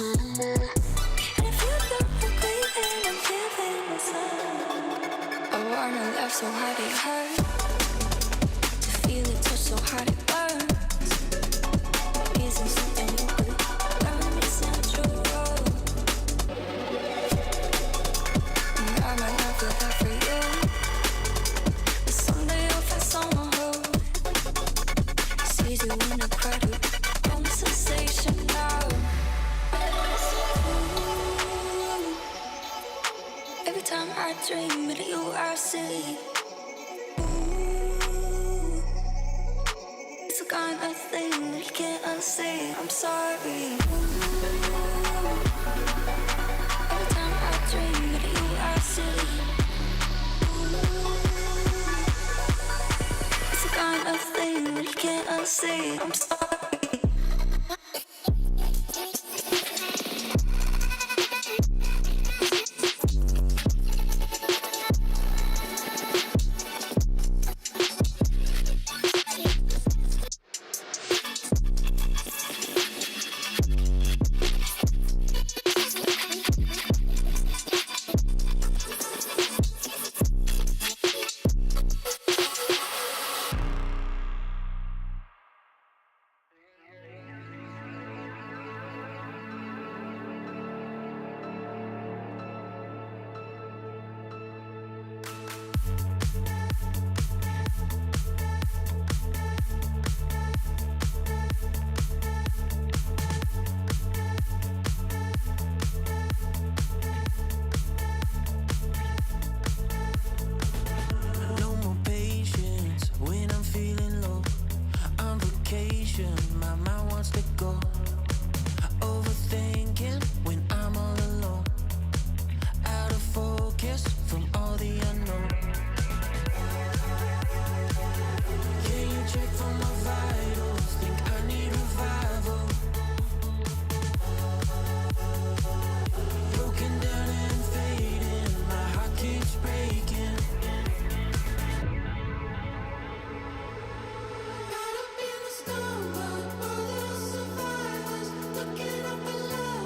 And if you don't agree, then I'm giving it some. I wanna laugh so hard it hurts, to feel it touch so hard it burns. Isn't something you could learn, it's natural. And I might not feel that for you, but someday you'll find someone who sees you in a crowded home sensation now. Every time I dream of you, I see. It's the kind of thing that you can't unsee. I'm sorry. Every time I dream of you, I see. It's the kind of thing that you can't unsee. I'm sorry. Looking up at love.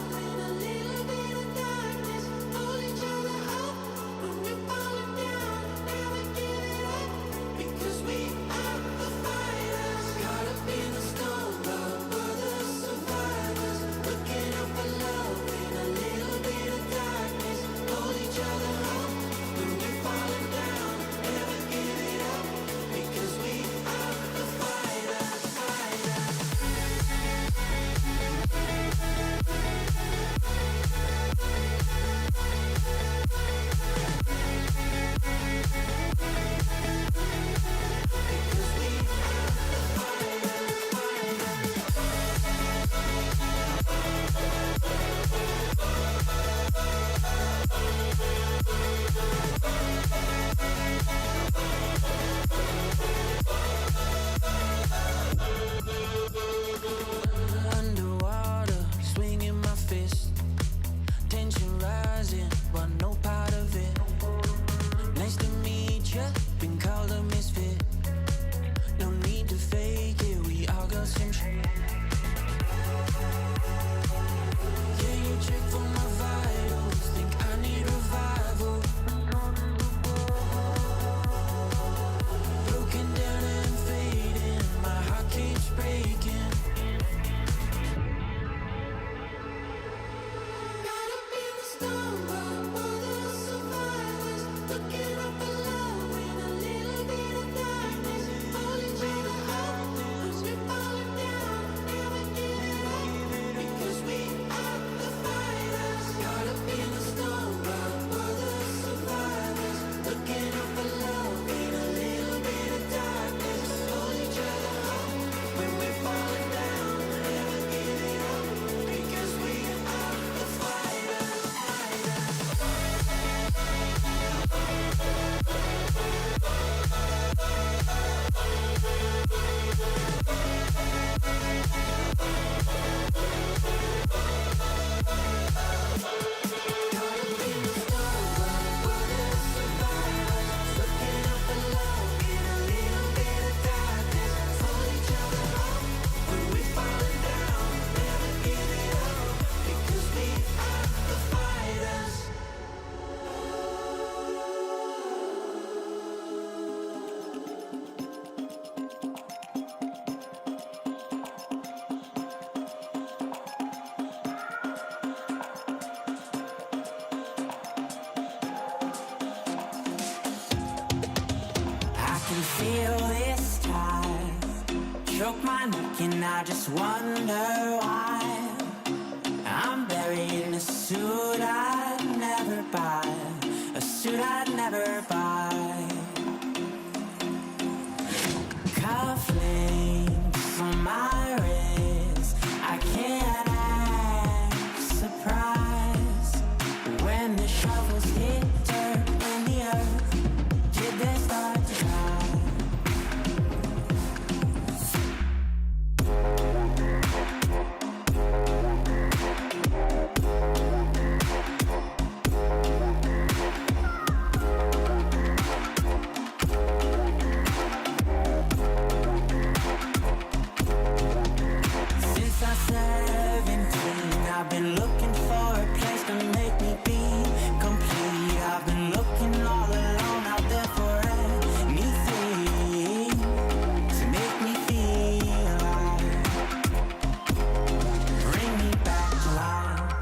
feel this tide choke my neck and I just wonder why I'm buried in a suit I'd never buy, a suit I'd never buy. Cufflinks on my wrist, I can't act surprised when the shovels hit dirt in the earth. Did they start to cry? I've been looking for a place to make me be complete. I've been looking all alone out there for anything to make me feel alive. Bring me back to life.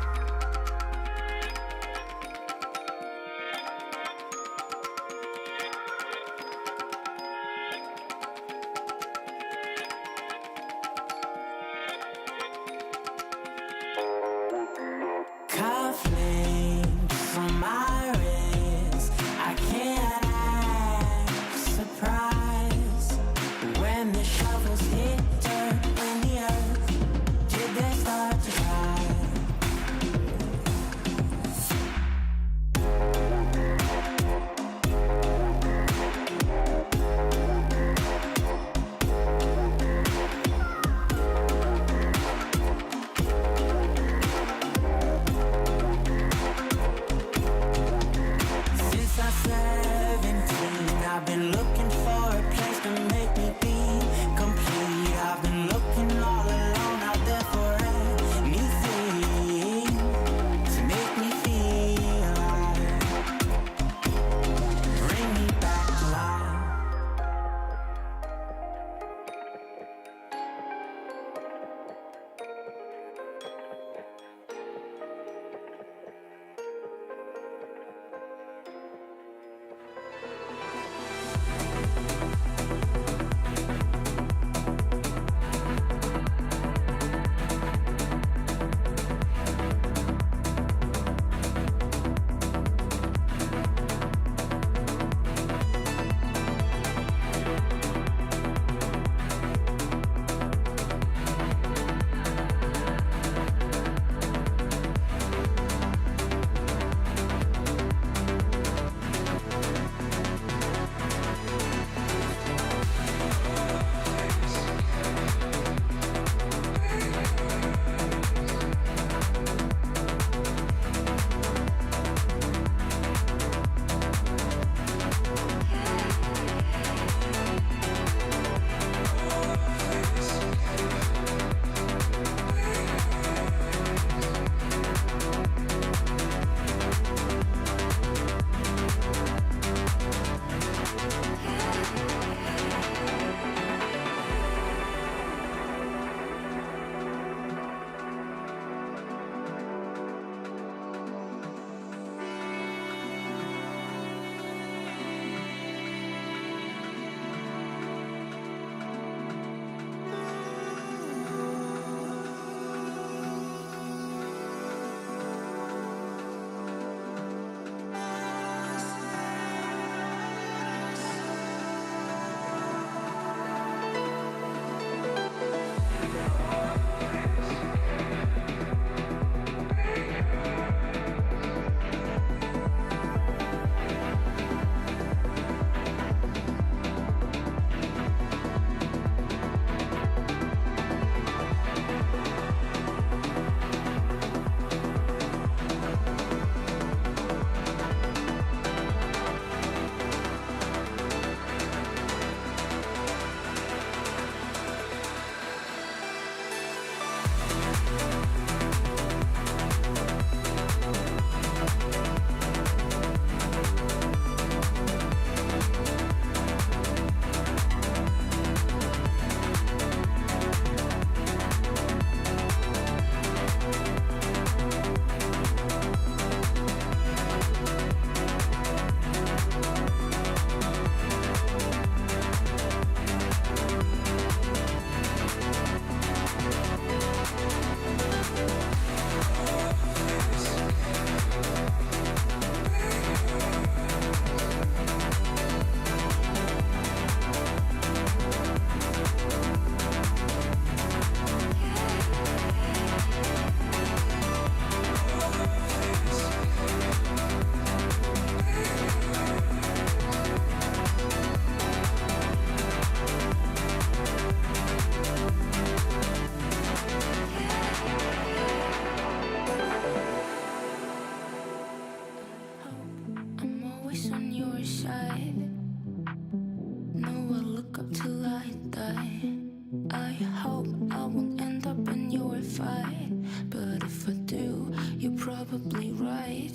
fight, but if I do, you're probably right.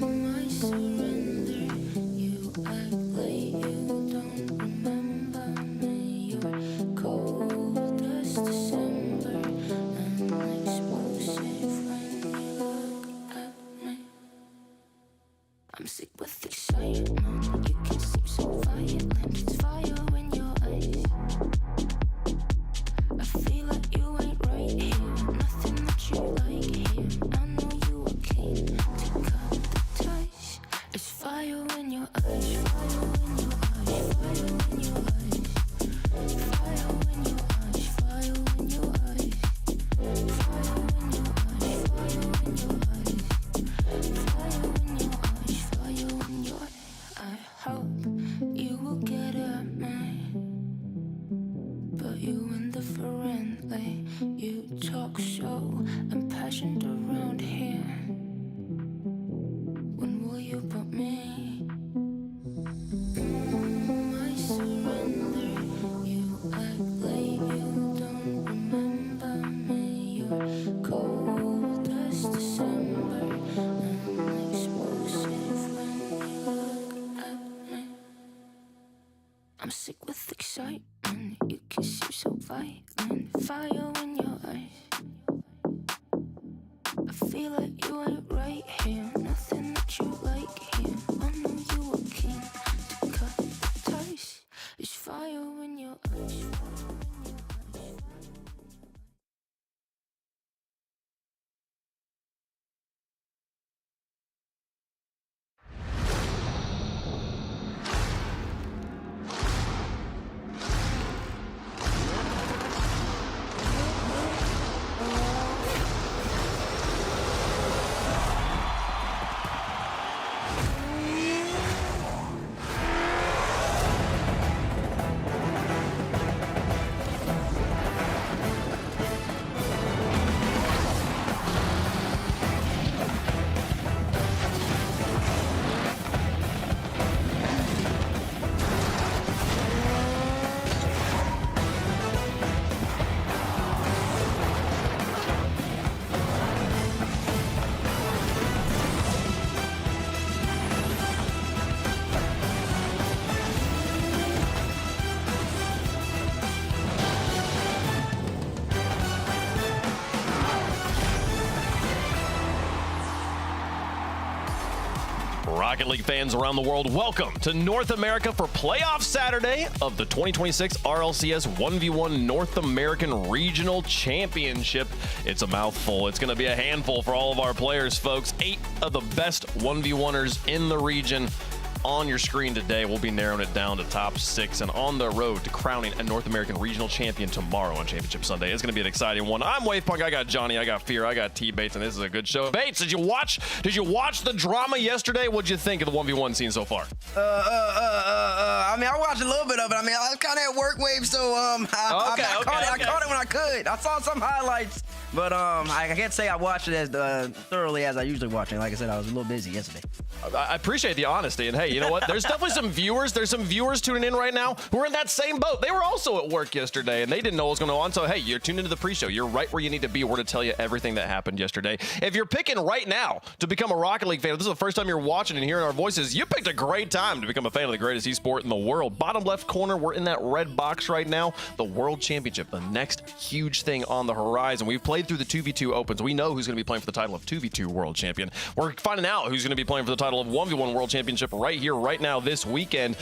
I surrender. You act like you don't remember me. You're cold as December and explosive when you look at me. I'm sick with excitement. You can seem so violent. It's fire in your eyes. I feel like you ain't right here. Nothing that you like here. I know you are keen to cut the ties. It's fire in your eyes. Fire in your eyes. Fire in your eyes. Fire in your eyes. Fire in your eyes. Fire in your eyes. Fire in your eyes. Fire in your eyes. Fire in your eyes. I hope you will get at me, but you indifferently. You talk so impassioned around here. When will you put me? I surrender. You act like you don't remember me. You're cold as December and explosive when you look at me. I'm sick with excitement. You can seem so violent. Fire in your eyes. I feel like you ain't right here. Nothing that you like here. I know you are keen to cut the ties. There's fire in your eyes. Fire in your eyes. Rocket League fans around the world, welcome to North America for Playoff Saturday of the 2026 RLCS 1v1 North American Regional Championship. It's a mouthful. It's going to be a handful for all of our players, folks. 8 of the best 1v1ers in the region on your screen today. We'll be narrowing it down to top 6 and on the road to crowning a North American Regional Champion tomorrow on Championship Sunday. It's going to be an exciting one. I'm Wave Punk. I got Johnny. I got Fear. I got T-Bates, and this is a good show. Bates, did you watch the drama yesterday? What'd you think of the 1v1 scene so far? I mean, I watched a little bit of it. I mean, I was kind of at work, Wave, so I caught it when I could. I saw some highlights, but I can't say I watched it as thoroughly as I usually watch it. Like I said, I was a little busy yesterday. I appreciate the honesty, and hey, you know what? There's definitely some viewers. There's some viewers tuning in right now who are in that same boat. They were also at work yesterday, and they didn't know what was going on. So, hey, you're tuned into the pre-show. You're right where you need to be. We're to tell you everything that happened yesterday. If you're picking right now to become a Rocket League fan, if this is the first time you're watching and hearing our voices, you picked a great time to become a fan of the greatest esport in the world. Bottom left corner, we're in that red box right now. The World Championship, the next huge thing on the horizon. We've played through the 2v2 opens. We know who's going to be playing for the title of 2v2 World Champion. We're finding out who's going to be playing for the title of 1v1 World Championship right here, right now, this weekend.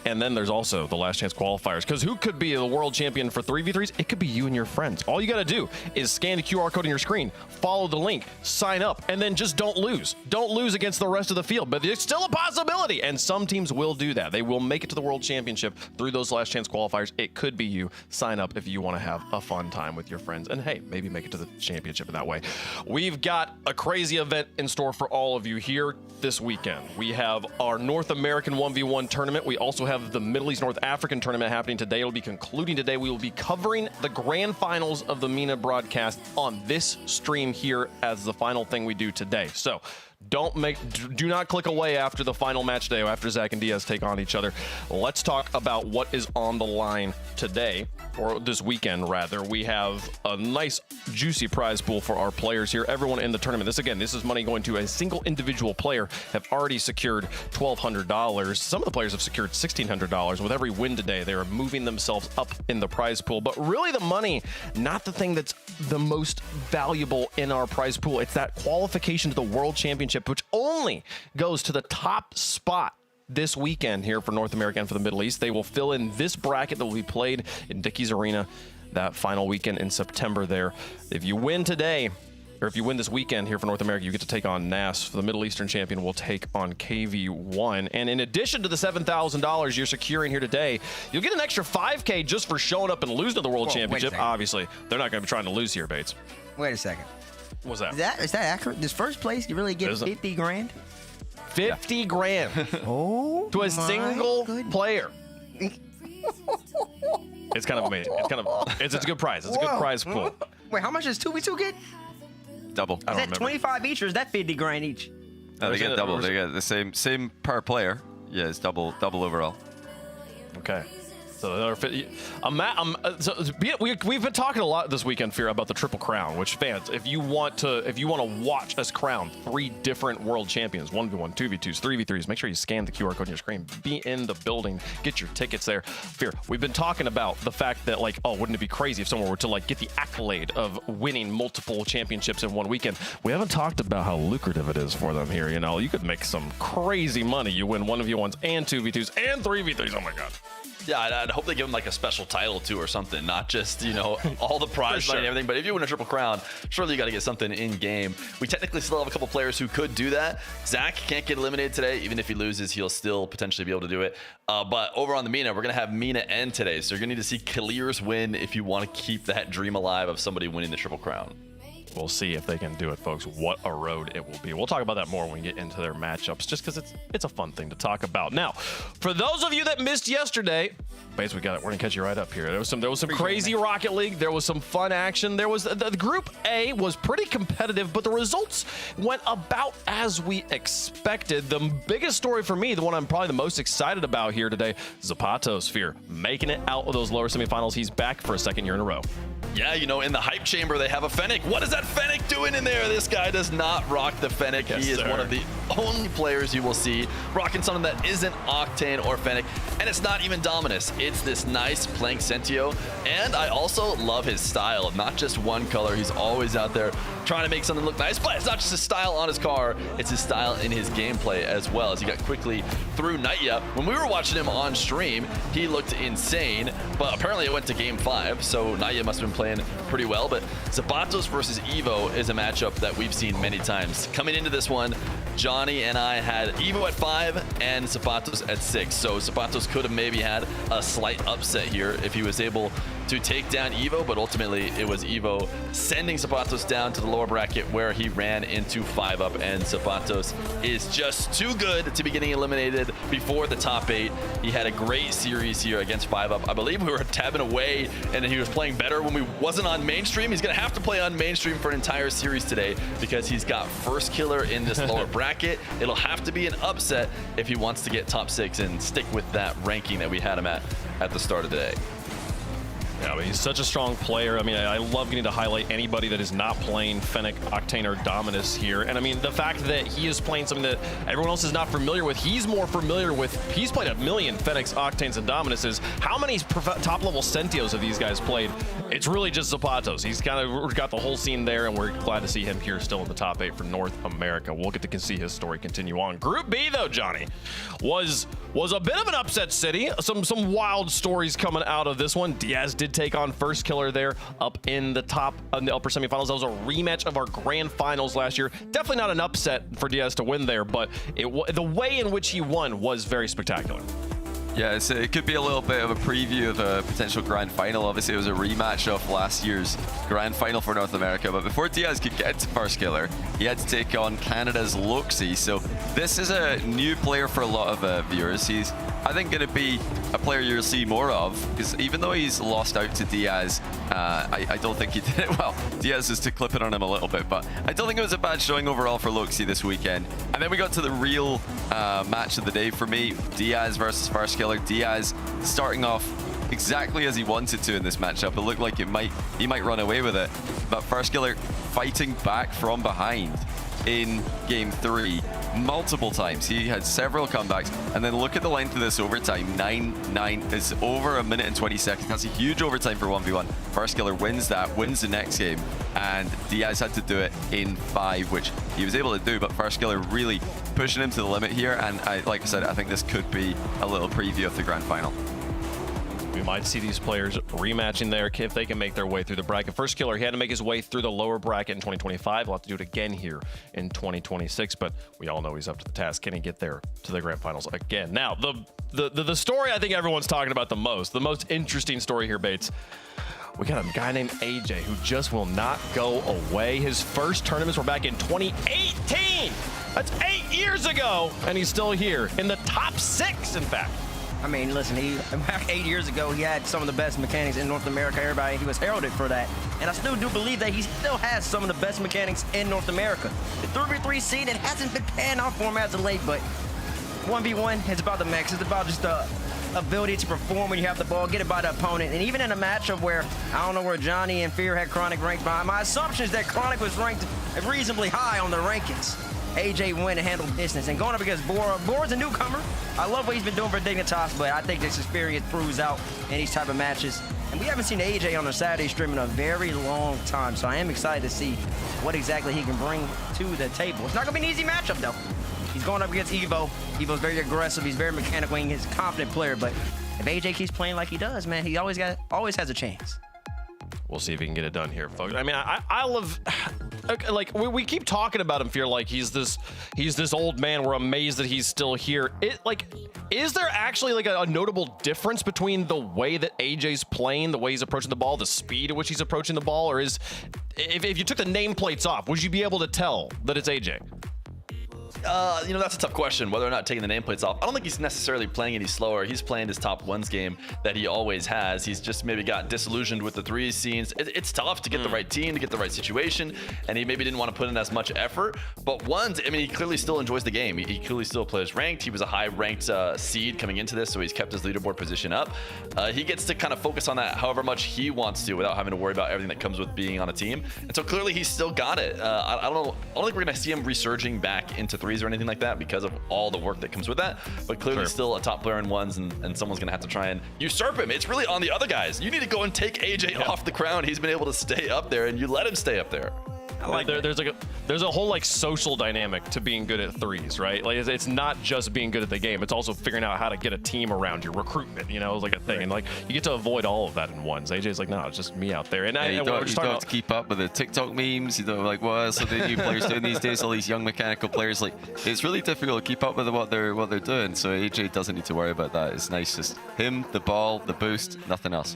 And then there's also the last chance qualifiers, because who could be the world champion for 3v3s? It could be you and your friends. All you got to do is scan the QR code on your screen, follow the link, sign up, and then just don't lose. Don't lose against the rest of the field, but it's still a possibility, and some teams will do that. They will make it to the world championship through those last chance qualifiers. It could be you. Sign up if you want to have a fun time with your friends, and hey, maybe make it to the championship in that way. We've got a crazy event in store for all of you here this weekend. We have our North American 1v1 tournament. We also have the Middle East North African tournament happening today. It'll be concluding today. We will be covering the grand finals of the MENA broadcast on this stream here as the final thing we do today. So Do not click away after the final match day, after Zach and Diaz take on each other. Let's talk about what is on the line today, or this weekend rather. We have a nice juicy prize pool for our players here. Everyone in the tournament. This is money going to a single individual player. Have already secured $1,200. Some of the players have secured $1,600. With every win today, they are moving themselves up in the prize pool. But really, the money, not the thing that's the most valuable in our prize pool. It's that qualification to the World Championship, which only goes to the top spot this weekend here for North America and for the Middle East. They will fill in this bracket that will be played in Dickies Arena that final weekend in September there. If you win today, or if you win this weekend here for North America, you get to take on NAS. For the Middle Eastern champion, will take on KV1. And in addition to the $7,000 you're securing here today, you'll get an extra $5K just for showing up and losing to the World Championship. Obviously, they're not going to be trying to lose here, Bates. Wait a second. What's that? Is that accurate? Does first place you really get 50 grand? 50 grand Oh, to a single goodness. player. It's kind of amazing. It's a good prize. It's a good prize pool. Wait, how much does 2v2 get? Double. I Is don't that remember. 25 each or is that 50 grand each? No, they Is get it- double. or is They get the same per player. Yeah, it's double overall. Okay. So another 50. We've been talking a lot this weekend, Fear, about the Triple Crown. Which fans, if you want to watch us crown 3 different world champions, 1v1, 2v2s, 3v3s, make sure you scan the QR code on your screen. Be in the building. Get your tickets there. Fear, we've been talking about the fact that wouldn't it be crazy if someone were to get the accolade of winning multiple championships in one weekend? We haven't talked about how lucrative it is for them here. You could make some crazy money. You win 1v1s and 2v2s and 3v3s. Oh my God. Yeah, I'd hope they give him a special title too or something, not just, all the prize money and everything. But if you win a Triple Crown, surely you got to get something in game. We technically still have a couple players who could do that. Zach can't get eliminated today. Even if he loses, he'll still potentially be able to do it. But over on the Mina, we're going to have Mina end today. So you're going to need to see Clears win if you want to keep that dream alive of somebody winning the Triple Crown. We'll see if they can do it, folks. What a road it will be. We'll talk about that more when we get into their matchups, just because it's a fun thing to talk about. Now, for those of you that missed yesterday, Bates, we got it. We're gonna catch you right up here. There was some crazy Rocket League. There was some fun action. There was the Group A was pretty competitive, but the results went about as we expected. The biggest story for me, the one I'm probably the most excited about here today, Zapato Sphere making it out of those lower semifinals. He's back for a second year in a row. Yeah, in the hype chamber, they have a Fennec. What is that Fennec doing in there? This guy does not rock the Fennec. Yes, he is sir. one of the only players you will see rocking something that isn't Octane or Fennec. And it's not even Dominus. It's this nice Plank Sentio. And I also love his style. Not just one color. He's always out there trying to make something look nice. But it's not just his style on his car. It's his style in his gameplay as well. As he got quickly through Naya. When we were watching him on stream, he looked insane. But apparently it went to game 5. So Naya must have been playing pretty well. But Zapatos versus Evo is a matchup that we've seen many times. Coming into this one, Johnny and I had Evo at 5 and Zapatos at 6. So Zapatos could have maybe had a slight upset here if he was able to take down Evo, but ultimately it was Evo sending Zapatos down to the lower bracket where he ran into 5-up, and Zapatos is just too good to be getting eliminated before the top 8. He had a great series here against 5-up. I believe we were tabbing away and he was playing better when we wasn't on mainstream. He's gonna have to play on mainstream for an entire series today because he's got first killer in this lower bracket. It'll have to be an upset if he wants to get top 6 and stick with that ranking that we had him at the start of the day. Yeah, but he's such a strong player. I mean, I love getting to highlight anybody that is not playing Fennec, Octane, or Dominus here. And I mean, the fact that he is playing something that everyone else is not familiar with, he's more familiar with. He's played a million Fennecs, Octanes, and Dominuses. How many top-level Sentios have these guys played? It's really just Zapatos. He's kind of got the whole scene there, and we're glad to see him here still in the top 8 for North America. We'll get to see his story continue on. Group B, though, Johnny, was a bit of an upset city. Some wild stories coming out of this one. Diaz did take on first killer there up in the upper semifinals. That was a rematch of our grand finals last year. Definitely not an upset for Diaz to win there, but the way in which he won was very spectacular. Yeah, it could be a little bit of a preview of a potential grand final. Obviously, it was a rematch of last year's grand final for North America. But before Diaz could get to first killer, he had to take on Canada's Loxy. So this is a new player for a lot of viewers. He's I think going to be a player you'll see more of, because even though he's lost out to Diaz, I don't think he did it well. Diaz is to clip it on him a little bit, but I don't think it was a bad showing overall for Loxi this weekend. And then we got to the real match of the day for me, Diaz versus Farskiller. Diaz starting off exactly as he wanted to in this matchup. It looked like he might run away with it, but Farskiller fighting back from behind in game 3 multiple times. He had several comebacks, and then look at the length of this overtime. 9-9 is over a minute and 20 seconds. That's a huge overtime for 1v1. Farskiller wins that, wins the next game, and Diaz had to do it in 5, which he was able to do, but Farskiller really pushing him to the limit here, and like I said, I think this could be a little preview of the grand final. We might see these players rematching there if they can make their way through the bracket. Farskiller, he had to make his way through the lower bracket in 2025. We'll have to do it again here in 2026, but we all know he's up to the task. Can he get there to the grand finals again? Now, the story I think everyone's talking about the most interesting story here, Bates. We got a guy named AJ who just will not go away. His first tournaments were back in 2018. That's 8 years ago, and he's still here in the top 6, in fact. I mean, listen, back 8 years ago, he had some of the best mechanics in North America. He was heralded for that. And I still do believe that he still has some of the best mechanics in North America. The 3v3 scene, it hasn't been paying off for him as of late, but 1v1, it's about the mechs. It's about just the ability to perform when you have the ball, get it by the opponent. And even in a matchup where, I don't know where Johnny and Fear had Chronic ranked by, my assumption is that Chronic was ranked reasonably high on the rankings. AJ went and handled business. And going up against Bora, Bora's a newcomer. I love what he's been doing for Dignitas, but I think this experience proves out in these type of matches. And we haven't seen AJ on a Saturday stream in a very long time, so I am excited to see what exactly he can bring to the table. It's not going to be an easy matchup, though. He's going up against Evo. Evo's very aggressive. He's very mechanical. He's a confident player, but if AJ keeps playing like he does, man, he always has a chance. We'll see if he can get it done here, folks. I mean, I love, like, we keep talking about him, Fear, like he's this old man. We're amazed that he's still here. Is there actually like a notable difference between the way that AJ's playing, the way he's approaching the ball, the speed at which he's approaching the ball, or if you took the nameplates off, would you be able to tell that it's AJ? You know, that's a tough question, whether or not taking the nameplates off. I don't think he's necessarily playing any slower. He's playing his top ones game that he always has. He's just maybe got disillusioned with the 3 scenes. It's tough to get the right team, to get the right situation, and he maybe didn't want to put in as much effort. But ones, I mean, he clearly still enjoys the game. He clearly still plays ranked. He was a high-ranked seed coming into this, so he's kept his leaderboard position up. He gets to kind of focus on that however much he wants to without having to worry about everything that comes with being on a team. And so clearly he's still got it. I don't think we're going to see him resurging back into 3s or anything like that because of all the work that comes with that, but clearly still a top player in ones, and someone's gonna have to try and usurp him. It's really on the other guys. You need to go and take AJ off the crown. He's been able to stay up there, and you let him stay up there. There's a whole like social dynamic to being good at 3s, right? Like it's not just being good at the game. It's also figuring out how to get a team around you, recruitment, you know, like a thing. And like you get to avoid all of that in ones. AJ's like, no, it's just me out there. And you don't have to keep up with the TikTok memes. You know, like what else are the new players doing these days? All these young mechanical players, like it's really difficult to keep up with what they're doing. So AJ doesn't need to worry about that. It's nice, just him, the ball, the boost, nothing else.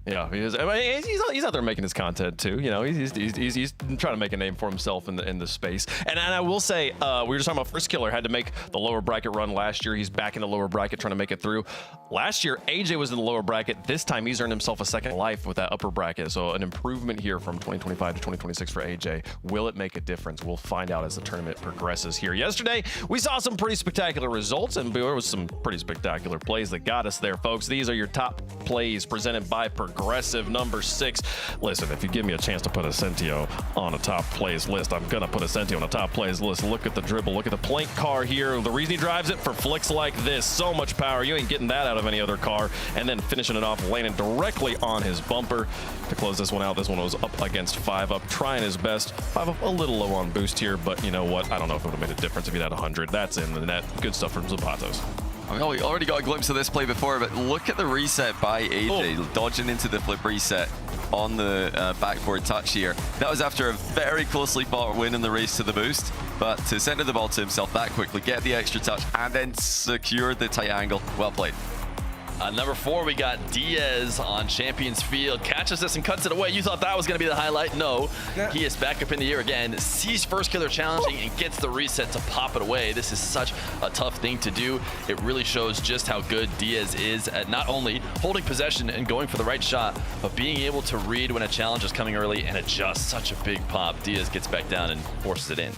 Yeah, he is. I mean, he's out there making his content too. You know, he's trying to make a name for himself in the space. And I will say, we were just talking about Farskiller had to make the lower bracket run last year. He's back in the lower bracket trying to make it through. Last year, AJ was in the lower bracket. This time, he's earned himself a second life with that upper bracket. So an improvement here from 2025 to 2026 for AJ. Will it make a difference? We'll find out as the tournament progresses here. Yesterday, we saw some pretty spectacular results, and there was some pretty spectacular plays that got us there, folks. These are your top plays presented by Progressive. Number 6. Listen, if you give me a chance to put Ascentio on a top plays list, I'm gonna put Ascentio on a top plays list. Look at the dribble, look at the plank car here. The reason he drives it for flicks like this, so much power. You ain't getting that out of any other car. And then finishing it off, landing directly on his bumper to close this one out. This one was up against 5 up, trying his best. 5 up a little low on boost here, but you know what? I don't know if it would have made a difference if he'd had 100. That's in the net. Good stuff from Zapatos. We already got a glimpse of this play before, but look at the reset by AJ, dodging into the flip reset on the backboard touch here. That was after a very closely fought win in the race to the boost, but to send the ball to himself that quickly, get the extra touch, and then secure the tight angle. Well played. Number 4, we got Diaz on Champions Field. Catches this and cuts it away. You thought that was going to be the highlight. No. Yeah. He is back up in the air again. Sees First Killer challenging and gets the reset to pop it away. This is such a tough thing to do. It really shows just how good Diaz is at not only holding possession and going for the right shot, but being able to read when a challenge is coming early and adjust. Such a big pop. Diaz gets back down and forces it in.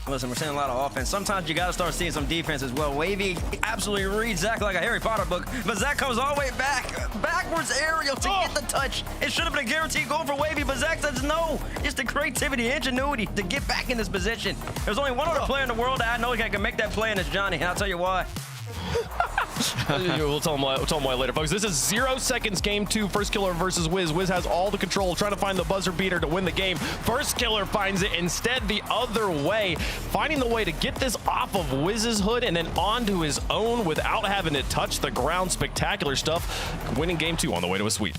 Listen, we're seeing a lot of offense. Sometimes you got to start seeing some defense as well. Wavy absolutely reads Zach like a Harry Potter book, but Zach comes all the way backwards aerial to get the touch. It should have been a guaranteed goal for Wavy, but Zach says no. It's the creativity, ingenuity to get back in this position. There's only one other player in the world that I know can make that play, and it's Johnny, and I'll tell you why. We'll tell him why later, folks. This is 0 seconds, game 2, First Killer versus Wiz. Wiz has all the control, trying to find the buzzer beater to win the game. First Killer finds it instead the other way, finding the way to get this off of Wiz's hood and then onto his own without having to touch the ground. Spectacular stuff. Winning game 2 on the way to a sweep.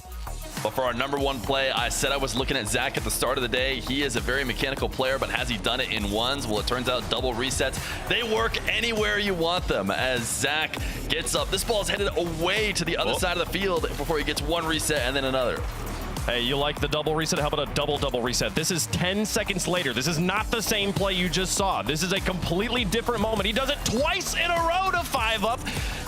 But for our number 1 play, I said I was looking at Zach at the start of the day. He is a very mechanical player, but has he done it in ones? Well, it turns out double resets, they work anywhere you want them. As Zach gets up, this ball is headed away to the other side of the field before he gets one reset and then another. Hey, you like the double reset? How about a double reset? This is 10 seconds later. This is not the same play you just saw. This is a completely different moment. He does it twice in a row to 5 up.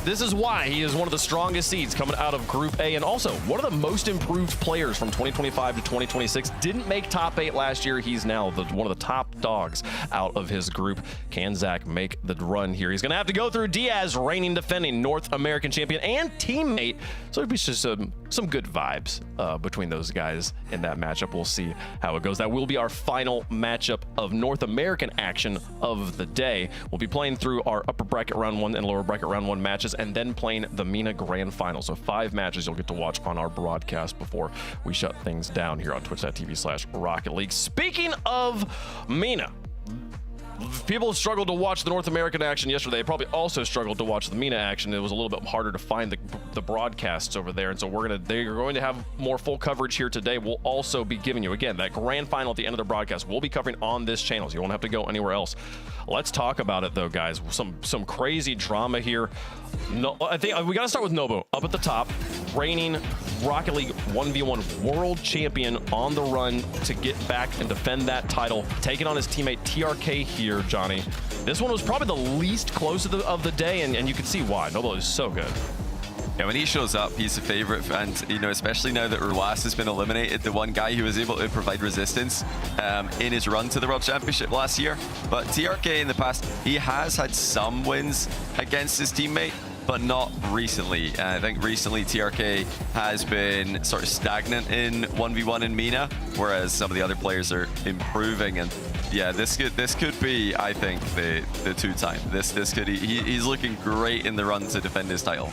This is why he is one of the strongest seeds coming out of Group A, and also one of the most improved players from 2025 to 2026. Didn't make top 8 last year. He's now one of the top dogs out of his group. Can Zach make the run here? He's going to have to go through Diaz, reigning defending North American champion and teammate. So it'd be just some good vibes between those guys in that matchup. We'll see how it goes. That will be our final matchup of North American action of the day. We'll be playing through our upper bracket round 1 and lower bracket round 1 matches, and then playing the MENA Grand Final. So 5 matches you'll get to watch on our broadcast before we shut things down here on twitch.tv/Rocket League. Speaking of MENA, people struggled to watch the North American action yesterday. They probably also struggled to watch the MENA action. It was a little bit harder to find the broadcasts over there, and so they're going to have more full coverage here today. We'll also be giving you, again, that grand final at the end of the broadcast. We'll be covering on this channel, so you won't have to go anywhere else. Let's talk about it, though, guys. Some crazy drama here. No, I think we got to start with Nobu up at the top, reigning Rocket League 1v1 world champion, on the run to get back and defend that title, taking on his teammate TRK here, Johnny. This one was probably the least close of the day, and you can see why. Nobu is so good. Yeah, when he shows up, he's a favorite, and you know, especially now that Ruas has been eliminated, the one guy who was able to provide resistance in his run to the World Championship last year. But TRK in the past, he has had some wins against his teammate, but not recently. I think recently TRK has been sort of stagnant in 1v1 in MENA, whereas some of the other players are improving. And yeah, this could be, I think, the 2-time. He's looking great in the run to defend his title.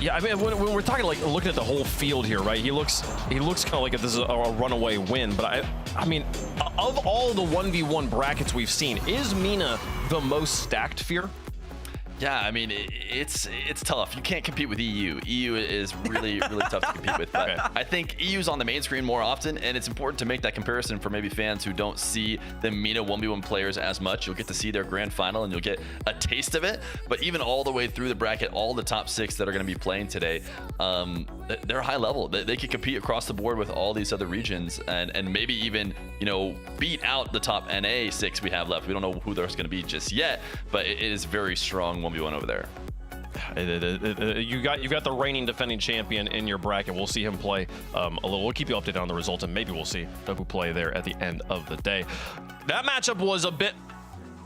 Yeah, I mean, when we're talking, like, looking at the whole field here, right? He looks kind of like this is a runaway win. But I mean, of all the 1v1 brackets we've seen, is MENA the most stacked, Fear? Yeah, I mean, it's tough. You can't compete with EU. EU is really tough to compete with. But okay. I think EU's on the main screen more often, and it's important to make that comparison for maybe fans who don't see the MENA 1v1 players as much. You'll get to see their grand final, and you'll get a taste of it. But even all the way through the bracket, all the top 6 that are going to be playing today, they're high level. They could compete across the board with all these other regions, and maybe even, you know, beat out the top NA 6 we have left. We don't know who there's going to be just yet, but it is very strong 1v1 over there. You've got the reigning defending champion in your bracket. We'll see him play a little. We'll keep you updated on the results, and maybe we'll see who play there at the end of the day. That matchup was a bit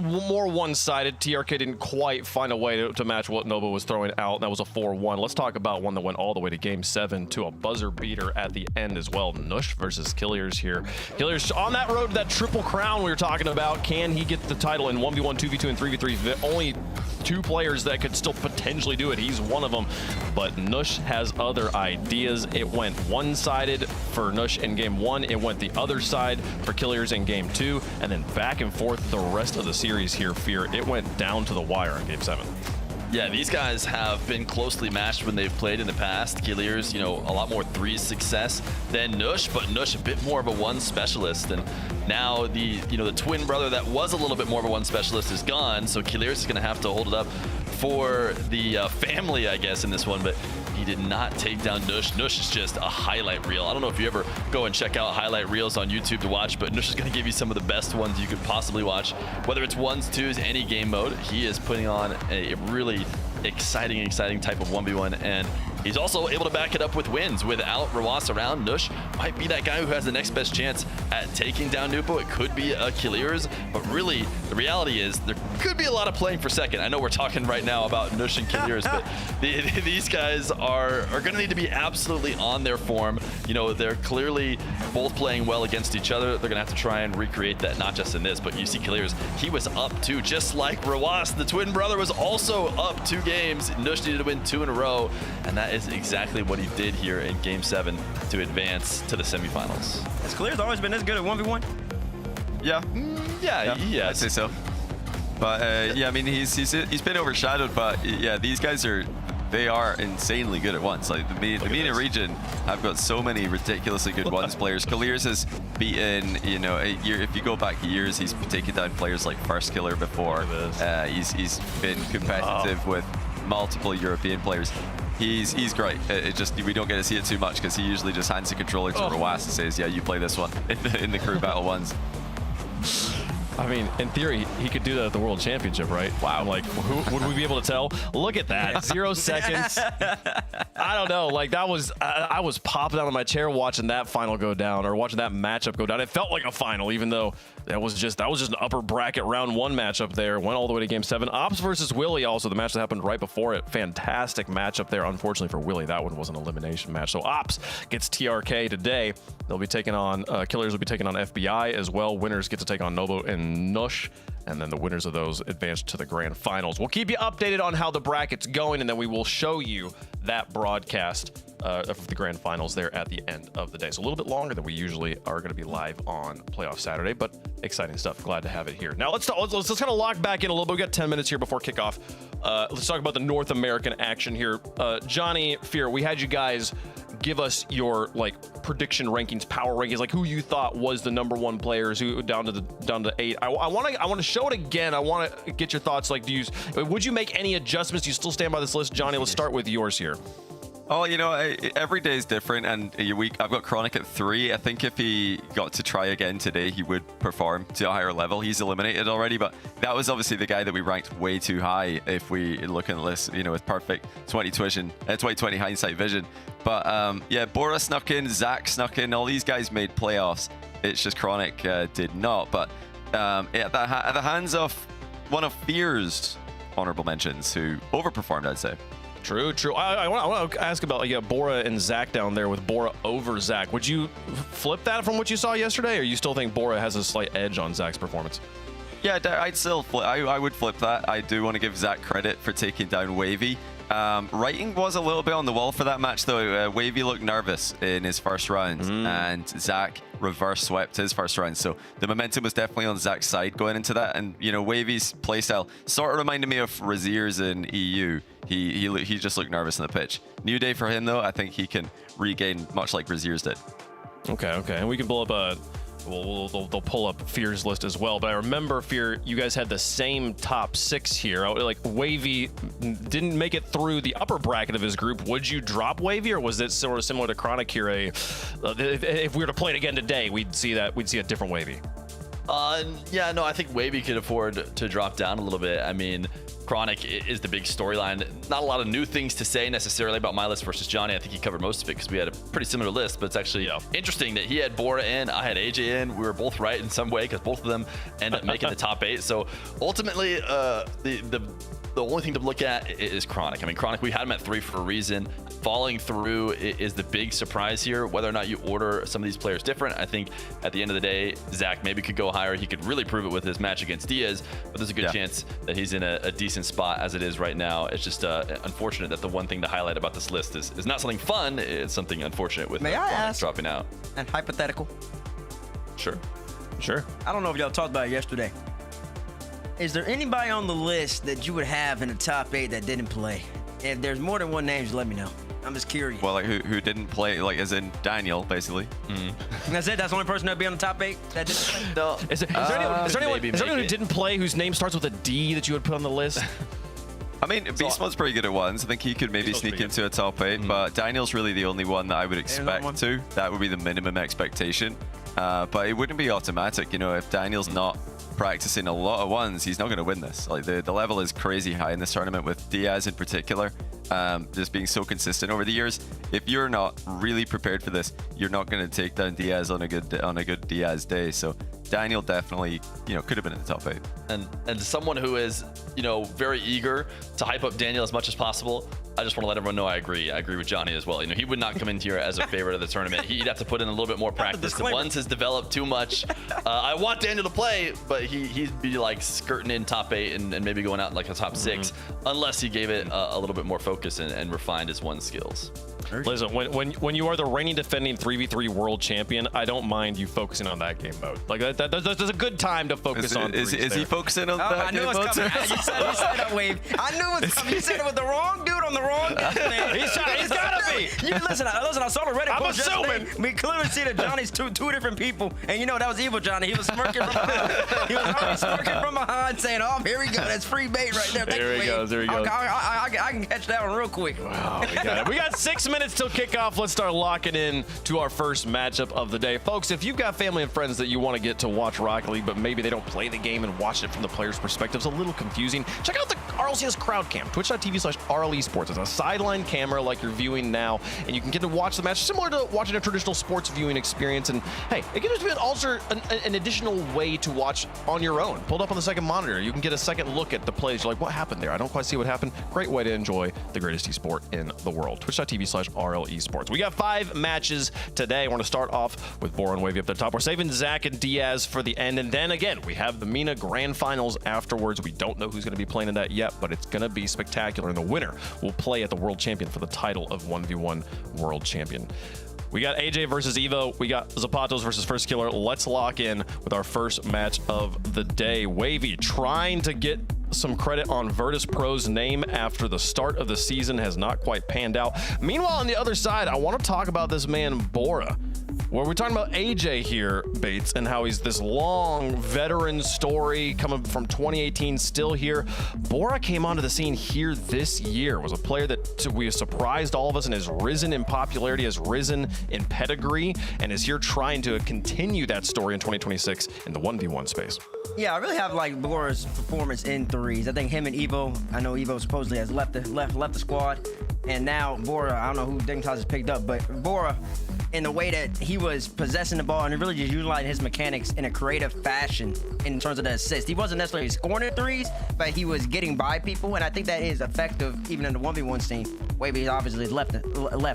more one-sided. TRK didn't quite find a way to match what Nobu was throwing out. That was a 4-1. Let's talk about one that went all the way to game 7 to a buzzer beater at the end as well. Nush versus Killiers here. Killiers on that road to that triple crown we were talking about. Can he get the title in 1v1, 2v2, and 3v3? The only 2 players that could still potentially do it. He's one of them, but Nush has other ideas. It went one-sided for Nush in game 1. It went the other side for Killiers in game 2, and then back and forth the rest of the series here, Fear. It went down to the wire in game 7. Yeah, these guys have been closely matched when they've played in the past. Killiers, you know, a lot more 3 success than Nush, but Nush a bit more of a 1 specialist. And now the twin brother that was a little bit more of a 1 specialist is gone, so Killiers is going to have to hold it up for the family, I guess, in this one, but he did not take down Nush. Nush is just a highlight reel. I don't know if you ever go and check out highlight reels on YouTube to watch, but Nush is going to give you some of the best ones you could possibly watch. Whether it's ones, twos, any game mode, he is putting on a really exciting type of 1v1, and he's also able to back it up with wins. Without Rawas around, Nush might be that guy who has the next best chance at taking down Nupo. It could be Killers, but really, the reality is there could be a lot of playing for second. I know we're talking right now about Nush and Killers, but these guys are going to need to be absolutely on their form. You know, they're clearly both playing well against each other. They're going to have to try and recreate that, not just in this, but you see Killers, he was up 2, just like Rawas. The twin brother was also up 2 games. Nush needed to win 2 in a row, and that is exactly what he did here in Game 7 to advance to the semifinals. Has Clear's always been this good at 1v1? Yeah. Yeah, I'd say so. But yeah, I mean, he's been overshadowed, but yeah, these guys they are insanely good at ones. Like the MENA region have got so many ridiculously good ones players. Kaliers has beaten, you know, if you go back years, he's taken down players like First Killer before. He's been competitive with multiple European players. He's great. It just, we don't get to see it too much because he usually just hands the controller to Rawas and says, yeah, you play this one in the crew battle ones. I mean, in theory, he could do that at the World Championship, right? Wow. Like, who would we be able to tell? Look at that. 0 seconds. I don't know. Like, that was, I was popping out of my chair watching that final go down, or watching that matchup go down. It felt like a final, even though that was just an upper bracket round 1 matchup there. Went all the way to Game 7. Ops versus Willie, also the match that happened right before it. Fantastic matchup there. Unfortunately for Willie, that one was an elimination match. So Ops gets TRK today. They'll be taking on, Killers will be taking on FBI as well. Winners get to take on Novo and Nush, and then the winners of those advance to the grand finals. We'll keep you updated on how the bracket's going, and then we will show you that broadcast of the grand finals there at the end of the day. So a little bit longer than we usually are going to be live on Playoff Saturday, but exciting stuff. Glad to have it here. Now let's kind of lock back in a little bit. We got 10 minutes here before kickoff. Let's talk about the North American action here. Johnny, Fear, we had you guys give us your prediction rankings, power rankings, like who you thought was the #1 players, who down to 8. I want to show it again. I want to get your thoughts. Like, would you make any adjustments? Do you still stand by this list, Johnny? Let's start with yours here. Oh, you know, every day is different, and I've got Chronic at 3. I think if he got to try again today, he would perform to a higher level. He's eliminated already, but that was obviously the guy that we ranked way too high if we look at the list, you know, with perfect 2020 hindsight vision. But yeah, Bora snuck in, Zach snuck in, all these guys made playoffs. It's just Chronic did not. But at the hands of one of Fear's honorable mentions, who overperformed, I'd say. True. I want to ask about Bora and Zach down there, with Bora over Zach. Would you flip that from what you saw yesterday, or you still think Bora has a slight edge on Zach's performance? Yeah, I'd still flip. I would flip that. I do want to give Zach credit for taking down Wavy. Writing was a little bit on the wall for that match, though. Wavy looked nervous in his first round, and Zach reverse swept his first round. So the momentum was definitely on Zach's side going into that. And, you know, Wavy's playstyle sort of reminded me of Razier's in EU. He just looked nervous on the pitch. New day for him, though. I think he can regain much like Razier's did. Okay. And we can pull up they'll pull up Fear's list as well. But I remember, Fear, you guys had the same top 6 here. Like, Wavy didn't make it through the upper bracket of his group. Would you drop Wavy, or was it sort of similar to Chronic here? If we were to play it again today, we'd see a different Wavy. Yeah, no, I think Wavy could afford to drop down a little bit. I mean, Chronic is the big storyline. Not a lot of new things to say necessarily about my list versus Johnny. I think he covered most of it because we had a pretty similar list, but it's actually interesting that he had Bora in, I had AJ in. We were both right in some way because both of them ended up making the top 8. So ultimately, the only thing to look at is Chronic. I mean, Chronic, we had him at 3 for a reason. Falling through is the big surprise here. Whether or not you order some of these players different, I think at the end of the day, Zach maybe could go higher. He could really prove it with his match against Diaz, but there's a good chance that he's in a decent spot as it is right now. It's just unfortunate that the one thing to highlight about this list is not something fun. It's something unfortunate with Chronic dropping out. And hypothetical. Sure. I don't know if y'all talked about it yesterday. Is there anybody on the list that you would have in the top 8 that didn't play? If there's more than one name, just let me know. I'm just curious. Well, like who didn't play, like as in Daniel, basically. That's it? That's the only person that'd be on the top 8 that didn't play? No. Is there anyone who didn't play whose name starts with a D that you would put on the list? I mean, Beast Mode's pretty good at ones. I think he could maybe sneak into a top 8, but Daniel's really the only one that I would expect to. That would be the minimum expectation. But it wouldn't be automatic. You know, if Daniel's not practicing a lot of ones, he's not going to win this. Like, the level is crazy high in this tournament with Diaz in particular. Just being so consistent over the years. If you're not really prepared for this, you're not going to take down Diaz on a good Diaz day. So Daniel definitely, you know, could have been in the top 8. And someone who is, you know, very eager to hype up Daniel as much as possible, I just want to let everyone know I agree. I agree with Johnny as well. You know, he would not come in here as a favorite of the tournament. He'd have to put in a little bit more practice. The ones has developed too much. I want Daniel to play, but he'd be like skirting in top 8 and maybe going out in like a top 6, unless he gave it a little bit more focus and refined his one skills. Listen, when you are the reigning defending 3v3 world champion, I don't mind you focusing on that game mode. Like that's a good time to focus on. Is he focusing on that? I knew it was coming. You said that, Wave. I knew it was coming. You said it with the wrong dude on the wrong man. He's gotta be. Listen, I saw the Reddit I'm post assuming. yesterday. We clearly see that Johnny's two different people, and you know that was evil Johnny. He was smirking from behind. He was already smirking from behind, saying, "Oh, here we go. That's free bait right there." There he goes. I can catch that one real quick. Wow, we got 6 minutes till kickoff. Let's start locking in to our first matchup of the day. Folks, if you've got family and friends that you want to get to watch Rocket League, but maybe they don't play the game and watch it from the player's perspective, it's a little confusing, check out the RLCS crowd cam, twitch.tv/RLEsports. It's a sideline camera like you're viewing now, and you can get to watch the match similar to watching a traditional sports viewing experience. And hey, it gives you also an additional way to watch on your own. Pulled up on the second monitor, you can get a second look at the plays. You're like, what happened there? I don't quite see what happened. Great way to enjoy the greatest esport in the world. Twitch.tv/RLEsports. We got 5 matches today. We're going to start off with Bora and Wavy up the top. We're saving Zach and Diaz for the end. And then again, we have the MENA Grand Finals afterwards. We don't know who's going to be playing in that yet, but it's going to be spectacular. And the winner will play at the World Champion for the title of 1v1 World Champion. We got AJ versus Evo. We got Zapatos versus First Killer. Let's lock in with our first match of the day. Wavy trying to get some credit on Virtus Pro's name after the start of the season has not quite panned out. Meanwhile, on the other side, I want to talk about this man, Bora. Where we're talking about AJ here, Bates, and how he's this long veteran story coming from 2018, still here. Bora came onto the scene here this year, was a player that we surprised all of us and has risen in popularity, has risen in pedigree, and is here trying to continue that story in 2026 in the 1v1 space. Yeah, I really have like Bora's performance in threes. I think him and Evo, I know Evo supposedly has left the squad, and now Bora, I don't know who Dignitas has picked up, but Bora, in the way that he was possessing the ball and really just utilizing his mechanics in a creative fashion in terms of the assist. He wasn't necessarily scoring the threes, but he was getting by people, and I think that is effective even in the 1v1 scene. Wavy obviously is left,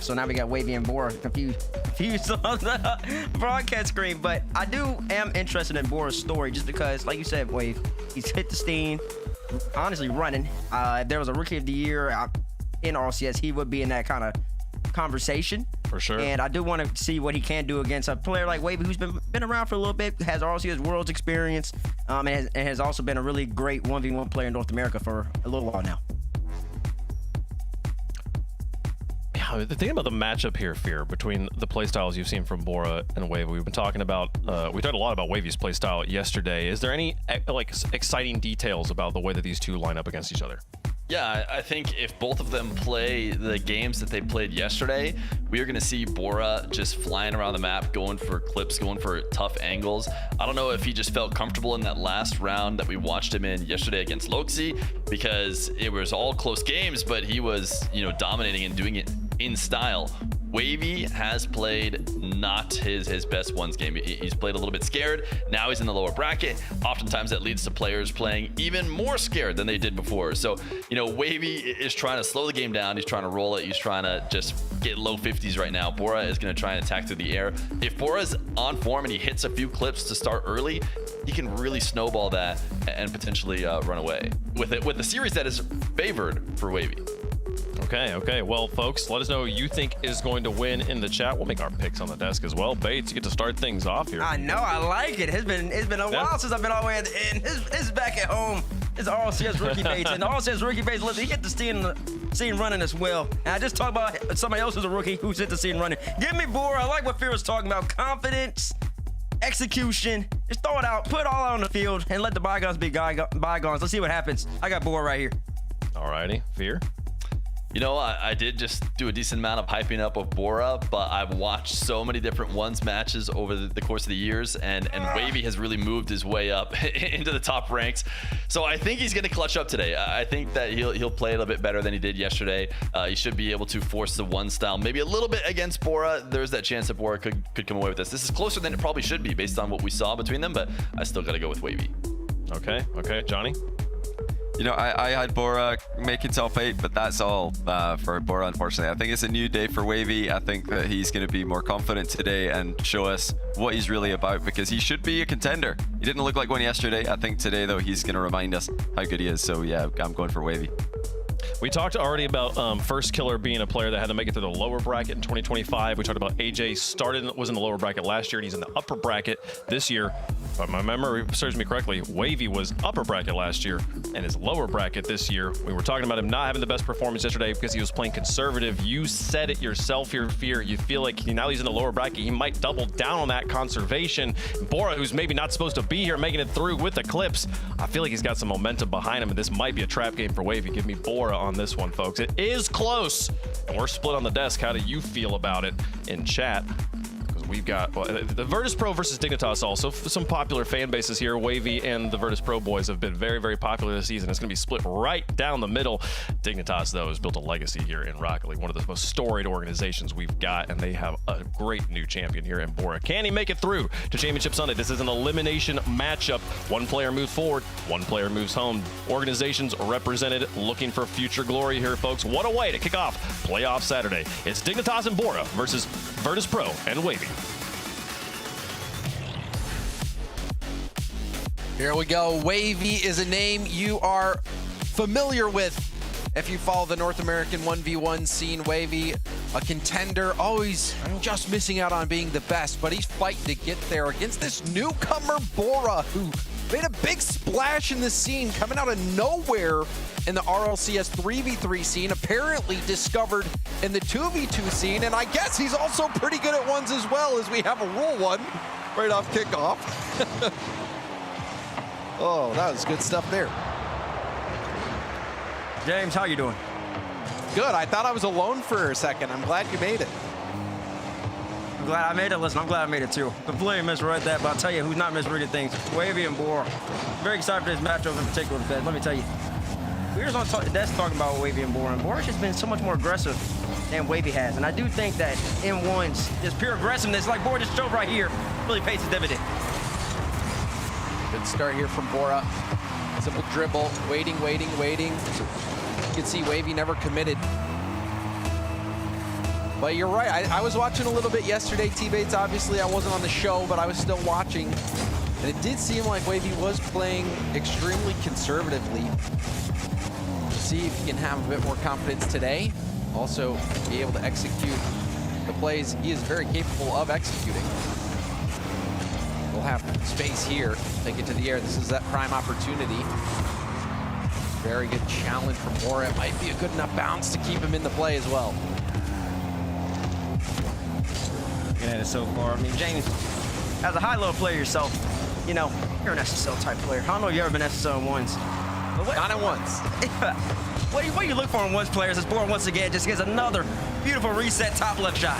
so now we got Wavy and Bora confused on the broadcast screen. But I am interested in Bora's story just because, like you said, Wave, he's hit the scene, honestly running. If there was a Rookie of the Year in RLCS, he would be in that kind of conversation. For sure. And I do want to see what he can do against a player like Wavy, who's been around for a little bit, has RLCS Worlds experience, and has also been a really great 1v1 player in North America for a little while now. Yeah, the thing about the matchup here, Fear, between the playstyles you've seen from Bora and Wavy, we've been talking about, we talked a lot about Wavy's playstyle yesterday. Is there any like exciting details about the way that these two line up against each other? Yeah, I think if both of them play the games that they played yesterday, we are going to see Bora just flying around the map, going for clips, going for tough angles. I don't know if he just felt comfortable in that last round that we watched him in yesterday against Loxi, because it was all close games, but he was, you know, dominating and doing it in style. Wavy has played not his best ones game. He's played a little bit scared. Now he's in the lower bracket. Oftentimes that leads to players playing even more scared than they did before. So, you know, Wavy is trying to slow the game down. He's trying to roll it. He's trying to just get low 50s right now. Bora is going to try and attack through the air. If Bora's on form and he hits a few clips to start early, he can really snowball that and potentially run away with a series that is favored for Wavy. Okay. Well, folks, let us know who you think is going to win in the chat. We'll make our picks on the desk as well. Bates, you get to start things off here. I know, I like it. It's been a while since I've been all the way at the end. This is back at home. It's RLCS Rookie Bates. And the RLCS Rookie Bates, listen, he hit the scene running as well. And I just talked about somebody else who's a rookie who's hit the scene running. Give me Bora. I like what Fear was talking about. Confidence, execution. Just throw it out. Put it all out on the field and let the bygones be bygones. Let's see what happens. I got Bora right here. Alrighty, Fear. You know, I did just do a decent amount of hyping up of Bora, but I've watched so many different ones matches over the course of the years, and Wavy has really moved his way up into the top ranks. So I think he's going to clutch up today. I think that he'll play a little bit better than he did yesterday. He should be able to force the one style maybe a little bit against Bora. There's that chance that Bora could come away with this. This is closer than it probably should be based on what we saw between them, but I still got to go with Wavy. Okay, Johnny. You know, I had Bora making top 8, but that's all for Bora, unfortunately. I think it's a new day for Wavy. I think that he's going to be more confident today and show us what he's really about, because he should be a contender. He didn't look like one yesterday. I think today, though, he's going to remind us how good he is. So, yeah, I'm going for Wavy. We talked already about First Killer being a player that had to make it to the lower bracket in 2025. We talked about AJ was in the lower bracket last year, and he's in the upper bracket this year. If my memory serves me correctly, Wavy was upper bracket last year and is lower bracket this year. We were talking about him not having the best performance yesterday because he was playing conservative. You said it yourself here, Fear. You feel like now he's in the lower bracket, he might double down on that conservation. Bora, who's maybe not supposed to be here, making it through with the clips. I feel like he's got some momentum behind him, and this might be a trap game for Wavy. Give me Bora on this one, folks. It is close, and we're split on the desk. How do you feel about it in chat? We've got the Virtus Pro versus Dignitas also. Some popular fan bases here. Wavy and the Virtus Pro boys have been very, very popular this season. It's going to be split right down the middle. Dignitas, though, has built a legacy here in Rocket League, one of the most storied organizations we've got, and they have a great new champion here in Bora. Can he make it through to Championship Sunday? This is an elimination matchup. One player moves forward, one player moves home. Organizations represented, looking for future glory here, folks. What a way to kick off playoff Saturday. It's Dignitas and Bora versus Virtus Pro and Wavy. Here we go. Wavy is a name you are familiar with if you follow the North American 1v1 scene. Wavy, a contender, always just missing out on being the best, but he's fighting to get there against this newcomer Bora, who made a big splash in the scene, coming out of nowhere in the RLCS 3v3 scene, apparently discovered in the 2v2 scene, and I guess he's also pretty good at ones as well, as we have a rule one right off kickoff. Oh, that was good stuff there. James, how you doing? Good. I thought I was alone for a second. I'm glad you made it. I'm glad I made it. Listen, I'm glad I made it too. Completely misread that, but I'll tell you who's not misreading things. Wavy and Bora. Very excited for this matchup in particular. Let me tell you. We were on that's talking about Wavy and Bora. And Bora's just been so much more aggressive than Wavy has. And I do think that in ones, just pure aggressiveness, like Bora just showed right here, really pays its dividend. Good start here from Bora. Simple dribble, waiting. You can see Wavy never committed. But you're right, I was watching a little bit yesterday, T-Bates. Obviously, I wasn't on the show, but I was still watching. And it did seem like Wavy was playing extremely conservatively. See if he can have a bit more confidence today. Also, be able to execute the plays he is very capable of executing. We'll have space here, take it to the air. This is that prime opportunity. Very good challenge from Bora. It might be a good enough bounce to keep him in the play as well. Looking at it so far. I mean, James, as a high-level player yourself, you know, you're an SSL type player. I don't know if you've ever been SSL in ones. Not at once. What do you look for in ones players? As Bora once again just gets another beautiful reset top left shot.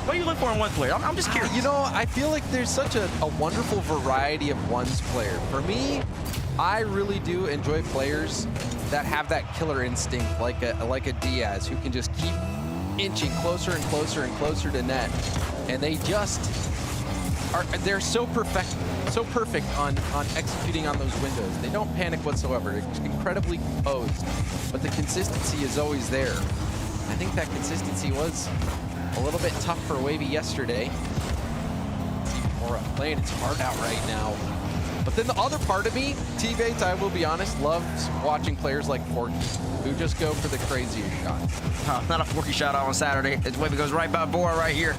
What do you look for in one player? I'm just curious. You know, I feel like there's such a wonderful variety of ones player. For me, I really do enjoy players that have that killer instinct, like a Diaz, who can just keep inching closer and closer and closer to net, and they just they're so perfect on executing on those windows. They don't panic whatsoever. They're incredibly composed, but the consistency is always there. I think that consistency was a little bit tough for Wavy yesterday. Bora playing its heart out right now. But then the other part of me, T-Bates, I will be honest, loves watching players like Forky, who just go for the craziest shots. Not a Forky shot out on Saturday. His Wavy goes right by Bora right here.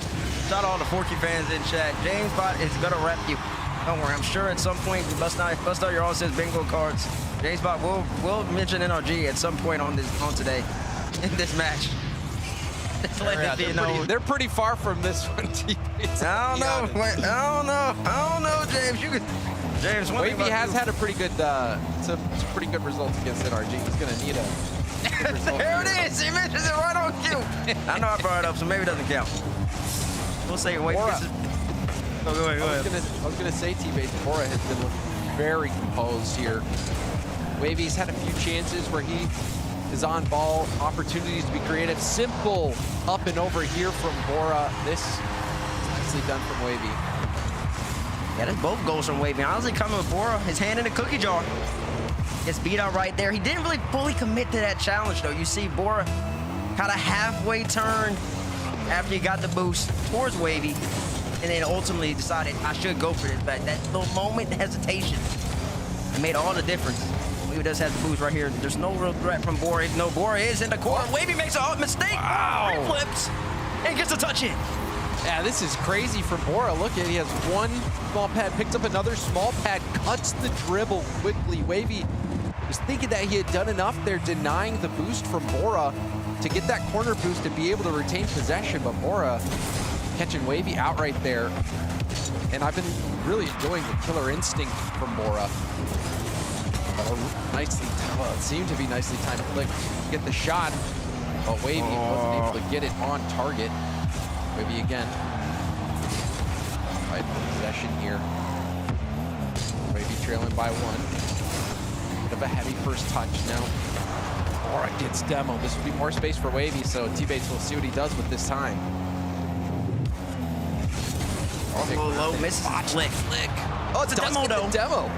Shout out all the Forky fans in chat. James Bot is gonna rep you. Don't worry, I'm sure at some point you bust out your all says bingo cards. James Bot will mention NRG at some point on today in this match. Yeah, they're pretty far from this one, T-Bates. I don't know, James. James, one thing Wavy about has you- had a pretty good, some pretty good results against NRG. He's gonna need a. good result There here. it is. He mentions it right on cue. I know I brought it up, so maybe it doesn't count. We'll say Wavy Bora. gets it. Oh, go ahead. I was gonna say T-Base Bora has been looking very composed here. Wavy's had a few chances where he is on ball, opportunities to be creative. Simple up and over here from Bora. This is nicely done from Wavy. Yeah, that's both goals from Wavy. Honestly, coming with Bora, his hand in the cookie jar. Gets beat out right there. He didn't really fully commit to that challenge, though. You see Bora kind of halfway turned after he got the boost towards Wavy, and then ultimately decided I should go for this. But that little moment hesitation made all the difference. Wavy does have the boost right here. There's no real threat from Bora. No, Bora is in the corner. Wavy makes a mistake. Wow. Bora flips and gets a touch in. Yeah, this is crazy for Bora. Look at, he has one small pad, picked up another small pad, cuts the dribble quickly. Wavy was thinking that he had done enough there, denying the boost from Bora to get that corner boost and be able to retain possession, but Bora catching Wavy out right there. And I've been really enjoying the killer instinct from Bora. Nicely, well, it seemed to be nicely timed flick to get the shot, but Wavy wasn't able to get it on target. Wavy again. Right, possession here. Wavy trailing by one. Bit of a heavy first touch now. Bora gets demo. This will be more space for Wavy, so T-Bates will see what he does with this time. Oh, low, misses flick. Oh, It's a demo, though. Demo.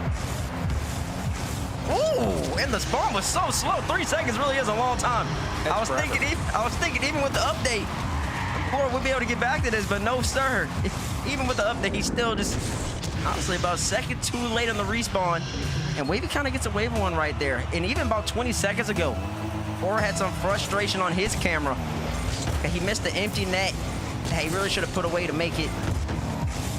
Ooh, and the spawn was so slow. 3 seconds really is a long time. I was forever. thinking even with the update, Bora would be able to get back to this, but no, sir. Even with the update, he's still just honestly about a second too late on the respawn. And Wavy kind of gets away with one right there. And even about 20 seconds ago, Bora had some frustration on his camera. And he missed the empty net that he really should have put away to make it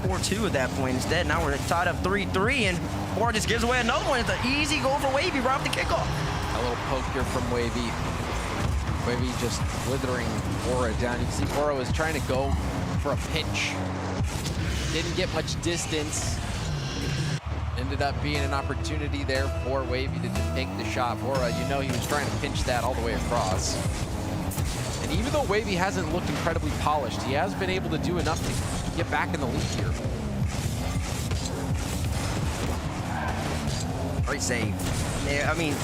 4-2 at that point. Instead, now we're tied up 3-3, and Bora just gives away another one. It's an easy goal for Wavy right off the kickoff. A little poke here from Wavy. Wavy just withering Bora down. You can see Bora was trying to go for a pinch. Didn't get much distance. Ended up being an opportunity there for Wavy to just take the shot. Bora, you know, he was trying to pinch that all the way across. And even though Wavy hasn't looked incredibly polished, he has been able to do enough to get back in the lead here. Great save. Yeah, I mean,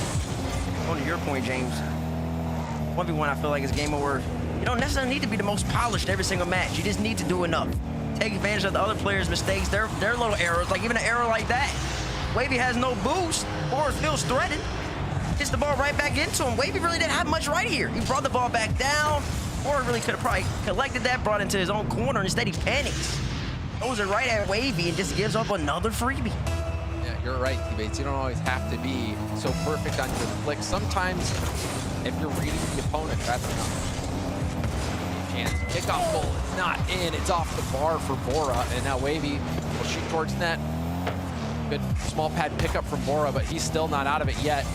on to your point, James, 1v1, I feel like it's game over. You don't necessarily need to be the most polished every single match. You just need to do enough. Take advantage of the other players' mistakes, their little errors, like even an error like that. Wavy has no boost, or feels threatened. Gets the ball right back into him. Wavy really didn't have much right here. He brought the ball back down, or really could have probably collected that, brought it into his own corner, and instead he panics. Throws it right at Wavy and just gives up another freebie. Yeah, you're right, T-Bates. You don't always have to be so perfect on your flick. Sometimes, if you're reading the opponent, that's enough. Chance, kickoff goal, it's not in. It's off the bar for Bora, and now Wavy will shoot towards net. Good small pad pickup from Bora, but he's still not out of it yet.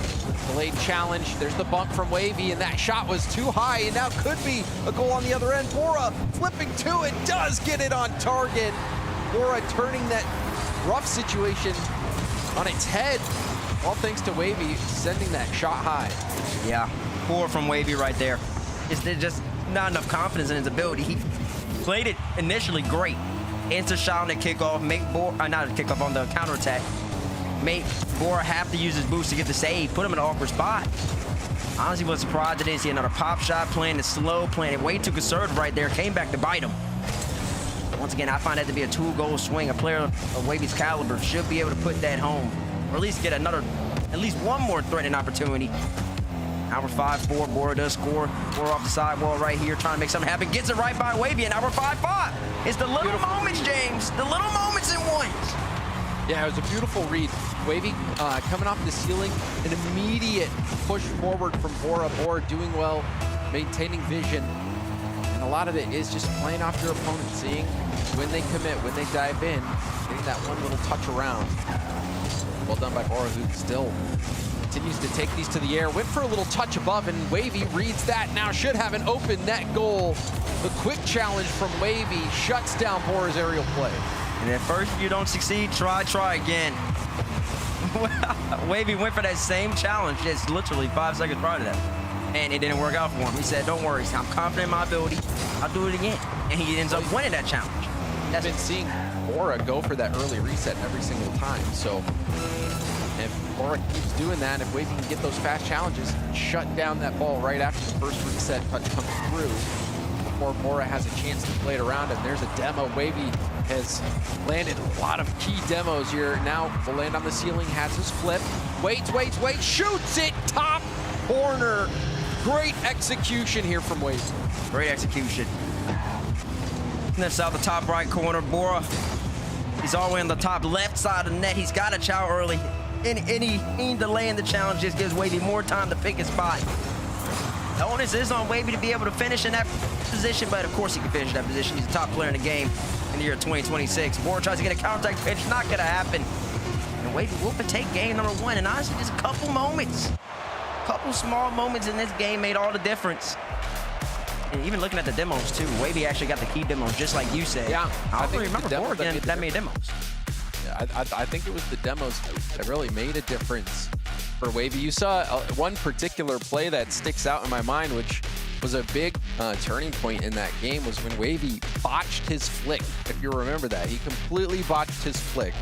Delayed challenge. There's the bump from Wavy, and that shot was too high, and now could be a goal on the other end. Bora flipping to it, does get it on target. Bora turning that rough situation on its head, all thanks to Wavy sending that shot high. Yeah, poor from Wavy right there. It's just not enough confidence in his ability. He played it initially great. Instant shot on the kickoff, make Bora, not a kickoff, on the counterattack. Make Bora have to use his boost to get the save, put him in an awkward spot. Honestly, was surprised I didn't see another pop shot, playing it slow, playing it way too conservative right there, came back to bite him. Once again, I find that to be a 2-goal swing. A player of Wavy's caliber should be able to put that home, or at least get another, at least one more threatening opportunity. Now we're 5-4, Bora does score. Bora off the sidewall right here, trying to make something happen. Gets it right by Wavy, and now we're 5-5. It's the little Beautiful moments, read. James. The little moments in ones. Yeah, it was a beautiful read. Wavy coming off the ceiling, an immediate push forward from Bora. Bora doing well, maintaining vision. And a lot of it is just playing off your opponent, seeing when they commit, when they dive in, getting that one little touch around. Well done by Bora, who still continues to take these to the air. Went for a little touch above, and Wavy reads that. Now should have an open net goal. The quick challenge from Wavy shuts down Bora's aerial play. And at first you don't succeed, try again. Wavy went for that same challenge just literally 5 seconds prior to that. And it didn't work out for him. He said, don't worry, I'm confident in my ability. I'll do it again. And he ends up winning that challenge. I've been seeing Bora go for that early reset every single time. So if Bora keeps doing that, if Wavy can get those fast challenges, shut down that ball right after the first reset touch comes through, before Bora has a chance to play it around. And there's a demo. Wavy has landed a lot of key demos here. Now will land on the ceiling, has his flip, waits, shoots it, top corner. Great execution here from Wavy. Great execution. That's out the top right corner. Bora, he's all the way on the top left side of the net. He's got a chow early. Any delay in the challenge just gives Wavy more time to pick his spot. The onus is on Wavy to be able to finish in that position, but of course he can finish in that position. He's the top player in the game in the year 2026. Bora tries to get a counterattack pitch, not gonna happen. And Wavy will take game number 1. And honestly, just a couple moments. Couple small moments in this game made all the difference. And even looking at the demos too, Wavy actually got the key demos, just like you said. Yeah, I don't remember Bora getting that many demos. Yeah, I think it was the demos that really made a difference for Wavy. You saw one particular play that sticks out in my mind, which was a big turning point in that game, was when Wavy botched his flick. If you remember that, he completely botched his flick.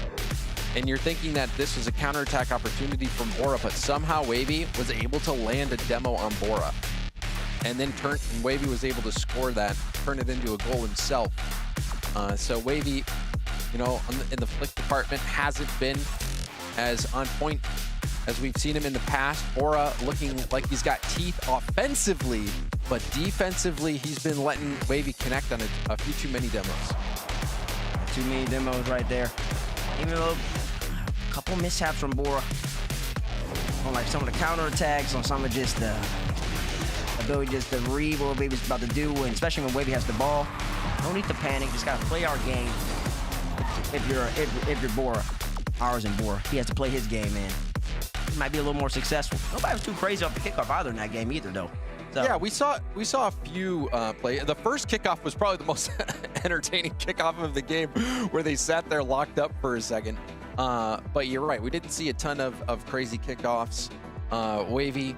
And you're thinking that this was a counterattack opportunity from Bora, but somehow Wavy was able to land a demo on Bora. And then Wavy was able to score that, turn it into a goal himself. So Wavy, you know, in the flick department hasn't been as on point as we've seen him in the past. Bora looking like he's got teeth offensively, but defensively he's been letting Wavy connect on a few too many demos. Too many demos right there. Even though a couple mishaps from Bora on like some of the counterattacks, on some of just the ability just to read what Wavy's about to do, and especially when Wavy has the ball. No need to panic, just gotta play our game. If you're Bora, ours and Bora, he has to play his game, and he might be a little more successful. Nobody was too crazy off the kickoff either in that game either, though. So. Yeah, we saw a few play. The first kickoff was probably the most entertaining kickoff of the game, where they sat there locked up for a second. But you're right, we didn't see a ton of crazy kickoffs. Wavy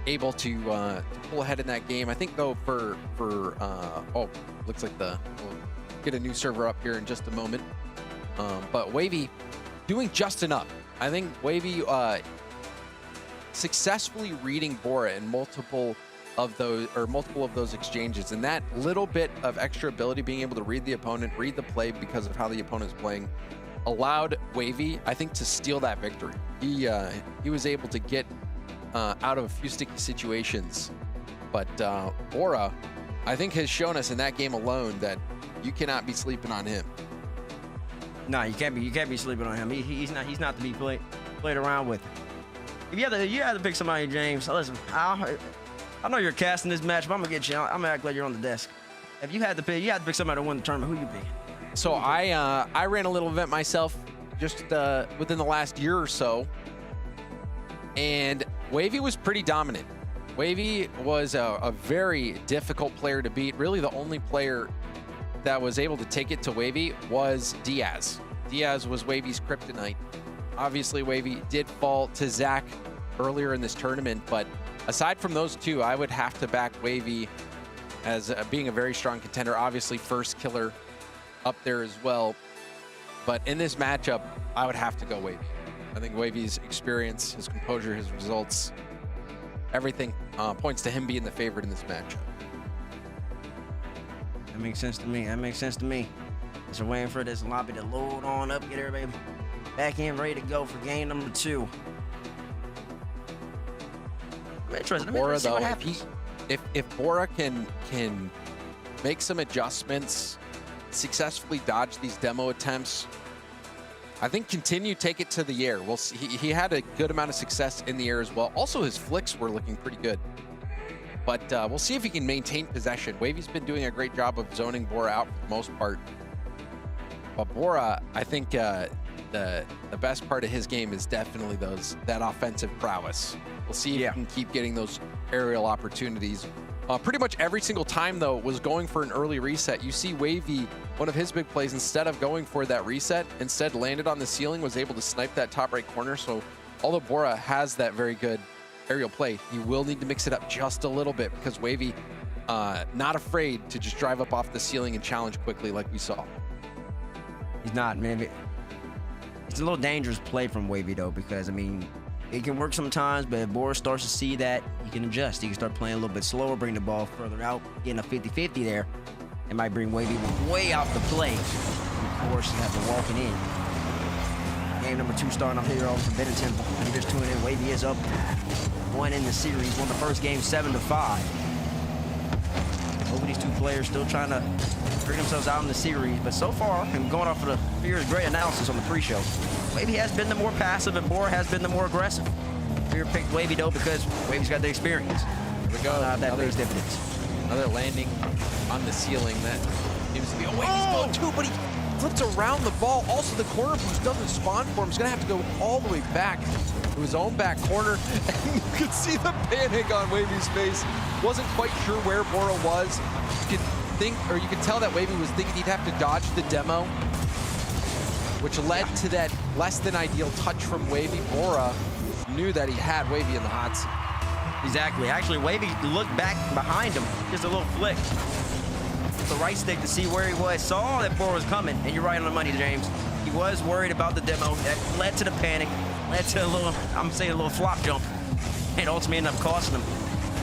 able to pull ahead in that game. I think though oh, looks like we'll get a new server up here in just a moment. But Wavy doing just enough. I think Wavy successfully reading Bora in multiple of those exchanges, and that little bit of extra ability, being able to read the opponent, read the play because of how the opponent is playing, allowed Wavy, I think, to steal that victory. He was able to get out of a few sticky situations, but Bora, I think, has shown us in that game alone that you cannot be sleeping on him. No, you can't be sleeping on him. He's not to be played around with. If you had to pick somebody, James, listen, I know you're casting this match, but I'm gonna get you. I'm gonna act like you're on the desk. If you had to pick somebody to win the tournament, who you pick? So I ran a little event myself just within the last year or so, and Wavy was pretty dominant. Wavy was a very difficult player to beat. Really, the only player that was able to take it to Wavy was Diaz. Diaz was Wavy's kryptonite. Obviously, Wavy did fall to Zach earlier in this tournament, but aside from those two, I would have to back Wavy as being a very strong contender. Obviously, first killer up there as well. But in this matchup, I would have to go Wavy. I think Wavy's experience, his composure, his results, everything points to him being the favorite in this matchup. That makes sense to me. Just waiting for this lobby to load on up, get everybody back in, ready to go for game number 2. I'm interested. Bora, See what though, happens. if Bora can make some adjustments, successfully dodge these demo attempts, I think take it to the air. We'll see. He had a good amount of success in the air as well. Also, his flicks were looking pretty good. But we'll see if he can maintain possession. Wavy's been doing a great job of zoning Bora out for the most part. But Bora, I think the best part of his game is definitely that offensive prowess. We'll see if he can keep getting those aerial opportunities Pretty much every single time, though, was going for an early reset. You see Wavy, one of his big plays, instead of going for that reset, instead landed on the ceiling, was able to snipe that top right corner. So although Bora has that very good aerial play, you will need to mix it up just a little bit because Wavy not afraid to just drive up off the ceiling and challenge quickly like we saw. He's not, man. It's a little dangerous play from Wavy, though, because, I mean, it can work sometimes, but if Boris starts to see that, he can adjust. He can start playing a little bit slower, bring the ball further out, getting a 50-50 there. It might bring Wavy way out the play. Of course, you have to walk it in. Game number 2 starting off here on Forbidden Temple. And you're just tuning in. Wavy is up 1 in the series. Won the first game 7-5. Both of these 2 players still trying to figure themselves out in the series, but so far, and going off of the Fear's great analysis on the pre-show, Wavy has been the more passive and Bora has been the more aggressive. Fear picked Wavy, though, because Wavy's got the experience. Here we go. That pays dividends. Another landing on the ceiling that seems to be, oh, Wavy's going too, but he flips around the ball. Also, the corner boost doesn't spawn for him. He's going to have to go all the way back to his own back corner. And you could see the panic on Wavy's face. Wasn't quite sure where Bora was. You could tell that Wavy was thinking he'd have to dodge the demo, which led to that less than ideal touch from Wavy. Bora knew that he had Wavy in the hot seat. Exactly. Actually, Wavy looked back behind him, just a little flick. With the right stick to see where he was, saw that Bora was coming, and you're right on the money, James. He was worried about the demo. That led to the panic, led to a little, I'm saying a little flop jump, and ultimately ended up costing him.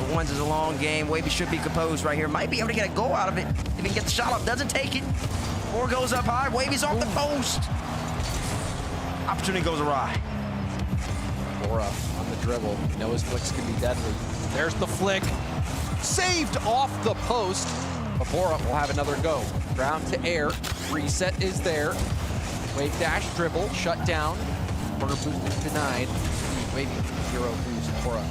The ones is a long game. Wavy should be composed right here. Might be able to get a goal out of it. If he can get the shot up, doesn't take it. Bora goes up high. Wavy's off the post. Opportunity goes awry. Bora on the dribble. You know his flicks can be deadly. There's the flick. Saved off the post. But Bora will have another go. Ground to air. Reset is there. Wave dash, dribble, shut down. Corner boost is denied. Wavy 0 boost. Bora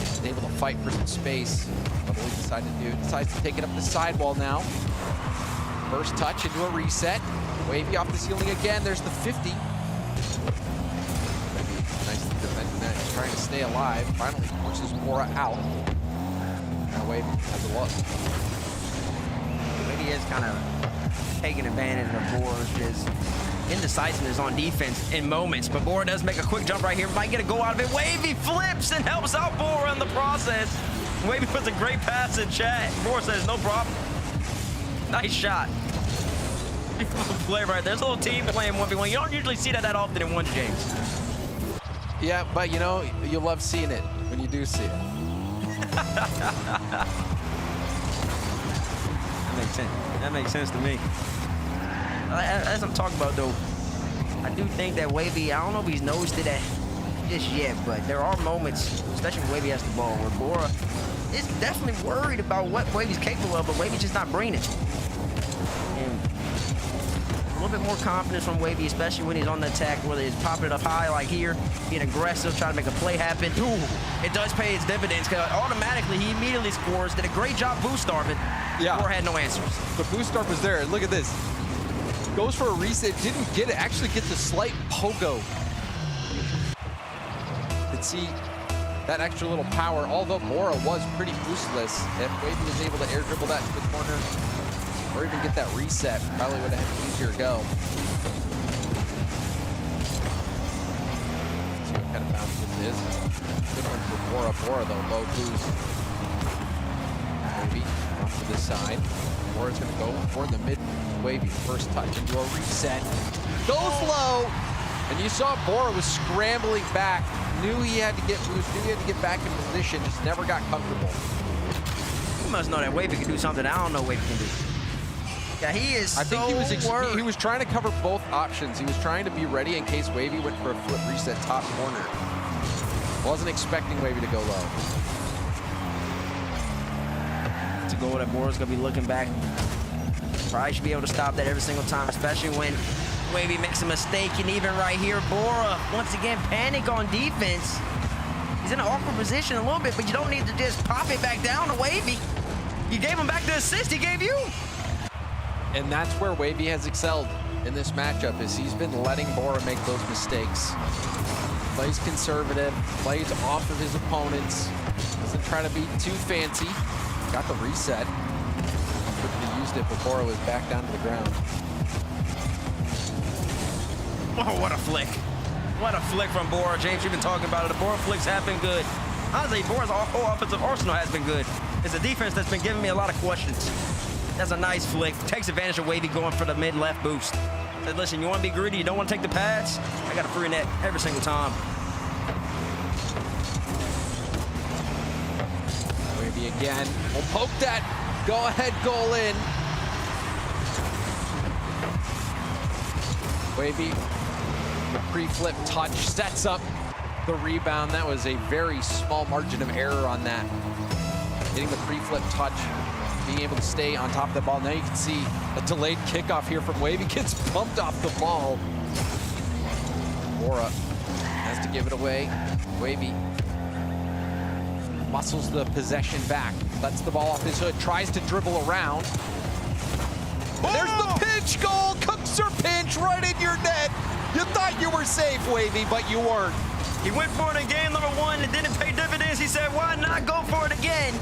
is able to fight for some space. What will he decide to do? Decides to take it up the sidewall now. First touch into a reset. Wavy off the ceiling again. There's the 50. Nice defending that. He's trying to stay alive. Finally forces Bora out. Now Wavy has a look. Wavy is kind of taking advantage of Bora's indecisiveness on defense in moments, but Bora does make a quick jump right here. Might get a goal out of it. Wavy flips and helps out Bora in the process. Wavy puts a great pass in chat. Bora says, no problem. Nice shot. Beautiful play right there. There's a little team playing 1v1. You don't usually see that often in 1, James. Yeah, but you know, you love seeing it when you do see it. That makes sense. That makes sense to me. As I'm talking about, though, I do think that Wavy, I don't know if he's noticed it just yet, but there are moments, especially when Wavy has the ball, where Bora is definitely worried about what Wavy's capable of, but Wavy's just not bringing it. And a little bit more confidence from Wavy, especially when he's on the attack, whether he's popping it up high like here, being aggressive, trying to make a play happen. Ooh, it does pay its dividends, because automatically he immediately scores. Did a great job boost starving. Yeah. Bora had no answers. The boost start was there, and look at this. Goes for a reset, didn't get it, actually gets a slight pogo. You can see that extra little power, although Bora was pretty boostless. If Wavy was able to air dribble that to the corner, or even get that reset, probably would have had an easier go. See what kind of bounce this is. Good one for Bora. Bora, though, low boost. Wavy off to this side. Bora's gonna go for the mid. Wavy first touch into a reset. Goes low, and you saw Bora was scrambling back. Knew he had to get boost, knew he had to get back in position, just never got comfortable. You must know that Wavy can do something I don't know Wavy can do. Yeah, he is I think worried. he was trying to cover both options. He was trying to be ready in case Wavy went for a flip reset top corner. Wasn't expecting Wavy to go low. It's a goal that Bora's gonna be looking back. Probably should be able to stop that every single time, especially when Wavy makes a mistake. And even right here, Bora, once again, panic on defense. He's in an awkward position a little bit, but you don't need to just pop it back down to Wavy. You gave him back the assist he gave you. And that's where Wavy has excelled in this matchup, is he's been letting Bora make those mistakes. Plays conservative, plays off of his opponents, doesn't try to be too fancy. Got the reset. Quickly used it before it was back down to the ground. Oh, what a flick. What a flick from Bora. James, you've been talking about it. The Bora flicks have been good. Honestly, Bora's whole offensive arsenal has been good. It's a defense that's been giving me a lot of questions. That's a nice flick. Takes advantage of Wavy going for the mid-left boost. Said, listen, you want to be greedy, you don't want to take the pads? I got a free net every single time. Wavy again. We'll poke that go-ahead goal in. Wavy, the pre-flip touch sets up the rebound. That was a very small margin of error on that. Getting the pre-flip touch, being able to stay on top of the ball. Now you can see a delayed kickoff here from Wavy. Gets bumped off the ball. Bora has to give it away. Wavy muscles the possession back. Lets the ball off his hood. Tries to dribble around. And there's the pinch goal. Cookser pinch right in your net. You thought you were safe, Wavy, but you weren't. He went for it in game number 1 and didn't pay dividends. He said, why not go for it again?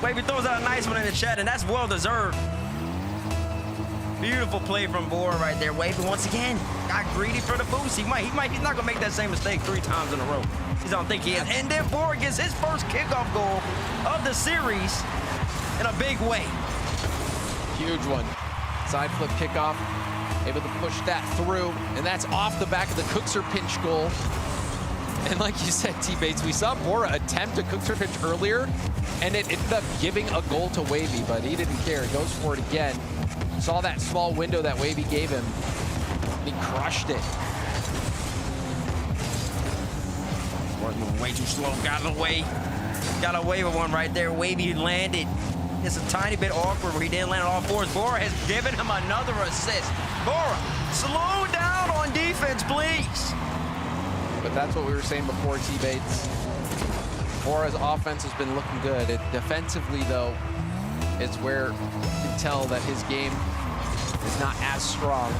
Wavy throws out a nice one in the chat, and that's well-deserved. Beautiful play from Bora right there. Wavy once again got greedy for the boost. He's not gonna make that same mistake 3 times in a row. He don't think he is. And then Bora gets his first kickoff goal of the series in a big way. Huge one. Side flip kickoff. Able to push that through, and that's off the back of the Cookser pinch goal. And like you said, T-Bates, we saw Bora attempt a Cookser pinch earlier, and it ended up giving a goal to Wavy, but he didn't care. He goes for it again. Saw that small window that Wavy gave him, and he crushed it. Moving way too slow. Got away with one right there. Wavy landed. It's a tiny bit awkward where he didn't land on all fours. Bora has given him another assist. Bora, slow down on defense, please. But that's what we were saying before, T-Bates. Bora's offense has been looking good. Defensively, though, is where you can tell that his game is not as strong.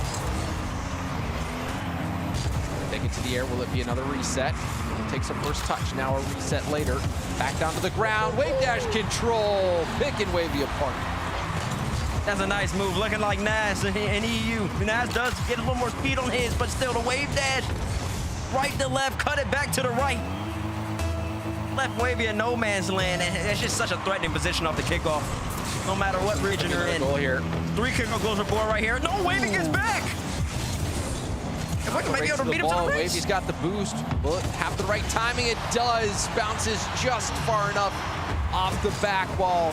Take it to the air. Will it be another reset? He takes a first touch. Now a reset later. Back down to the ground. Wave dash control. Picking Wavy apart. That's a nice move. Looking like Nas in EU. Nas does get a little more speed on his, but still the wave dash. Right to left. Cut it back to the right. Left Wavy in no man's land. And it's just such a threatening position off the kickoff. No matter what region you're in. Goal here. 3 kickoff goals for Bora right here. No, Wavy gets back. Might be able to beat him to the wrist. Wavy's got the boost. Will it have the right timing? It does. Bounces just far enough off the back wall.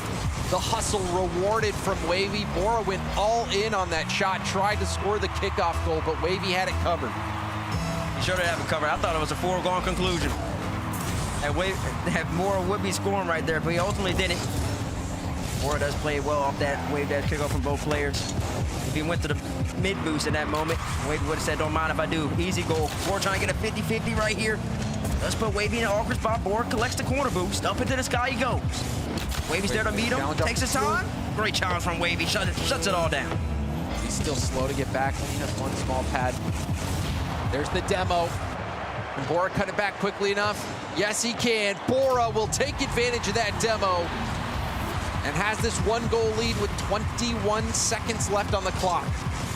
The hustle rewarded from Wavy. Bora went all in on that shot. Tried to score the kickoff goal, but Wavy had it covered. He sure did have it covered. I thought it was a foregone conclusion. That Bora would be scoring right there, but he ultimately didn't. Bora does play well off that wave dash kickoff from both players. If he went to the mid boost in that moment, Wavy would have said, don't mind if I do. Easy goal. Bora trying to get a 50-50 right here. Let's put Wavy in an awkward spot. Bora collects the corner boost. Up into the sky he goes. Wavy's there to meet him. Takes his time. Great challenge from Wavy. Shuts it all down. He's still slow to get back. He has one small pad. There's the demo. Can Bora cut it back quickly enough? Yes, he can. Bora will take advantage of that demo and has this 1-goal lead with 21 seconds left on the clock.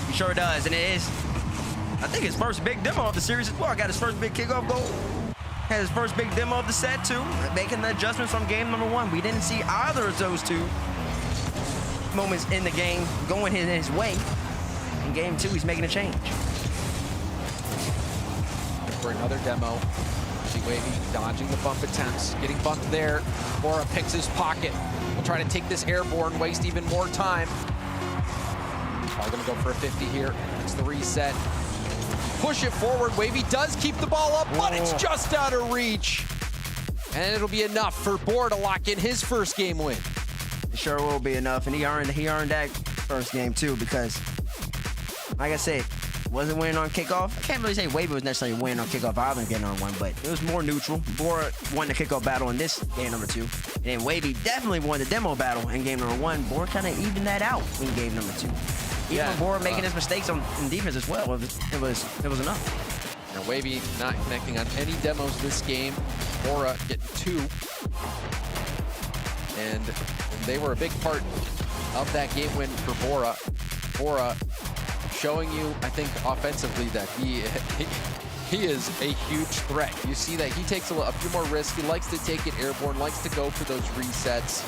He sure does, and it is, I think, his first big demo of the series as well. Got his first big kickoff goal. Had his first big demo of the set, too. Making the adjustments from game number 1. We didn't see either of those 2 moments in the game going his way. In game 2, he's making a change. For another demo. See Wavy dodging the bump attempts. Getting bumped there. Bora picks his pocket. We'll try to take this airborne, waste even more time. Probably gonna go for a 50 here. It's the reset. Push it forward. Wavy does keep the ball up, but it's just out of reach. And it'll be enough for Bora to lock in his first game win. It sure will be enough, and he earned that first game too, because, like I said, wasn't winning on kickoff. I can't really say Wavy was necessarily winning on kickoff. I was getting on one, but it was more neutral. Bora won the kickoff battle in this game number 2. And then Wavy definitely won the demo battle in game number 1. Bora kind of evened that out in game number 2. Even with Bora making his mistakes in defense as well, it was enough. Now Wavy not connecting on any demos this game. Bora getting 2. and they were a big part of that game win for Bora. Bora showing you, I think, offensively that he is a huge threat. You see that he takes a few more risks. He likes to take it airborne, likes to go for those resets.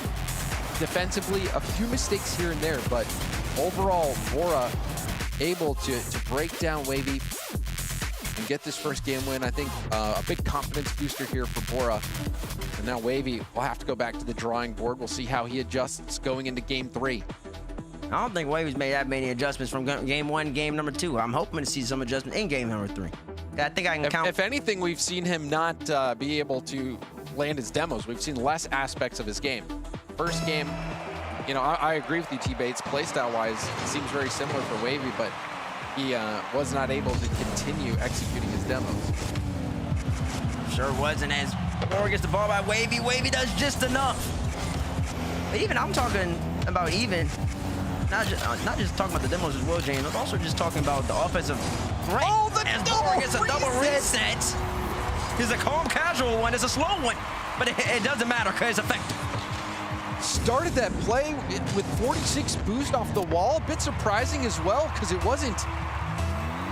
Defensively, a few mistakes here and there, but overall, Bora able to break down Wavy and get this first game win. I think a big confidence booster here for Bora. And now Wavy will have to go back to the drawing board. We'll see how he adjusts going into game 3. I don't think Wavy's made that many adjustments from game 1, game number 2. I'm hoping to see some adjustment in game number 3. I think I can count. If anything, we've seen him not be able to land his demos. We've seen less aspects of his game. First game, you know, I agree with you, T-Bates. Playstyle-wise, it seems very similar for Wavy, but he was not able to continue executing his demos. Sure wasn't. As Bora gets the ball by Wavy, Wavy does just enough. But even, I'm talking about even, not just talking about the demos as well, James. I'm also just talking about the offensive rank. Oh, the as double Bora gets a double reset. reset. It's a calm, casual one. It's a slow one, but it doesn't matter because it's effective. Started that play with 46 boost off the wall. A bit surprising as well because it wasn't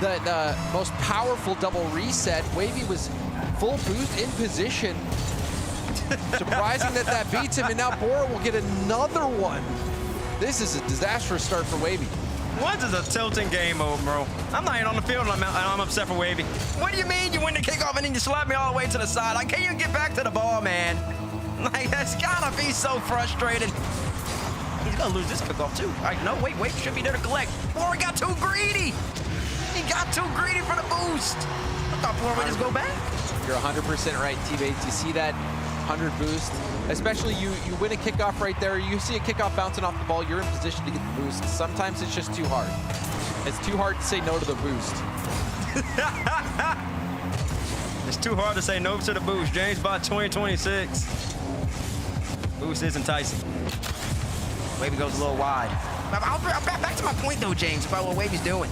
the most powerful double reset. Wavy was full boost in position. Surprising that beats him, and now Bora will get another one. This is a disastrous start for Wavy. Once is a tilting game mode, bro. I'm not even on the field and I'm upset for Wavy. What do you mean you win the kickoff and then you slap me all the way to the side? I can't even get back to the ball, man. Like, that's gotta be so frustrating. He's gonna lose this kickoff too. Like, no, wait, should be there to collect. Bora got too greedy. He got too greedy for the boost. I thought Bora would just go back. You're 100% right, T-Bates. You see that 100 boost, especially you win a kickoff right there. You see a kickoff bouncing off the ball, you're in position to get the boost. Sometimes it's just too hard. It's too hard to say no to the boost. It's too hard to say no to the boost. James Bond 2026. Boost is enticing. Wavy goes a little wide. Back to my point though, James, about what Wavy's doing.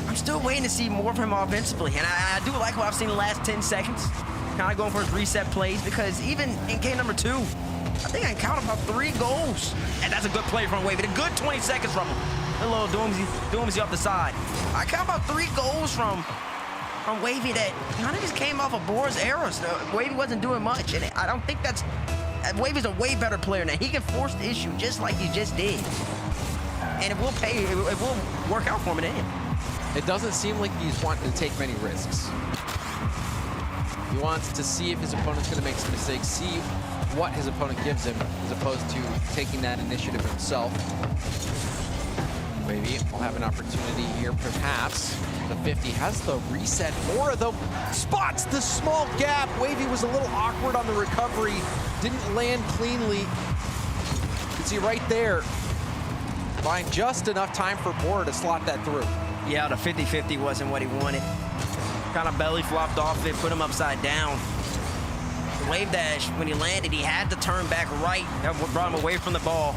I'm still waiting to see more from him offensively, and I do like what I've seen in the last 10 seconds. Kind of going for his reset plays, because even in game number 2, I think I can count about 3 goals. And that's a good play from Wavy. A good 20 seconds from him. A little doomsy off the side. I count about 3 goals from Wavy that kind of just came off of Bora's errors. Wavy wasn't doing much, and I don't think that's... Wavy's a way better player now. He can force the issue just like he just did. And it will pay, it will work out for him in the end. It doesn't seem like he's wanting to take many risks. He wants to see if his opponent's going to make some mistakes, see what his opponent gives him, as opposed to taking that initiative himself. Wavy will have an opportunity here, perhaps. The 50 has the reset. Bora, though, spots the small gap. Wavy was a little awkward on the recovery, didn't land cleanly. You can see right there, buying just enough time for Bora to slot that through. Yeah, the 50-50 wasn't what he wanted. Kind of belly flopped off it, put him upside down. The wave dash, when he landed, he had to turn back right. That brought him away from the ball.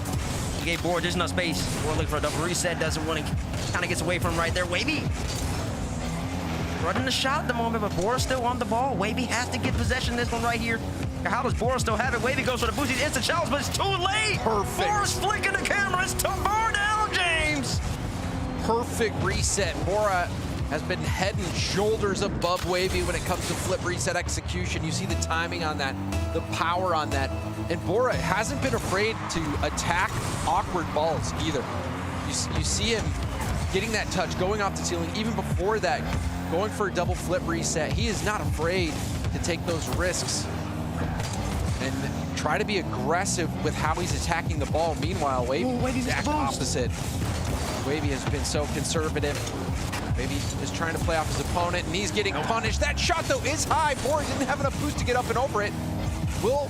He gave Bora just enough space. Bora looking for a double reset, doesn't want to, kind of gets away from him right there. Wavy running the shot at the moment, but Bora's still on the ball. Wavy has to get possession of this one right here. How does Bora still have it? Wavy goes for the boost. He's instant challenge, but it's too late. Perfect. Bora's flicking the camera. It's Bora down, James. Perfect reset. Bora has been head and shoulders above Wavy when it comes to flip reset execution. You see the timing on that, the power on that. And Bora hasn't been afraid to attack awkward balls either. You see him getting that touch, going off the ceiling, even before that, going for a double flip reset. He is not afraid to take those risks and try to be aggressive with how he's attacking the ball. Meanwhile, Wavy's the opposite. Wavy has been so conservative. Maybe is trying to play off his opponent, and he's getting punished. That shot, though, is high. Bora didn't have enough boost to get up and over it. Will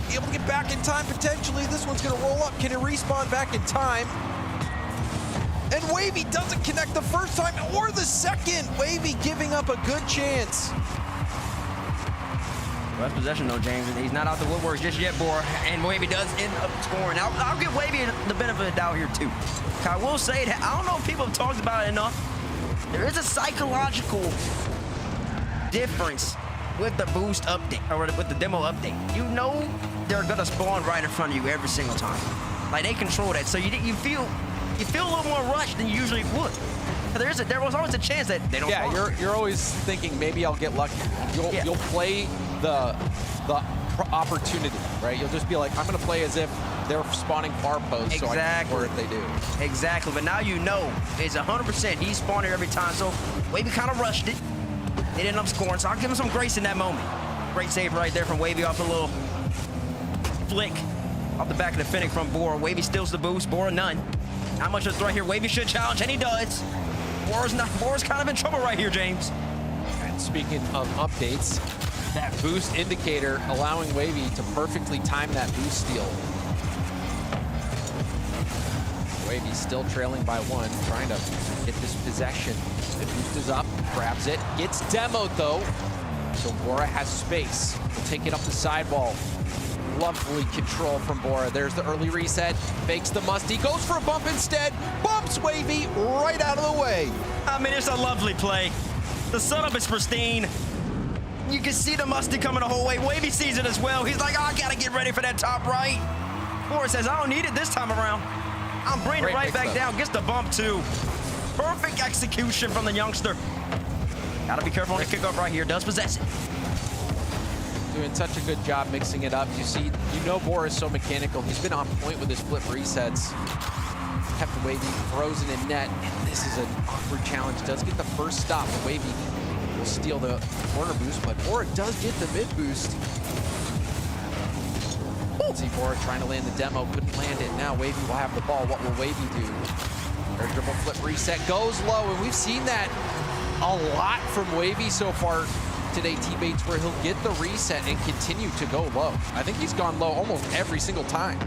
be able to get back in time, potentially. This one's going to roll up. Can it respawn back in time? And Wavy doesn't connect the first time or the second. Wavy giving up a good chance. Left possession, though, James. He's not out the woodwork just yet, Bora. And Wavy does end up scoring. I'll give Wavy the benefit of the doubt here, too. I will say that I don't know if people have talked about it enough. There is a psychological difference with the boost update, or with the demo update, you know they're gonna spawn right in front of you every single time. Like, they control that, so you feel a little more rushed than you usually would. There was always a chance that they don't. Yeah, you're always thinking maybe I'll get lucky. You'll play the opportunity, right? You'll just be like, I'm gonna play as if they're spawning far posts, so I can score if they do. Exactly, but now you know it's 100%. He's spawning every time, so Wavy kind of rushed it. They didn't end up scoring, so I'll give him some grace in that moment. Great save right there from Wavy off a little flick off the back of the Fennec from Bora. Wavy steals the boost, Bora none. Not much of a threat here. Wavy should challenge, and he does. Bora's kind of in trouble right here, James. And speaking of updates, that boost indicator allowing Wavy to perfectly time that boost steal. Wavy still trailing by 1, trying to get this possession. The boost is up, grabs it, gets demoed though. So Bora has space. Will take it up the sidewall. Lovely control from Bora. There's the early reset, fakes the musty, goes for a bump instead, bumps Wavy right out of the way. I mean, it's a lovely play. The setup is pristine. You can see the musty coming the whole way. Wavy sees it as well. He's like, oh, I gotta get ready for that top right. Bora says, I don't need it this time around. I'm bringing it right back down, gets the bump too. Perfect execution from the youngster. Gotta be careful on the kickoff right here, does possess it. Doing such a good job mixing it up. You know Bora is so mechanical. He's been on point with his flip resets. Kept Wavy frozen in net, and this is an awkward challenge. Does get the first stop. Wavy will steal the corner boost, but Bora does get the mid boost. See Bora trying to land the demo, couldn't land it. Now Wavy will have the ball. What will Wavy do? Air dribble flip reset, goes low, and we've seen that a lot from Wavy so far today, teammates, where he'll get the reset and continue to go low. I think he's gone low almost every single time.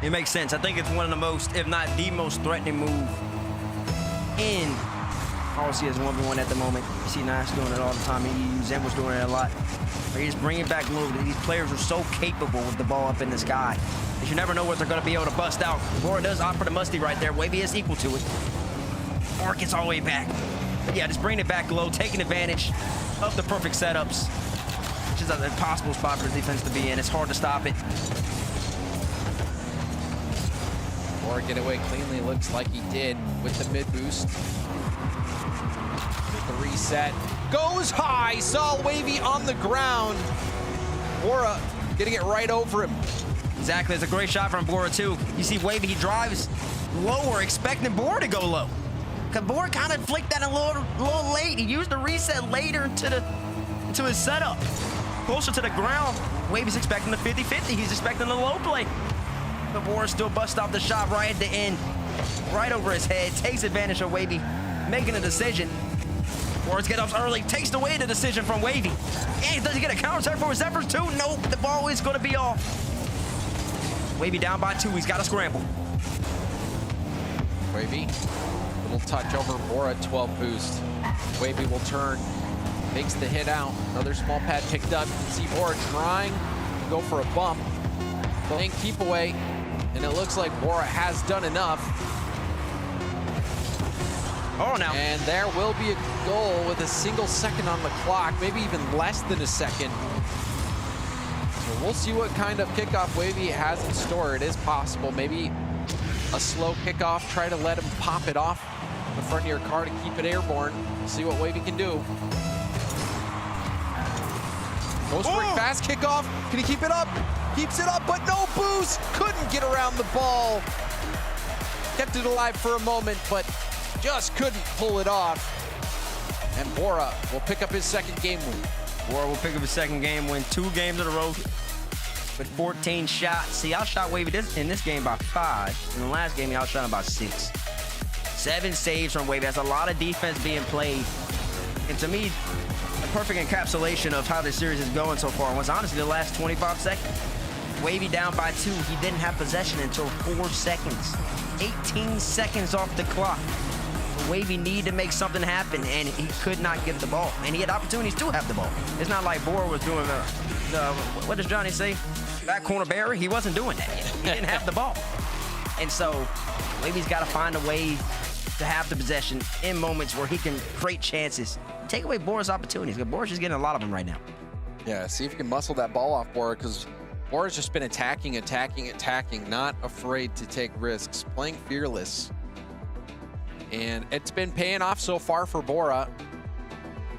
It makes sense. I think it's one of the most, if not the most threatening move in RLCS 1v1 at the moment. You see Nash doing it all the time. Zen was doing it a lot. They just bring it back low. These players are so capable with the ball up in the sky. You never know what they're going to be able to bust out. Bora does opt for the musty right there. Wavy is equal to it. Bora gets all the way back. But yeah, just bringing it back low, taking advantage of the perfect setups. Which is an impossible spot for the defense to be in. It's hard to stop it. Bora get away cleanly, looks like he did with the mid boost. The reset goes high, saw Wavy on the ground. Bora getting it right over him. Exactly, it's a great shot from Bora too. You see Wavy, he drives lower, expecting Bora to go low. Cause Bora kind of flicked that a little late. He used the reset later into his setup. Closer to the ground, Wavy's expecting the 50-50. He's expecting the low play. But Bora still busts off the shot right at the end, right over his head, takes advantage of Wavy making a decision. Bora's get up early, takes away the decision from Wavy. And does he get a counter attack for his efforts too? Nope, the ball is gonna be off. Wavy down by 2, he's gotta scramble. Wavy, little touch over Bora, 12 boost. Wavy will turn, makes the hit out. Another small pad picked up. You can see Bora trying to go for a bump. Playing keep away, and it looks like Bora has done enough. Oh, now. And there will be a goal with a single second on the clock, maybe even less than a second. So we'll see what kind of kickoff Wavy has in store. It is possible, maybe a slow kickoff, try to let him pop it off the front of your car to keep it airborne. See what Wavy can do. Goes for a fast kickoff. Can he keep it up? Keeps it up, but no boost. Couldn't get around the ball. Kept it alive for a moment, but just couldn't pull it off. And Bora will pick up his second game win. Bora will pick up his second game win, 2 games in a row with 14 shots. See, outshot Wavy in this game by 5. In the last game, he outshot him by 6. 7 saves from Wavy. That's a lot of defense being played. And to me, a perfect encapsulation of how this series is going so far was honestly the last 25 seconds. Wavy down by 2. He didn't have possession until 4 seconds. 18 seconds off the clock. Wavy needed to make something happen, and he could not get the ball. And he had opportunities to have the ball. It's not like Bora was doing what does Johnny say? Back corner Barry? He wasn't doing that yet. He didn't have the ball. And so Wavy's got to find a way to have the possession in moments where he can create chances. Take away Bora's opportunities, because Bora's just getting a lot of them right now. Yeah, see if you can muscle that ball off Bora, because Bora's just been attacking, not afraid to take risks, playing fearless. And it's been paying off so far for Bora.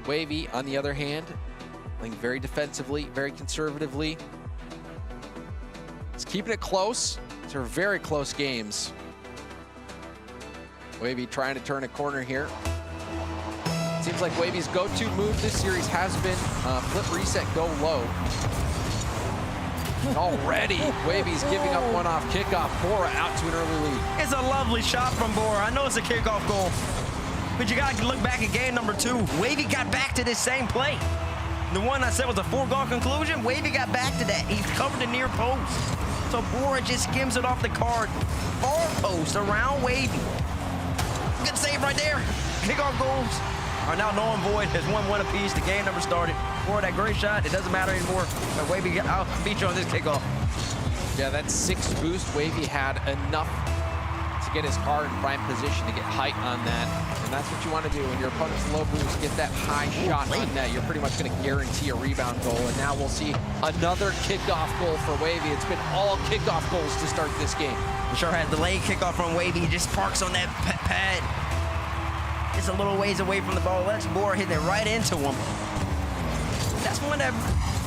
Wavy, on the other hand, playing very defensively, very conservatively. He's keeping it close. These are very close games. Wavy trying to turn a corner here. Seems like Wavy's go-to move this series has been flip reset, go low. And already, Wavy's giving up one off kickoff. Bora out to an early lead. It's a lovely shot from Bora. I know it's a kickoff goal, but you got to look back at game number 2. Wavy got back to this same play. The one I said was a foregone conclusion, Wavy got back to that. He covered the near post. So Bora just skims it off the card. Far post around Wavy. Good save right there. Kickoff goals are now null and void. There's 1-1 apiece. The game never started. Bora, that great shot. It doesn't matter anymore. But Wavy, I'll beat you on this kickoff. Yeah, that 6 boost, Wavy had enough to get his card in prime position to get height on that. And that's what you want to do. When your opponent's low boost, get that high shot on net. You're pretty much going to guarantee a rebound goal. And now we'll see another kickoff goal for Wavy. It's been all kickoff goals to start this game. Sure had delayed kickoff from Wavy. He just parks on that pad. It's a little ways away from the ball. Let's Bora hitting it right into him. That's one that,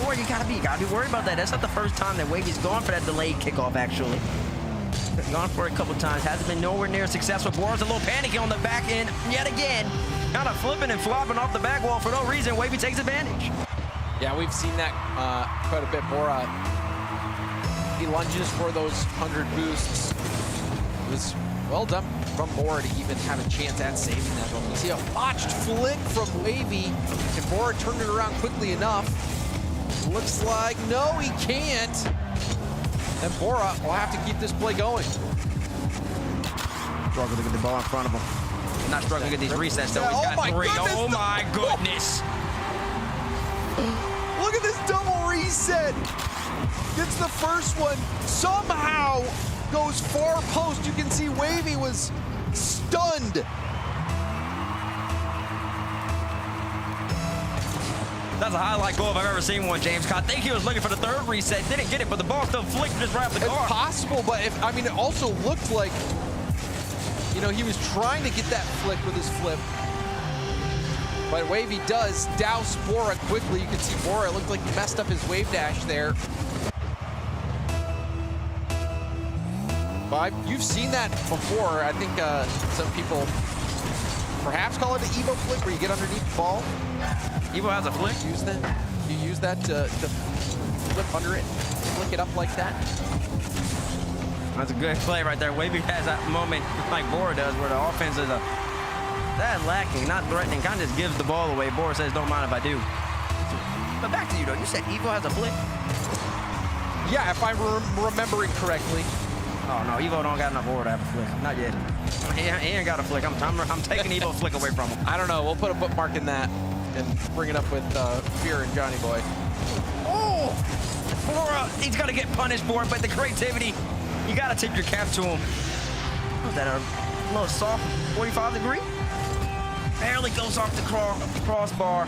Bora, you gotta be worried about that. That's not the first time that Wavy's gone for that delayed kickoff, actually. Gone for it a couple times. Hasn't been nowhere near successful. Bora's a little panicky on the back end yet again. Kind of flipping and flopping off the back wall for no reason. Wavy takes advantage. Yeah, we've seen that quite a bit. Bora, he lunges for those 100 boosts. It was well done from Bora to even have a chance at saving that. But we see a botched flick from Wavy, and Bora turned it around quickly enough. Looks like, no, he can't. And Bora will have to keep this play going. Struggling to get the ball in front of him. Not struggling to get these resets, though. He's got 3. Oh, my goodness. Look at this double reset. Gets the first one. Somehow goes far post. You can see Wavy was stunned. That's a highlight goal if I've ever seen one, James. I think he was looking for the 3rd reset, didn't get it, but the ball still flicked just right off the car. It's possible, but it also looked like, you know, he was trying to get that flick with his flip. But Wavy does douse Bora quickly. You can see Bora, it looked like he messed up his wave dash there. But you've seen that before. I think some people perhaps call it an Evo flick, where you get underneath the ball. Evo has a flick. Use that. You use that to flip under it, flick it up like that. That's a good play right there. Wavy has that moment like Bora does, where the offense is that lacking, not threatening, kind of just gives the ball away. Bora says, "Don't mind if I do." But back to you though. You said Evo has a flick. Yeah, if I'm remembering correctly. Oh no, Evo don't got enough Bora to have a flick. Not yet. He ain't got a flick. I'm taking Evo's flick away from him. I don't know. We'll put a bookmark in that and bring it up with Fear and Johnny Boy. Oh, Bora, he's got to get punished for it, but the creativity, you got to tip your cap to him. Was that a little soft 45 degree? Barely goes off the crossbar.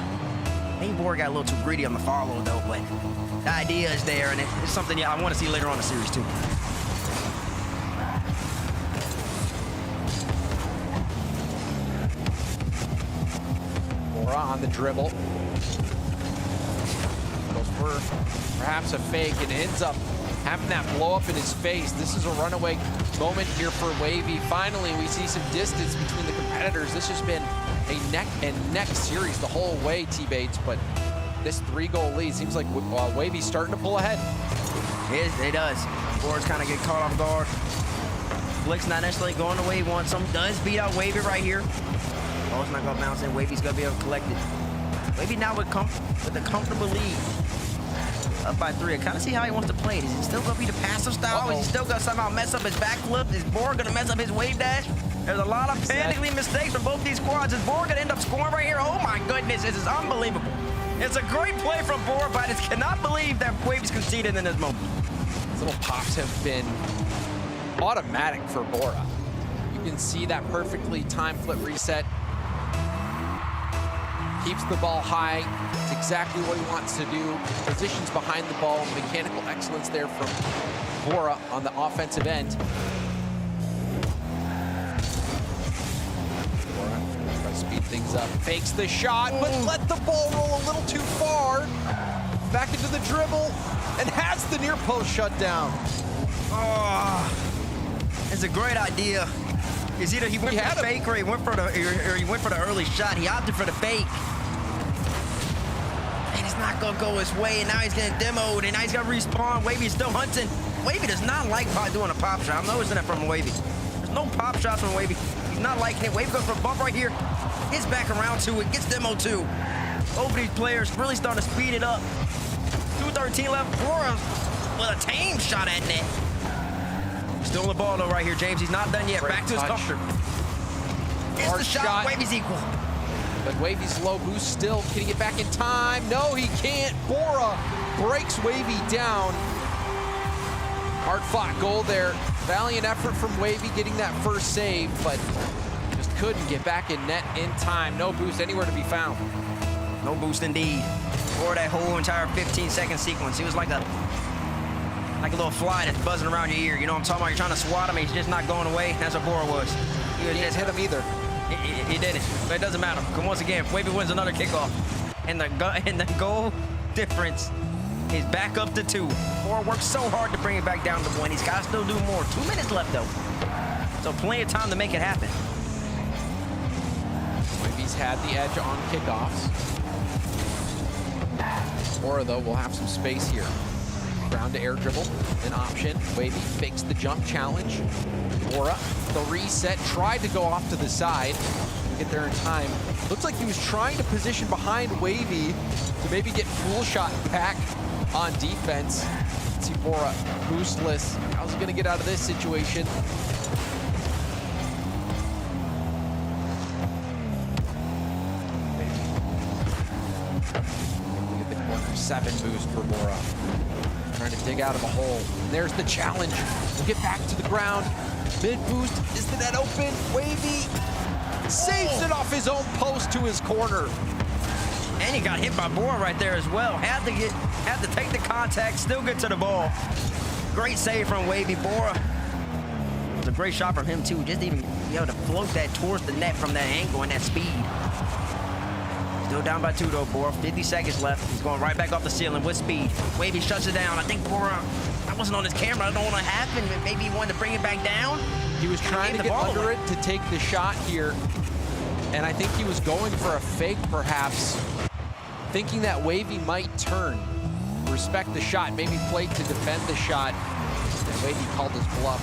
Maybe Bora got a little too greedy on the follow, though, but the idea is there, and it's something I want to see later on in the series, too. On the dribble. Goes for perhaps a fake and ends up having that blow up in his face. This is a runaway moment here for Wavy. Finally, we see some distance between the competitors. This has been a neck and neck series the whole way, T-Bates, but this 3-goal lead seems like Wavy's starting to pull ahead. It does. Bora's kind of get caught off guard. Flick's not necessarily going the way he wants. Some does beat out Wavy right here. Ball's not gonna bounce in. Wavy's gonna be able to collect it. Wavy now with a comfortable lead. Up by 3. I kind of see how he wants to play it. Is he still gonna be the passive style? Is he still gonna somehow mess up his backflip? Is Bora gonna mess up his wave dash? There's a lot of panicking mistakes from both these squads. Is Bora gonna end up scoring right here? Oh my goodness, this is unbelievable. It's a great play from Bora, but I just cannot believe that Wavy's conceded in this moment. These little pops have been automatic for Bora. You can see that perfectly timed flip reset. keeps the ball high. It's exactly what he wants to do. Positions behind the ball, mechanical excellence there from Bora on the offensive end. Bora tries to speed things up, fakes the shot, but let the ball roll a little too far. Back into the dribble, and has the near post shut down. Oh, it's a great idea. It's either he went for the fake or he went for the early shot. He opted for the fake. And it's not gonna go his way, and now he's getting demoed, and now he's gonna respawn. Wavy's still hunting. Wavy does not like doing a pop shot. I'm noticing that from Wavy. There's no pop shots from Wavy. He's not liking it. Wavy goes for a bump right here. Gets back around to it, gets demoed too. Both of these players really starting to speed it up. 2:13 left. Bora with a tame shot at net. Still on the ball though right here, James. He's not done yet. Great Back to his touch. comfort. It's the shot. Wavy's equal. But Wavy's low boost still. Can he get back in time? No, he can't. Bora breaks Wavy down. Hard-fought goal there. Valiant effort from Wavy getting that first save, but just couldn't get back in net in time. No boost anywhere to be found. No boost indeed. For that whole entire 15-second sequence. He was like a little fly that's buzzing around your ear. You know what I'm talking about? You're trying to swat him, he's just not going away. That's what Bora was. He didn't hit him either. He didn't, but it doesn't matter. Because once again, Wavy wins another kickoff. And the goal difference is back up to 2. Bora worked so hard to bring it back down to 1. He's got to still do more. 2 minutes left, though. So plenty of time to make it happen. Wavy's had the edge on kickoffs. Bora, though, will have some space here. Ground to air dribble, an option. Wavy fakes the jump challenge. Bora, the reset, tried to go off to the side. Get there in time. Looks like he was trying to position behind Wavy to maybe get full shot back on defense. Let's see Bora boostless. How's he gonna get out of this situation? Look at the corner, 7 boost for Bora. Trying to dig out of a hole. And there's the challenge. We'll get back to the ground. Mid boost. Is the net open? Wavy saves it off his own post to his corner. And he got hit by Bora right there as well. Had to take the contact, still get to the ball. Great save from Wavy. Bora. It was a great shot from him too. Just even be able to float that towards the net from that angle and that speed. Still down by 2 though, Bora. 50 seconds left. He's going right back off the ceiling with speed. Wavy shuts it down. I think Bora, that wasn't on his camera. I don't want to happen. Maybe he wanted to bring it back down. He was trying to get under it to take the shot here. And I think he was going for a fake perhaps, thinking that Wavy might turn. Respect the shot, maybe played to defend the shot. And Wavy called his bluff.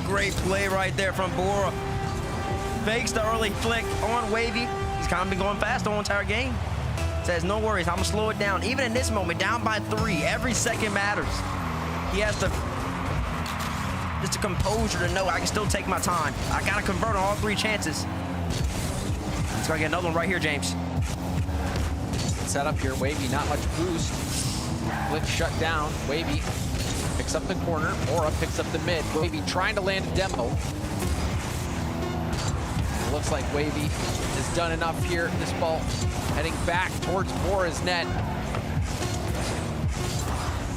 Great play right there from Bora. Fakes the early flick on Wavy. He's kind of been going fast the whole entire game. Says, no worries, I'm gonna slow it down. Even in this moment, down by 3, every second matters. He has to, just the composure to know I can still take my time. I gotta convert on all 3 chances. He's gonna get another one right here, James. Set up here, Wavy, not much boost. Flick shut down, Wavy picks up the corner, Bora picks up the mid. Wavy trying to land a demo. It looks like Wavy has done enough here. This ball heading back towards Bora's net.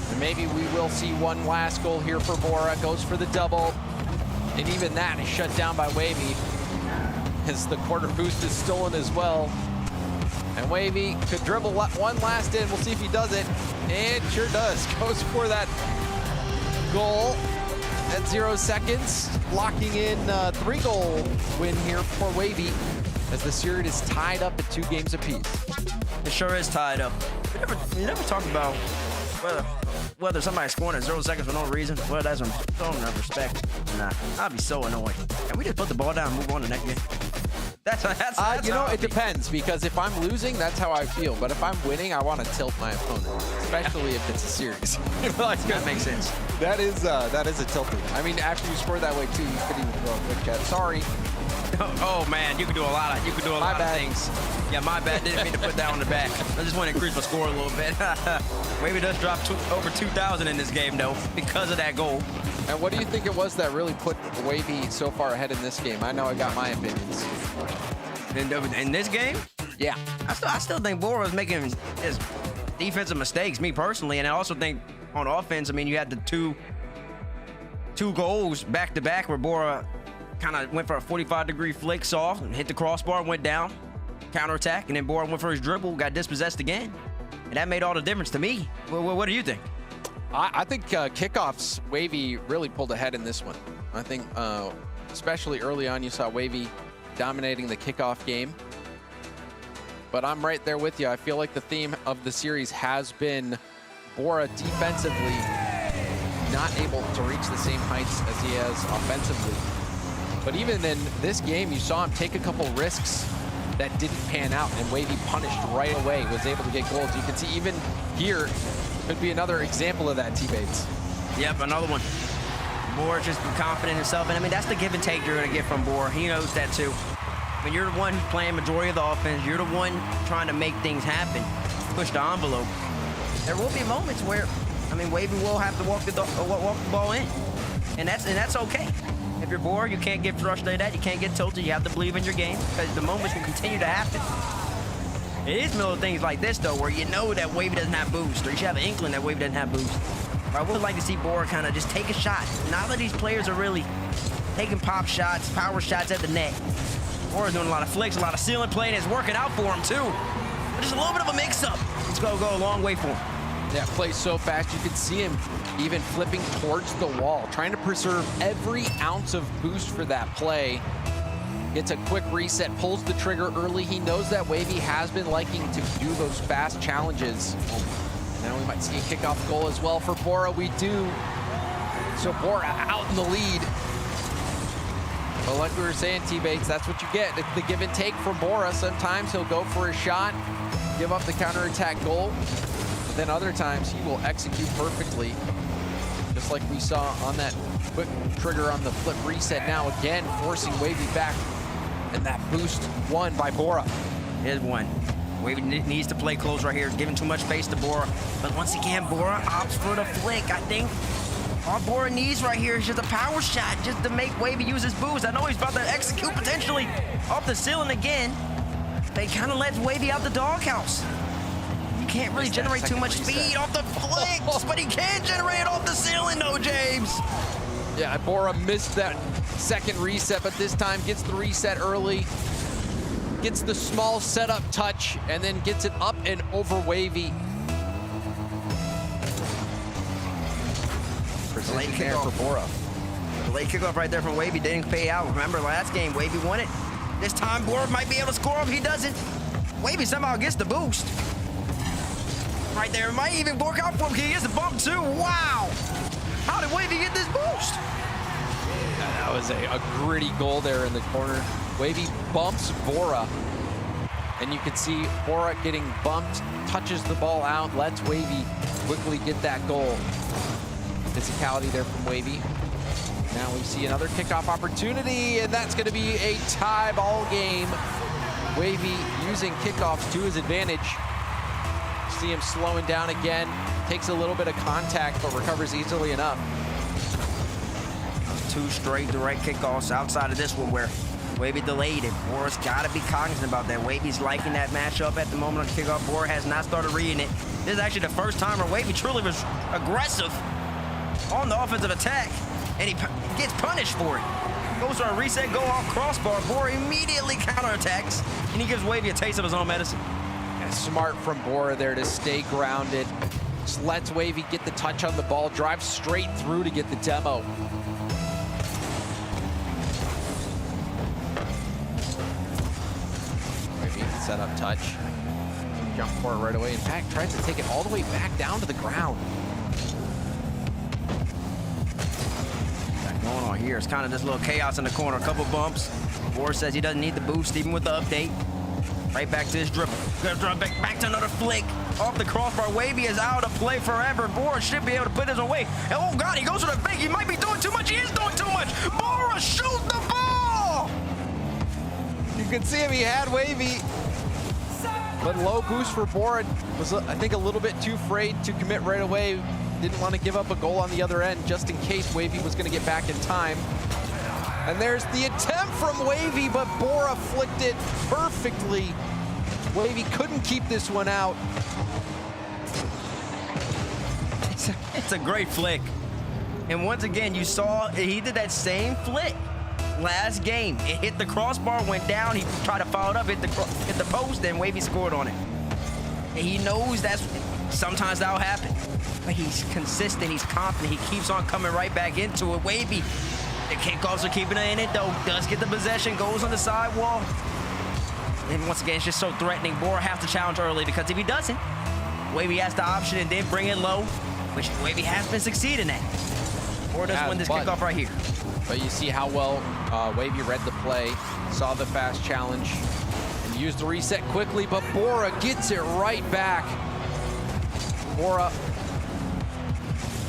And maybe we will see one last goal here for Bora. Goes for the double. And even that is shut down by Wavy, as the corner boost is stolen as well. And Wavy could dribble one last in. We'll see if he does it. And sure does. Goes for that goal at 0 seconds. Locking in a 3-goal win here for Wavy, as the series is tied up at 2 games apiece. It sure is tied up. We never talk about whether somebody's scoring at 0 seconds for no reason. Well, that's some respect. Nah, I'd be so annoyed. And we just put the ball down and move on to the next game. That's you know, it depends, because if I'm losing, that's how I feel. But if I'm winning, I want to tilt my opponent, especially if it's a series. That makes sense. That is a tilting. I mean, after you score that way too, you could even throw a quick chat. Sorry. Oh man, you can do a lot of things. Yeah, my bad. Didn't mean to put that on the back. I just want to increase my score a little bit. Wavy does drop over 2,000 in this game though because of that goal. And what do you think it was that really put Wavy so far ahead in this game? I know I got my opinions. In this game? Yeah. I still think Bora was making his defensive mistakes, me personally, and I also think on offense, I mean, you had the two goals back to back where Bora kind of went for a 45-degree flick, saw, and hit the crossbar, went down, counterattack, and then Bora went for his dribble, got dispossessed again. And that made all the difference to me. What do you think? I think kickoffs, Wavy really pulled ahead in this one. I think especially early on, you saw Wavy dominating the kickoff game. But I'm right there with you. I feel like the theme of the series has been Bora defensively not able to reach the same heights as he has offensively. But even in this game, you saw him take a couple risks that didn't pan out, and Wavy punished right away, was able to get goals. You can see even here could be another example of that, teammates. Yep, another one. Bora just be confident in himself, and I mean, that's the give and take you're gonna get from Bora. He knows that too. When you're the one playing majority of the offense, you're the one trying to make things happen, push the envelope. There will be moments where, I mean, Wavy will have to walk the ball in, and that's okay. If you're Bora, you can't get frustrated at, you can't get tilted, you have to believe in your game, because the moments will continue to happen. It is little things like this, though, where you know that Wavy doesn't have boost, or you should have an inkling that Wavy doesn't have boost. But I would like to see Bora kind of just take a shot. Now that these players are really taking pop shots, power shots at the net, Bora's doing a lot of flicks, a lot of ceiling play, and it's working out for him, too. But just a little bit of a mix-up. It's going to go a long way for him. Yeah, plays so fast. You can see him even flipping towards the wall, trying to preserve every ounce of boost for that play. Gets a quick reset, pulls the trigger early. He knows that Wavy has been liking to do those fast challenges. Now we might see a kickoff goal as well for Bora. We do. So Bora out in the lead. But like we were saying, teammates, that's what you get. It's the give and take from Bora. Sometimes he'll go for a shot, give up the counterattack goal. But then other times he will execute perfectly. Just like we saw on that quick trigger on the flip reset. Now again, forcing Wavy back. And that boost won by Bora. Here's one. Wavy needs to play close right here, giving too much space to Bora. But once again, Bora opts for the flick. I think all Bora needs right here is just a power shot, just to make Wavy use his boost. I know he's about to execute potentially off the ceiling again. They kind of lets Wavy out the doghouse. You can't really generate too much speed off the flicks, but he can generate it off the ceiling though, James. Yeah, Bora missed that second reset, but this time gets the reset early. Gets the small setup touch, and then gets it up and over Wavy. Precision there for Bora. The late kickoff right there from Wavy didn't pay out. Remember last game, Wavy won it. This time, Bora might be able to score if he doesn't. Wavy somehow gets the boost. Right there, it might even work out for him because he gets the bump too. Wow! How did Wavy get this boost? That was a gritty goal there in the corner. Wavy bumps Bora, and you can see Bora getting bumped, touches the ball out, lets Wavy quickly get that goal. Physicality there from Wavy. Now we see another kickoff opportunity, and that's going to be a tie ball game. Wavy using kickoffs to his advantage. See him slowing down again. Takes a little bit of contact, but recovers easily enough. 2 straight direct kickoffs outside of this one where Wavy delayed it. Bora's got to be cognizant about that. Wavy's liking that matchup at the moment on kickoff. Bora has not started reading it. This is actually the first time where Wavy truly was aggressive on the offensive attack, and he gets punished for it. Goes for a reset, go off crossbar. Bora immediately counterattacks, and he gives Wavy a taste of his own medicine. Yeah, smart from Bora there to stay grounded. Just lets Wavy get the touch on the ball, drives straight through to get the demo. Wavy set up touch. Jump for it right away. In fact, tries to take it all the way back down to the ground. Going on here, it's kind of this little chaos in the corner. A couple bumps. Bora says he doesn't need the boost even with the update. Right back to his dribble. Back to another flick. Off the crossbar. Wavy is out of play forever. Bora should be able to put this away. Oh God, he goes for the fake. He might be doing too much. He is doing too much. Bora shoots the ball. can see him. He had Wavy. But low boost for Bora was, I think, a little bit too afraid to commit right away. Didn't want to give up a goal on the other end just in case Wavy was going to get back in time. And there's the attempt from Wavy, but Bora flicked it perfectly. Wavy couldn't keep this one out. It's a great flick. And once again, you saw he did that same flick last game. It hit the crossbar, went down. He tried to follow it up, hit the post, and Wavy scored on it. And he knows sometimes that'll happen. But he's consistent, he's confident, he keeps on coming right back into it. Wavy, the kickoffs are keeping it in it though. Does get the possession, goes on the sidewall. And once again, it's just so threatening. Bora has to challenge early because if he doesn't, Wavy has the option and then bring it low, which Wavy has been succeeding at. Bora does win this kickoff right here. But you see how well Wavy read the play, saw the fast challenge, and used the reset quickly, but Bora gets it right back. Bora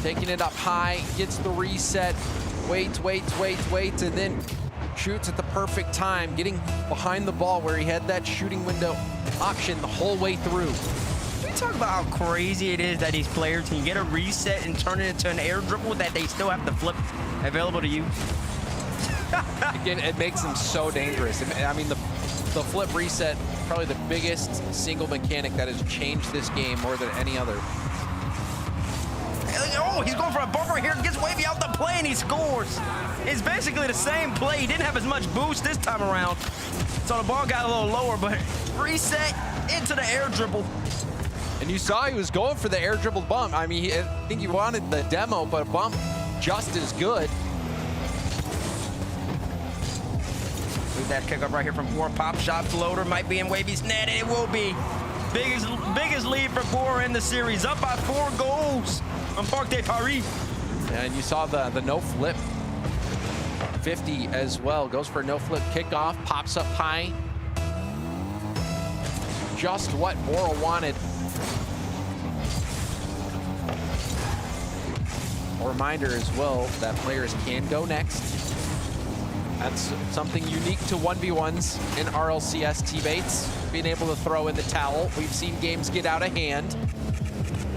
taking it up high, gets the reset, waits, and then shoots at the perfect time, getting behind the ball where he had that shooting window option the whole way through. Can we talk about how crazy it is that these players can get a reset and turn it into an air dribble that they still have the flip available to you? Again, it makes them so dangerous. I mean, the flip reset, probably the biggest single mechanic that has changed this game more than any other. Oh, he's going for a bumper here, gets Wavy out the play, and he scores. It's basically the same play. He didn't have as much boost this time around, so the ball got a little lower, but reset into the air dribble. And you saw he was going for the air dribble bump. I mean, I think he wanted the demo, but a bump just as good. Leave that kick up right here from Bora. Pop shot floater might be in Wavy's net, and it will be. Biggest lead for Bora in the series, up by 4 goals on Parc des Paris. And you saw the no flip 50 as well. Goes for a no flip kickoff, pops up high. Just what Bora wanted. A reminder as well that players can go next. That's something unique to 1v1s in RLCS teammates, being able to throw in the towel. We've seen games get out of hand.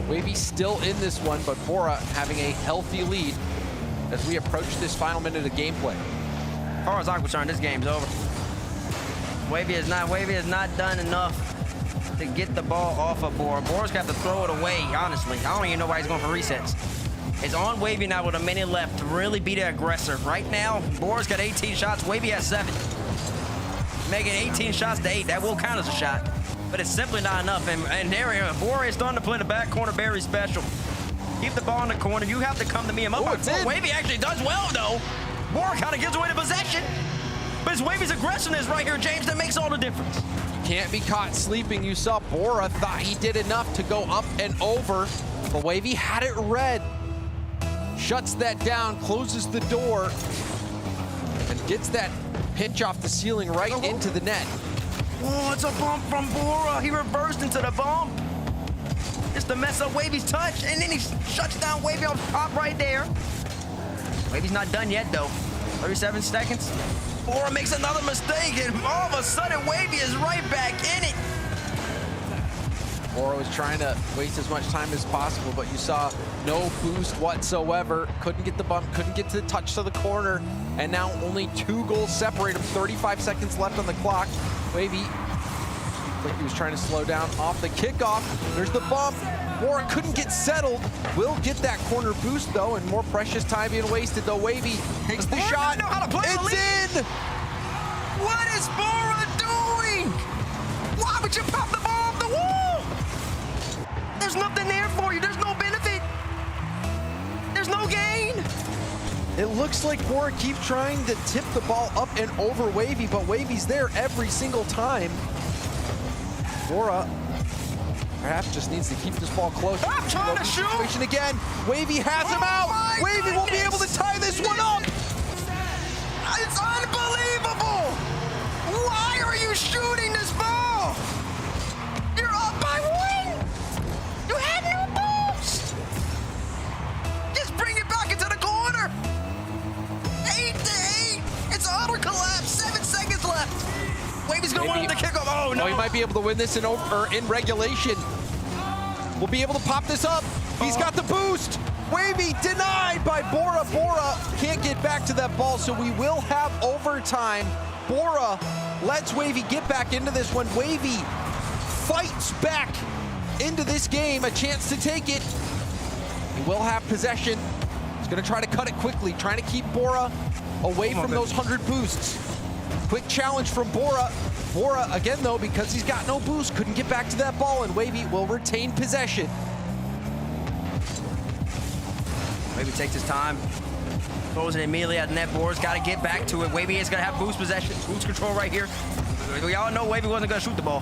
Wavy still in this one, but Bora having a healthy lead as we approach this final minute of gameplay. As far as I'm concerned, this game's over. Wavy has not done enough to get the ball off of Bora. Bora's got to throw it away, honestly. I don't even know why he's going for resets. It's on Wavy now with a minute left to really be the aggressor. Right now, Bora's got 18 shots, Wavy has 7. Making 18 shots to 8, that will count as a shot. But it's simply not enough, and there Bora is starting to play the back corner very special. Keep the ball in the corner, you have to come to me. I'm up by 4. Wavy actually does well, though. Bora kind of gives away the possession. But it's Wavy's aggressiveness right here, James, that makes all the difference. Can't be caught sleeping. You saw Bora thought he did enough to go up and over, but Wavy had it read. Shuts that down, closes the door, and gets that pitch off the ceiling right into the net. Oh, it's a bump from Bora. He reversed into the bump. Just to mess up Wavy's touch, and then he shuts down Wavy on top right there. Wavy's not done yet, though. 37 seconds. Bora makes another mistake, and all of a sudden, Wavy is right back in it. Bora was trying to waste as much time as possible, but you saw no boost whatsoever. Couldn't get the bump, couldn't get to the touch to the corner, and now only 2 goals separate him. 35 seconds left on the clock. Wavy, like he was trying to slow down off the kickoff. There's the bump. Bora couldn't get settled. Will get that corner boost, though, and more precious time being wasted, though. Wavy takes the shot. Know how to play it's in! What is Bora doing? Why would you pop the ball off the wall? There's nothing there for you. There's no benefit. There's no gain. It looks like Bora keeps trying to tip the ball up and over Wavy, but Wavy's there every single time. Bora perhaps just needs to keep this ball close. I'm trying to shoot. Situation again. Wavy has him out. Wavy will be able to tie this one up. It's unbelievable. Why are you shooting this ball? You're up by 1. You had no boost. Just bring it back into the corner. 8-8. It's an utter collapse. 7 seconds left. Wavy Oh, he might be able to win this in regulation. We'll be able to pop this up. He's got the boost. Wavy denied by Bora. Bora can't get back to that ball, so we will have overtime. Bora lets Wavy get back into this one. Wavy fights back into this game, a chance to take it. He will have possession. He's gonna try to cut it quickly, trying to keep Bora away from those 100 boosts. Quick challenge from Bora. Bora, again though, because he's got no boost, couldn't get back to that ball, and Wavy will retain possession. Wavy takes his time, throws it immediately at the net. Bora's got to get back to it. Wavy is going to have boost possession, boost control right here. We all know Wavy wasn't going to shoot the ball.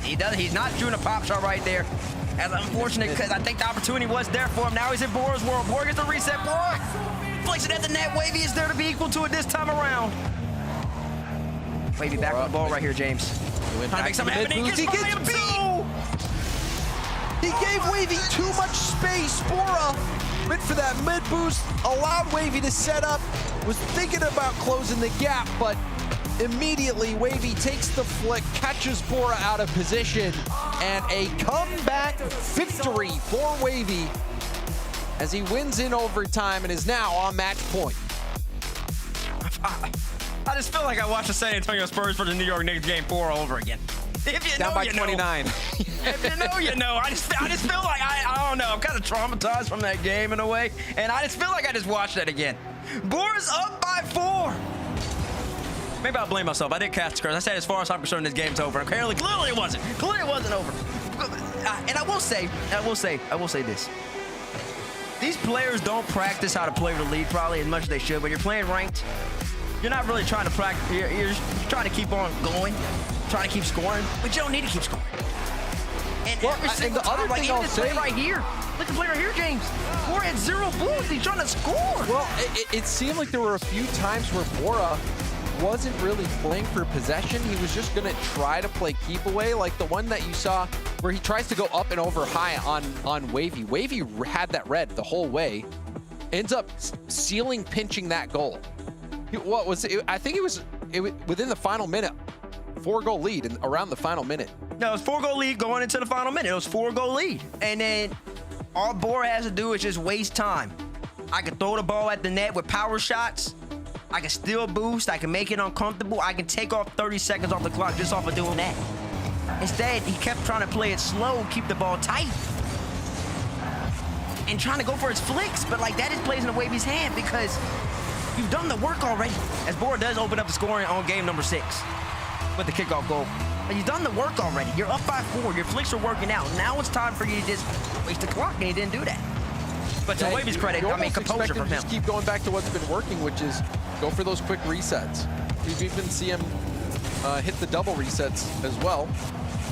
He's not shooting a pop shot right there. That's unfortunate because I think the opportunity was there for him. Now he's in Bora's world. Bora gets the reset. Bora flicks it at the net. Wavy is there to be equal to it this time around. Wavy back on the ball right here, James. Trying to make something happen. He gets beat. He gave Wavy too much space. Bora went for that mid boost, allowed Wavy to set up, was thinking about closing the gap, but immediately Wavy takes the flick, catches Bora out of position, and a comeback victory for Wavy as he wins in overtime and is now on match point. I just feel like I watched the San Antonio Spurs for the New York Knicks game 4 all over again. If you Down know, by you 29. Know. If you know, you know. I just feel like I don't know. I'm kind of traumatized from that game in a way, and I just feel like I just watched that again. Bora's up by 4. Maybe I'll blame myself. I did cast the curse. I said as far as I'm concerned, this game's over. And clearly it wasn't. Clearly it wasn't over. And I will say this. These players don't practice how to play with the lead probably as much as they should. When you're playing ranked, you're not really trying to practice. You're just trying to keep on going, trying to keep scoring, but you don't need to keep scoring. And every single the other time, like thing even I'll this play say- right here. Look at the play right here, James. Bora had 0 boost. He's trying to score. Well, it seemed like there were a few times where Bora wasn't really playing for possession. He was just gonna try to play keep away, like the one that you saw where he tries to go up and over high on Wavy. Wavy had that red the whole way, ends up ceiling pinching that goal. What was it? I think it was within the final minute. 4-goal lead in around the final minute. No, it was 4-goal lead going into the final minute. It was 4-goal lead. And then all Bora has to do is just waste time. I can throw the ball at the net with power shots. I can still boost. I can make it uncomfortable. I can take off 30 seconds off the clock just off of doing that. Instead, he kept trying to play it slow, keep the ball tight, and trying to go for his flicks. But like that just plays in Wavy's hand because you've done the work already. As Bora does open up the scoring on game number 6 with the kickoff goal. But you've done the work already. You're up by 4. Your flicks are working out. Now it's time for you to just waste the clock, and he didn't do that. But to Wavy's credit, I mean, composure from him. Just keep going back to what's been working, which is go for those quick resets. We've even seen him hit the double resets as well.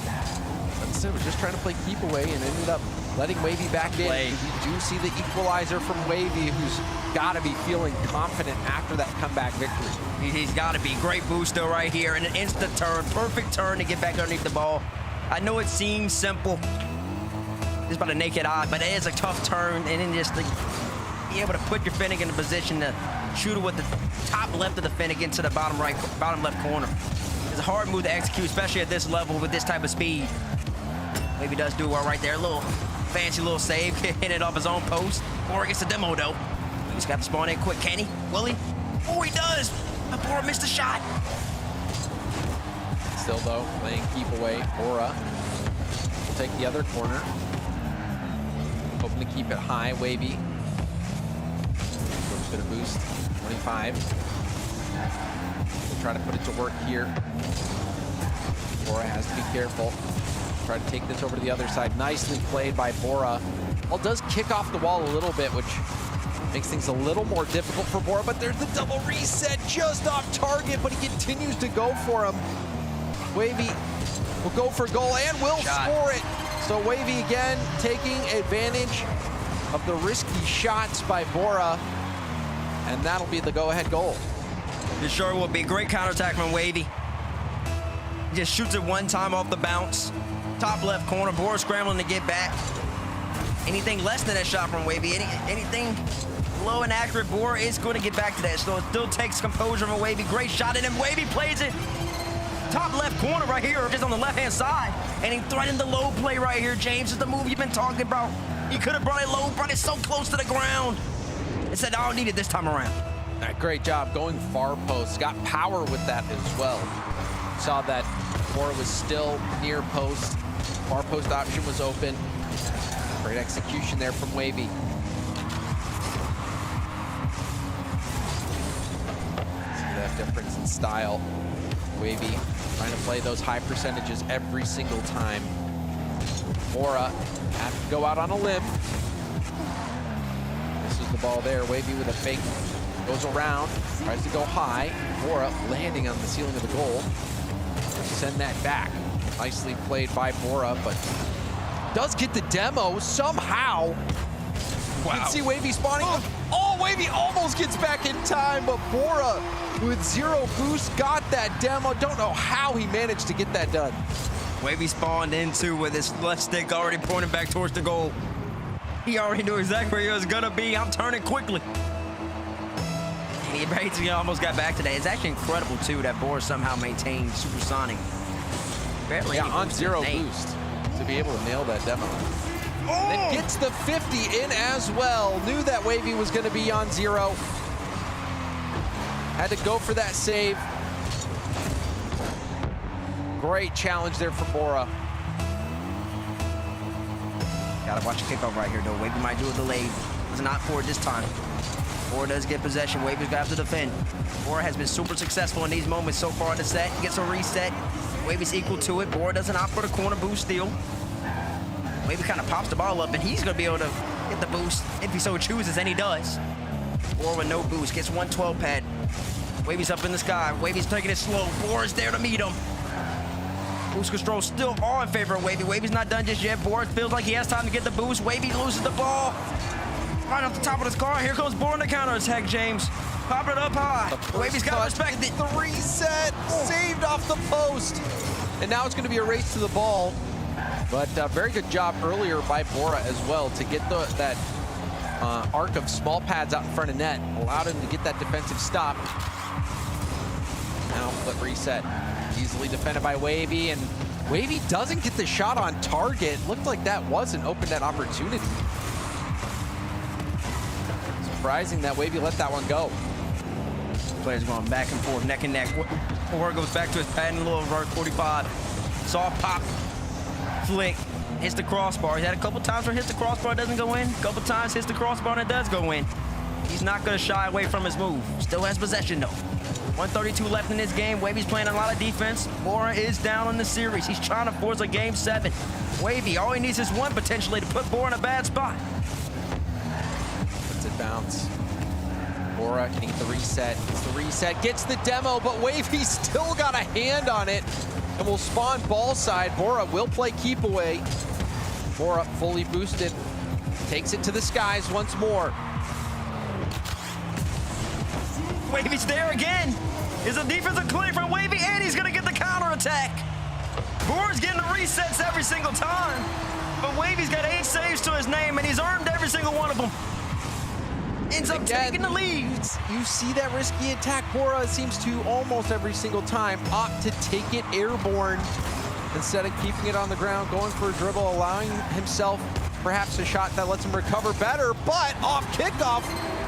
But instead, was just trying to play keep away and ended up letting Wavy back in. We do see the equalizer from Wavy, who's got to be feeling confident after that comeback victory. He's got to be. Great boost though right here, and an instant turn, perfect turn to get back underneath the ball. I know it seems simple, just by the naked eye, but it is a tough turn, and then just like, be able to put your Fennec in a position to shoot it with the top left of the Fennec into the bottom left corner. It's a hard move to execute, especially at this level with this type of speed. Maybe does do well right there. A little fancy little save, hitting it off his own post. Bora gets the demo though. He's got to spawn in quick, can he? Will he? Oh, he does. Bora missed a shot. Still though, playing keep away. Bora will take the other corner. Hoping to keep it high. Wavy. Bit of boost. 25. We'll try to put it to work here. Bora has to be careful. Try to take this over to the other side. Nicely played by Bora. Ball does kick off the wall a little bit, which makes things a little more difficult for Bora, but there's the double reset just off target, but he continues to go for him. Wavy will go for goal and will score it. So Wavy again taking advantage of the risky shots by Bora, and that'll be the go-ahead goal. It sure will be. Great counterattack from Wavy. He just shoots it one time off the bounce. Top left corner, Bora scrambling to get back. Anything less than that shot from Wavy, anything low and accurate, Bora is going to get back to that. So it still takes composure from Wavy. Great shot, and then Wavy plays it top left corner right here, just on the left-hand side. And he threatened the low play right here, James. Is the move you've been talking about. He could have brought it low, brought it so close to the ground. And said, I don't need it this time around. Great job going far post. Got power with that as well. Saw that Bora was still near post. Far post option was open. Great execution there from Wavy. See that difference in style. Wavy trying to play those high percentages every single time. Bora have to go out on a limb. This is the ball there. Wavy with a fake. Goes around, tries to go high. Bora landing on the ceiling of the goal. Send that back. Nicely played by Bora, but does get the demo somehow. Wow. You can see Wavy spawning. Oh, Wavy almost gets back in time, but Bora with 0 boost got that demo. Don't know how he managed to get that done. Wavy spawned into with his left stick already pointing back towards the goal. He already knew exactly where he was gonna be. I'm turning quickly. And he basically almost got back today. It's actually incredible too that Bora somehow maintained supersonic. Barely on 0 boost to be able to nail that demo. Then gets the 50 in as well. Knew that Wavy was going to be on 0. Had to go for that save. Great challenge there for Bora. Gotta watch the kickoff right here though. Wavy might do a delayed. It's not for it this time. Bora does get possession. Wavy's got to defend. Bora has been super successful in these moments so far in the set. He gets a reset. Wavy's equal to it. Bora doesn't opt for the corner boost steal. Wavy kind of pops the ball up, and he's going to be able to get the boost if he so chooses, and he does. Bora with no boost gets 112 pad. Wavy's up in the sky. Wavy's taking it slow. Bora's there to meet him. Boost control still all in favor of Wavy. Wavy's not done just yet. Bora feels like he has time to get the boost. Wavy loses the ball. Right off the top of his car. Here comes Bora on the counter attack, James. Pop it up high. Wavy's got to respect it. The reset, saved off the post. And now it's going to be a race to the ball. But very good job earlier by Bora as well to get that arc of small pads out in front of net. Allowed him to get that defensive stop. Now flip reset. Easily defended by Wavy. And Wavy doesn't get the shot on target. Looked like that was an open net opportunity. Surprising that Wavy let that one go. Players going back and forth, neck and neck. Bora goes back to his patent little vert 45. Soft pop, flick, hits the crossbar. He's had a couple times where hits the crossbar, doesn't go in. A couple times hits the crossbar and it does go in. He's not going to shy away from his move. Still has possession though. 132 left in this game. Wavy's playing a lot of defense. Bora is down in the series. He's trying to force a game 7. Wavy, all he needs is one potentially to put Bora in a bad spot. Lets it bounce. Bora can get the reset. Gets the reset, gets the demo, but Wavy's still got a hand on it and will spawn ball side. Bora will play keep away. Bora fully boosted. Takes it to the skies once more. Wavy's there again. Is a defensive clinic from Wavy, and he's gonna get the counter attack. Bora's getting the resets every single time, but Wavy's got 8 saves to his name, and he's earned every single one of them. Ends up taking the lead. You see that risky attack. Bora seems to almost every single time opt to take it airborne instead of keeping it on the ground, going for a dribble, allowing himself perhaps a shot that lets him recover better, but off kickoff,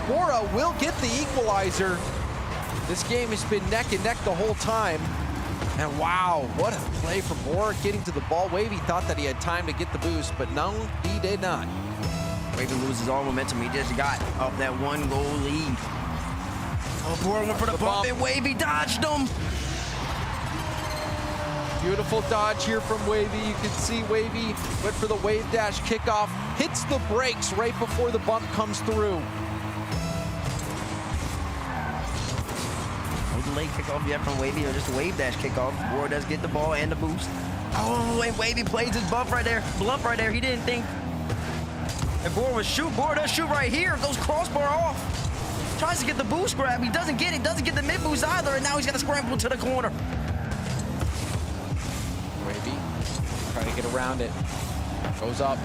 Bora will get the equalizer. This game has been neck and neck the whole time. And wow, what a play from Bora getting to the ball. Wavy thought that he had time to get the boost, but no, he did not. Wavy loses all momentum he just got off that 1-goal lead. Oh, Bora went for the bump, and Wavy dodged him. Beautiful dodge here from Wavy. You can see Wavy went for the wave dash kickoff, hits the brakes right before the bump comes through. No delayed kickoff yet from Wavy, or just a wave dash kickoff. Bora does get the ball and the boost. Oh, and Wavy plays his bluff right there. He didn't think. And Bora would shoot. Bora does shoot right here. Goes crossbar off. Tries to get the boost grab. He doesn't get it. Doesn't get the mid boost either. And now he's got to scramble to the corner. Wavy trying to get around it. Goes up.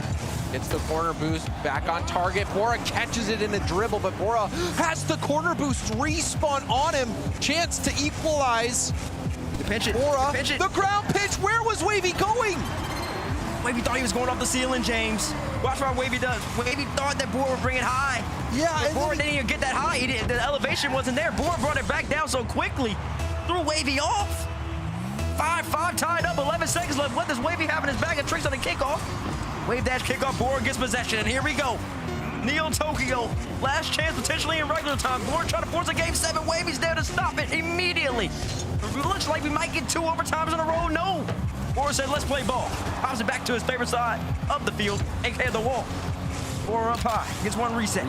Gets the corner boost. Back on target. Bora catches it in a dribble, but Bora has the corner boost respawn on him. Chance to equalize. Pinch it. Bora, Pinch it. the ground pitch. Where was Wavy going? Wavy thought he was going off the ceiling, James. Watch what Wavy does. Wavy thought that Bora would bring it high. Yeah, But Bora didn't even get that high. The elevation wasn't there. Bora brought it back down so quickly. Threw Wavy off. 5-5 tied up, 11 seconds left. What does Wavy have in his bag of tricks on the kickoff? Wave dash kickoff, Bora gets possession, and here we go. Neo Tokyo, last chance potentially in regular time. Bora trying to force a game 7. Wavy's there to stop it immediately. It looks like we might get 2 overtimes in a row. No. Bora said, let's play ball. Pops it back to his favorite side of the field, aka the wall. Bora up high, gets 1 reset.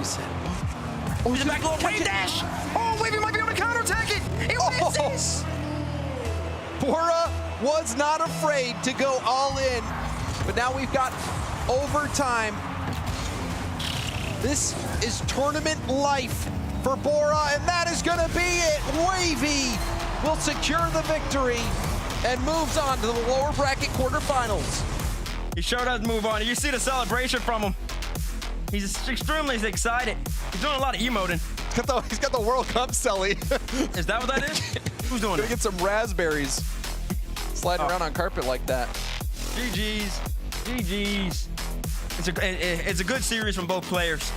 Oh, he's back low, wave dash. Oh, Wavy might be able to counterattack it. He misses. Bora was not afraid to go all in, but now we've got overtime. This is tournament life for Bora, and that is gonna be it. Wavy will secure the victory and moves on to the lower bracket quarterfinals. He sure does move on. You see the celebration from him. He's extremely excited. He's doing a lot of emoting. He's got the World Cup celly. Is that what that is? Who's doing Gonna it? get some raspberries. Sliding around on carpet like that. GG's. GG's. It's a good series from both players.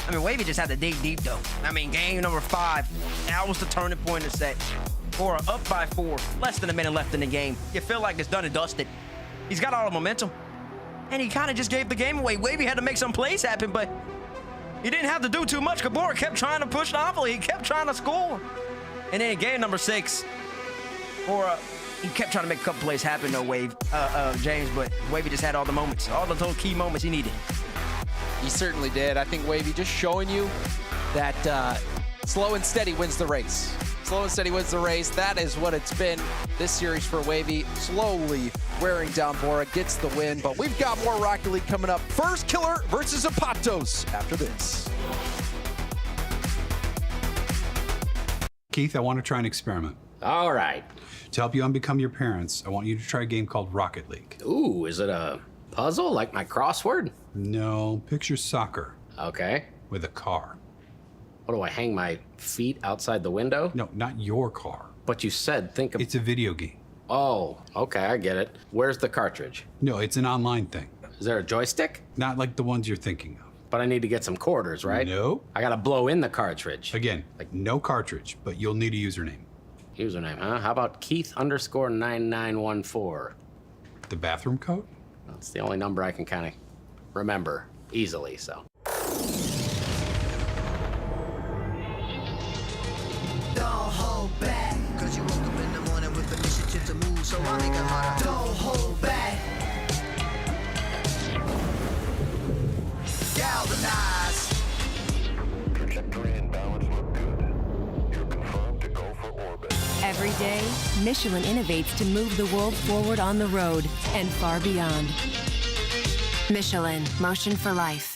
I mean, Wavy just had to dig deep, though. I mean, game number 5. That was the turning point of the set. Bora up by 4. Less than a minute left in the game. You feel like it's done and dusted. He's got all the momentum. And he kind of just gave the game away. Wavy had to make some plays happen, but he didn't have to do too much. Bora kept trying to push the envelope. He kept trying to score. And then in game number 6, Bora, he kept trying to make a couple plays happen, though, James, but Wavy just had all the moments, all the little key moments he needed. He certainly did. I think Wavy just showing you that slow and steady wins the race. Slow and steady wins the race. That is what it's been this series for Wavy. Slowly wearing down Bora, gets the win, but we've got more Rocket League coming up. First Killer versus Zapatos after this. Keith, I want to try an experiment. All right. To help you unbecome your parents, I want you to try a game called Rocket League. Ooh, is it a puzzle like my crossword? No, picture soccer Okay. with a car. What do I hang my feet outside the window? No, not your car. But you said think of. It's a video game. Oh, okay, I get it. Where's the cartridge? No, it's an online thing. Is there a joystick? Not like the ones you're thinking of. But I need to get some quarters, right? No. I gotta blow in the cartridge. Again, like no cartridge, but you'll need a username. Username, huh? How about Keith_9914? The bathroom code? That's the only number I can kind of remember easily, so. Don't hold back, cause you woke up in the morning with the initiative to move, so I make a harder. Don't hold back. Galvanize. Trajectory and balance look good. You're confirmed to go for orbit. Every day, Michelin innovates to move the world forward on the road and far beyond. Michelin, motion for life.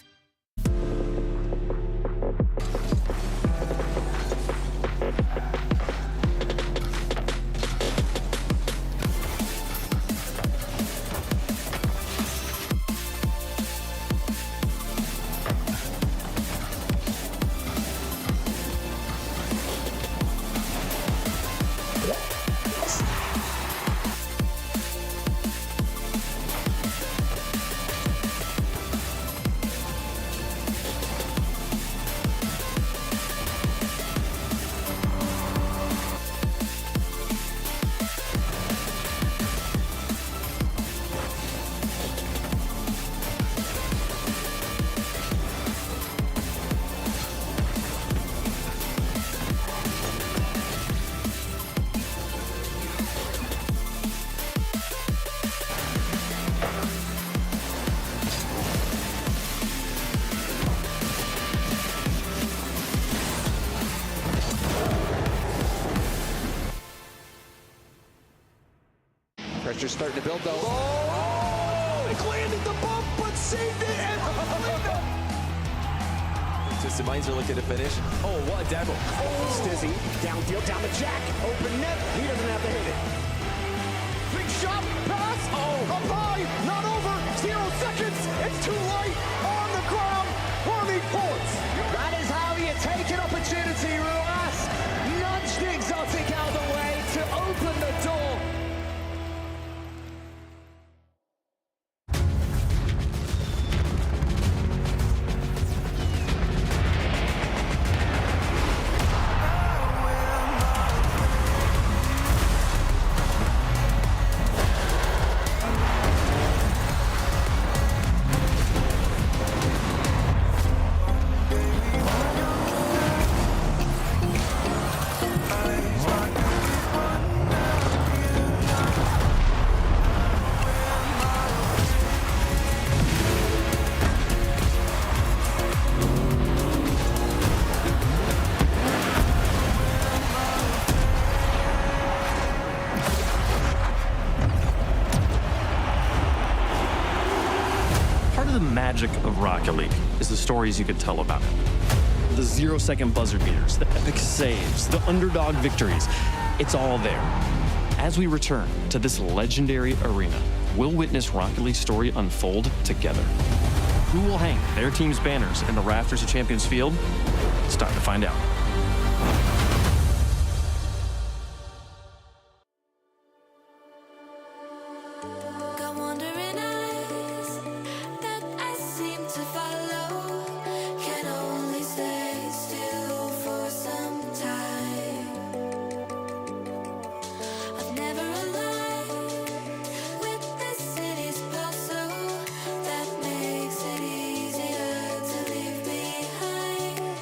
Pressure's starting to build, though. Oh, it landed the bump, but saved it and Twisted Minds are looking to finish. Oh, what a dagger. Oh, Stizzy. Down deal, down the jack. Open net. He doesn't have to hit it. Big shot, pass. Oh, up high, not over. 0 seconds. It's too late. On the ground. Army points. That is how you take an opportunity, Ruas. Nudge the exotic out of the way to open the door. magic of Rocket League is the stories you could tell about it. The 0-second buzzer beaters, the epic saves, the underdog victories. It's all there. As we return to this legendary arena, we'll witness Rocket League's story unfold together. Who will hang their team's banners in the rafters of Champions Field? It's time to find out. Got wandering eyes that I seem to follow. Can only stay still for some time. I've never aligned with this city's puzzle that makes it easier to leave behind.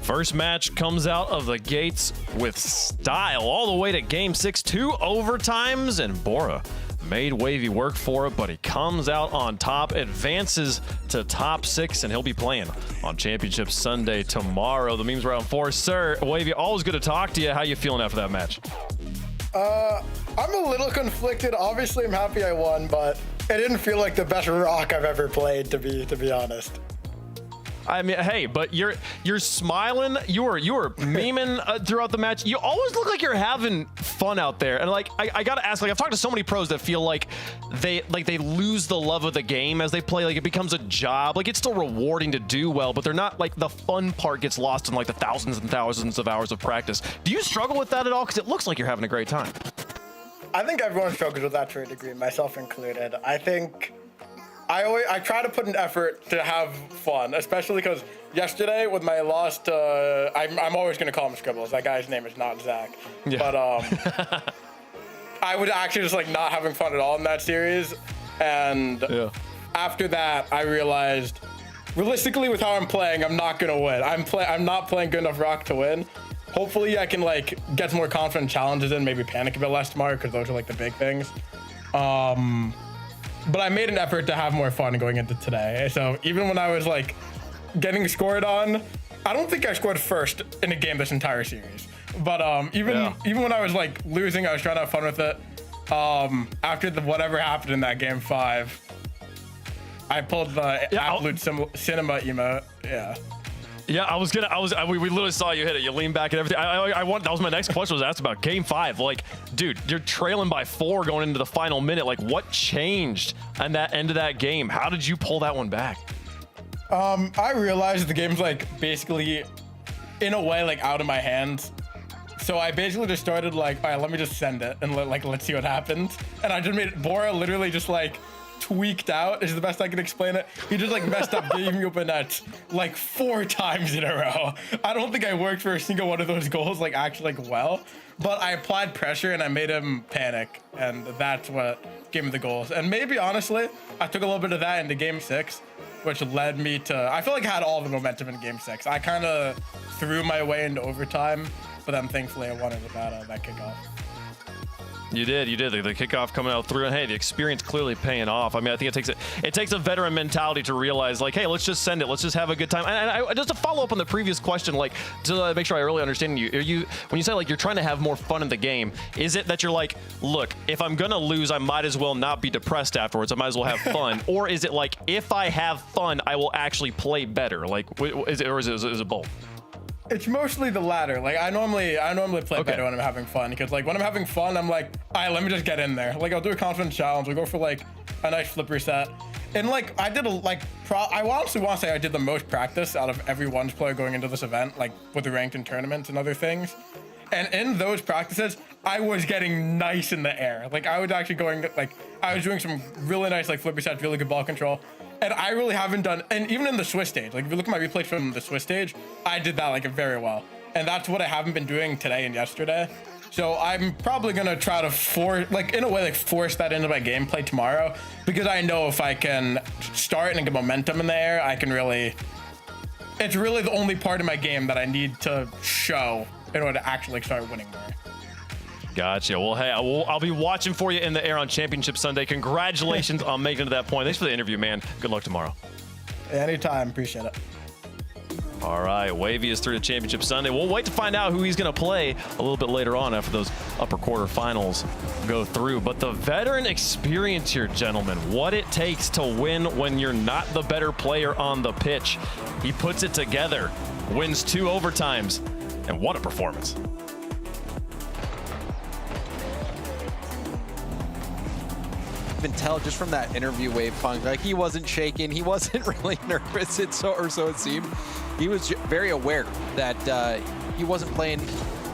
First match comes out of the gates with style all the way to game 6, 2 overtimes, and Bora made Wavy work for it, but he comes out on top, advances to top 6, and he'll be playing on Championship Sunday tomorrow. The memes round 4. Sir, Wavy, always good to talk to you. How you feeling after that match? I'm a little conflicted. Obviously, I'm happy I won, but it didn't feel like the best rock I've ever played, to be honest. I mean, hey, but you're smiling. You were memeing throughout the match. You always look like you're having fun out there. And like, I gotta ask, like, I've talked to so many pros that feel like they lose the love of the game as they play. Like, it becomes a job. Like, it's still rewarding to do well, but they're not, like, the fun part gets lost in like the thousands and thousands of hours of practice. Do you struggle with that at all? Because it looks like you're having a great time. I think everyone struggles with that to a degree, myself included. I think I try to put an effort to have fun, especially because yesterday with my loss to, I'm always going to call him Scribbles. That guy's name is not Zach. Yeah. But I was actually just like not having fun at all in that series. And after that, I realized realistically with how I'm playing, I'm not going to win. I'm not playing good enough rock to win. Hopefully I can like get some more confident challenges in, maybe panic a bit less tomorrow because those are like the big things. But I made an effort to have more fun going into today. So even when I was like getting scored on, I don't think I scored first in a game this entire series. But even when I was like losing, I was trying to have fun with it. After whatever happened in that game 5, I pulled the absolute cinema emote. Yeah, we literally saw you hit it. You lean back and everything. That was my next question was asked about game 5. Like, dude, you're trailing by 4 going into the final minute. Like, what changed on that end of that game? How did you pull that one back? I realized the game's like basically in a way like out of my hands. So I basically just started like, all right, let me just send it and let's see what happens. And I just made Bora literally just like tweaked out is the best I can explain it. He just like messed up game open nets like 4 times in a row. I don't think I worked for a single one of those goals like actually like well, but I applied pressure and I made him panic, and that's what gave me the goals. And maybe honestly, I took a little bit of that into game 6, which led me to, I feel like I had all the momentum in game 6. I kind of threw my way into overtime, but then thankfully I won it with that kickoff. You did. The kickoff coming out through, and hey, the experience clearly paying off. I mean, I think it takes a veteran mentality to realize, like, hey, let's just send it. Let's just have a good time. And I just to follow up on the previous question, like, to make sure I really understand you, when you say like you're trying to have more fun in the game, is it that you're like, look, if I'm gonna lose, I might as well not be depressed afterwards. I might as well have fun, or is it like if I have fun, I will actually play better? Like, is it both? It's mostly the latter. Like I normally play better when I'm having fun, because like when I'm having fun, I'm like, all right, let me just get in there. Like I'll do a confidence challenge. We'll go for like a nice flip reset. And like I did I honestly want to say I did the most practice out of every ones player going into this event, like with the ranked in tournaments and other things. And in those practices, I was getting nice in the air. Like I was actually I was doing some really nice like flip resets, really good ball control. And I really haven't done, and even in the Swiss stage, like if you look at my replays from the Swiss stage, I did that like very well. And that's what I haven't been doing today and yesterday. So I'm probably gonna try to force that into my gameplay tomorrow, because I know if I can start and get momentum in the air, I can really, it's really the only part of my game that I need to show in order to actually start winning more. Gotcha. Well, hey, I'll be watching for you in the air on Championship Sunday. Congratulations on making it to that point. Thanks for the interview, man. Good luck tomorrow. Anytime. Appreciate it. All right, Wavy is through to Championship Sunday. We'll wait to find out who he's going to play a little bit later on after those upper quarterfinals go through. But the veteran experience here, gentlemen, what it takes to win when you're not the better player on the pitch. He puts it together, wins 2 overtimes, and what a performance. Even tell just from that interview, Wave Punk, like he wasn't shaking, he wasn't really nervous, so it seemed. He was very aware that he wasn't playing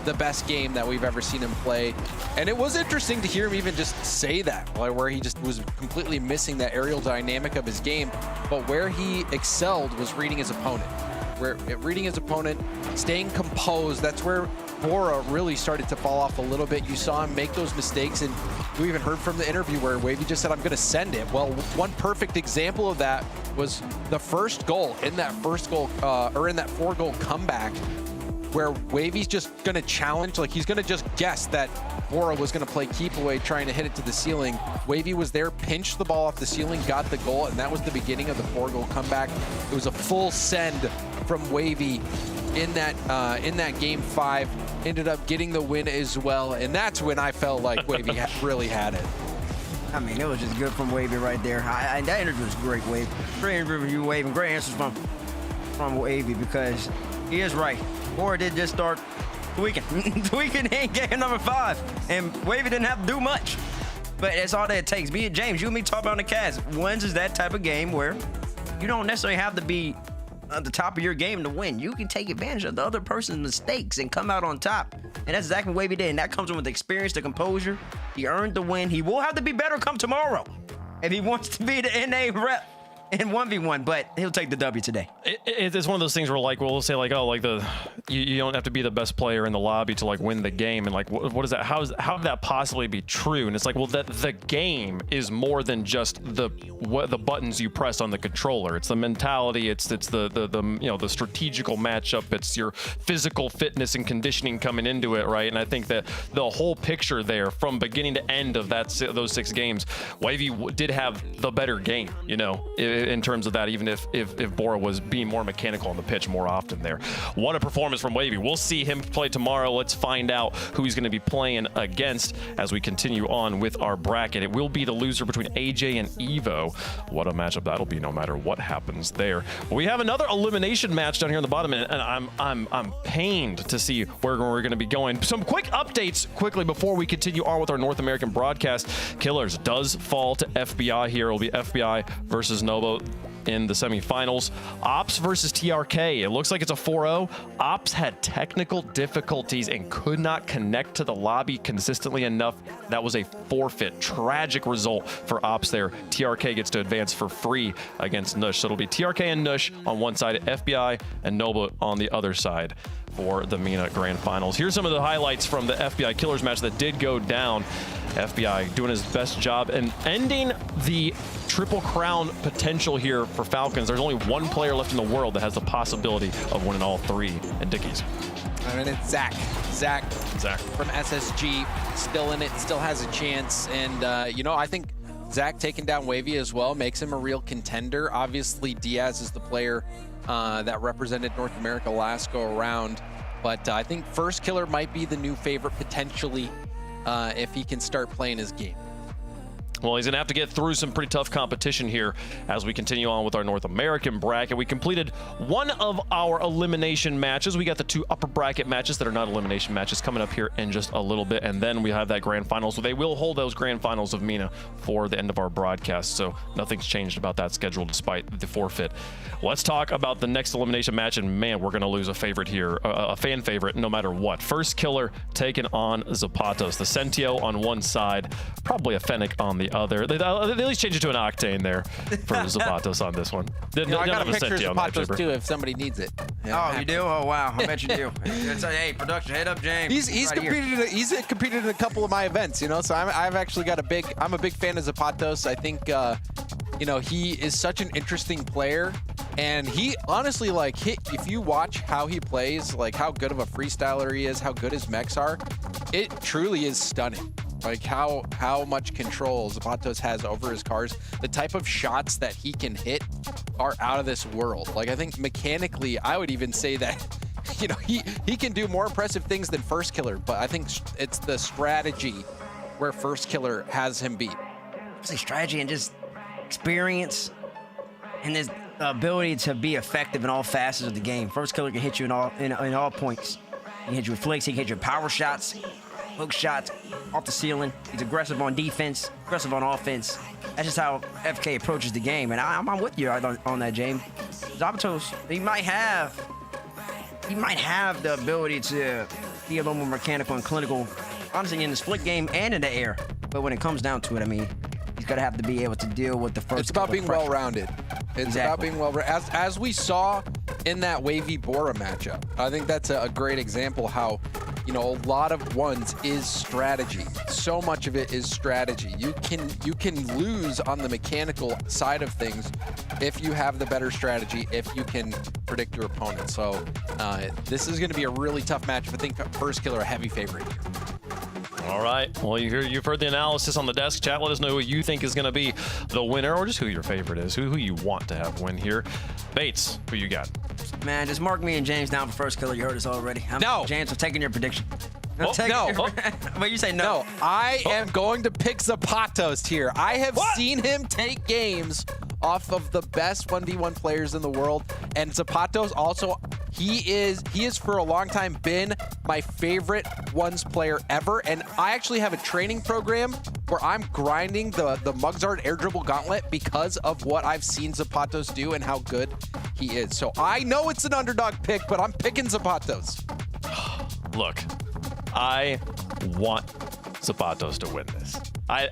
the best game that we've ever seen him play. And it was interesting to hear him even just say that, where he just was completely missing that aerial dynamic of his game. But where he excelled was reading his opponent. Reading his opponent, staying composed, that's where Bora really started to fall off a little bit. You saw him make those mistakes, and you even heard from the interview where Wavy just said, I'm going to send it. Well, one perfect example of that was the first goal in that 4-goal comeback. where Wavy's just going to challenge, like he's going to just guess that Bora was going to play keep away, trying to hit it to the ceiling. Wavy was there, pinched the ball off the ceiling, got the goal, and that was the beginning of the 4-goal comeback. It was a full send from Wavy in that game 5. Ended up getting the win as well, and that's when I felt like Wavy really had it. I mean, it was just good from Wavy right there. That interview was great, Wavy. Great interview, Wavy, and great answers from Wavy, because he is right. Bora did just start tweaking in game number 5, and Wavy didn't have to do much. But that's all that it takes. Me and James, you and me talk about on the cast. Wins is that type of game where you don't necessarily have to be at the top of your game to win. You can take advantage of the other person's mistakes and come out on top. And that's exactly what Wavy did. And that comes with the experience, the composure. He earned the win. He will have to be better come tomorrow if he wants to be the NA rep in 1v1, but he'll take the W today. It's one of those things where, like, we'll say, like, oh, like you don't have to be the best player in the lobby to, like, win the game, and like, what is that? How could that possibly be true? And it's like, well, that the game is more than just the buttons you press on the controller. It's the mentality. It's the you know, the strategical matchup. It's your physical fitness and conditioning coming into it, right? And I think that the whole picture there, from beginning to end of those 6 games, Wavy did have the better game, you know, in terms of that, even if Bora was being more mechanical on the pitch more often there. What a performance from Wavy. We'll see him play tomorrow. Let's find out who he's going to be playing against as we continue on with our bracket. It will be the loser between AJ and Evo. What a matchup that'll be, no matter what happens there. We have another elimination match down here on the bottom, and I'm pained to see where we're going to be going. Some quick updates quickly before we continue on with our North American broadcast. Killers does fall to FBI here. It will be FBI versus Novo in the semifinals. Ops versus TRK. It looks like it's a 4-0. Ops had technical difficulties and could not connect to the lobby consistently enough. That was a forfeit. Tragic result for Ops there. TRK gets to advance for free against Nush. So it'll be TRK and Nush on one side, FBI and Nova on the other side for the MENA Grand Finals. Here's some of the highlights from the FBI Killers match that did go down. FBI doing his best job and ending the Triple Crown potential here for Falcons. There's only one player left in the world that has the possibility of winning all 3, and Dickies. I mean, it's Zach from SSG, still in it, still has a chance. And, you know, I think Zach taking down Wavy as well makes him a real contender. Obviously, Diaz is the player that represented North America last go around. But I think First Killer might be the new favorite potentially if he can start playing his game. Well, he's going to have to get through some pretty tough competition here as we continue on with our North American bracket. We completed one of our elimination matches. We got the 2 upper bracket matches that are not elimination matches coming up here in just a little bit. And then we have that grand finals. So they will hold those grand finals of MENA for the end of our broadcast. So nothing's changed about that schedule despite the forfeit. Let's talk about the next elimination match. And man, we're going to lose a favorite here, a fan favorite, no matter what. First Killer taking on Zapatos. The Sentio on one side, probably a Fennec on the other. They at least change it to an Octane there for Zapatos on this one. You know, I got a picture of Zapatos too if somebody needs it. Yeah, oh, you do? Oh, wow. I bet you do. Hey, production, head up, James. He's competed in a couple of my events, you know, so I'm a big fan of Zapatos. I think, you know, he is such an interesting player. And he honestly, like, if you watch how he plays, like how good of a freestyler he is, how good his mechs are, it truly is stunning. Like how much control Zapatos has over his cars. The type of shots that he can hit are out of this world. Like, I think mechanically, I would even say that, you know, he can do more impressive things than First Killer, but I think it's the strategy where First Killer has him beat. It's like strategy and just experience and his ability to be effective in all facets of the game. First Killer can hit you in all points. He can hit you with flicks, he can hit you with power shots, hook shots, off the ceiling. He's aggressive on defense, aggressive on offense. That's just how FK approaches the game, and I'm with you on that, James. Zapatos, he might have the ability to be a little more mechanical and clinical, honestly, in the split game and in the air. But when it comes down to it, I mean, he's got to have to be able to deal with the first. It's about being well-rounded. It's about being well-rounded. As we saw in that Wavy Bora matchup, I think that's a great example how, you know, a lot of ones is strategy. So much of it is strategy. You can lose on the mechanical side of things if you have the better strategy, if you can predict your opponent. So This is going to be a really tough matchup. I think First Killer a heavy favorite here. All right. Well, you've heard the analysis on the desk. Chat, let us know who you think is going to be the winner, or just who your favorite is, who you want to have win here. Bates, who you got? Man, just mark me and James down for First Killer. You heard us already. No. James, I'm taking your prediction. No. But you say no. No, I am going to pick Zapatos here. I have seen him take games off of the best 1v1 players in the world, and Zapatos also, he is for a long time been my favorite ones player ever, and I actually have a training program where I'm grinding the Mugzard air dribble gauntlet because of what I've seen Zapatos do and how good he is. So I know it's an underdog pick, but I'm picking Zapatos. Look, I want Zapatos to win this.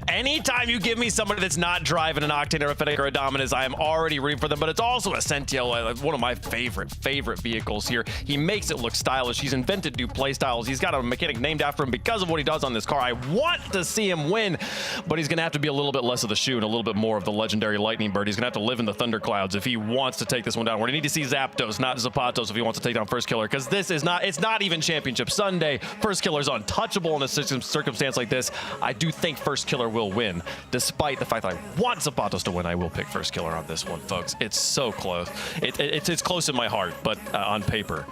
Anytime you give me somebody that's not driving an Octane or a Fennec or a Dominus, I am already rooting for them, but it's also a Sentio, one of my favorite vehicles here. He makes it look stylish. He's invented new play styles. He's got a mechanic named after him because of what he does on this car. I want to see him win, but he's going to have to be a little bit less of the shoe and a little bit more of the legendary Lightning Bird. He's going to have to live in the thunderclouds if he wants to take this one down. We're going to need to see Zapdos, not Zapatos, if he wants to take down First Killer, because this is not, it's not even Championship Sunday. First Killer's untouchable in a circumstance like this. I do think First Killer will win, despite the fact that I want Zapatos to win. I will pick First Killer on this one, folks. It's so close. It's close in my heart, but on paper,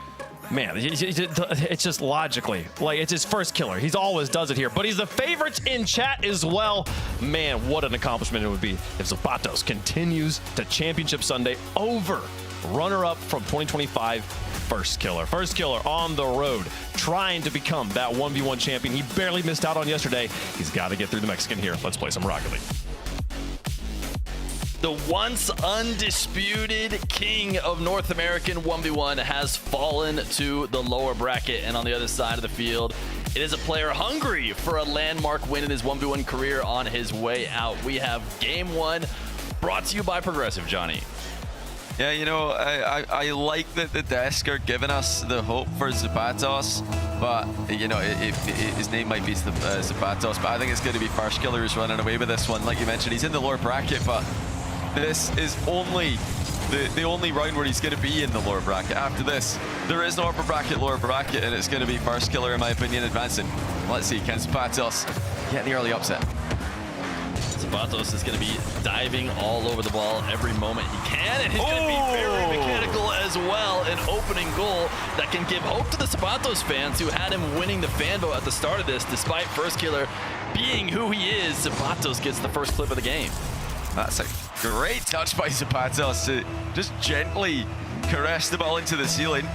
man, it's just logically, like, it's his First Killer. He's always does it here, but he's the favorite in chat as well. Man, what an accomplishment it would be if Zapatos continues to Championship Sunday over runner-up from 2025, First Killer. First Killer on the road, trying to become that 1v1 champion he barely missed out on yesterday. He's got to get through the Mexican here. Let's play some Rocket League. The once undisputed king of North American 1v1 has fallen to the lower bracket, and on the other side of the field, it is a player hungry for a landmark win in his 1v1 career on his way out. We have Game 1 brought to you by Progressive, Johnny. Yeah, you know, I like that the desk are giving us the hope for Zapatos, but, you know, his name might be Zapatos, but I think it's going to be First Killer who's running away with this one. Like you mentioned, he's in the lower bracket, but this is only the only round where he's going to be in the lower bracket. After this, there is no upper bracket, lower bracket, and it's going to be First Killer, in my opinion, advancing. Let's see, can Zapatos get the early upset? Zapatos is going to be diving all over the ball every moment he can, and he's going to be very mechanical as well. An opening goal that can give hope to the Zapatos fans who had him winning the fan vote at the start of this. Despite First Killer being who he is, Zapatos gets the first clip of the game. That's a great touch by Zapatos to just gently caress the ball into the ceiling.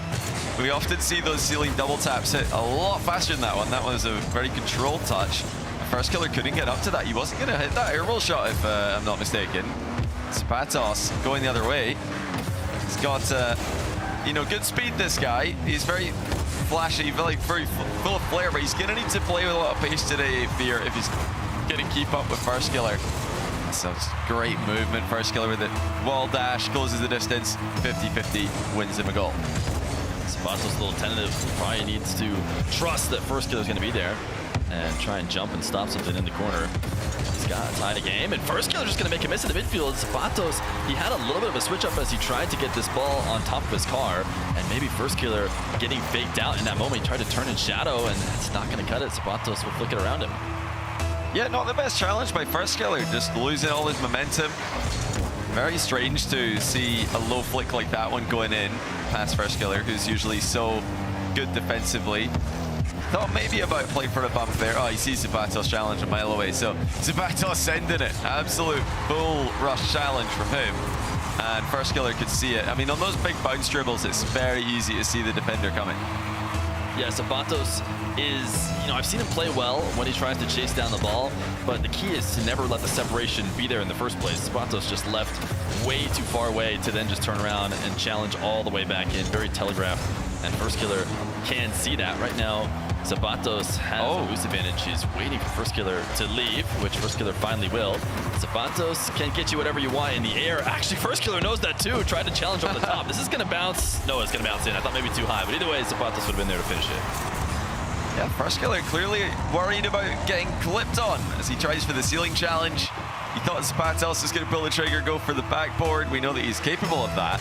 We often see those ceiling double taps hit a lot faster than that one. That was a very controlled touch. First Killer couldn't get up to that. He wasn't going to hit that airball shot, if I'm not mistaken. Zapatos going the other way. He's got, you know, good speed, this guy. He's very flashy, very full of flair, but he's going to need to play with a lot of pace today, Fear, if he's going to keep up with First Killer. So it's great movement. First Killer with it. Wall dash, closes the distance. 50-50, wins him a goal. Zapatos a little tentative. Probably needs to trust that First Killer is going to be there and try and jump and stop something in the corner. He's got a tie to game, and First Killer just going to make a miss in the midfield. Zapatos, he had a little bit of a switch up as he tried to get this ball on top of his car, and maybe First Killer getting faked out in that moment. He tried to turn in shadow, and it's not going to cut it. Zapatos will flick it around him. Yeah, not the best challenge by First Killer, just losing all his momentum. Very strange to see a low flick like that one going in past First Killer, who's usually so good defensively. Thought maybe about play for a bump there. Oh, he sees Zapatos challenge a mile away. So Zapatos sending it. Absolute bull rush challenge from him. And First Killer could see it. I mean, on those big bounce dribbles, it's very easy to see the defender coming. Yeah, Zapatos is, you know, I've seen him play well when he tries to chase down the ball, but the key is to never let the separation be there in the first place. Zapatos just left way too far away to then just turn around and challenge all the way back in. Very telegraphed, and First Killer can see that. Right now, Zapatos has a boost advantage. He's waiting for First Killer to leave, which First Killer finally will. Zapatos can get you whatever you want in the air. Actually, First Killer knows that too. Tried to challenge over the top. This is going to bounce. No, it's going to bounce in. I thought maybe too high, but either way, Zapatos would have been there to finish it. Yeah, First Killer clearly worried about getting clipped on as he tries for the ceiling challenge. He thought Zapatos was going to pull the trigger, go for the backboard. We know that he's capable of that.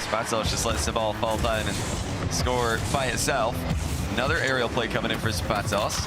Zapatos just lets the ball fall down and score by itself. Another aerial play coming in for Zapatos.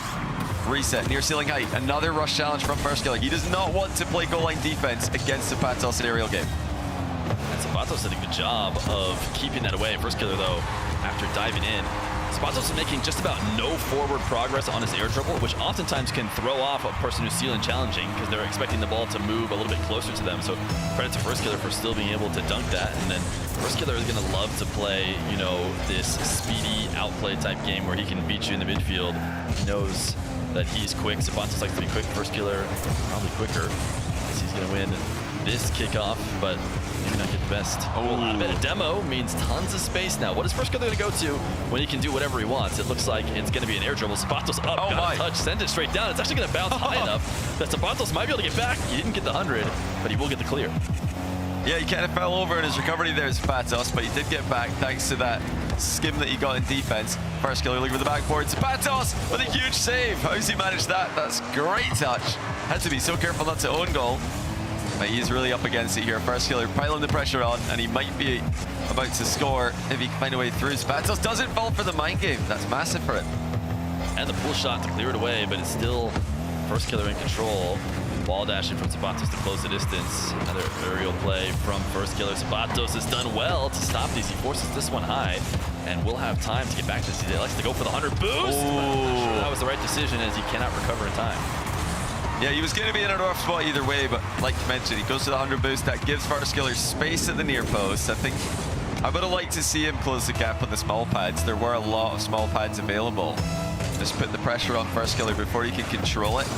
Reset, near ceiling height. Another rush challenge from First Killer. He does not want to play goal line defense against Zapatos in aerial game. And Zapatos did a good job of keeping that away. First Killer, though, after diving in, Zapatos is making just about no forward progress on his air dribble, which oftentimes can throw off a person who's ceiling challenging because they're expecting the ball to move a little bit closer to them. So credit to First Killer for still being able to dunk that. And then First Killer is going to love to play, you know, this speedy outplay type game where he can beat you in the midfield. He knows that he's quick. Zapatos likes to be quick. First Killer probably quicker because he's going to win this kickoff, but maybe not get the best. Oh, a bit of demo means tons of space now. What is First Killer going to go to when he can do whatever he wants? It looks like it's going to be an air dribble. Zapatos up, got a touch, send it straight down. It's actually going to bounce high enough that Zapatos might be able to get back. He didn't get the 100, but he will get the clear. Yeah, he kind of fell over in his recovery there, Zapatos, but he did get back thanks to that skim that he got in defense. First Killer looking for the backboard. Zapatos with a huge save. How's he managed that? That's great touch. Had to be so careful not to own goal. But he's really up against it here. First Killer piling the pressure on, and he might be about to score if he can find a way through. Zapatos doesn't fall for the mind game. That's massive for it. And the pull shot to clear it away, but it's still First Killer in control. Ball dashing from Zapatos to close the distance. Another aerial play from First Killer. Zapatos has done well to stop these. He forces this one high, and we'll have time to get back to this. He likes to go for the 100 boost. I'm not sure that was the right decision as he cannot recover in time. Yeah, he was going to be in a rough spot either way, but like you mentioned, he goes to the 100 boost. That gives First Killer space at the near post. I think I would have liked to see him close the gap on the small pads. There were a lot of small pads available. Just put the pressure on First Killer before he can control it.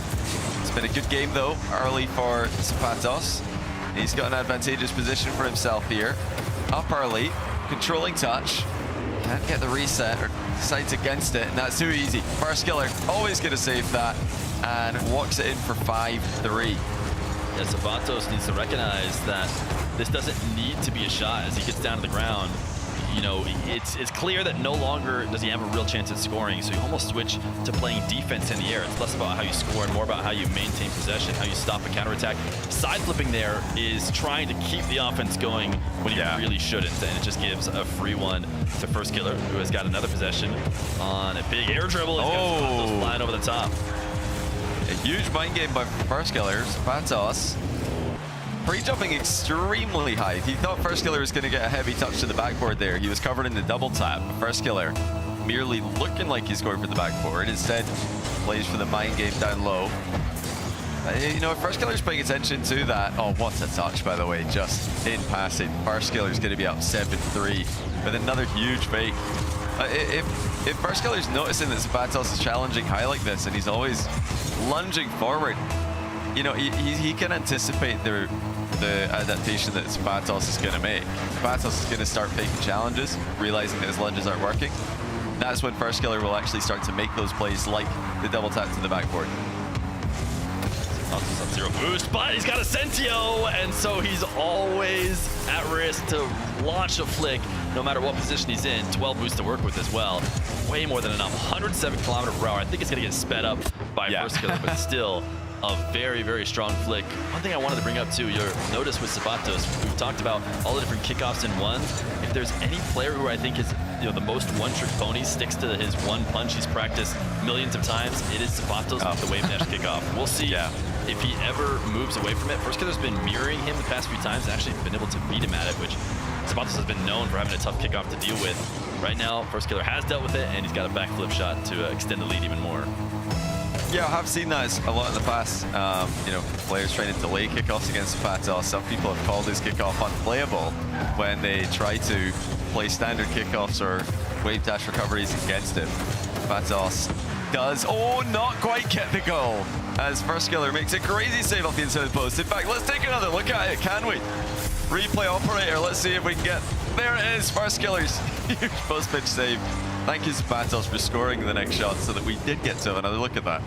It's been a good game though, early for Zapatos. He's got an advantageous position for himself here. Up early, controlling touch. Can't get the reset or decides against it, and that's too easy. First Killer always going to save that and walks it in for 5-3. Yeah, Zapatos needs to recognize that this doesn't need to be a shot as he gets down to the ground. You know, it's clear that no longer does he have a real chance at scoring, so you almost switch to playing defense in the air. It's less about how you score and more about how you maintain possession, how you stop a counterattack. Side flipping there is trying to keep the offense going when you really shouldn't, and it just gives a free one to First Killer, who has got another possession on a big air dribble. He's got Zapatos flying over the top. A huge mind game by First Killer. Zapatos pre-jumping extremely high. He thought First Killer was going to get a heavy touch to the backboard there. He was covered in the double tap. First Killer merely looking like he's going for the backboard. Instead, plays for the mind game down low. You know, if First Killer's paying attention to that. Oh, what a touch, by the way, just in passing. First Killer's going to be up 7-3 with another huge fake. If First Killer's noticing that Zapatos is challenging high like this and he's always lunging forward, you know, he can anticipate the adaptation that Zapatos is going to make. Zapatos is going to start faking challenges, realizing that his lunges aren't working. That's when First Killer will actually start to make those plays like the double tap to the backboard. Sub-Zero boost, but he's got a Sentio, and so he's always at risk to launch a flick no matter what position he's in. 12 boosts to work with as well. Way more than enough. 107 km/h. I think it's going to get sped up by First Killer, but still a very, very strong flick. One thing I wanted to bring up too, your notice with Zapatos, we've talked about all the different kickoffs in one. If there's any player who I think is, you know, the most one-trick pony, sticks to his one punch he's practiced millions of times, it is Zapatos with the wave dash kickoff. We'll see if he ever moves away from it. First Killer's been mirroring him the past few times and actually been able to beat him at it, which Zapatos has been known for having a tough kickoff to deal with. Right now, First Killer has dealt with it, and he's got a backflip shot to extend the lead even more. Yeah, I have seen that a lot in the past. You know, players trying to delay kickoffs against Zapatos. Some people have called his kickoff unplayable when they try to play standard kickoffs or wave dash recoveries against him. Zapatos does, not quite get the goal, as First Killer makes a crazy save off the inside post. In fact, let's take another look at it, can we? Replay operator, let's see if we can get, there it is, First Killer's huge post pitch save. Thank you, Zapatos, for scoring the next shot so that we did get to have another look at that.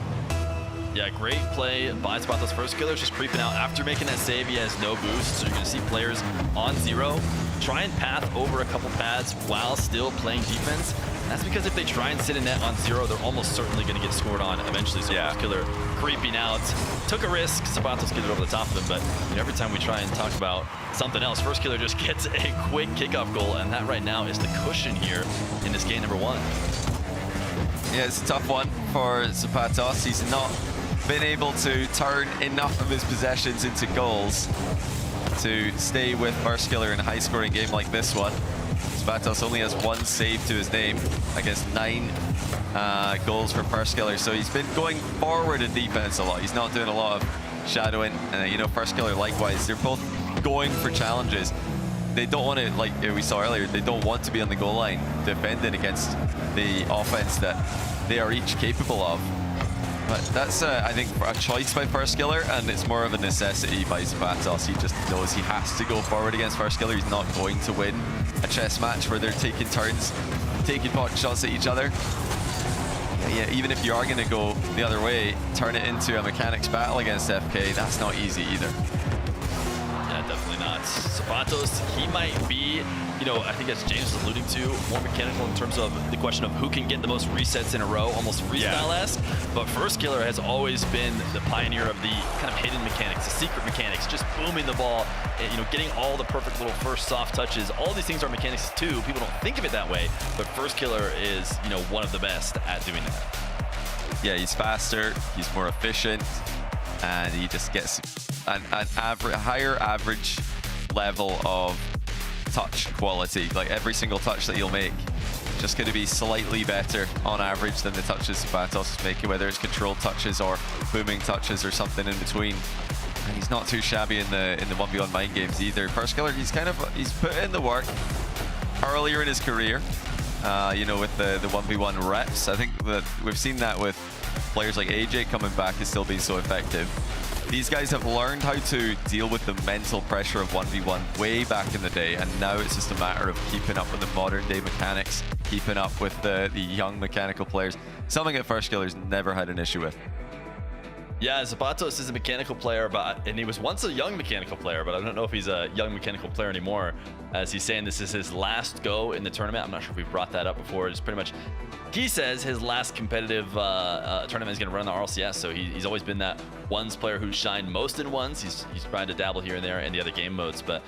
Yeah, great play by Zapatos. First Killer's just creeping out. After making that save, he has no boost, so you're going to see players on zero try and path over a couple pads while still playing defense. And that's because if they try and sit in net on 0, they're almost certainly going to get scored on eventually. So First Killer creeping out. Took a risk. Sapatos get it over the top of them, but every time we try and talk about something else, First Killer just gets a quick kickoff goal, and that right now is the cushion here in this game number 1. Yeah, it's a tough one for Zapatos. He's not been able to turn enough of his possessions into goals to stay with First Killer in a high-scoring game like this one. Zapatos only has 1 save to his name against 9 goals for First Killer, so he's been going forward in defense a lot. He's not doing a lot of shadowing. First Killer likewise. They're both going for challenges. They don't want to, like we saw earlier, they don't want to be on the goal line defending against the offense that they are each capable of. But that's, I think, a choice by First Killer, and it's more of a necessity by Zapatos. He just knows he has to go forward against First Killer. He's not going to win a chess match where they're taking turns, taking pot shots at each other. Yeah, even if you are going to go the other way, turn it into a mechanics battle against FK, that's not easy either. Yeah, definitely not. Zapatos, he might be, I think as James is alluding to, more mechanical in terms of the question of who can get the most resets in a row, almost freestyle-esque. But First Killer has always been the pioneer of the kind of hidden mechanics, the secret mechanics, just booming the ball, getting all the perfect little first soft touches. All these things are mechanics too. People don't think of it that way, but First Killer is, one of the best at doing that. Yeah, he's faster, he's more efficient, and he just gets an higher average level of touch quality. Like every single touch that he'll make, just going to be slightly better on average than the touches Zapatos is making, whether it's controlled touches or booming touches or something in between. And he's not too shabby in the 1v1 mind games either. First Killer, he's put in the work earlier in his career, with the 1v1 reps. I think that we've seen that with players like AJ coming back and still being so effective. These guys have learned how to deal with the mental pressure of 1v1 way back in the day, and now it's just a matter of keeping up with the modern day mechanics, keeping up with the young mechanical players, something that First Killer's never had an issue with. Yeah, Zapatos is a mechanical player, and he was once a young mechanical player, but I don't know if he's a young mechanical player anymore, as he's saying this is his last go in the tournament. I'm not sure if we've brought that up before. It's pretty much, he says his last competitive tournament is going to run the RLCS, so he's always been that ones player who's shined most in ones. He's tried to dabble here and there in the other game modes, but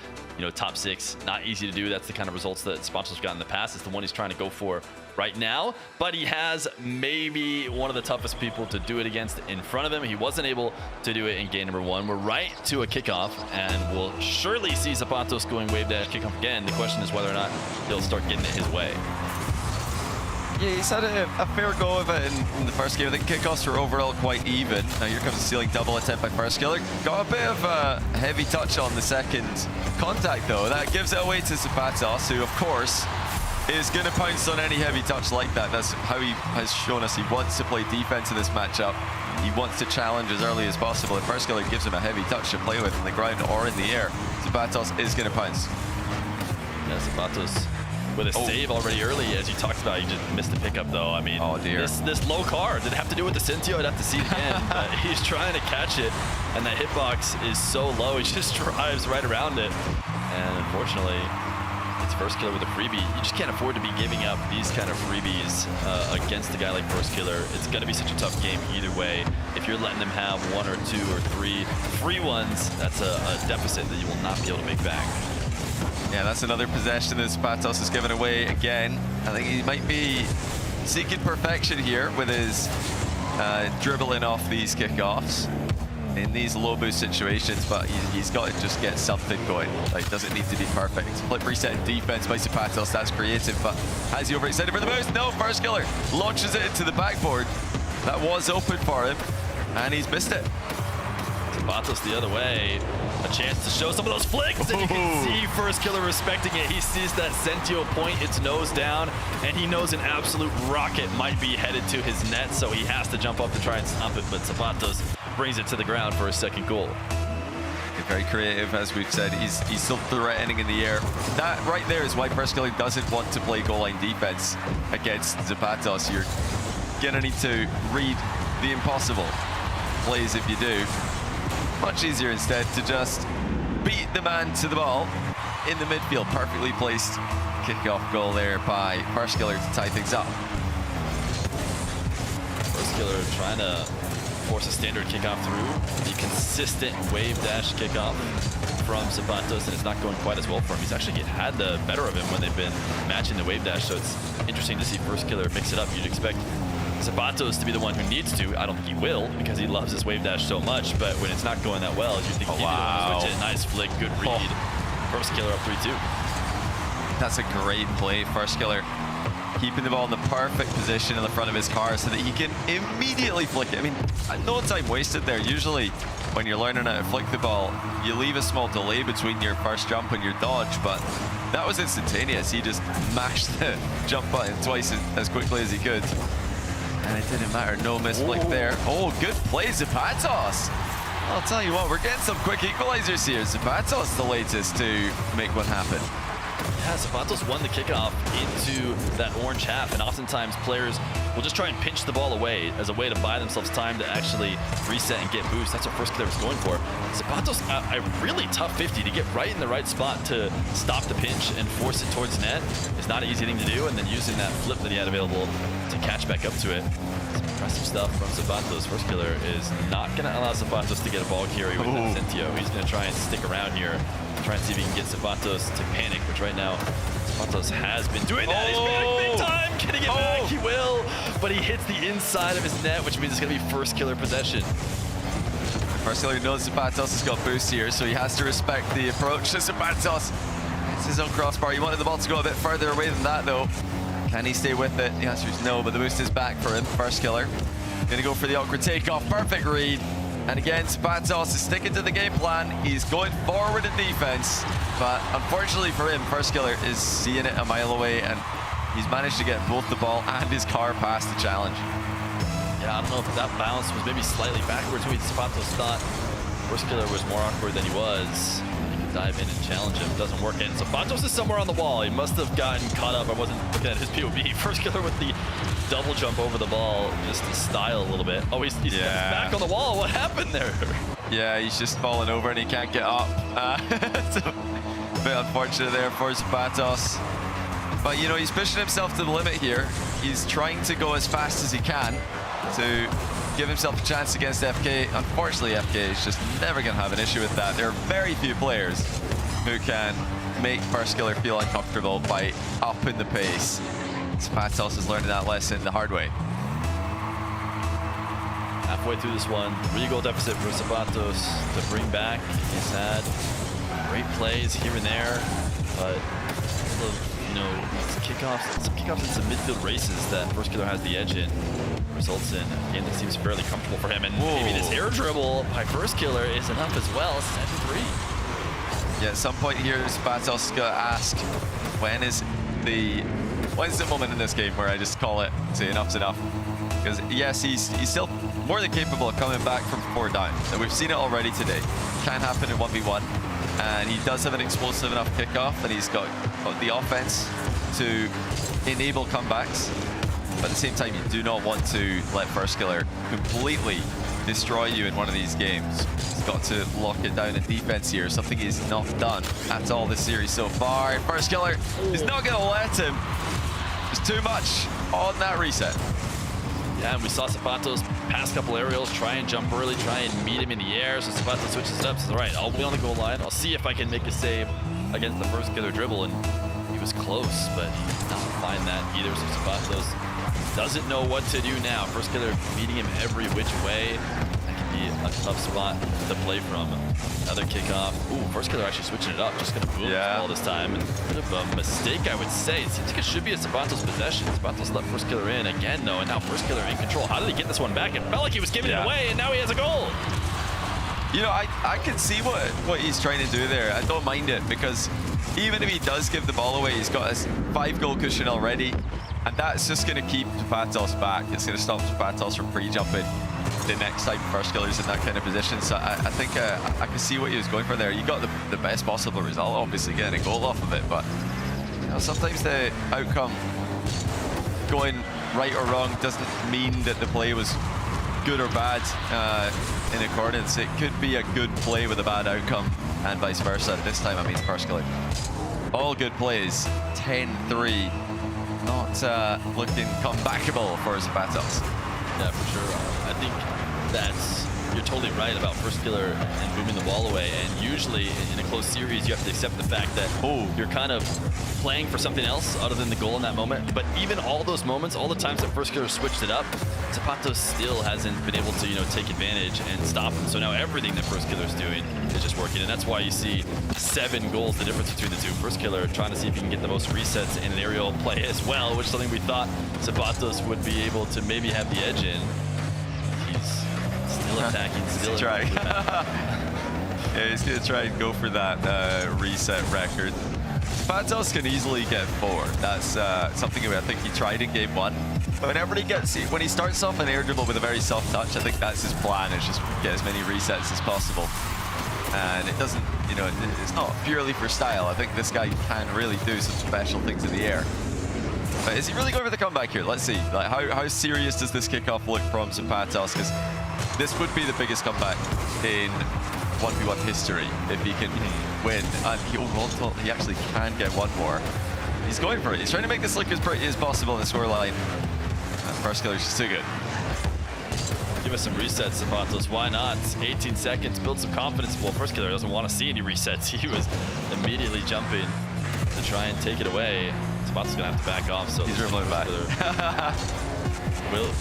top 6, not easy to do. That's the kind of results that Zapatos got in the past. It's the one he's trying to go for right now, but he has maybe one of the toughest people to do it against in front of him. He wasn't able to do it in game number 1. We're right to a kickoff, and we'll surely see Zapatos going wave dash kickoff again. The question is whether or not he'll start getting it his way. Yeah, he's had a fair go of it in the first game. I think kickoffs were overall quite even. Now here comes a ceiling double attempt by First Killer. Got a bit of a heavy touch on the second contact though. That gives it away to Zapatos, who of course is going to pounce on any heavy touch like that. That's how he has shown us he wants to play defense in this matchup. He wants to challenge as early as possible. If First Killer gives him a heavy touch to play with in the ground or in the air, Zapatos is going to pounce. Yeah, Zapatos with a save already early, as you talked about. He just missed the pickup though. I mean, this low car, did it have to do with the Sentio? I'd have to see it again, but he's trying to catch it, and that hitbox is so low, he just drives right around it. And unfortunately, it's First Killer with a freebie. You just can't afford to be giving up these kind of freebies against a guy like First Killer. It's going to be such a tough game either way. If you're letting them have 1 or 2 or 3 free ones, that's a deficit that you will not be able to make back. Yeah, that's another possession that Zapatos has given away again. I think he might be seeking perfection here with his dribbling off these kickoffs in these low boost situations, but he's got to just get something going. Like, doesn't need to be perfect. Flip reset in defense by Zapatos, that's creative, but has he overextended for the boost? No, First Killer launches it into the backboard. That was open for him, and he's missed it. Zapatos the other way. A chance to show some of those flicks, and you can see First Killer respecting it. He sees that Sentio point its nose down, and he knows an absolute rocket might be headed to his net, so he has to jump up to try and stop it, but Zapatos brings it to the ground for his second goal. Very creative, as we've said. He's still threatening in the air. That right there is why First Killer doesn't want to play goal line defense against Zapatos. You're gonna need to read the impossible plays if you do. Much easier instead to just beat the man to the ball in the midfield. Perfectly placed kickoff goal there by First Killer to tie things up. First Killer trying to force a standard kickoff through. The consistent wave dash kickoff from Zapatos, and it's not going quite as well for him. He's actually had the better of him when they've been matching the wave dash, so it's interesting to see First Killer mix it up. You'd expect Zapatos to be the one who needs to. I don't think he will, because he loves his wave dash so much, but when it's not going that well, you think he'd be the one to switch it. Nice flick, good read. First Killer up 3-2. That's a great play, First Killer. Keeping the ball in the perfect position in the front of his car so that he can immediately flick it. I mean, no time wasted there. Usually, when you're learning how to flick the ball, you leave a small delay between your first jump and your dodge, but that was instantaneous. He just mashed the jump button twice as quickly as he could. And it didn't matter, no miss flick there. Oh, good play, Zapatos. I'll tell you what, we're getting some quick equalizers here. Zapatos the latest to make one happen. Yeah, Zapatos won the kickoff into that orange half, and oftentimes players will just try and pinch the ball away as a way to buy themselves time to actually reset and get boost. That's what First Killer was going for. Zapatos, a really tough 50 to get right in the right spot to stop the pinch and force it towards net is not an easy thing to do, and then using that flip that he had available to catch back up to it. Some impressive stuff from Zapatos. First Killer is not going to allow Zapatos to get a ball carry with Vincentio. He's going to try and stick around here, try and see if he can get Zapatos to panic, which right now Zapatos has been doing that. He's panicked big time. Can he get back? He will, but he hits the inside of his net, which means it's going to be First Killer possession. First Killer knows Zapatos has got boost here, so he has to respect the approach to Zapatos. It's his own crossbar. He wanted the ball to go a bit further away than that, though. Can he stay with it? The answer is no, but the boost is back for him. First Killer gonna go for the awkward takeoff. Perfect read. And again, Zapatos is sticking to the game plan. He's going forward in defense, but unfortunately for him, First Killer is seeing it a mile away, and he's managed to get both the ball and his car past the challenge. Yeah, I don't know if that bounce was maybe slightly backwards. Zapatos thought First Killer was more awkward than he was. Dive in and challenge him. Doesn't work in. Zapatos is somewhere on the wall. He must have gotten caught up. I wasn't looking at his POV. First Killer with the double jump over the ball, just to style a little bit. Oh, he's back on the wall. What happened there? Yeah, he's just falling over and he can't get up. It's a bit unfortunate there for Zapatos. But, you know, he's pushing himself to the limit here. He's trying to go as fast as he can to give himself a chance against FK. Unfortunately, FK is just never going to have an issue with that. There are very few players who can make First Killer feel uncomfortable by upping the pace. Zapatos is learning that lesson the hard way. Halfway through this one, 3-goal deficit for Zapatos to bring back. He's had great plays here and there, but you know, some kickoffs in some midfield races that First Killer has the edge in results in a game that seems fairly comfortable for him. And maybe this air dribble by First Killer is enough as well. 7-3. Yeah, at some point here, Zapatos is going to ask, when's the moment in this game where I just call it, say enough's enough? Because yes, he's still more than capable of coming back from 4 down. And we've seen it already today. Can happen in 1v1. And he does have an explosive enough kickoff, and he's got the offense to enable comebacks. But at the same time, you do not want to let First Killer completely destroy you in one of these games. He's got to lock it down in defense here, something he's not done at all this series so far. First Killer is not going to let him. There's too much on that reset. Yeah, and we saw Zapatos pass a couple aerials, try and jump early, try and meet him in the air. So Zapatos switches it up, says, all right, I'll be on the goal line. I'll see if I can make a save against the First Killer dribble. And he was close, but he did not find that either. So Zapatos doesn't know what to do now. First Killer beating him every which way. That could be a tough spot to play from. Another kickoff. Ooh, First Killer actually switching it up. Just going to boom the ball this time. And a bit of a mistake, I would say. It seems like it should be a Zapatos possession. Zapatos let First Killer in again, though. And now First Killer in control. How did he get this one back? It felt like he was giving it away, and now he has a goal. You know, I can see what he's trying to do there. I don't mind it, because even if he does give the ball away, he's got his 5-goal cushion already. And that's just going to keep Zapatos back. It's going to stop Zapatos from pre-jumping the next time First Killer's in that kind of position. So I think I can see what he was going for there. You got the best possible result, obviously, getting a goal off of it. But you know, sometimes the outcome going right or wrong doesn't mean that the play was good or bad in accordance. It could be a good play with a bad outcome. and vice versa. This time, I mean, first killer. All good plays. 10-3. Not looking comebackable for Zapatos. Yeah, for sure. I think you're totally right about first killer and booming the wall away. And usually in a close series, you have to accept the fact that, you're kind of playing for something else other than the goal in that moment. But even all those moments, all the times that first killer switched it up, Zapatos still hasn't been able to, take advantage and stop him. So now everything that first killer's doing is just working. And that's why you see 7 goals, the difference between the two. First killer trying to see if he can get the most resets in an aerial play as well, which is something we thought Zapatos would be able to maybe have the edge in. He's still attacking, still trying. Yeah, he's gonna try and go for that reset record. Zapatos can easily get 4. That's something I think he tried in game 1. But when he starts off an air dribble with a very soft touch, I think that's his plan, is just get as many resets as possible. And it doesn't, it's not purely for style. I think this guy can really do some special things in the air. But is he really going for the comeback here? Let's see. Like, how serious does this kickoff look from Zapatos? Because this would be the biggest comeback in 1v1 history if he can win. And he actually can get one more. He's going for it. He's trying to make this look as pretty as possible in the scoreline. First killer's just too good. Give us some resets, Zapatos. Why not? 18 seconds, build some confidence. Well, first killer doesn't want to see any resets. He was immediately jumping to try and take it away. Zapatos gonna have to back off. So he's dribbling back. Will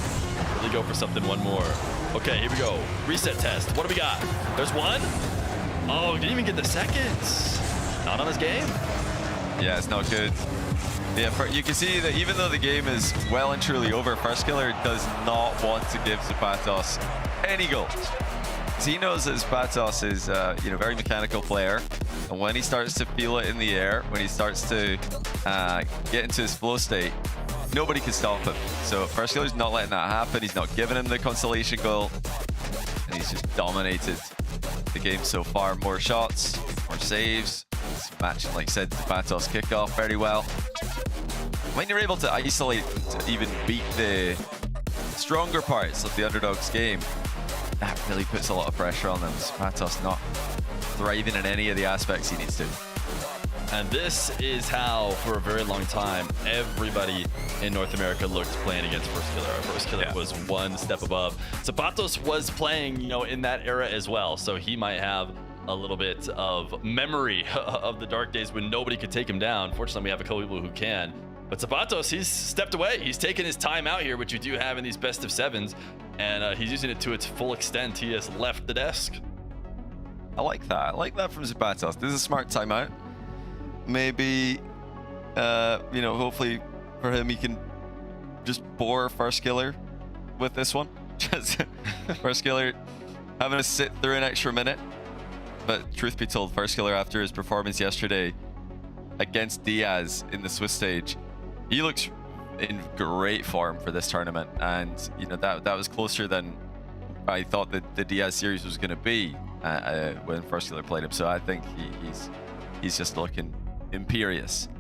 really go for something one more. Okay, here we go. Reset test. What do we got? There's one. Oh, didn't even get the seconds. Not on his game. Yeah, it's not good. Yeah, you can see that even though the game is well and truly over, first killer does not want to give Zapatos any goals. He knows that Zapatos is very mechanical player, and when he starts to feel it in the air, when he starts to get into his flow state, nobody can stop him. So first killer's not letting that happen. He's not giving him the consolation goal, and he's just dominated the game so far. More shots, more saves. This match, like I said, Zapatos kickoff very well. When you're able to isolate to even beat the stronger parts of the underdog's game, that really puts a lot of pressure on them. Zapatos not thriving in any of the aspects he needs to. And this is how, for a very long time, everybody in North America looked playing against First Killer. Our First Killer was one step above. Zapatos was playing, in that era as well, so he might have a little bit of memory of the dark days when nobody could take him down. Fortunately, we have a couple people who can. But Zapatos, he's stepped away. He's taken his time out here, which you do have in these best of sevens, and he's using it to its full extent. He has left the desk. I like that. I like that from Zapatos. This is a smart timeout. Maybe, hopefully for him, he can just bore First Killer with this one. Just First Killer having to sit through an extra minute. But truth be told, First Killer, after his performance yesterday against Diaz in the Swiss stage, he looks in great form for this tournament. And, that was closer than I thought that the Diaz series was going to be when First Killer played him. So I think he's just looking imperious.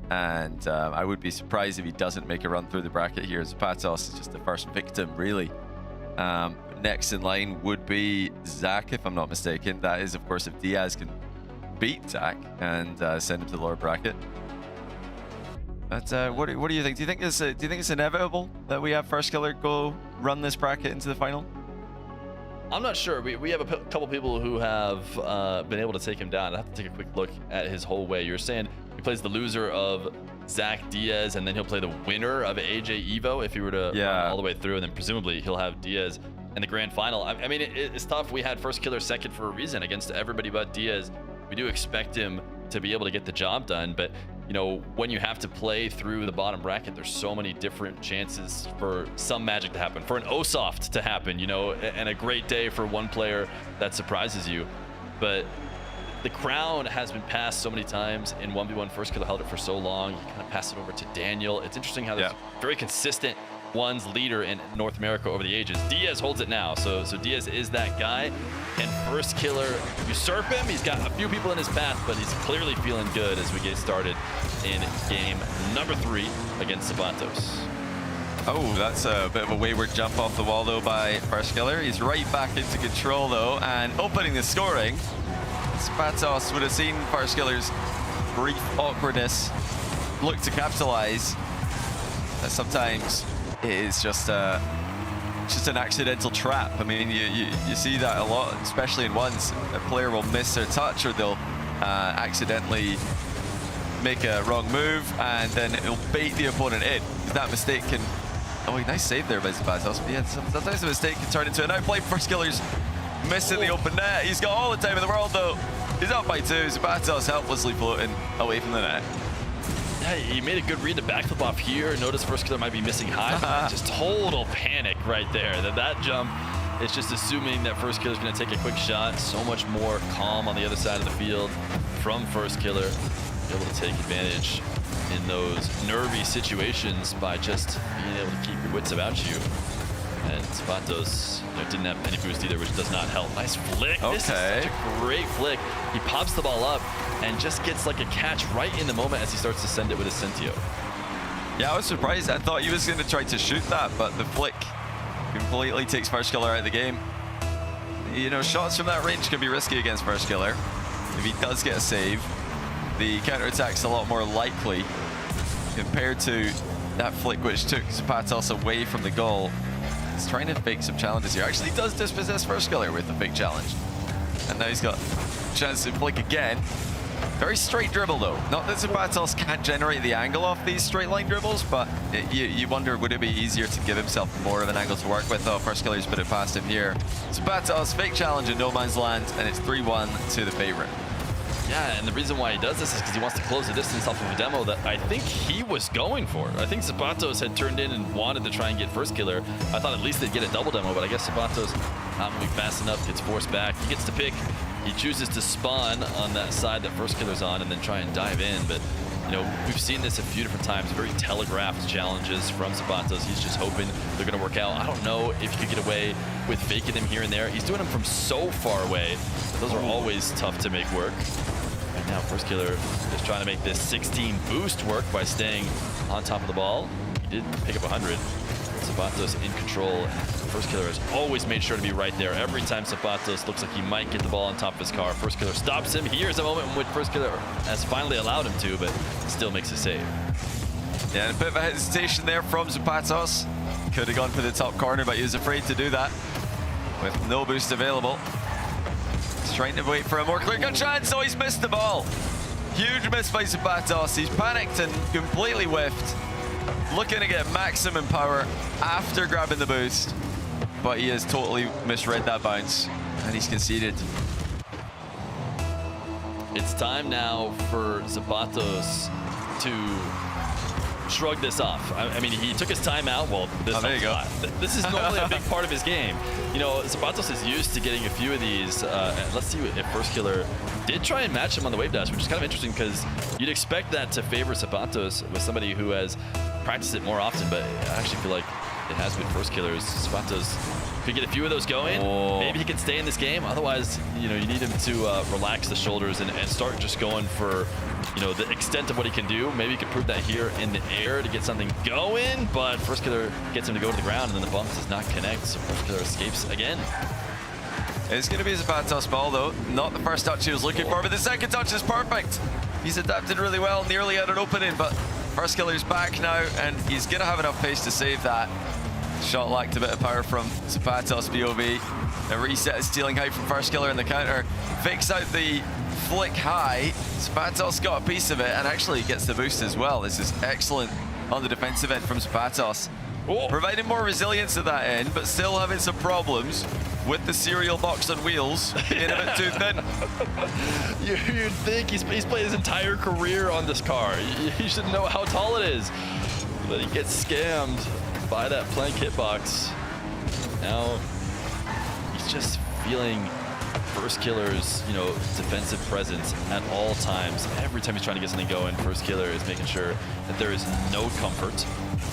And I would be surprised if he doesn't make a run through the bracket here. Zapatos is just the first victim, really. Next in line would be Zach, if I'm not mistaken. That is, of course, if Diaz can beat Zach and send him to the lower bracket. But what do you think? Do you think it's inevitable that we have First Killer go run this bracket into the final? I'm not sure. We have a couple people who have been able to take him down. I have to take a quick look at his whole way. You're saying he plays the loser of Zach Diaz, and then he'll play the winner of AJ Evo if he were to run all the way through, and then presumably he'll have Diaz in the grand final. I mean, it's tough. We had First Killer second for a reason against everybody but Diaz. We do expect him to be able to get the job done, but when you have to play through the bottom bracket, there's so many different chances for some magic to happen, for an O-Soft to happen, and a great day for one player that surprises you. But the crown has been passed so many times in 1v1. First Killer held it for so long. You kind of pass it over to Daniel. It's interesting how there's very consistent one's leader in North America over the ages. Diaz holds it now, so Diaz is that guy. And First Killer usurp him. He's got a few people in his path, but he's clearly feeling good as we get started in game number 3 against Zapatos. Oh, that's a bit of a wayward jump off the wall, though, by First Killer. He's right back into control, though, and opening the scoring Zapatos would have seen First Killer's brief awkwardness, look to capitalize. That sometimes it is just an accidental trap. I mean, you see that a lot, especially in ones. A player will miss their touch, or they'll accidentally make a wrong move, and then it'll bait the opponent in. That mistake can... Oh, nice save there by Zapatos. But yeah, sometimes a mistake can turn into an outplay. First Killer's missing the open net. He's got all the time in the world, though. He's up by 2. Zapatos helplessly floating away from the net. Yeah, he made a good read to backflip off here. Notice First Killer might be missing high. Just total panic right there. That jump is just assuming that First Killer's going to take a quick shot. So much more calm on the other side of the field from First Killer. Be able to take advantage in those nervy situations by just being able to keep your wits about you. And Zapatos didn't have any boost either, which does not help. Nice flick. Okay. This is such a great flick. He pops the ball up and just gets like a catch right in the moment as he starts to send it with his Sentio. Yeah, I was surprised. I thought he was going to try to shoot that, but the flick completely takes First Killer out of the game. You know, shots from that range can be risky against First Killer. If he does get a save, the counterattack's a lot more likely compared to that flick which took Zapatos away from the goal. He's trying to fake some challenges here. Actually does dispossess First Killer with the fake challenge. And now he's got a chance to flick again. Very straight dribble though. Not that Zapatos can't generate the angle off these straight line dribbles, but you wonder, would it be easier to give himself more of an angle to work with? Oh, First Killer's put it past him here. Zapatos, fake challenge in no man's land, and it's 3-1 to the favorite. Yeah, and the reason why he does this is because he wants to close the distance off of a demo that I think he was going for. I think Zapatos had turned in and wanted to try and get First Killer. I thought at least they'd get a double demo, but I guess Zapatos not moving fast enough, gets forced back. He gets to pick. He chooses to spawn on that side that First Killer's on and then try and dive in. But, you know, we've seen this a few different times, very telegraphed challenges from Zapatos. He's just hoping they're going to work out. I don't know if he could get away with faking him here and there. He's doing them from so far away. Those are always tough to make work. Right now, First Killer just trying to make this 16 boost work by staying on top of the ball. He did pick up 100. Zapatos in control. First Killer has always made sure to be right there. Every time Zapatos looks like he might get the ball on top of his car, First Killer stops him. Here's a moment in which First Killer has finally allowed him to, but still makes a save. Yeah, and a bit of a hesitation there from Zapatos. Could have gone for the top corner, but he was afraid to do that with no boost available. He's trying to wait for a more clear-cut chance. Oh, he's missed the ball. Huge miss by Zapatos. He's panicked and completely whiffed. Looking to get maximum power after grabbing the boost, but he has totally misread that bounce, and he's conceded. It's time now for Zapatos to shrug this off. I mean, he took his time out. Well, there you go. This is normally a big part of his game. You know, Zapatos is used to getting a few of these. Let's see if First Killer did try and match him on the wave dash, which is kind of interesting because you'd expect that to favor Zapatos with somebody who has practiced it more often, but I actually feel like it has been First Killer's. Zapatos could get a few of those going. Maybe he can stay in this game. Otherwise, you know, you need him to relax the shoulders and start just going for, you know, the extent of what he can do. Maybe he could prove that here in the air to get something going, but First Killer gets him to go to the ground, and then the bump does not connect, so First Killer escapes again. It's going to be a Zapatos ball, though. Not the first touch he was looking for, but the second touch is perfect. He's adapted really well, nearly had an opening, but First Killer's back now, and he's going to have enough pace to save that. Shot lacked a bit of power from Zapatos POV. A reset is stealing height from First Killer, and the counter fakes out the flick high. Zapatos got a piece of it and actually gets the boost as well. This is excellent on the defensive end from Zapatos. Providing more resilience at that end, but still having some problems with the cereal box on wheels being a bit too thin. You'd think he's played his entire career on this car. He should know how tall it is. But he gets scammed by that plank hitbox. Now he's just feeling First Killer's, you know, defensive presence at all times. Every time he's trying to get something going, First Killer is making sure that there is no comfort.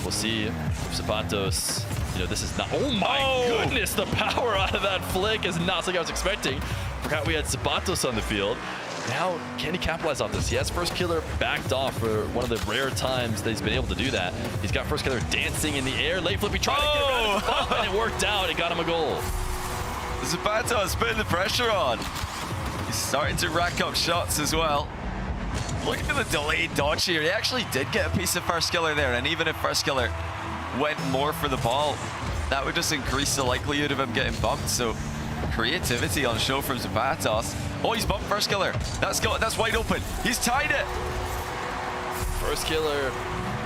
We'll see if Zapatos, you know, this is not, oh my goodness, the power out of that flick is not something I was expecting. Forgot we had Zapatos on the field. Now, can he capitalize off this? Yes, First Killer backed off for one of the rare times that he's been able to do that. He's got First Killer dancing in the air. Late flip, he tried to get around the bump, and it worked out. It got him a goal. Zapatos putting the pressure on. He's starting to rack up shots as well. Look at the delayed dodge here. He actually did get a piece of First Killer there, and even if First Killer went more for the ball, that would just increase the likelihood of him getting bumped. So creativity on show from Zapatos. Oh, he's bumped First Killer. That's wide open. He's tied it. First Killer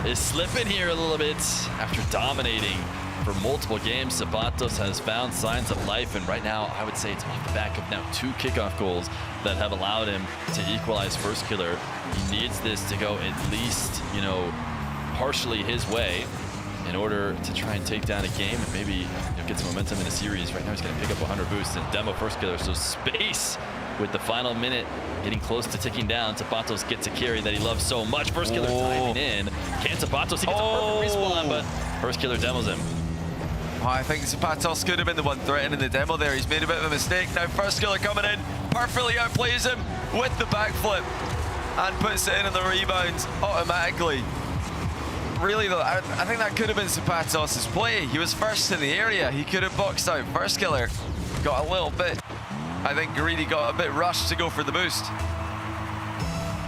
is slipping here a little bit after dominating for multiple games. Zapatos has found signs of life, and right now I would say it's off the back of now 2 kickoff goals that have allowed him to equalize First Killer. He needs this to go at least, you know, partially his way in order to try and take down a game and maybe get some momentum in a series. Right now he's going to pick up 100 boosts and demo First Killer, so space with the final minute getting close to ticking down. Zapatos gets a carry that he loves so much. First Killer diving in. Can Zapatos? He gets a perfect respawn, but First Killer demos him. Oh, I think Zapatos could have been the one threatening the demo there. He's made a bit of a mistake. Now First Killer coming in, perfectly outplays him with the backflip and puts it in on the rebound automatically. Really though, I think that could have been Zapatos' play. He was first in the area. He could have boxed out. First Killer got a little bit, I think greedy, got a bit rushed to go for the boost.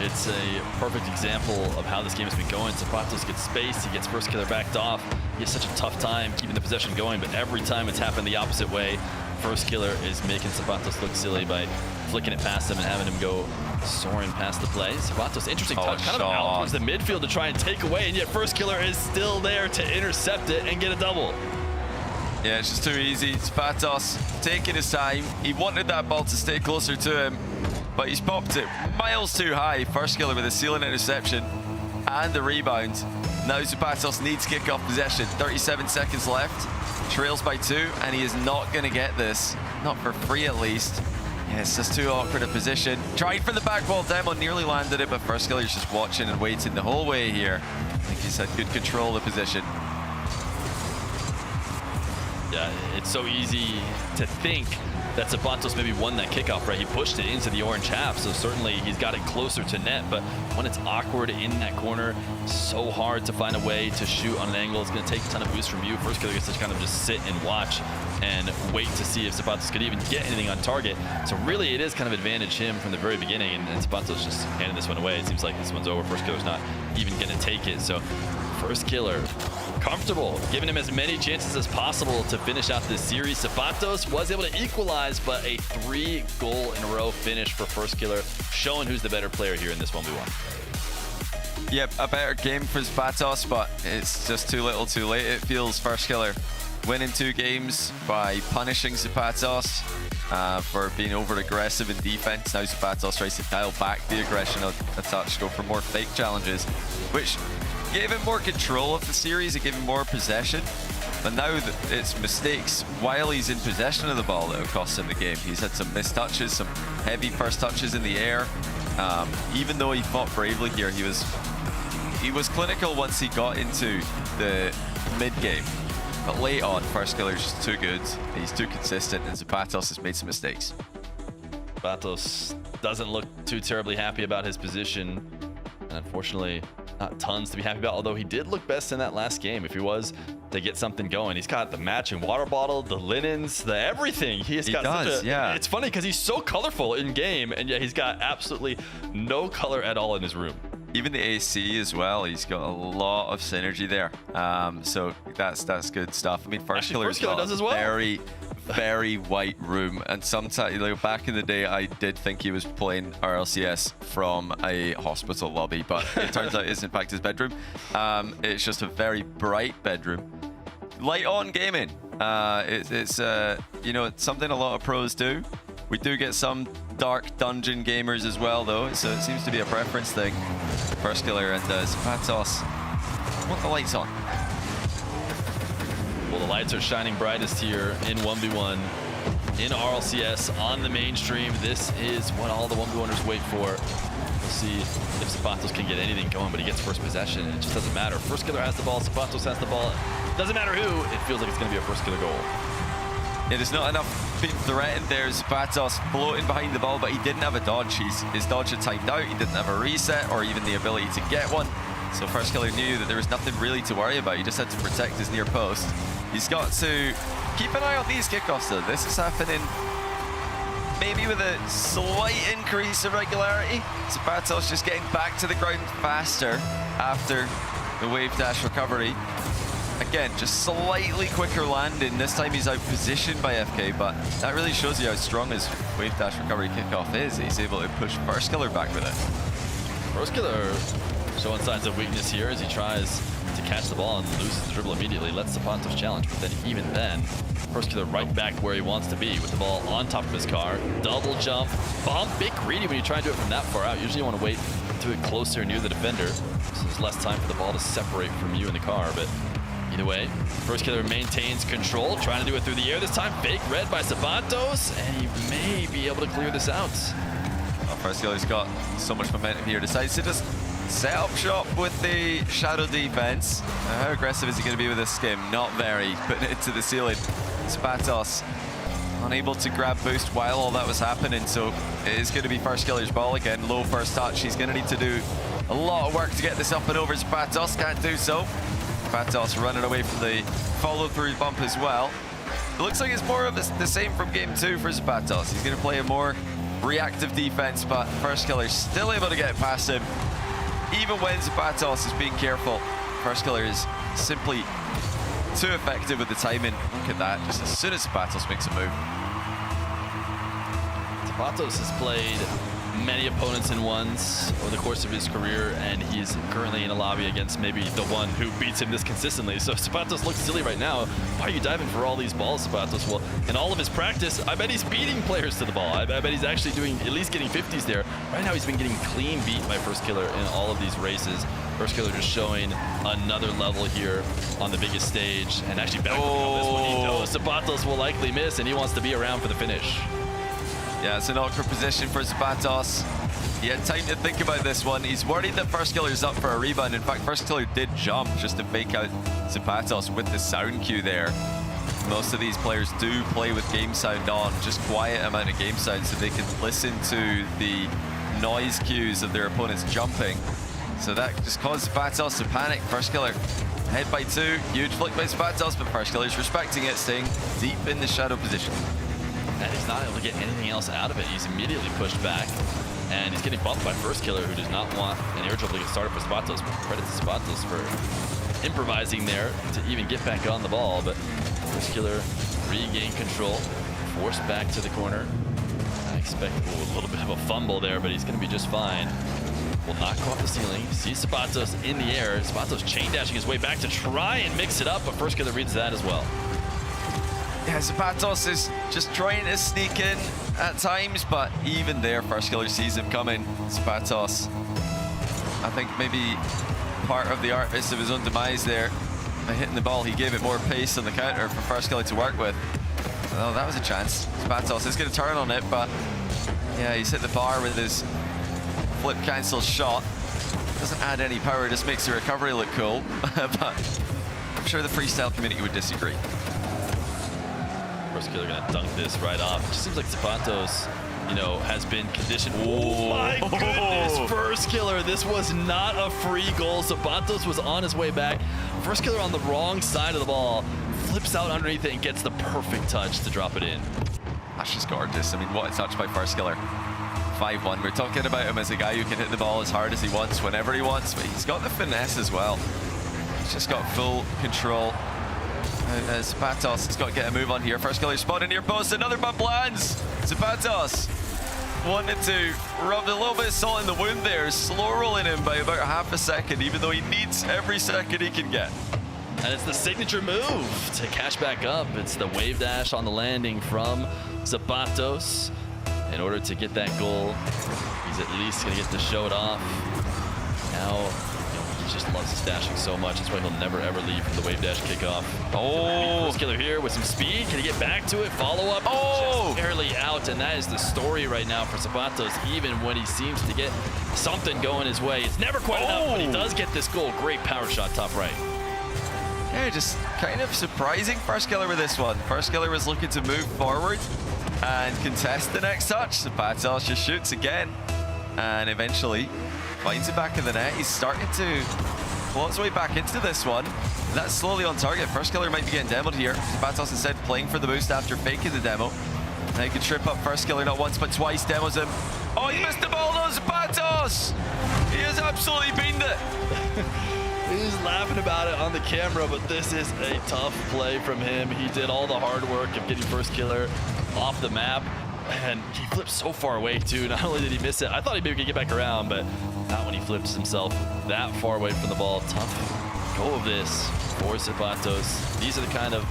It's a perfect example of how this game has been going. Zapatos gets space, he gets First Killer backed off. He has such a tough time keeping the possession going, but every time it's happened the opposite way. First Killer is making Zapatos look silly by flicking it past him and having him go soaring past the play. Zapatos, interesting touch, kind of out towards the midfield to try and take away, and yet First Killer is still there to intercept it and get a double. Yeah, it's just too easy. Zapatos taking his time. He wanted that ball to stay closer to him, but he's popped it miles too high. First Killer with a ceiling interception and the rebound. Now Zapatos needs kickoff possession. 37 seconds left. Trails by 2, and he is not going to get this. Not for free, at least. Yeah, it's just too awkward a position. Tried for the back wall demo, nearly landed it, but First Killer's just watching and waiting the whole way here. I think he's had good control of the position. Yeah, it's so easy to think that Zapatos maybe won that kickoff, right? He pushed it into the orange half, so certainly he's got it closer to net, but when it's awkward in that corner, so hard to find a way to shoot on an angle. It's going to take a ton of boost from you. First Killer gets to kind of just sit and watch and wait to see if Zapatos could even get anything on target. So really it is kind of advantage him from the very beginning, and Zapatos just handing this one away. It seems like this one's over. First Killer's not even going to take it. So First Killer comfortable, giving him as many chances as possible to finish out this series. Zapatos was able to equalize, but a 3-goal-in-a-row finish for First Killer, showing who's the better player here in this 1v1. Yep, a better game for Zapatos, but it's just too little too late. It feels First Killer winning 2 games by punishing Zapatos for being over-aggressive in defense. Now Zapatos tries to dial back the aggression a touch, go for more fake challenges, which gave him more control of the series, it gave him more possession. But now it's mistakes while he's in possession of the ball that have cost him the game. He's had some missed touches, some heavy first touches in the air. Even though he fought bravely here, he was clinical once he got into the mid-game. But late on, First Killer's just too good. He's too consistent, and Zapatos has made some mistakes. Zapatos doesn't look too terribly happy about his position, and unfortunately, not tons to be happy about, although he did look best in that last game. If he was to get something going, he's got the matching water bottle, the linens, the everything. He does, yeah. It's funny because he's so colorful in game, and yet he's got absolutely no color at all in his room. Even the AC as well, he's got a lot of synergy there. So that's good stuff. I mean, First Killer's First Killer does as well. Very white room, and sometimes, like back in the day, I did think he was playing RLCS from a hospital lobby, but it turns out it's in fact his bedroom. It's just a very bright bedroom. Light on gaming. It's you know, it's something a lot of pros do. We do get some dark dungeon gamers as well, though, so it seems to be a preference thing. First Killer and Zapatos want the lights on. Well, the lights are shining brightest here in 1v1 in RLCS on the mainstream. This is what all the 1v1ers wait for. We'll see if Zapatos can get anything going, but he gets first possession, and it just doesn't matter. First Killer has the ball, Zapatos has the ball. Doesn't matter who, it feels like it's going to be a First Killer goal. Yeah, there's not enough being threatened there. Zapatos floating behind the ball, but he didn't have a dodge. His dodge had timed out. He didn't have a reset or even the ability to get one. So First Killer knew that there was nothing really to worry about. He just had to protect his near post. He's got to keep an eye on these kickoffs, though. This is happening maybe with a slight increase of regularity. Zapatos just getting back to the ground faster after the wave dash recovery. Again, just slightly quicker landing. This time he's out positioned by FK, but that really shows you how strong his wave dash recovery kickoff is. He's able to push First Killer back with it. First Killer showing signs of weakness here as he tries to catch the ball and loses the dribble immediately. Lets Zapatos challenge, but then even then, First Killer right back where he wants to be with the ball on top of his car. Double jump, bump, bit greedy when you try to do it from that far out. Usually you want to wait to it closer near the defender, so there's less time for the ball to separate from you in the car. But either way, First Killer maintains control, trying to do it through the air this time. Fake red by Zapatos, and he may be able to clear this out. Well, First Killer's got so much momentum here. Decides to just set up shop with the shadow defense. How aggressive is he going to be with this skim? Not very. Putting it to the ceiling. Zapatos unable to grab boost while all that was happening, so it is going to be First Killer's ball again. Low first touch. He's going to need to do a lot of work to get this up and over. Zapatos can't do so. Zapatos running away from the follow-through bump as well. It looks like it's more of the same from game 2 for Zapatos. He's going to play a more reactive defense, but First Killer's still able to get past him. Even when Zapatos is being careful, First Killer is simply too effective with the timing. Look at that, just as soon as Zapatos makes a move. Zapatos has played many opponents in ones over the course of his career, and he's currently in a lobby against maybe the one who beats him this consistently. So Zapatos looks silly right now. Why are you diving for all these balls, Zapatos? Well, in all of his practice, I bet he's beating players to the ball. I bet he's actually doing at least getting 50s there. Right now, he's been getting clean beat by First Killer in all of these races. First Killer just showing another level here on the biggest stage, and actually back on this one. He knows Zapatos will likely miss, and he wants to be around for the finish. Yeah, it's an awkward position for Zapatos. He had time to think about this one. He's worried that First Killer's up for a rebound. In fact, First Killer did jump just to fake out Zapatos with the sound cue there. Most of these players do play with game sound on, just quiet amount of game sound, so they can listen to the noise cues of their opponents jumping. So that just caused Zapatos to panic. First Killer head by 2. Huge flick by Zapatos, but First Killer's respecting it, staying deep in the shadow position. And he's not able to get anything else out of it. He's immediately pushed back, and he's getting bumped by First Killer, who does not want an air dribble to get started for Zapatos. Credit to Zapatos for improvising there to even get back on the ball, but First Killer regained control, forced back to the corner. I expect a little bit of a fumble there, but he's going to be just fine. Will not go off the ceiling. Sees Zapatos in the air. Zapatos chain dashing his way back to try and mix it up, but First Killer reads that as well. Yeah, Zapatos is just trying to sneak in at times, but even there, First Killer sees him coming. Zapatos, I think maybe part of the artifice of his own demise there. By hitting the ball, he gave it more pace on the counter for First Killer to work with. Oh, that was a chance. Zapatos is going to turn on it, but yeah, he's hit the bar with his flip cancel shot. Doesn't add any power, just makes the recovery look cool. But I'm sure the freestyle community would disagree. First Killer gonna dunk this right off. It just seems like Zapatos, you know, has been conditioned. Oh my goodness, First Killer. This was not a free goal. Zapatos was on his way back. First Killer on the wrong side of the ball, flips out underneath it and gets the perfect touch to drop it in. That's just gorgeous. I mean, what a touch by First Killer. 5-1. We're talking about him as a guy who can hit the ball as hard as he wants, whenever he wants, but he's got the finesse as well. He's just got full control. And Zapatos has got to get a move on here. First Killer spotted near post. Another bump lands. Zapatos wanted to rub a little bit of salt in the wound there. Slow rolling him by about half a second, even though he needs every second he can get. And it's the signature move to cash back up. It's the wave dash on the landing from Zapatos. In order to get that goal, he's at least going to get to show it off. Now, he just loves his dashing so much. That's why he'll never, ever leave from the wave dash kickoff. Oh! First Killer here with some speed. Can he get back to it? Follow up. Oh! Just barely out. And that is the story right now for Zapatos, even when he seems to get something going his way. It's never quite enough, but he does get this goal. Great power shot, top right. Yeah, just kind of surprising First Killer with this one. First Killer was looking to move forward and contest the next touch. Zapatos just shoots again and eventually finds it back in the net. He's starting to claw his way back into this one. That's slowly on target. First Killer might be getting demoed here. Zapatos instead playing for the boost after faking the demo. They could trip up first killer not once but twice. Demos him. Oh, he missed the ball, though. Zapatos! He has absolutely beamed it. He's laughing about it on the camera, but this is a tough play from him. He did all the hard work of getting first killer off the map, and he flipped so far away too. Not only did he miss it, I thought he maybe could get back around, but not when he flips himself that far away from the ball. Tough go of this for Zapatos. These are the kind of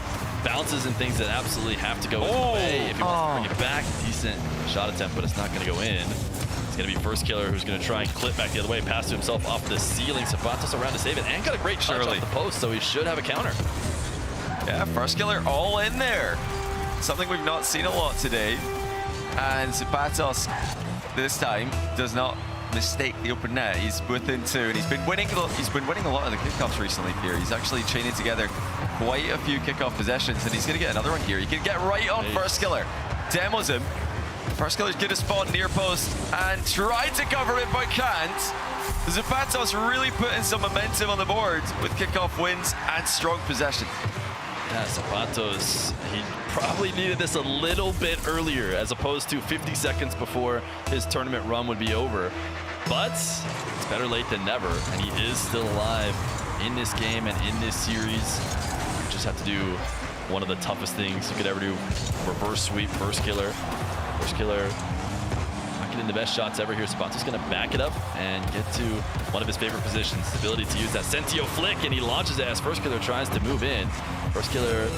bounces and things that absolutely have to go his way if he wants to bring it back. Decent shot attempt, but it's not going to go in. It's going to be first killer who's going to try and clip back the other way, pass to himself off the ceiling. Zapatos around to save it, and got a great touch off the post, so he should have a counter. Yeah, first killer all in there. Something we've not seen a lot today. And Zapatos this time does not mistake the open net. He's within two, and he's been winning a lot of the kickoffs recently here. He's actually chaining together quite a few kickoff possessions, and he's going to get another one here. He can get right on first killer. Demos him. First killer's going to spawn near post and try to cover it, but can't. Zapatos really putting some momentum on the board with kickoff wins and strong possession. Yeah, Zapatos, he probably needed this a little bit earlier as opposed to 50 seconds before his tournament run would be over. But it's better late than never, and he is still alive in this game and in this series. You just have to do one of the toughest things you could ever do. Reverse sweep, first killer. First killer not getting the best shots ever here. Zapatos going to back it up and get to one of his favorite positions. The ability to use that Sentio flick, and he launches it as first killer tries to move in. First killer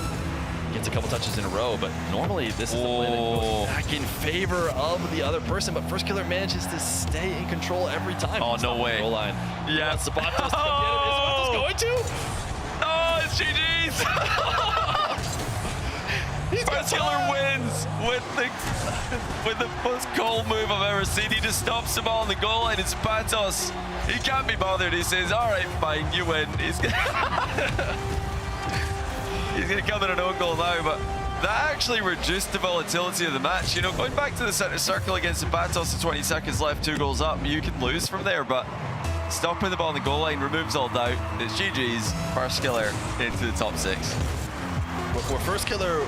gets a couple touches in a row, but normally this is the play that goes back in favor of the other person, but first killer manages to stay in control every time. Oh, no way. Goal line. Yeah. Zapatos to come get it. Is Zapatos going to? Oh, it's GG's. First killer wins with the most cold move I've ever seen. He just stops the ball on the goal line. It's Patos. He can't be bothered. He says, all right, fine, you win. He's gonna come in an own goal now, but that actually reduced the volatility of the match. You know, going back to the center circle against Zapatos with 20 seconds left, 2 goals up, you can lose from there, but stopping the ball on the goal line removes all doubt. It's GG's. First killer into the top 6. Where first killer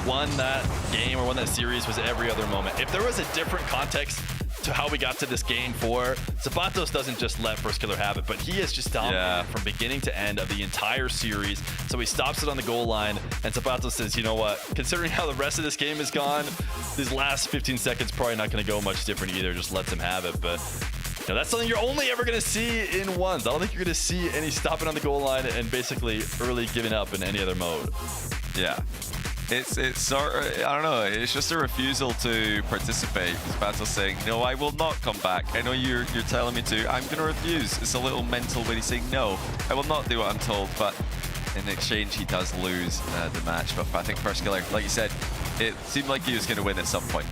won that game or won that series was every other moment. If there was a different context to how we got to this game 4, Zapatos doesn't just let first killer have it, but he is just dominating from beginning to end of the entire series. So he stops it on the goal line, and Zapatos says, you know what, considering how the rest of this game is gone, these last 15 seconds probably not going to go much different either. Just lets him have it. But you know, that's something you're only ever going to see in ones. I don't think you're going to see any stopping on the goal line and basically early giving up in any other mode. Yeah. It's sort of, I don't know, it's just a refusal to participate. Zapatos saying, no, I will not come back. I know you're telling me to. I'm going to refuse. It's a little mental when he's saying, no, I will not do what I'm told. But in exchange, he does lose the match. But I think first killer, like you said, it seemed like he was going to win at some point.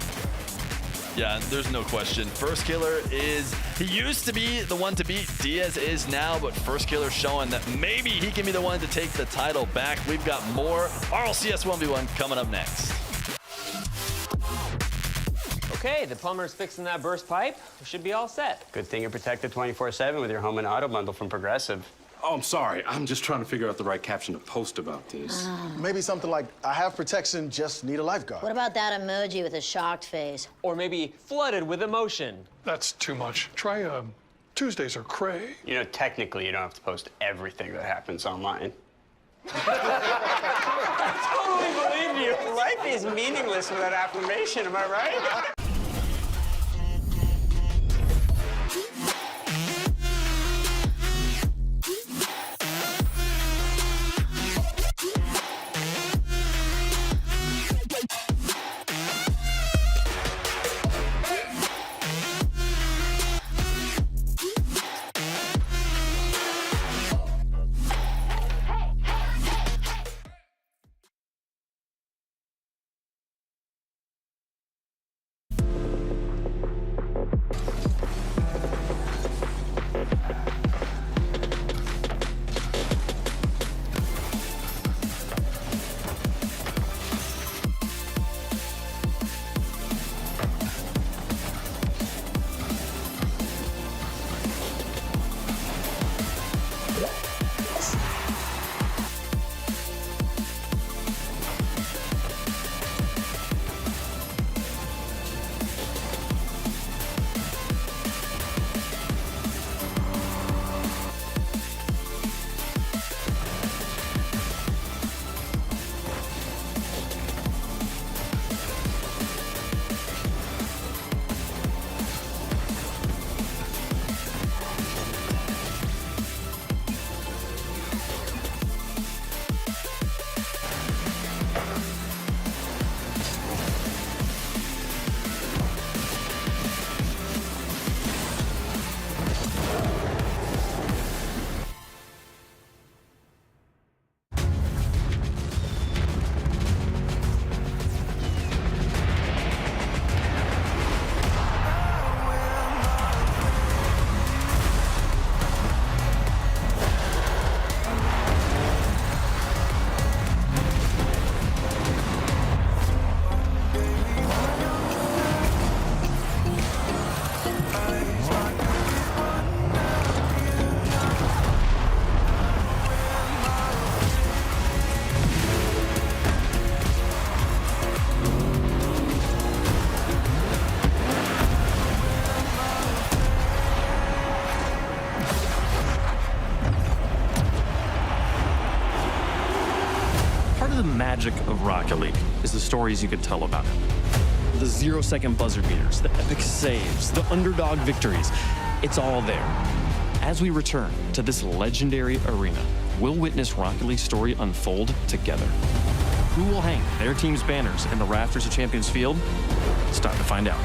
Yeah, there's no question. First killer he used to be the one to beat. Diaz is now, but first killer showing that maybe he can be the one to take the title back. We've got more RLCS 1v1 coming up next. Okay, the plumber's fixing that burst pipe. We should be all set. Good thing you're protected 24/7 with your home and auto bundle from Progressive. Oh, I'm sorry. I'm just trying to figure out the right caption to post about this. Maybe something like, I have protection, just need a lifeguard. What about that emoji with a shocked face? Or maybe flooded with emotion. That's too much. Try Tuesdays are cray. You know, technically, you don't have to post everything that happens online. I totally believe you. Life is meaningless without affirmation, am I right? the magic of Rocket League is the stories you could tell about it. The 0-second buzzer beaters, the epic saves, the underdog victories. It's all there. As we return to this legendary arena, we'll witness Rocket League's story unfold together. Who will hang their team's banners in the rafters of Champions Field? It's time to find out.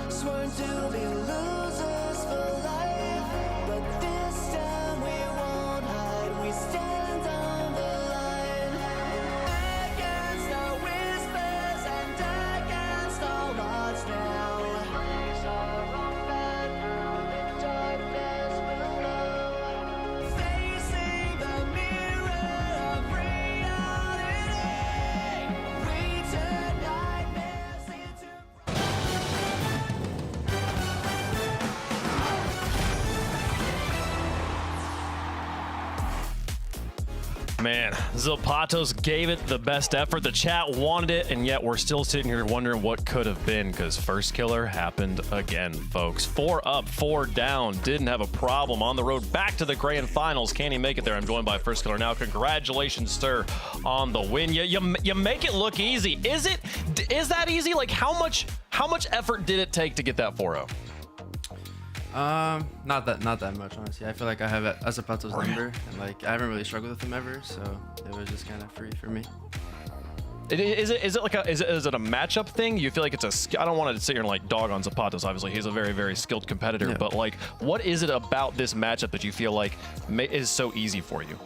Sworn to be losers for life. Man, Zapatos gave it the best effort. The chat wanted it, and yet we're still sitting here wondering what could have been, because first killer happened again, folks. 4 up, 4 down. Didn't have a problem on the road back to the grand finals. Can he make it there? I'm joined by first killer now. Congratulations, sir, on the win. You make it look easy. Is that easy? Like, how much effort did it take to get that 4-0? Not that much, honestly. I feel like I have Azapato's number, and like I haven't really struggled with him ever, so it was just kind of free for me. Is it a matchup thing? You feel like it's I don't want to sit here and like dog on Zapatos. Obviously, he's a very, very skilled competitor. Yeah. But like, what is it about this matchup that you feel like is so easy for you?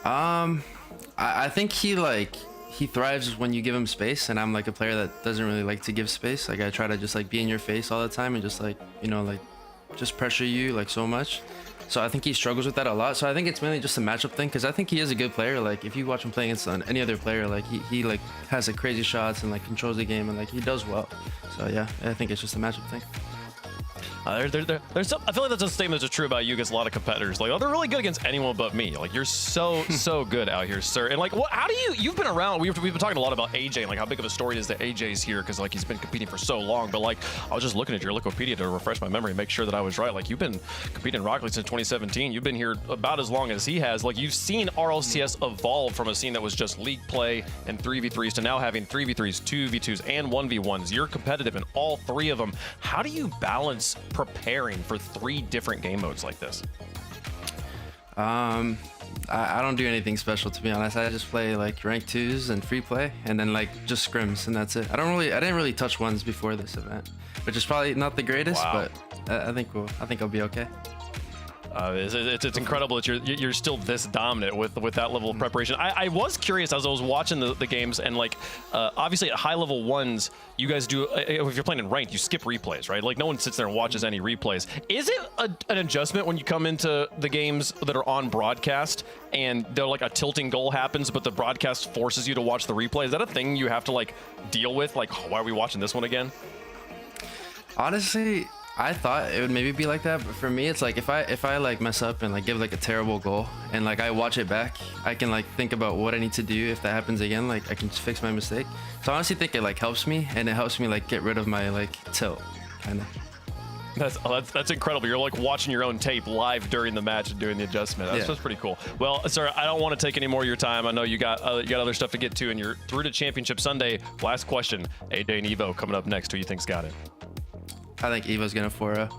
I think he thrives when you give him space, and I'm like a player that doesn't really like to give space. Like I try to just like be in your face all the time and just like, you know, like just pressure you like so much. So I think he struggles with that a lot. So I think it's mainly just a matchup thing, because I think he is a good player. Like if you watch him playing against any other player, like he like has like crazy shots and like controls the game, and like he does well. So yeah, I think it's just a matchup thing. There's some, I feel like that's a statement that's true about you against a lot of competitors. Like, oh, they're really good against anyone but me. Like, you're so good out here, sir. And like, how do you've been around? We've been talking a lot about AJ and like how big of a story it is that AJ's here, because like he's been competing for so long. But like, I was just looking at your Wikipedia to refresh my memory and make sure that I was right. Like, you've been competing in Rocket League since 2017. You've been here about as long as he has. Like, you've seen RLCS evolve from a scene that was just league play and 3v3s to now having 3v3s, 2v2s, and 1v1s. You're competitive in all 3 of them. How do you balance preparing for 3 different game modes like this? I don't do anything special, to be honest. I just play like rank 2s and free play, and then like just scrims, and that's it. I didn't really touch 1s before this event, which is probably not the greatest. Wow. But I think I'll be okay. It's incredible that you're still this dominant with that level of preparation. I was curious as I was watching the games, and like obviously at high level 1s, you guys do, if you're playing in ranked, you skip replays, right? Like no one sits there and watches any replays. Is it an adjustment when you come into the games that are on broadcast and they're like a tilting goal happens, but the broadcast forces you to watch the replay? Is that a thing you have to like deal with? Like, oh, why are we watching this one again? Honestly, I thought it would maybe be like that, but for me, it's like if I like mess up and like give like a terrible goal and like I watch it back, I can like think about what I need to do if that happens again. Like I can just fix my mistake. So I honestly think it like helps me, and it helps me like get rid of my like tilt, kind of. That's incredible. You're like watching your own tape live during the match and doing the adjustment. That's pretty cool. Well, sir, I don't want to take any more of your time. I know you got other stuff to get to, and you're through to Championship Sunday. Last question: AJ and Evo coming up next. Who you think's got it? I think Evo's gonna 4-0.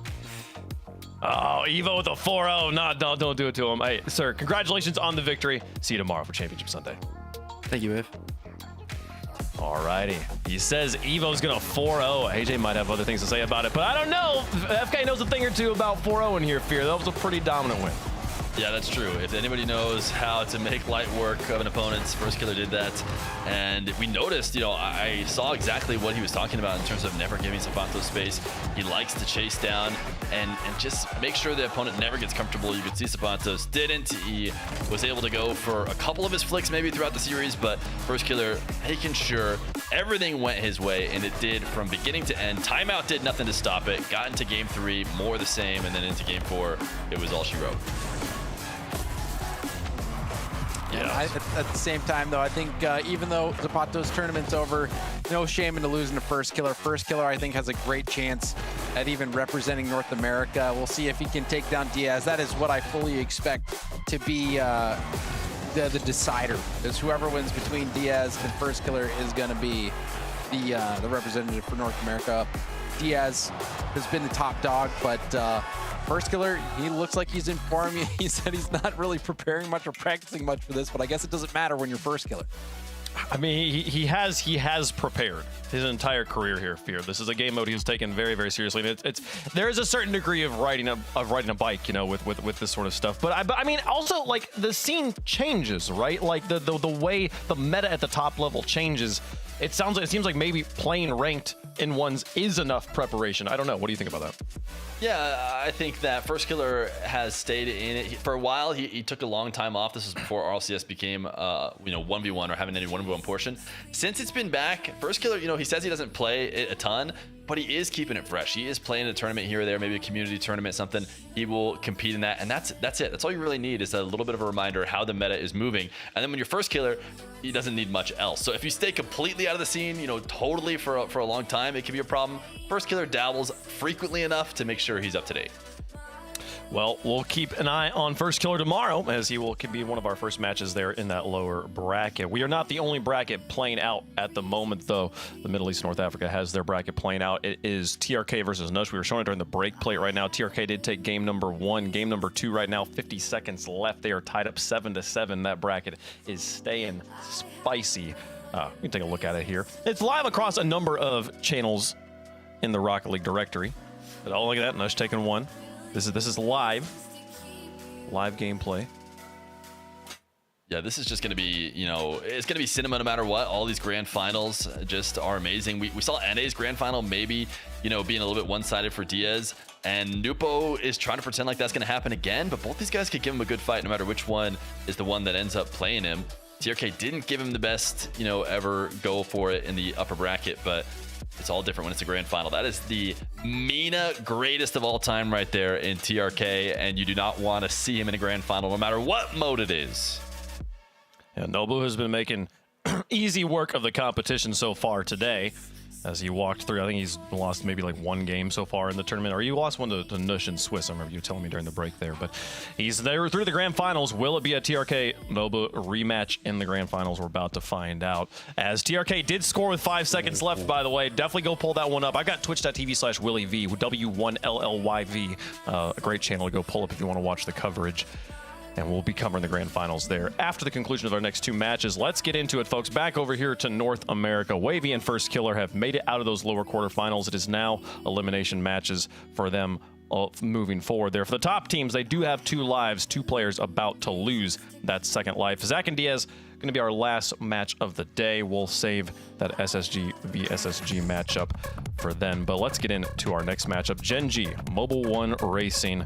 Oh, Evo with a 4-0. No, don't do it to him. Hey, sir, congratulations on the victory. See you tomorrow for Championship Sunday. Thank you, Wave. Alrighty. He says Evo's gonna 4-0. AJ might have other things to say about it, but I don't know. FK knows a thing or two about 4-0 in here, Fear. That was a pretty dominant win. Yeah, that's true. If anybody knows how to make light work of an opponent's first killer did that. And we noticed, I saw exactly what he was talking about in terms of never giving Zapato space. He likes to chase down and just make sure the opponent never gets comfortable. You could see Zapatos didn't. He was able to go for a couple of his flicks maybe throughout the series, but first killer making sure everything went his way, and it did from beginning to end. Timeout did nothing to stop it. Got into game 3, more the same, and then into game 4, it was all she wrote. Yeah. At the same time, though, I think even though Zapato's tournament's over, no shame into losing to First Killer. First Killer, I think, has a great chance at even representing North America. We'll see if he can take down Diaz. That is what I fully expect to be the decider. Is whoever wins between Diaz and First Killer is going to be the representative for North America. Diaz has been the top dog, but First Killer, he looks like he's in form. He said he's not really preparing much or practicing much for this, but I guess it doesn't matter when you're First Killer. I mean, he has prepared his entire career here, Fear. This is a game mode he's taken very, very seriously. And there is a certain degree of riding a bike, with this sort of stuff. But I mean, also like the scene changes, right? Like the way the meta at the top level changes. It seems like maybe playing ranked in 1s is enough preparation. I don't know. What do you think about that? Yeah, I think that First Killer has stayed in it. For a while, he took a long time off. This was before RLCS became, 1v1 or having any 1v1 portion. Since it's been back, First Killer, he says he doesn't play it a ton, but he is keeping it fresh. He is playing a tournament here or there, maybe a community tournament, something. He will compete in that, and that's it. That's all you really need is a little bit of a reminder how the meta is moving. And then when you're first killer, he doesn't need much else. So if you stay completely out of the scene, totally for a long time, it can be a problem. First killer dabbles frequently enough to make sure he's up to date. Well, we'll keep an eye on First Killer tomorrow, as he could be one of our first matches there in that lower bracket. We are not the only bracket playing out at the moment, though. The Middle East, North Africa has their bracket playing out. It is TRK versus Nush. We were showing it during the break plate right now. TRK did take game number 1. Game number 2 right now, 50 seconds left. They are tied up 7-7. That bracket is staying spicy. We can take a look at it here. It's live across a number of channels in the Rocket League directory. But oh, look at that. Nush taking 1. This is live gameplay. Yeah, this is just going to be, it's going to be cinema no matter what. All these grand finals just are amazing. We saw NA's grand final maybe, being a little bit one-sided for Diaz. And Nupo is trying to pretend like that's going to happen again. But both these guys could give him a good fight no matter which one is the one that ends up playing him. TRK didn't give him the best, ever go for it in the upper bracket. But it's all different when it's a grand final. That is the Mina greatest of all time right there in TRK, and you do not want to see him in a grand final no matter what mode it is. Yeah, Nobu has been making easy work of the competition so far today as he walked through. I think he's lost maybe like 1 game so far in the tournament, or you lost one to Nush in Swiss. I remember you telling me during the break there, but he's there through the grand finals. Will it be a TRK Nobu rematch in the grand finals? We're about to find out, as TRK did score with 5 seconds left, by the way. Definitely go pull that one up. I got twitch.tv/WillyV, W1LLYV, a great channel to go pull up if you want to watch the coverage. And we'll be covering the grand finals there after the conclusion of our next 2 matches. Let's get into it, folks. Back over here to North America. Wavy and First Killer have made it out of those lower quarterfinals. It is now elimination matches for them moving forward there. For the top teams, they do have 2 lives, 2 players about to lose that second life. Zach and Diaz going to be our last match of the day. We'll save that SSG v SSG matchup for then. But let's get into our next matchup. Gen G, Mobile One Racing.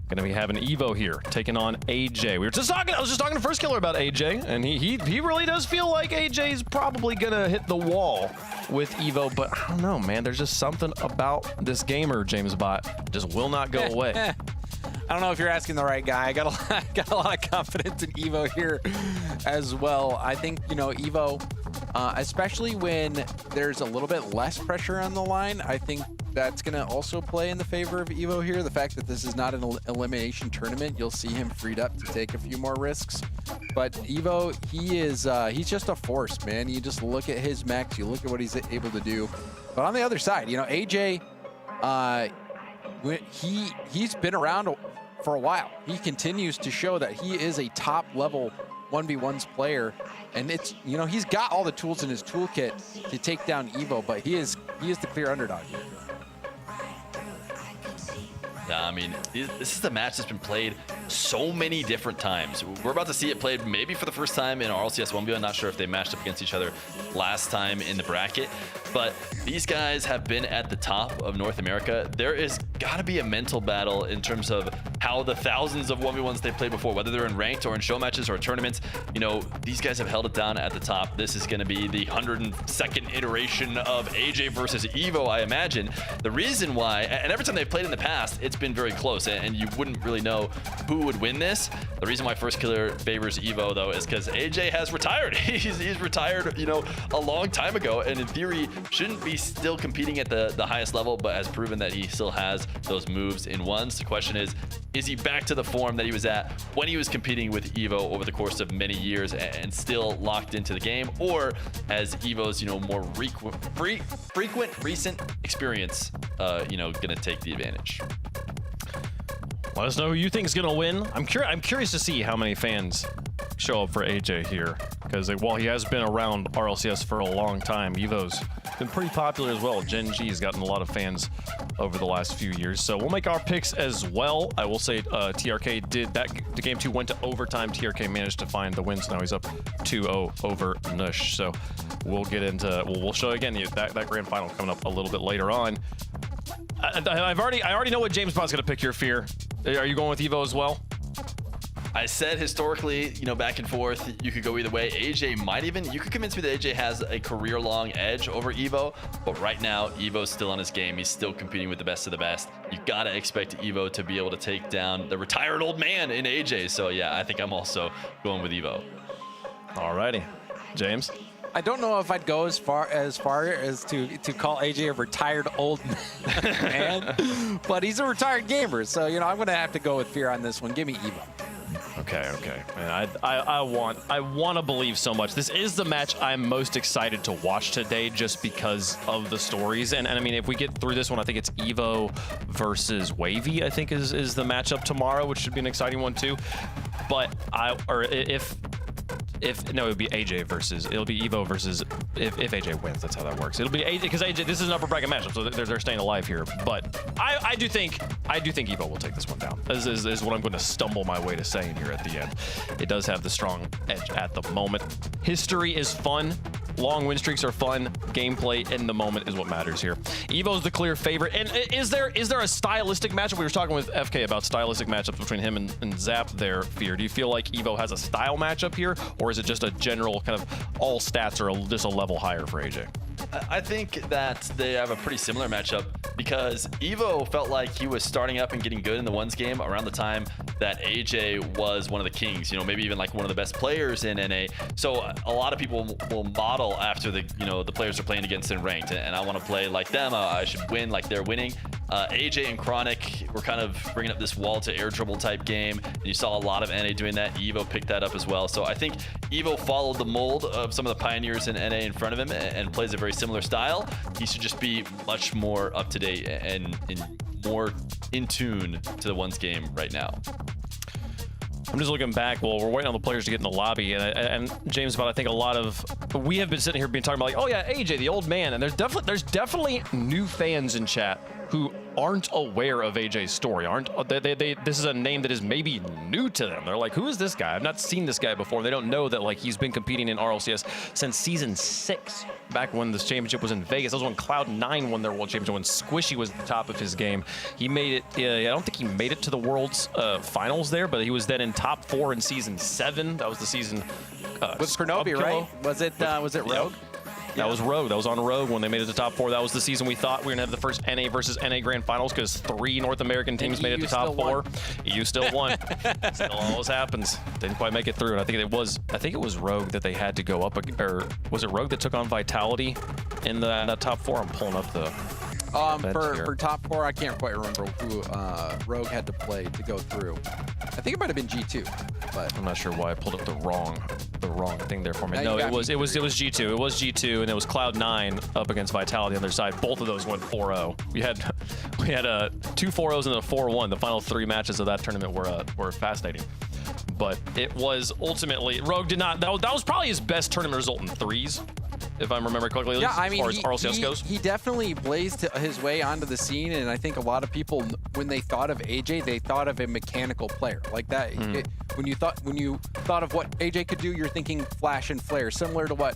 Going to be having Evo here, taking on AJ. I was just talking to First Killer about AJ, and he really does feel like AJ's probably going to hit the wall with Evo, but I don't know, man. There's just something about this gamer, James Bott, just will not go away. I don't know if you're asking the right guy. I got a lot of confidence in Evo here as well. I think, Evo, especially when there's a little bit less pressure on the line, I think that's going to also play in the favor of Evo here. The fact that this is not an elimination tournament, you'll see him freed up to take a few more risks. But Evo, he's just a force, man. You just look at his max, you look at what he's able to do. But on the other side, AJ, he's been around for a while. He continues to show that he is a top level 1v1s player, and it's he's got all the tools in his toolkit to take down Evo, but he is the clear underdog here. Yeah, I mean, this is a match that's been played so many different times. We're about to see it played maybe for the first time in RLCS 1v1. Not sure if they matched up against each other last time in the bracket, but these guys have been at the top of North America. There is got to be a mental battle in terms of how the thousands of 1v1s they played before, whether they're in ranked or in show matches or tournaments, these guys have held it down at the top. This is going to be the 102nd iteration of AJ versus Evo, I imagine. The reason why, and every time they've played in the past, it's been very close, and you wouldn't really know who would win this. The reason why First Killer favors Evo, though, is because AJ has retired. He's retired, a long time ago, and in theory shouldn't be still competing at the highest level, but has proven that he still has those moves in ones. The question is he back to the form that he was at when he was competing with Evo over the course of many years and still locked into the game, or has Evo's more frequent recent experience gonna take the advantage? Let us know who you think is going to win. I'm curious to see how many fans show up for AJ here, because while he has been around RLCS for a long time, Evo's been pretty popular as well. Gen G has gotten a lot of fans over the last few years, so we'll make our picks as well. I will say TRK did that. The game 2 went to overtime. TRK managed to find the win, so now he's up 2-0 over Nush. So we'll get into we'll show again that grand final coming up a little bit later on. I already know what James Bond's going to pick here, Fear. Are you going with Evo as well? I said historically, you know, back and forth, you could go either way. AJ might even, you could convince me that AJ has a career-long edge over Evo, but right now, Evo's still on his game. He's still competing with the best of the best. You gotta expect Evo to be able to take down the retired old man in AJ. So yeah, I think I'm also going with Evo. Alrighty, James. I don't know if I'd go as far as to call AJ a retired old man, but he's a retired gamer, so you know I'm gonna have to go with fear on this one. Give me Evo. Okay. And I want to believe so much. This is the match I'm most excited to watch today, just because of the stories. And I mean, if we get through this one, I think it's Evo versus Wavy. I think is the matchup tomorrow, which should be an exciting one too. But no, it would be AJ versus, it'll be Evo versus, if AJ wins, that's how that works. It'll be AJ, because AJ, this is an upper bracket matchup, so they're staying alive here. But I do think Evo will take this one down. This is what I'm going to stumble my way to saying here at the end. It does have the strong edge at the moment. History is fun. Long win streaks are fun. Gameplay in the moment is what matters here. Evo's the clear favorite. And is there a stylistic matchup? We were talking with FK about stylistic matchups between him and Zap there, Fear. Do you feel like Evo has a style matchup here, or is it just a general kind of all stats are just a level higher for AJ? I think that they have a pretty similar matchup because Evo felt like he was starting up and getting good in the ones game around the time that AJ was one of the kings, you know, maybe even like one of the best players in NA. So a lot of people will model after the players are playing against in ranked, and I want to play like them. I should win like they're winning. AJ and Chronic were kind of bringing up this wall to air dribble type game, and you saw a lot of NA doing that. Evo picked that up as well. So I think Evo followed the mold of some of the pioneers in NA in front of him and plays a very similar style. He should just be much more up to date and more in tune to the ones game right now. I'm just looking back. Well, we're waiting on the players to get in the lobby, and James, but I think a lot of we have been sitting here talking about like, oh yeah, AJ, the old man, and there's definitely new fans in chat who aren't aware of AJ's story. This is a name that is maybe new to them. They're like, who is this guy? I've not seen this guy before. They don't know that like he's been competing in RLCS since season 6, back when this championship was in Vegas. That was when Cloud9 won their world championship, when Squishy was at the top of his game. He made it, I don't think he made it to the world's finals there, but he was then in top 4 in season 7. That was the season with Kronobi, right? Was it Rogue? Yep. That was Rogue. That was on Rogue when they made it to top 4. That was the season we thought we were going to have the first NA versus NA Grand Finals because 3 North American teams made it to top 4. EU still won. Still always happens. Didn't quite make it through. And I think it was Rogue that they had to go up, or was it Rogue that took on Vitality in the top 4? I'm pulling up the for top 4, I can't quite remember who Rogue had to play to go through. I think it might have been G2, but I'm not sure why I pulled up the wrong thing there for me. No, it was G2. It was G2, and it was Cloud9 up against Vitality on their side. Both of those went 4-0. We had 2 4-0s and a 4-1. The final 3 matches of that tournament were fascinating. But it was ultimately Rogue did not. That was probably his best tournament result in 3s. If I remember correctly, yeah, I mean, as far as RLCS goes. He definitely blazed his way onto the scene, and I think a lot of people, when they thought of AJ, they thought of a mechanical player like that. When you thought of what AJ could do, you're thinking flash and flare, similar to what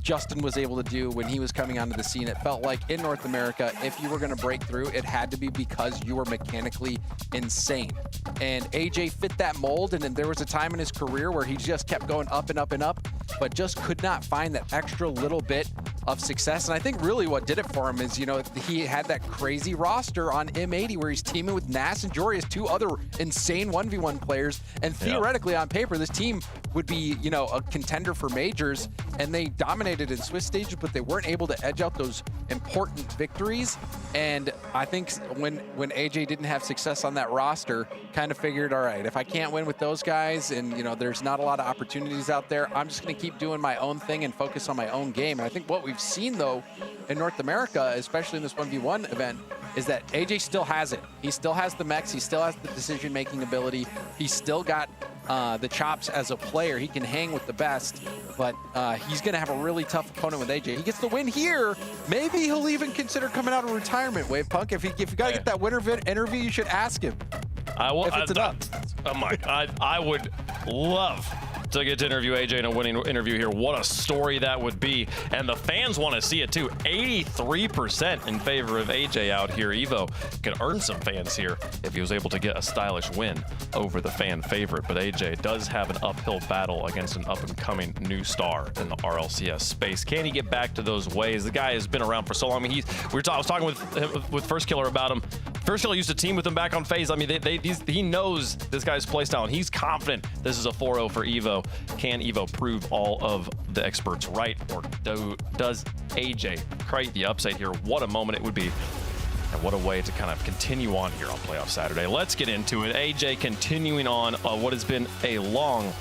Justin was able to do when he was coming onto the scene. It felt like in North America, if you were going to break through, it had to be because you were mechanically insane. And AJ fit that mold, and then there was a time in his career where he just kept going up and up and up, but just could not find that extra little bit of success. And I think really what did it for him is, he had that crazy roster on M80 where he's teaming with Nas and Jory as 2 other insane 1v1 players. And theoretically on paper, this team would be, a contender for majors, and they dominated in Swiss stages, but they weren't able to edge out those important victories. And I think when AJ didn't have success on that roster, kind of figured, all right, if I can't win with those guys and, there's not a lot of opportunities out there, I'm just going to keep doing my own thing and focus on my own game. And I think what we've seen, though, in North America, especially in this 1v1 event, is that AJ still has it. He still has the mechs. He still has the decision-making ability. He's still got the chops as a player. He can hang with the best, but he's going to have a really tough opponent with AJ. He gets the win here. Maybe he'll even consider coming out of retirement, Wave Punk. If you got to get that winner interview, you should ask him. I will. If it's enough. I would love to get to interview AJ in a winning interview here. What a story that would be. And the fans want to see it too. 83% in favor of AJ out here. Evo could earn some fans here if he was able to get a stylish win over the fan favorite. But AJ does have an uphill battle against an up-and-coming new star in the RLCS space. Can he get back to those ways? The guy has been around for so long. I mean, I was talking with First Killer about him. First Killer used to team with him back on FaZe. I mean, he knows this guy's playstyle, and he's confident this is a 4-0 for Evo. Can Evo prove all of the experts right, or does AJ create the upset here? What a moment it would be, and what a way to kind of continue on here on Playoff Saturday. Let's get into it. AJ continuing on what has been a long,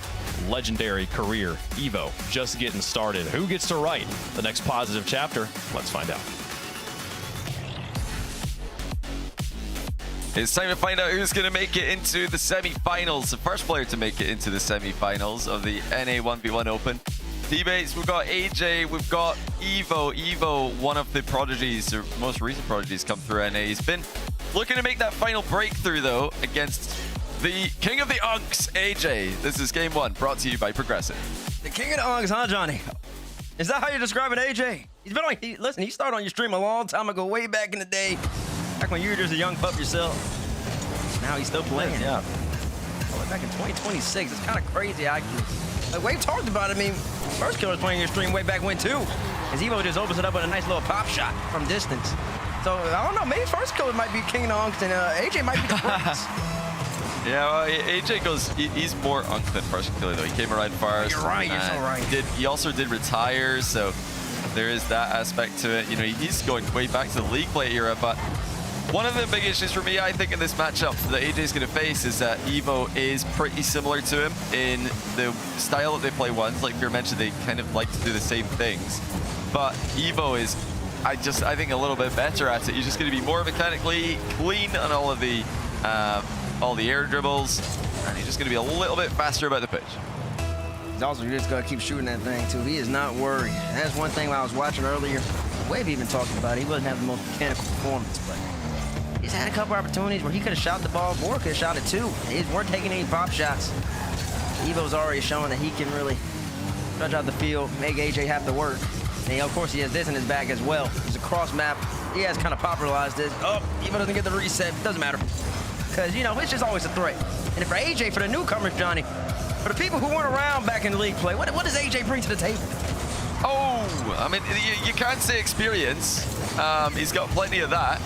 legendary career. Evo just getting started. Who gets to write the next positive chapter? Let's find out. It's time to find out who's going to make it into the semi-finals. The first player to make it into the semi-finals of the NA 1v1 Open. Teammates, we've got AJ, we've got Evo. Evo, one of the prodigies, or most recent prodigies come through NA. He's been looking to make that final breakthrough, though, against the king of the Unks, AJ. This is game one, brought to you by Progressive. The king of the Unks, huh, Johnny? Is that how you're describing AJ? He's been on, listen, he started on your stream a long time ago, way back in the day. Back when you were just a young pup yourself. Now he's still playing. Yeah. Oh, back in 2026. It's kind of crazy. Like Wave talked about it. I mean, First Killer was playing your stream way back when too. As Evo just opens it up with a nice little pop shot from distance. So I don't know. Maybe First Killer might be king of the Unks and AJ might be the Prince. Yeah, well, AJ goes. He's more Unk than First Killer though. He came around first. You're right. You're so right. He also did retire, so there is that aspect to it. You know, he's going way back to the league play era, but. One of the big issues for me, I think, in this matchup that AJ's going to face is that Evo is pretty similar to him in the style that they play ones. Like Fear mentioned, they kind of like to do the same things. But Evo is, I think, a little bit better at it. He's just going to be more mechanically clean on all the air dribbles, and he's just going to be a little bit faster about the pitch. He's also just going to keep shooting that thing, too. He is not worried. And that's one thing I was watching earlier. Wave even talked about it. He wasn't having the most mechanical performance, but he's had a couple opportunities where he could have shot the ball, or could have shot it too. He weren't taking any pop shots. Evo's already showing that he can really stretch out the field, make AJ have to work. And of course, he has this in his bag as well. There's a cross map. He has kind of popularized this. Oh, Evo doesn't get the reset. Doesn't matter. Because, you know, it's just always a threat. And for AJ, for the newcomers, Johnny, for the people who weren't around back in the league play, what does AJ bring to the table? Oh, I mean, you can't say experience. He's got plenty of that.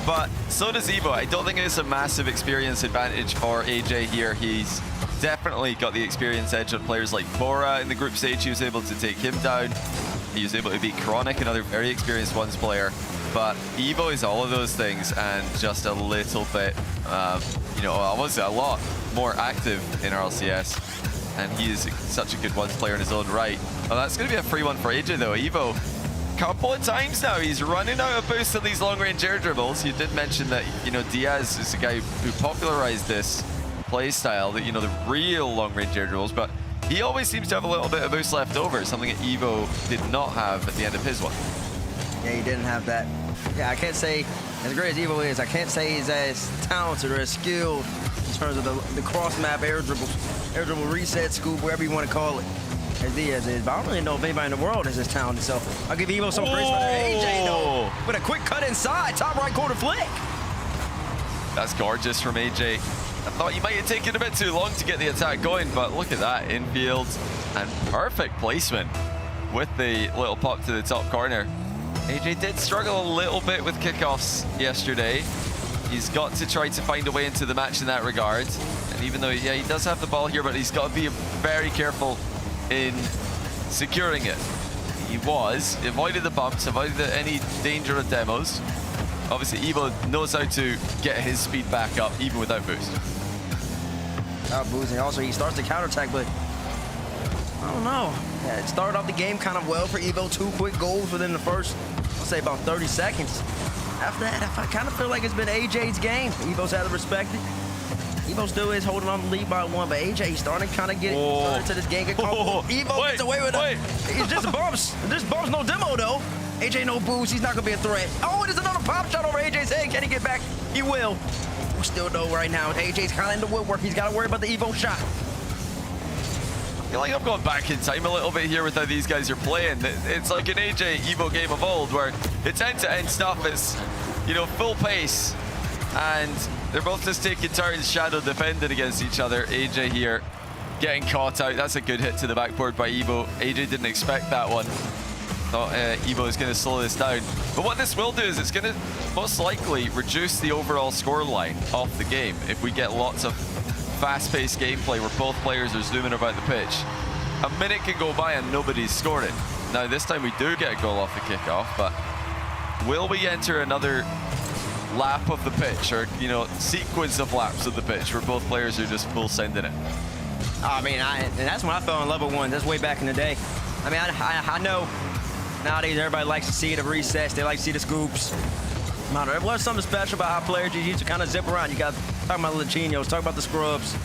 But so does Evo. I don't think it's a massive experience advantage for AJ here. He's definitely got the experience edge on players like Bora in the group stage. He was able to take him down. He was able to beat Chronic, another very experienced ones player. But Evo is all of those things and just a little bit, you know, I would say a lot more active in RLCS. And he is such a good ones player in his own right. Well, that's going to be a free one for AJ though. Evo, couple of times now, he's running out of boost on these long-range air dribbles. You did mention that, you know, Diaz is the guy who popularized this play style, that, you know, the real long-range air dribbles, but he always seems to have a little bit of boost left over, something that Evo did not have at the end of his one. Yeah, he didn't have that. Yeah, I can't say, as great as Evo is, I can't say he's as talented or as skilled in terms of the cross-map air dribble reset, scoop, whatever you want to call it, as Diaz is. But I don't really know if anybody in the world is as talented, so I'll give Evo some praise for that. AJ, though, with a quick cut inside, top right corner flick. That's gorgeous from AJ. I thought you might have taken a bit too long to get the attack going, but look at that, infield, and perfect placement with the little pop to the top corner. AJ did struggle a little bit with kickoffs yesterday. He's got to try to find a way into the match in that regard. And even though, yeah, he does have the ball here, but he's got to be very careful in securing it. He avoided the bumps, avoided any danger of demos. Obviously, Evo knows how to get his speed back up, even without boost. Boosting. Also, he starts to counterattack, but I don't know. Yeah, it started off the game kind of well for Evo. 2 quick goals within the first, I'll say, about 30 seconds. After that, I kind of feel like it's been AJ's game. Evo's had to respect it. Evo still is holding on the lead by 1, but AJ starting to kind of get into this game. Evo gets away with it. It's just bumps. Just bumps, no demo, though. AJ no boost. He's not going to be a threat. Oh, there's another pop shot over AJ's head. Can he get back? He will. We still know right now. AJ's kind of in the woodwork. He's got to worry about the Evo shot. feel like I've gone back in time a little bit here with how these guys are playing. It's like an AJ Evo game of old where it's end-to-end stuff. It's, you know, full pace. And they're both just taking turns shadow defending against each other. AJ here getting caught out. That's a good hit to the backboard by Evo. AJ didn't expect that one. Thought Evo is going to slow this down. But what this will do is it's going to most likely reduce the overall score line of the game if we get lots of fast-paced gameplay where both players are zooming about the pitch. A minute can go by and nobody's scoring. Now this time we do get a goal off the kickoff, but will we enter another lap of the pitch, or, you know, sequence of laps of the pitch where both players are just full sending it? I mean, and that's when I fell in love with one. That's way back in the day. I mean, I know nowadays everybody likes to see the resets. They like to see the scoops. There was something special about how players used to kind of zip around. You got talking about the Lachinos, talk about the scrubs.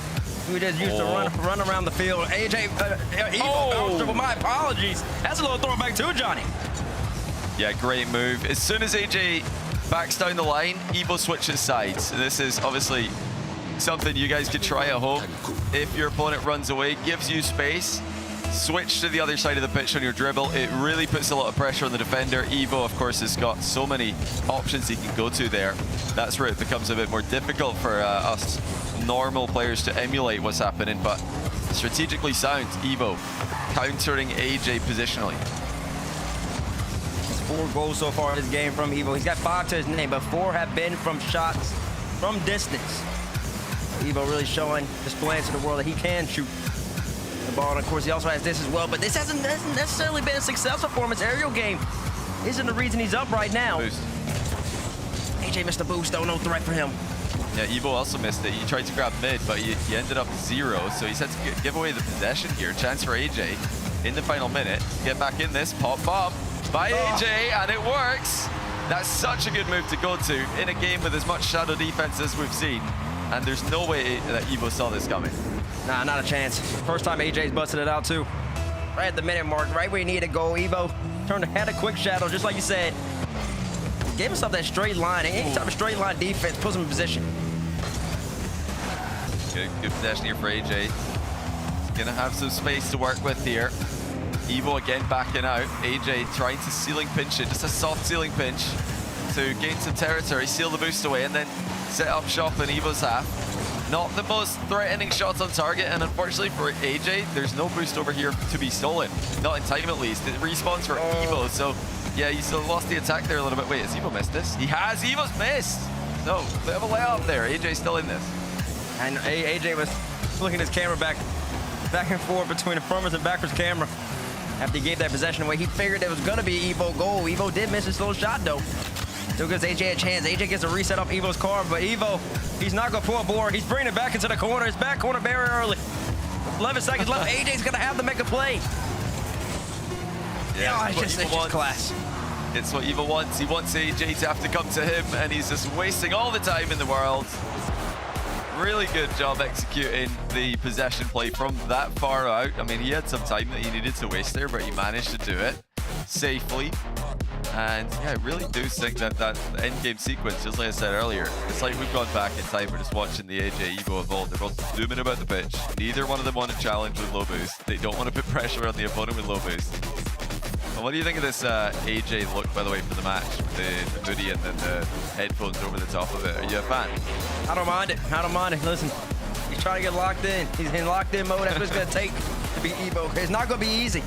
We just used to run around the field. AJ, Evo bounced with my apologies. That's a little throwback too, Johnny. Yeah, great move. As soon as AJ backs down the line, Evo switches sides. This is obviously something you guys could try at home. If your opponent runs away, gives you space, switch to the other side of the pitch on your dribble. It really puts a lot of pressure on the defender. Evo, of course, has got so many options he can go to there. That's where it becomes a bit more difficult for us normal players to emulate what's happening, but strategically sound. Evo countering AJ positionally. 4 goals so far in this game from Evo. He's got 5 to his name, but 4 have been from shots from distance. Evo really showing, displaying to the world that he can shoot the ball. And of course, he also has this as well, but this hasn't necessarily been a successful for him. His aerial game isn't the reason he's up right now. Boost. AJ missed the boost, though. No threat for him. Yeah, Evo also missed it. He tried to grab mid, but he ended up 0, so he's had to give away the possession here. Chance for AJ in the final minute. Get back in this. Pop bomb by AJ, and it works. That's such a good move to go to in a game with as much shadow defense as we've seen. And there's no way that Evo saw this coming. Nah, not a chance. First time AJ's busted it out, too. Right at the minute mark, right where he needed to go. Evo had a quick shadow, just like you said. Gave himself that straight line. Any type of straight line defense puts him in position. Good possession here for AJ. He's gonna have some space to work with here. Evo again backing out. AJ trying to ceiling pinch it, just a soft ceiling pinch to gain some territory, seal the boost away, and then set up shop in Evo's half. Not the most threatening shots on target, and unfortunately for AJ, there's no boost over here to be stolen. Not in time at least. It respawns for Evo, so yeah, he still lost the attack there a little bit. Wait, has Evo missed this? He has. Evo's missed. No, bit of a layup there. AJ's still in this. And AJ was looking his camera back and forth between the frontwards and backwards camera. After he gave that possession away, he figured it was going to be an Evo goal. Evo did miss his little shot, though. Still gives AJ a chance. AJ gets a reset off Evo's car, but Evo, he's not going to pull a board. He's bringing it back into the corner. His back corner very early. 11 seconds left. AJ's going to have to make a play. Yeah, it's just class. It's what Evo wants. He wants AJ to have to come to him, and he's just wasting all the time in the world. Really good job executing the possession play from that far out. I mean, he had some time that he needed to waste there, but he managed to do it safely. And yeah, I really do think that end game sequence, just like I said earlier, it's like we've gone back in time. We're just watching the AJ Evo evolve. They're both zooming about the pitch. Neither one of them want to challenge with low boost. They don't want to put pressure on the opponent with low boost. And what do you think of this AJ look, by the way, for the match? The hoodie and then the headphones over the top of it. Are you a fan? I don't mind it. I don't mind it. Listen, he's trying to get locked in. He's in locked in mode. That's what it's going to take to beat Evo. It's not going to be easy.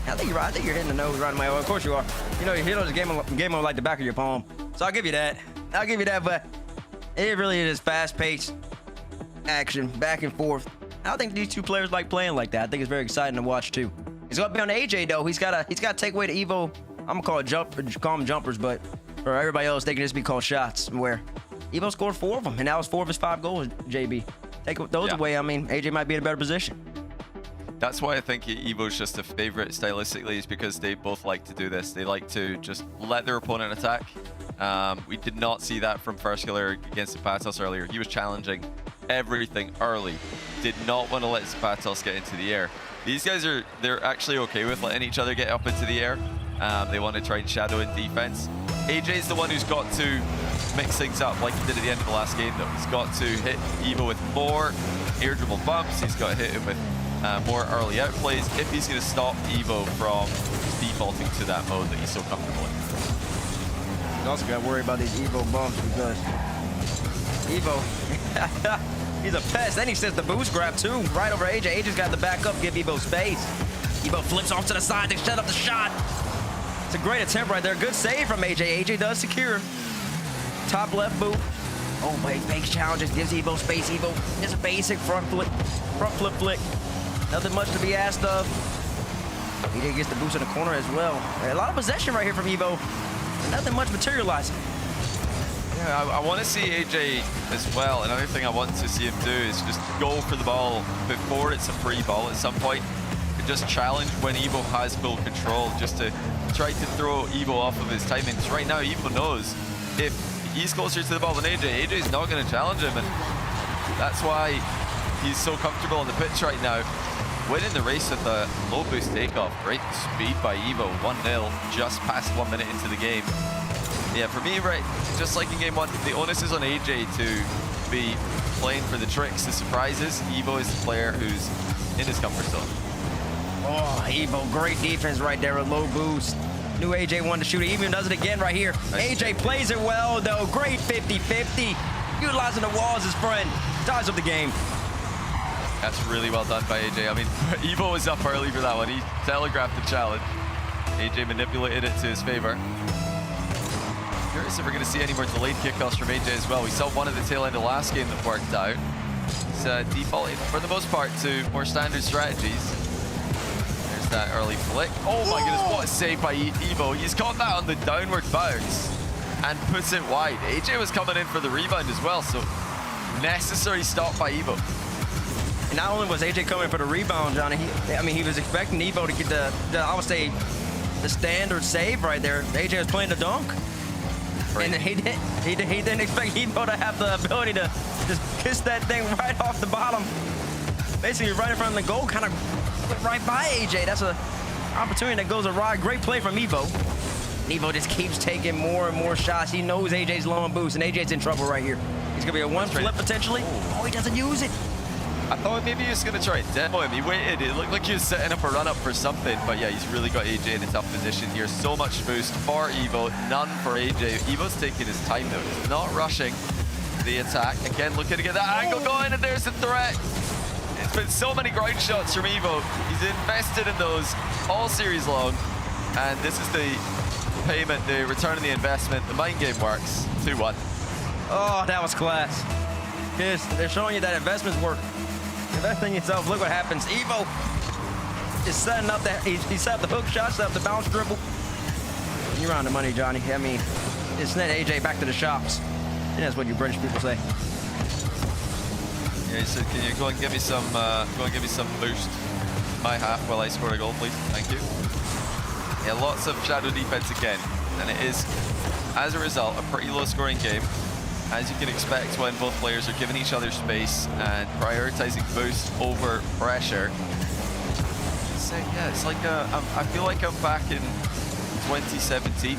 I think you're right. I think you're hitting the nose right away. Well, of course you are. You know, you hit on this game on like the back of your palm. So I'll give you that. But it really is fast-paced action, back and forth. I think these two players like playing like that. I think it's very exciting to watch too. It's going to be on AJ though. He's got to take away the Evo. I'm gonna call them jumpers, but for everybody else, they can just be called shots. Where Evo scored 4 of them, and that was 4 of his 5 goals. JB, take those away. I mean, AJ might be in a better position. That's why I think Evo's just a favorite stylistically, is because they both like to do this. They like to just let their opponent attack. We did not see that from First Killer against Zapatos earlier. He was challenging everything early. Did not want to let Zapatos get into the air. These guys they're actually okay with letting each other get up into the air. They want to try and shadow in defense. AJ's the one who's got to mix things up like he did at the end of the last game though. He's got to hit Evo with more air dribble bumps. He's got to hit him with more early out plays if he's going to stop Evo from defaulting to that mode that he's so comfortable in. You also got to worry about these Evo bumps because Evo, he's a pest. Then he sets the boost grab too, right over AJ. AJ's got the back up, give Evo space. Evo flips off to the side to shut up the shot. It's a great attempt right there. Good save from AJ. AJ does secure. Top left boot. Oh, but he fakes challenges, gives Evo space. Evo is a basic front flip flick. Nothing much to be asked of. AJ gets the boost in the corner as well. A lot of possession right here from Evo. Nothing much materializing. Yeah, I want to see AJ as well. Another thing I want to see him do is just go for the ball before it's a free ball at some point. And just challenge when Evo has full control, just to try to throw Evo off of his timing. Because right now, Evo knows if he's closer to the ball than AJ, AJ's not going to challenge him. And that's why he's so comfortable on the pitch right now. Winning the race with a low boost takeoff. Great speed by Evo. 1-0, just past 1 minute into the game. Yeah, for me, right, just like in game one, the onus is on AJ to be playing for the tricks, the surprises. Evo is the player who's in his comfort zone. Oh, Evo, great defense right there, a low boost. Knew AJ wanted to shoot it, even does it again right here. AJ plays it well, though. Great 50-50. Utilizing the wall as his friend. Ties up the game. That's really well done by AJ. I mean, Evo was up early for that one. He telegraphed the challenge. AJ manipulated it to his favor. Curious if we're going to see any more delayed kickoffs from AJ as well. We saw one at the tail end of last game that worked out. He's defaulted, for the most part, to more standard strategies. There's that early flick. Oh my goodness, what a save by Evo. He's caught that on the downward bounce and puts it wide. AJ was coming in for the rebound as well, so necessary stop by Evo. And not only was AJ coming for the rebound, Johnny, he was expecting Evo to get the I would say, the standard save right there. AJ was playing the dunk. Right. And he didn't expect Evo to have the ability to just kiss that thing right off the bottom. Basically right in front of the goal, kind of went right by AJ. That's an opportunity that goes awry. Great play from Evo. Evo just keeps taking more and more shots. He knows AJ's low on boost, and AJ's in trouble right here. He's gonna be a one flip potentially. Oh, he doesn't use it. I thought maybe he was going to try and demo him. He waited. It looked like he was setting up a run-up for something. But yeah, he's really got AJ in a tough position here. So much boost for Evo, none for AJ. Evo's taking his time, though. He's not rushing the attack. Again, looking to get that angle going, and there's the threat. It's been so many ground shots from Evo. He's invested in those all series long. And this is the payment, the return on the investment. The mind game works. 2-1. Oh, that was class. Yes, they're showing you that investments work. Invest in yourself. Look what happens. Evo is setting up that. He set up the hook shot, set up the bounce dribble. You're on the money, Johnny. I mean, it's net AJ back to the shops. And that's what you British people say. Yeah, he said, "Can you go and give me some? Boost my half while I score a goal, please? Thank you." Yeah, lots of shadow defense again, and it is, as a result, a pretty low-scoring game. As you can expect when both players are giving each other space and prioritizing boost over pressure. So yeah, it's like I feel like I'm back in 2017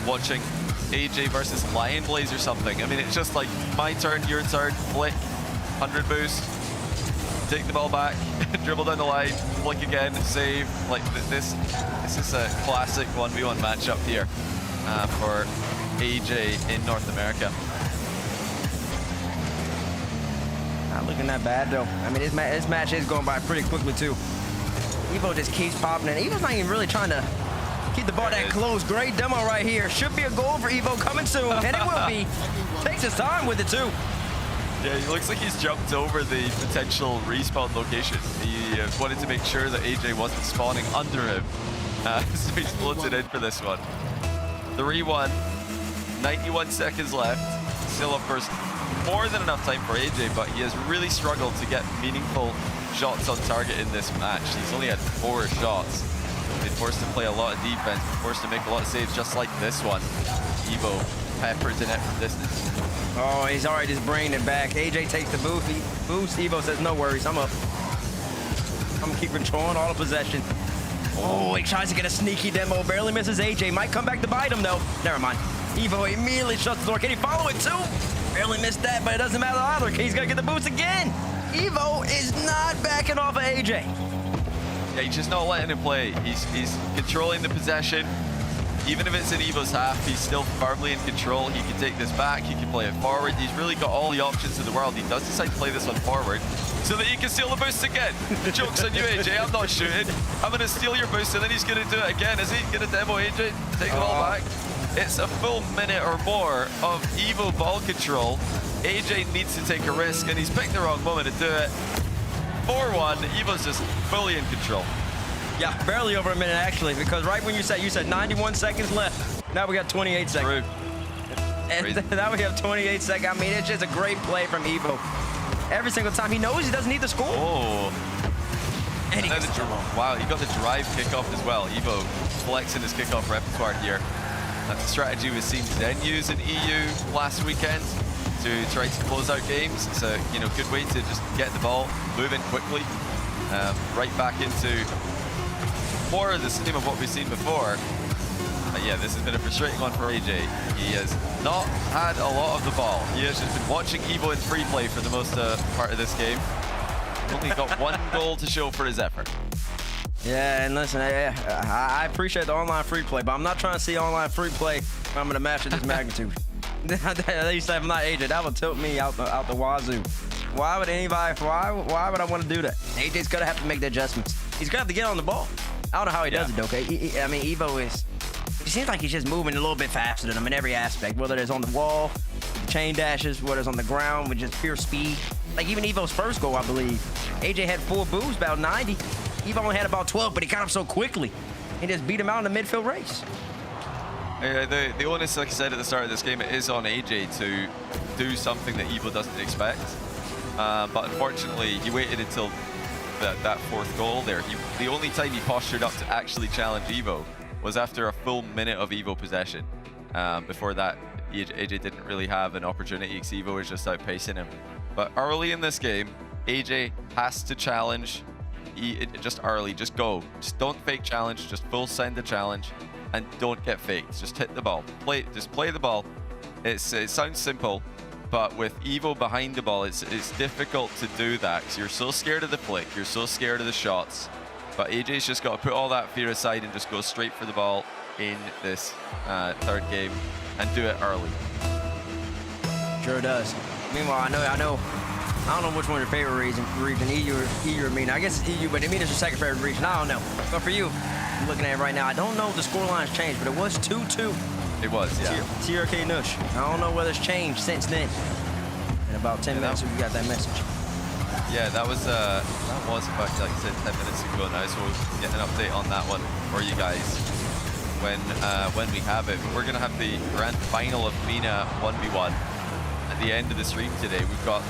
watching AJ versus Lion Blaze or something. I mean, it's just like my turn, your turn, flick, 100 boost, take the ball back, dribble down the line, flick again, save. Like this is a classic 1v1 matchup here for AJ in North America. Not looking that bad, though. I mean, this match is going by pretty quickly, too. Evo just keeps popping in. Evo's not even really trying to keep the ball that close. Great demo right here. Should be a goal for Evo coming soon, and it will be. Takes his time with it, too. Yeah, he looks like he's jumped over the potential respawn location. He wanted to make sure that AJ wasn't spawning under him. So he's floated in for this one. 3-1, 91 seconds left. Still, of course, more than enough time for AJ, but he has really struggled to get meaningful shots on target in this match. He's only had 4 shots. Been forced to play a lot of defense, forced to make a lot of saves, just like this one. Evo peppers in it from distance. Oh, he's already just bringing it back. AJ takes the boost. Evo says, no worries, I'm up. I'm gonna keep controlling all the possession. Oh, he tries to get a sneaky demo, barely misses AJ. Might come back to bite him, though. Never mind. Evo immediately shuts the door. Can he follow it, too? Barely missed that, but it doesn't matter either. He's gonna get the boost again. Evo is not backing off of AJ. Yeah, he's just not letting him play. He's controlling the possession. Even if it's in Evo's half, he's still firmly in control. He can take this back, he can play it forward. He's really got all the options in the world. He does decide to play this one forward so that he can steal the boost again. Joke's on you, AJ. I'm not shooting. I'm going to steal your boost, and then he's going to do it again. Is he going to demo AJ? Take the ball back. It's a full minute or more of Evo ball control. AJ needs to take a risk, and he's picked the wrong moment to do it. 4-1, Evo's just fully in control. Yeah, barely over a minute actually, because right when you said 91 seconds left. Now we got 28 seconds. And now we have 28 seconds. I mean, it's just a great play from Evo. Every single time he knows he doesn't need to score. Oh. And he wow, he got the drive kickoff as well. Evo flexing his kickoff repertoire here. That's a strategy we've seen Zen use in EU last weekend to try to close out games. It's a good way to just get the ball moving quickly, right back into more of the same of what we've seen before. Yeah, this has been a frustrating one for AJ. He has not had a lot of the ball. He has just been watching Evo in free play for the most part of this game. Only got one goal to show for his effort. Yeah, and listen, I appreciate the online free play, but I'm not trying to see online free play when I'm in a match of this magnitude. At least I'm not AJ. That would tilt me out the wazoo. Why would anybody? Why would I want to do that? AJ's gonna have to make the adjustments. He's gonna have to get on the ball. I don't know how he does it, though. Okay, I mean, Evo is. It seems like he's just moving a little bit faster than him in every aspect. Whether it's on the wall, the chain dashes, whether it's on the ground with just pure speed. Like even Evo's first goal, I believe, AJ had 4 boosts, about 90. Evo only had about 12, but he got up so quickly. He just beat him out in the midfield race. The onus, like I said at the start of this game, it is on AJ to do something that Evo doesn't expect. But unfortunately, he waited until that 4th goal there. The only time he postured up to actually challenge Evo was after a full minute of Evo possession. Before that, AJ didn't really have an opportunity because Evo was just outpacing him. But early in this game, AJ has to challenge. Just early, just go. Just don't fake challenge, just full send the challenge, and don't get faked. Just hit the ball. Just play the ball. It sounds simple, but with Evo behind the ball, it's difficult to do that because you're so scared of the flick, you're so scared of the shots. But AJ's just got to put all that fear aside and just go straight for the ball in this 3rd game and do it early. Sure does. Meanwhile, I don't know which one your favorite region, EU or MENA. I guess it's EU, but MENA is your 2nd favorite region. I don't know. But for you, I'm looking at it right now. I don't know if the scoreline's changed, but it was 2-2. It was, yeah. TRK Nush. I don't know whether it's changed since then. In about 10 minutes, we got that message. Yeah, that was in fact, like I said, 10 minutes ago now, so we'll get an update on that one for you guys when we have it. We're gonna have the grand final of MENA 1v1 at the end of the stream today. We've got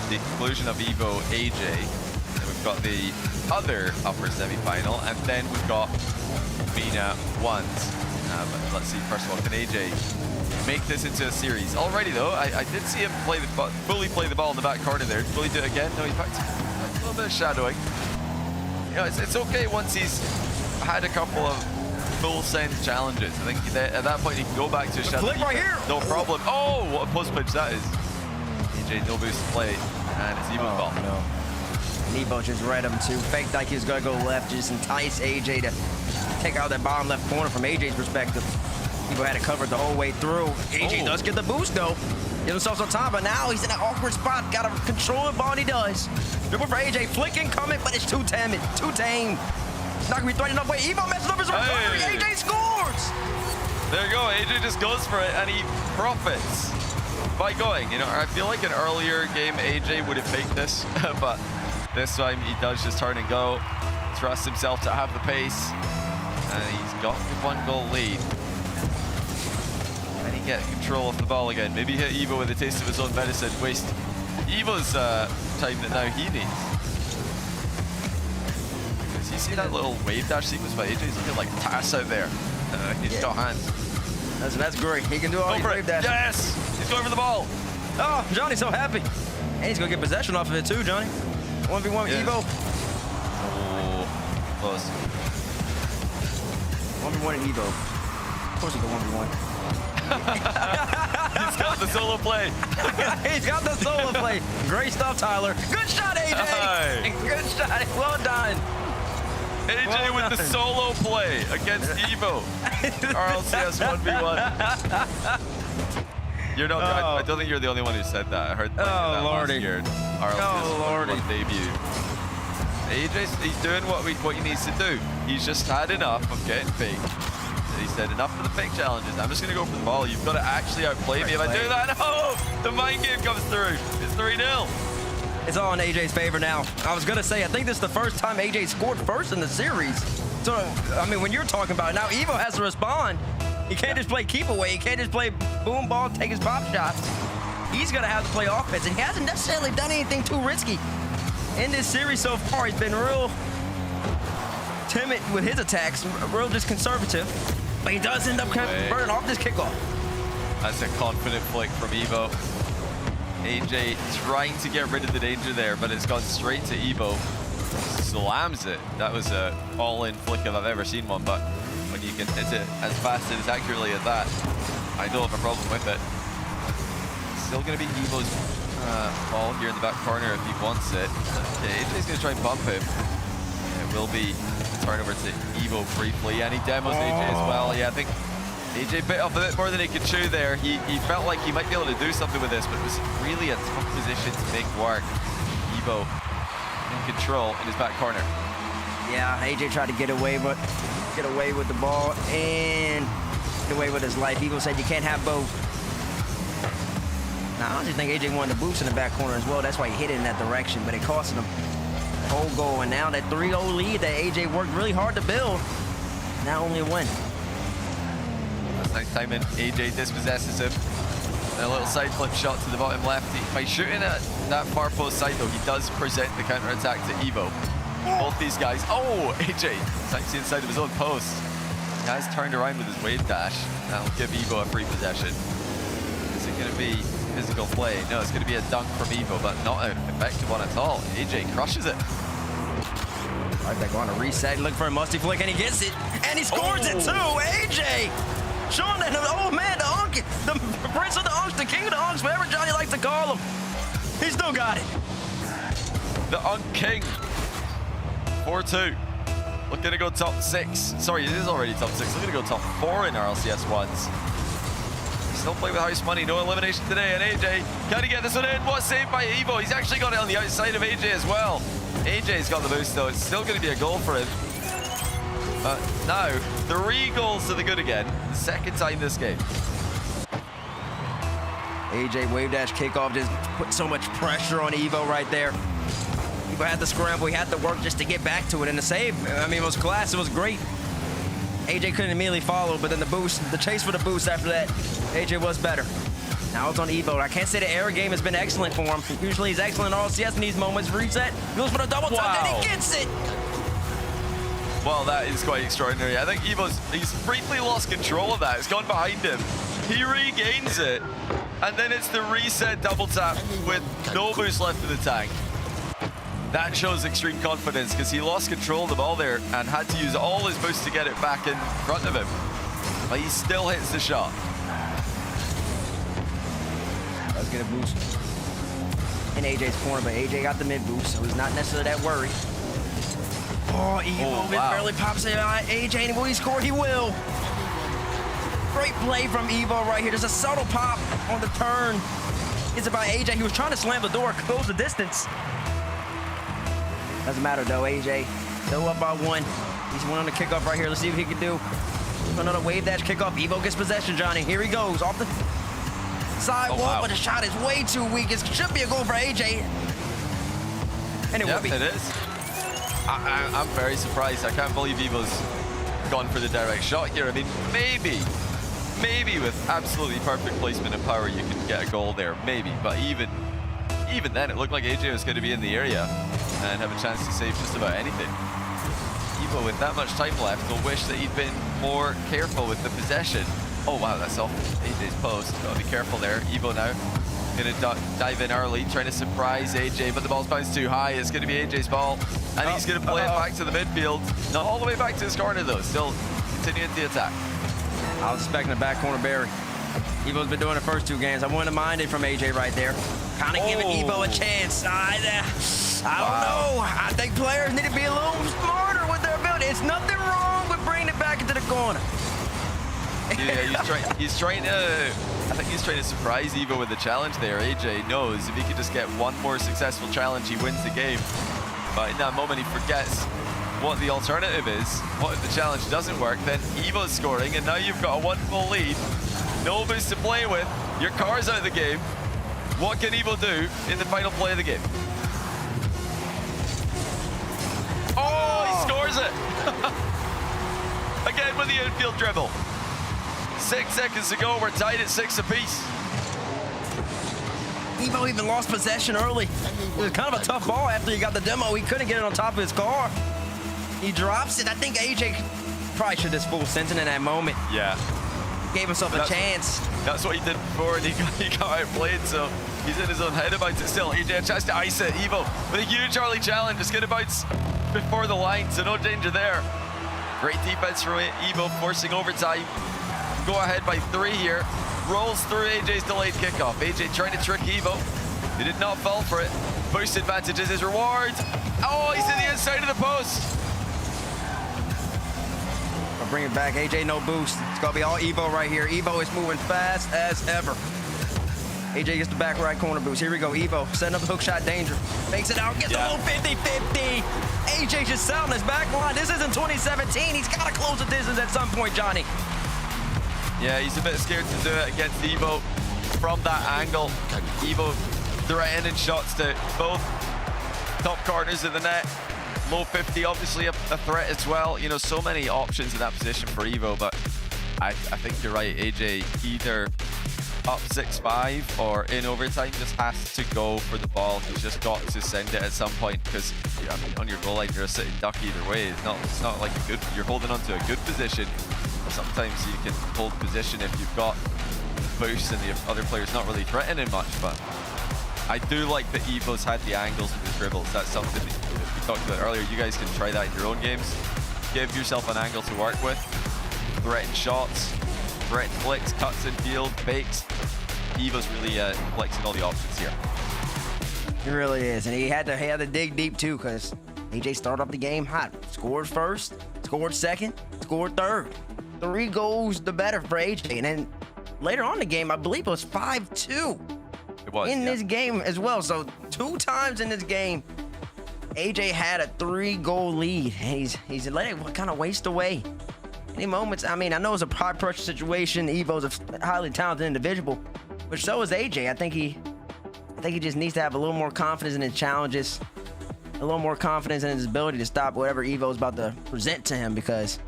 the conclusion of Evo AJ, and we've got the other upper semi-final, and then we've got MENA 1s. But let's see, first of all, can AJ make this into a series? Already though, I did see him fully play the ball in the back corner there. Will he do it again? No, he packed a little bit of shadowing. You know, it's okay once he's had a couple of full send challenges. I think at that point he can go back to his shadow. Click right here. No problem. Oh, what a post pitch that is. AJ no boost to play, and it's Evo's ball. No. Evo just read him too. Faked like he was gonna go left, just entice AJ to take out that bottom left corner from AJ's perspective. Evo had it covered the whole way through. AJ does get the boost though. Give himself some time, but now he's in an awkward spot. Gotta control the ball, and he does. Dribble for AJ, flicking coming, but it's too timid, too tame. It's not gonna be threatening up way. Evo messes up his recovery. AJ scores! There you go. AJ just goes for it, and he profits by going. You know, I feel like an earlier game AJ would have faked this, but this time he does just turn and go. Trusts himself to have the pace, and he's got the 1-goal lead. And he get control of the ball again. Maybe hit Evo with a taste of his own medicine. Waste Evo's time that now he needs. You see that little wave dash sequence by AJ? He's looking like Tass out there. He's got hands. That's great. He can do all these wave dashes. Yes! He's going for the ball. Oh, Johnny's so happy. And he's gonna get possession off of it too, Johnny. 1v1 yes. Evo. Oh, close. 1v1 and Evo. Of course he go 1v1. He's got the solo play. He's got the solo play. Great stuff, Tyler. Good shot, AJ. Hey. Good shot. Well done. AJ with the solo play against Evo. RLCS 1v1. You're not. I don't think you're the only one who said that. I heard that last year. RLCS 1v1 debut. AJ's he's doing what he needs to do. He's just had enough of getting fake. He said enough of the fake challenges. I'm just gonna go for the ball. You've got to actually outplay me if I do that. Oh, the mind game comes through. It's 3-0. It's all in AJ's favor now. I was gonna say, I think this is the first time AJ scored first in the series. So, I mean, when you're talking about it, now Evo has to respond. He can't just play keep away. He can't just play boom ball, take his pop shots. He's gonna have to play offense, and he hasn't necessarily done anything too risky. In this series so far, he's been real timid with his attacks, real just conservative. But he does end up burning off this kickoff. That's a confident flick from Evo. AJ trying to get rid of the danger there, but it's gone straight to Evo. Slams it. That was a all-in flick if I've ever seen one, but when you can hit it as fast and as accurately as that, I don't have a problem with it. Still going to be Evo's ball here in the back corner if he wants it. Okay, AJ's going to try and bump him. It will be a turnover to Evo briefly, and he demos AJ as well. Yeah, I think AJ bit off a bit more than he could chew there. He felt like he might be able to do something with this, but it was really a tough position to make work. Evo in control in his back corner. Yeah, AJ tried to get away with the ball and get away with his life. Evo said you can't have both. Now, I honestly think AJ wanted to boost in the back corner as well. That's why he hit it in that direction, but it cost him a whole goal. And now that 3-0 lead that AJ worked really hard to build, now only a win. Nice time in. AJ dispossesses him. And a little side flip shot to the bottom left. By shooting at that far post side though, he does present the counter attack to Evo. Both these guys. Oh, AJ. It's actually inside of his own post. He has turned around with his wave dash. That'll give Evo a free possession. Is it going to be physical play? No, it's going to be a dunk from Evo, but not an effective one at all. AJ crushes it. Right back on a reset, looking for a musty flick, and he gets it. And he scores it too. AJ! Showing that the old man, the Unk, the prince of the Unks, the king of the Unks, whatever Johnny likes to call him. He still got it. The Unk King. 4-2. Looking to go top 6. Sorry, it is already top 6. Looking to go top 4 in RLCS ones. Still play with house money. No elimination today. And AJ, can he get this one in? What saved by Evo? He's actually got it on the outside of AJ as well. AJ's got the boost though. It's still going to be a goal for him. Now, 3 goals to the good again. The second time this game. AJ wave dash kickoff just put so much pressure on Evo right there. Evo had to scramble. He had to work just to get back to it. And the save, I mean, it was class. It was great. AJ couldn't immediately follow, but then the boost, the chase for the boost after that, AJ was better. Now it's on Evo. I can't say the air game has been excellent for him. Usually he's excellent in RLCS in these moments. Reset, goes for the double touch, and he gets it. Well, that is quite extraordinary. I think he's briefly lost control of that. It's gone behind him. He regains it, and then it's the reset double tap with no boost left in the tank. That shows extreme confidence because he lost control of the ball there and had to use all his boost to get it back in front of him. But he still hits the shot. Let's get a boost in AJ's corner, but AJ got the mid boost, so he's not necessarily that worried. Oh, Evo barely pops it on AJ, and will he score? He will. Great play from Evo right here. There's a subtle pop on the turn. It's about AJ. He was trying to slam the door, close the distance. Doesn't matter though, AJ. Still up by 1. He's one on the kickoff right here. Let's see what he can do. Another wave dash kickoff. Evo gets possession, Johnny. Here he goes. Off the sidewalk, but the shot is way too weak. It should be a goal for AJ. And it will be. It is. I'm very surprised. I can't believe Evo's gone for the direct shot here. I mean, maybe with absolutely perfect placement and power, you can get a goal there. Maybe, but even then, it looked like AJ was going to be in the area and have a chance to save just about anything. Evo, with that much time left, will wish that he'd been more careful with the possession. Oh wow, that's off AJ's post. Gotta be careful there. Evo now gonna dive in early, trying to surprise AJ, but the ball's bounced too high. It's gonna be AJ's ball, and he's gonna play it back to the midfield. Not all the way back to his corner though, still continuing the attack. I was expecting the back corner Barry. Evo's been doing the first 2 games. I wouldn't have minded from AJ right there. Kind of giving Evo a chance. I don't know. I think players need to be a little smarter with their ability. It's nothing wrong with bringing it back into the corner. Yeah, he's trying to, I think he's trying to surprise Evo with the challenge there. AJ knows if he could just get one more successful challenge, he wins the game. But in that moment, he forgets what the alternative is. What if the challenge doesn't work? Then Evo's scoring, and now you've got a 1-goal lead. No boost to play with. Your car's out of the game. What can Evo do in the final play of the game? Oh, he scores it! Again with the infield dribble. 6 seconds to go. We're tied at 6 apiece. Evo even lost possession early. It was kind of a tough ball after he got the demo. He couldn't get it on top of his car. He drops it. I think AJ probably should have full sent it in that moment. Yeah. Gave himself a chance. That's what he did before, and he got outplayed, so he's in his own head about it still. AJ tries to ice it. Evo with a huge early challenge. Just get about before the line, so no danger there. Great defense from Evo, forcing overtime. Go ahead by 3 here. Rolls through AJ's delayed kickoff. AJ trying to trick Evo. He did not fall for it. Boost advantage is his reward. Oh, he's in the inside of the post. I'll bring it back. AJ, no boost. It's going to be all Evo right here. Evo is moving fast as ever. AJ gets the back right corner boost. Here we go. Evo setting up the hook shot danger. Makes it out. Gets a little 50-50. AJ just sat on his back line. This isn't 2017. He's got to close the distance at some point, Johnny. Yeah, he's a bit scared to do it against Evo from that angle. Evo threatening shots to both top corners of the net. Low 50, obviously a threat as well. You know, so many options in that position for Evo, but I think you're right. AJ either up 6-5 or in overtime just has to go for the ball. He's just got to send it at some point because I mean, on your goal line, you're a sitting duck either way. It's not like you're holding onto a good position. Sometimes you can hold position if you've got boosts and the other player's not really threatening much, but I do like that Evo's had the angles with his dribbles. That's something that we talked about earlier. You guys can try that in your own games. Give yourself an angle to work with. Threaten shots, threaten flicks, cuts in field, fakes. Evo's really flexing all the options here. He really is, and he had to dig deep too because AJ started off the game hot. Scored first, scored second, scored third. 3 goals, the better for AJ. And then later on in the game, I believe it was 5-2 in this game as well. So 2 times in this game, AJ had a 3-goal lead. And he's let it kind of waste away. Any moments, I mean, I know it's a high pressure situation. Evo's a highly talented individual, but so is AJ. I think he just needs to have a little more confidence in his challenges, a little more confidence in his ability to stop whatever Evo's about to present to him because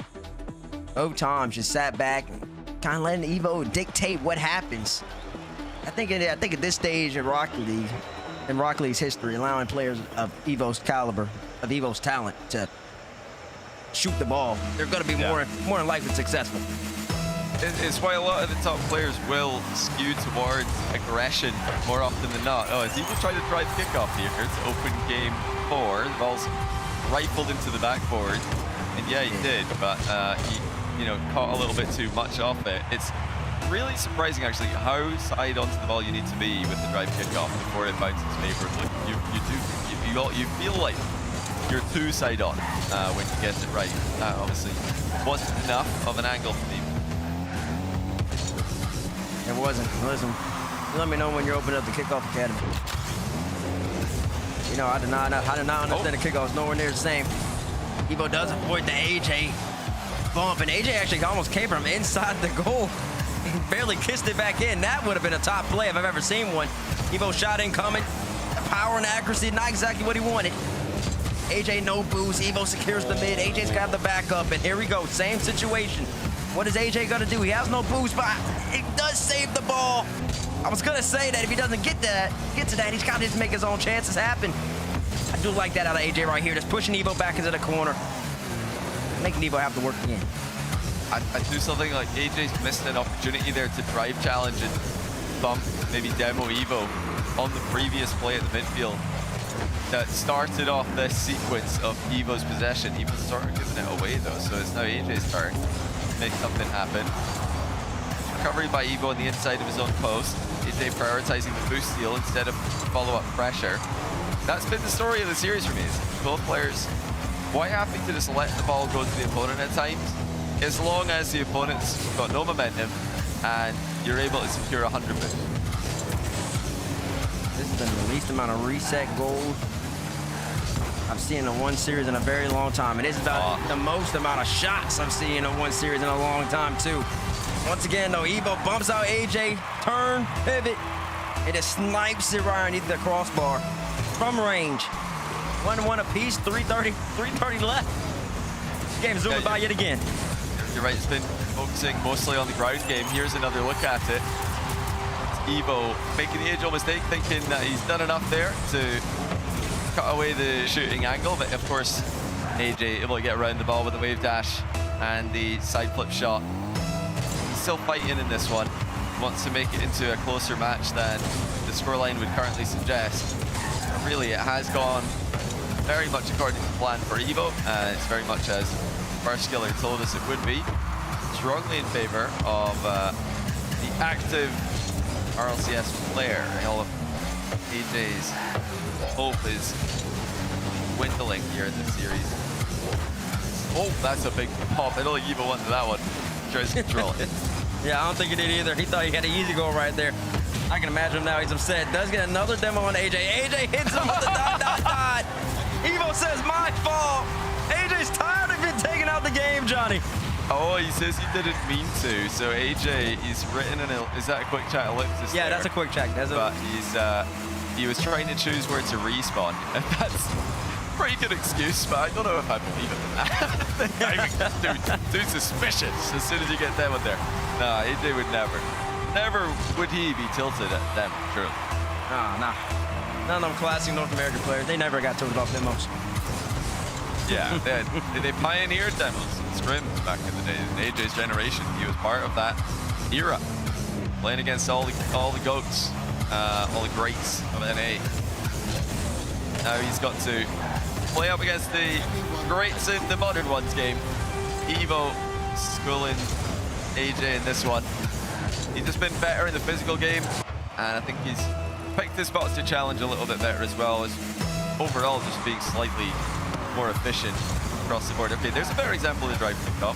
both times just sat back and kind of letting Evo dictate what happens. I think at this stage in Rocket League's history, allowing players of Evo's caliber, of Evo's talent to shoot the ball, they're going to be more than likely successful. It's why a lot of the top players will skew towards aggression more often than not. Oh, as Evo tried to drive kickoff here, it's open game 4. The ball's rifled into the backboard. And yeah, he did, but he caught a little bit too much off it. It's really surprising actually how side onto the ball you need to be with the drive kickoff before it bounces favorably. You feel like you're too side on when you get it right. That obviously wasn't enough of an angle for me. It wasn't. Listen, let me know when you're opening up the Kickoff Academy. You know, I did not understand the kickoffs nowhere near the same. Evo does avoid the AJ bump, and AJ actually almost came from inside the goal. He barely kissed it back in. That would have been a top play if I've ever seen one. Evo shot incoming. Power and accuracy, not exactly what he wanted. AJ no boost. Evo secures the mid. AJ's got the backup, and here we go. Same situation. What is AJ gonna do? He has no boost, but he does save the ball. I was gonna say that if he doesn't get to that, he's got to make his own chances happen. I do like that out of AJ right here, just pushing Evo back into the corner, making Evo have to work again. I do something like AJ's missed an opportunity there to drive challenge and bump, maybe demo Evo on the previous play at the midfield that started off this sequence of Evo's possession. Evo's sort of giving it away though, so it's now AJ's turn to make something happen. Recovery by Evo on the inside of his own post. AJ prioritizing the boost steal instead of follow-up pressure. That's been the story of the series for me. Both players quite happy to just let the ball go to the opponent at times, as long as the opponent's got no momentum and you're able to secure 100 moves. This has been the least amount of reset gold I've seen in one series in a very long time. And this is about the most amount of shots I've seen in one series in a long time, too. Once again, though, Evo bumps out AJ, turn, pivot, and just snipes it right underneath the crossbar from range. 1-1 apiece, 3:30 left. This game's zooming by yet again. You're right, it's been focusing mostly on the ground game. Here's another look at it. Evo making the age-old mistake, thinking that he's done enough there to cut away the shooting angle, but of course, AJ able to get around the ball with the wave dash and the side flip shot. He's still fighting in this one. Wants to make it into a closer match than the scoreline would currently suggest. But really, it has gone very much according to plan for Evo. It's very much as First Skiller told us it would be. Strongly in favor of the active RLCS player. All of AJ's hope is dwindling here in this series. Oh, that's a big pop. I don't think Evo wanted that one. Tries to control it. Yeah, I don't think he did either. He thought he had an easy goal right there. I can imagine him now. He's upset. Does get another demo on AJ. AJ hits him with the ... Evo says, my fault. AJ's tired of it taking out the game, Johnny. Oh, he says he didn't mean to. So AJ, he's written in a, is that a quick chat ellipsis? Yeah, there? that's a quick check. But he was trying to choose where to respawn. And that's a pretty good excuse, but I don't know if I believe it in that. Too suspicious as soon as you get demoed there. No, AJ would never would he be tilted at them, truly. Nah. None of them classic North American players, they never got tilted off demos. Yeah, they pioneered demos and scrims back in the day. In AJ's generation, he was part of that era, playing against all the goats, all the greats of NA. Now he's got to play up against the greats in the modern ones game. Evo schooling AJ in this one. He's just been better in the physical game, and I think he's picked his spots to challenge a little bit better as well, as overall just being slightly more efficient across the board. Okay, there's a better example of the drive pick up.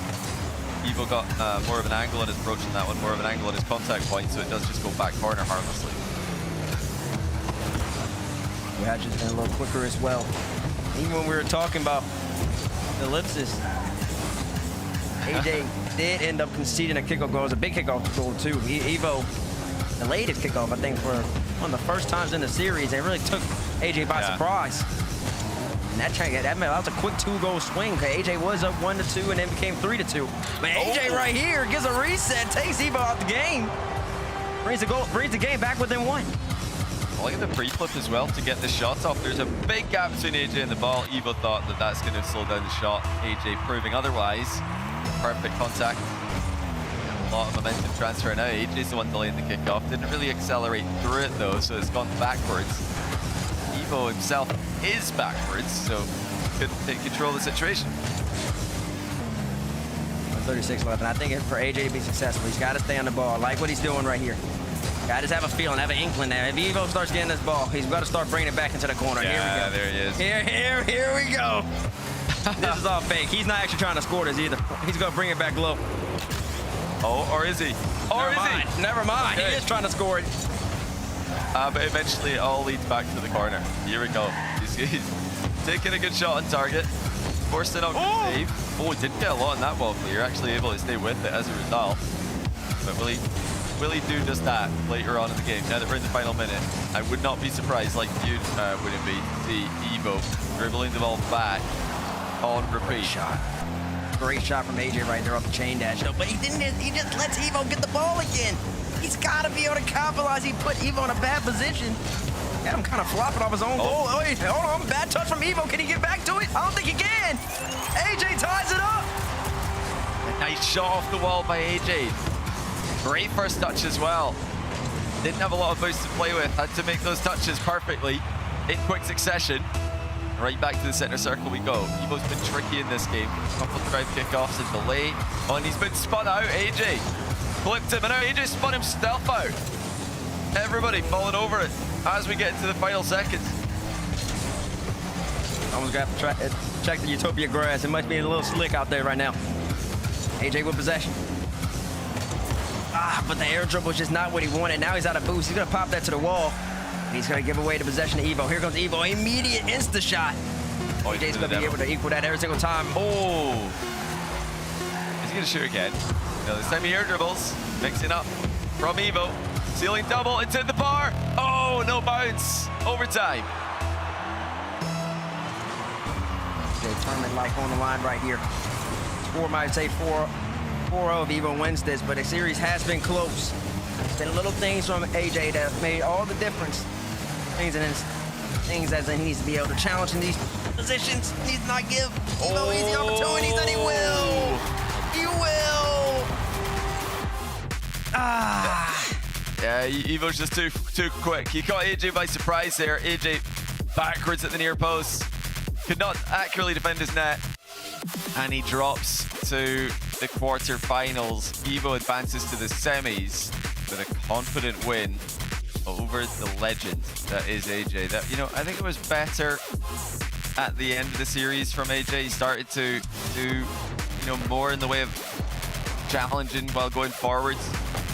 Evo got more of an angle on his approach on that one, more of an angle on his contact point, so it does just go back corner harmlessly. Yeah, just been a little quicker as well. Even when we were talking about the ellipsis, AJ did end up conceding a kickoff goal. It was a big kickoff goal too. Evo delayed his kickoff, I think, for one of the first times in the series. It really took AJ by surprise. And that was a quick 2-goal swing. AJ was up 1-2 and then became 3-2. But AJ right here gives a reset, takes Evo out the game, brings the game back within 1. Look at the pre-flip as well to get the shot off. There's a big gap between AJ and the ball. Evo thought that that's going to slow down the shot. AJ proving otherwise. Perfect contact. A lot of momentum transfer now. AJ's the one delaying the kickoff. Didn't really accelerate through it though, so it's gone backwards. Evo himself is backwards, so couldn't take control of the situation. 36 left, and I think for AJ to be successful, he's got to stay on the ball. I like what he's doing right here. Got to just have a feeling, have an inkling there. If Evo starts getting this ball, he's got to start bringing it back into the corner. Yeah, here we go. there he is. Here we go. This is all fake. He's not actually trying to score this either. He's going to bring it back low. Oh, or is he? Or is he? Never mind. Okay. He is trying to score it. But eventually it all leads back to the corner. Here we go. He's taking a good shot on target. Forced it out to save. Oh, he didn't get a lot on that ball clear. Actually able to stay with it as a result. But will he do just that later on in the game? Now that we're in the final minute, I would not be surprised, like you wouldn't be, to see Evo dribbling the ball back on repeat. Great shot from AJ right there off the chain dash. But he just lets Evo get the ball again. He's got to be able to capitalize. He put Evo in a bad position. Got him kind of flopping off his own goal. Oh, wait, hold on. Bad touch from Evo. Can he get back to it? I don't think he can. AJ ties it up. A nice shot off the wall by AJ. Great first touch as well. Didn't have a lot of boost to play with. Had to make those touches perfectly in quick succession. Right back to the center circle we go. Evo's been tricky in this game. A couple of drive kickoffs, a delay. Oh, and he's been spun out. AJ flipped him, and now AJ spun himself out. Everybody falling over it as we get into the final seconds. Almost got to check the Utopia grass. It must be a little slick out there right now. AJ with possession. But the air dribble was just not what he wanted. Now he's out of boost. He's going to pop that to the wall. And he's going to give away the possession to Evo. Here comes Evo. Immediate insta shot. AJ's going to be able to equal that every single time. Oh. Is he going to shoot again? No, this time he air dribbles. Mixing up from Evo. Ceiling double. It's in the bar. Oh, no bounce. Overtime. Tournament life on the line right here. Score might say 4-0 if Evo wins this, but the series has been close. It's been little things from AJ that have made all the difference. Things as in he needs to be able to challenge in these positions. He needs to not give Evo easy opportunities, and he will. He will. Yeah, Evo's just too quick. He caught AJ by surprise there. AJ backwards at the near post. Could not accurately defend his net. And he drops to the quarterfinals. Evo advances to the semis with a confident win over the legend that is AJ. That, you know, I think it was better at the end of the series from AJ. He started to do, you know, more in the way of challenging while going forwards.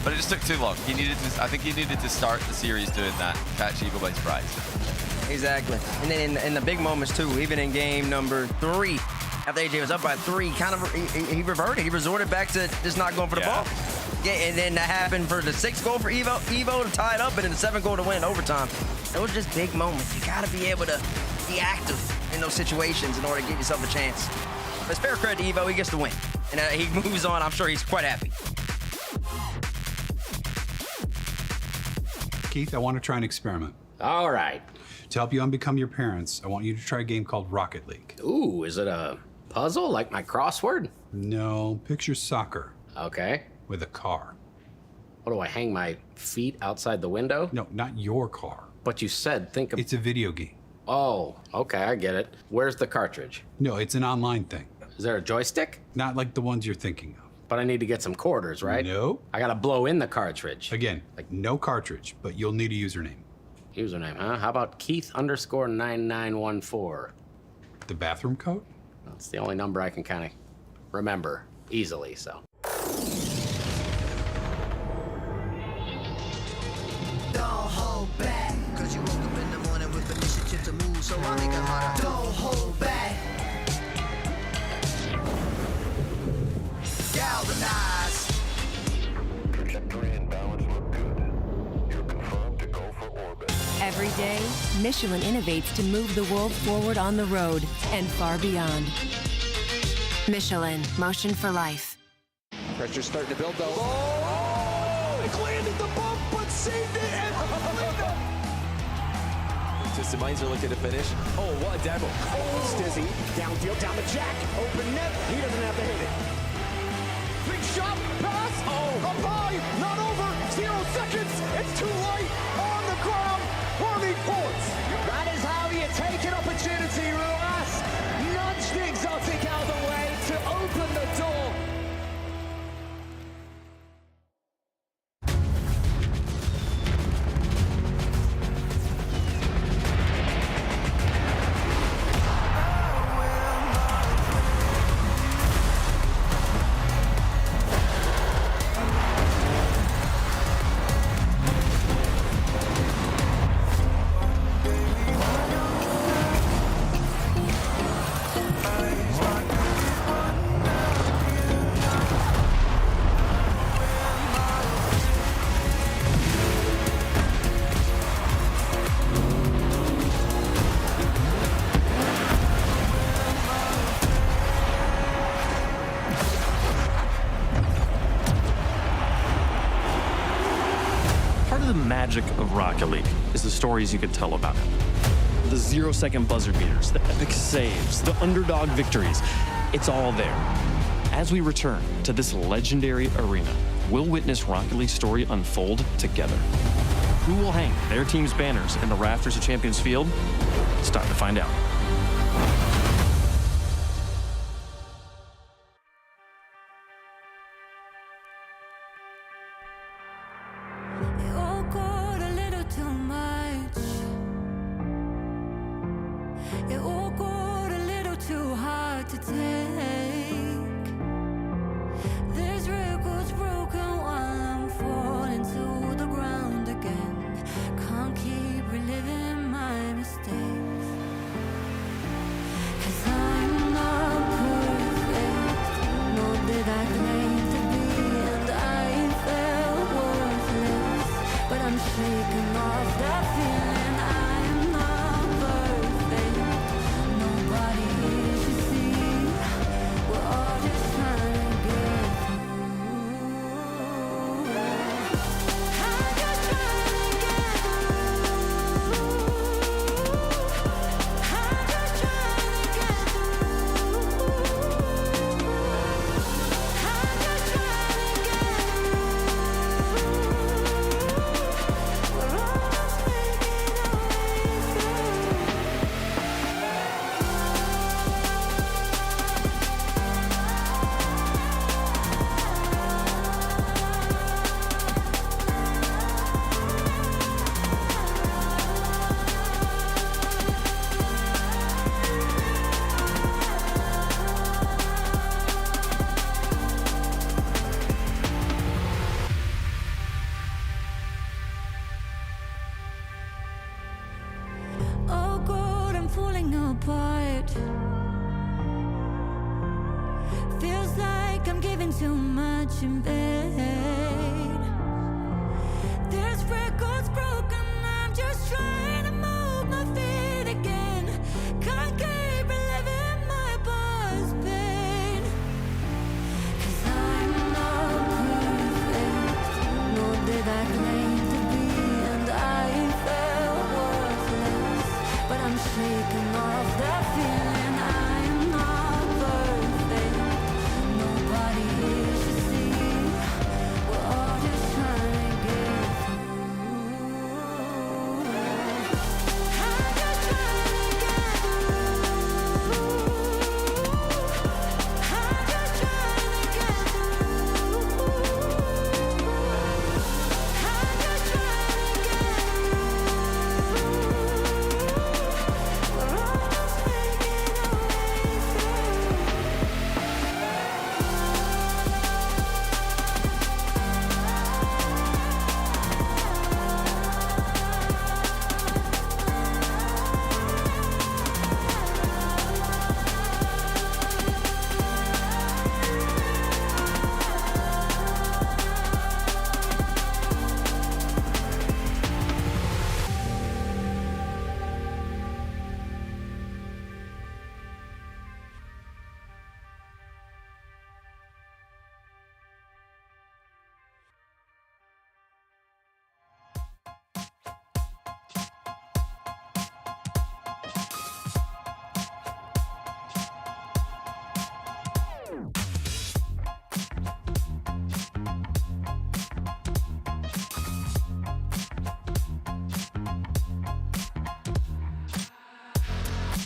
But it just took too long. I think he needed to start the series doing that, catch Evo by surprise. Exactly. And then in the big moments too, even in game number 3, after AJ was up by 3, he reverted. He resorted back to just not going for the ball. Yeah, and then that happened for the 6th goal for Evo to tie it up, and then the 7th goal to win in overtime. Those are just big moments. You gotta be able to be active in those situations in order to give yourself a chance. But it's fair credit to Evo, he gets the win. And he moves on. I'm sure he's quite happy. Keith, I want to try an experiment. All right. To help you unbecome your parents, I want you to try a game called Rocket League. Ooh, is it a puzzle like my crossword? No, picture soccer. Okay. With a car. What do I hang my feet outside the window? No, not your car. But you said think of... It's a video game. Oh, okay, I get it. Where's the cartridge? No, it's an online thing. Is there a joystick? Not like the ones you're thinking of. But I need to get some quarters, right? No. I gotta blow in the cartridge. Again, like no cartridge, but you'll need a username. Username, huh? How about Keith_9914? The bathroom code? That's the only number I can kind of remember easily, so. Don't hold back, cause you woke up in the morning with initiative to move, so I make it harder. Don't hold back. Galvanize. Trajectory and balance look good. You're confirmed to go for orbit. Every day, Michelin innovates to move the world forward on the road and far beyond. Michelin, motion for life. Pressure's starting to build, though. Oh! It landed the bump, but saved it and Mines are looking to finish. Oh, what a demo. Oh, Stizzy. Down field, down the jack. Open net. He doesn't have to hit it. Big shot, pass. Oh, up high, not over. 0 seconds. It's too late. On the ground. Harvey Ports. That is how you take an opportunity, Ruas. Nudge the exotic out of the way to open the door. Magic of Rocket League is the stories you could tell about it. The 0-second buzzer beaters, the epic saves, the underdog victories. It's all there. As we return to this legendary arena, we'll witness Rocket League's story unfold together. Who will hang their team's banners in the rafters of Champions Field? It's time to find out. It all got to take. There's records broken while I'm falling to the ground again. Can't keep reliving my mistakes. 'Cause I'm not perfect, nor did I claim to be, and I felt worthless. But I'm shaking off that feeling. I'm not perfect. Nobody here should see. We're all just trying to get through. I'm just trying to get through. I'm just trying to get through. I'm just trying to get through. We're all just making our way through. Oh God, I'm falling apart. Feels like I'm giving too much in vain. There's records broken, I'm just trying to move my feet again. Can't keep reliving my past pain. 'Cause I'm not perfect, nor did I claim to be, and I felt worthless. But I'm shaking off that feeling. I'm not perfect. Nobody here should see. We're all just trying to get through. I'm just trying to get through. I'm just trying to get through. I'm just trying to get through. We're all just making our way through.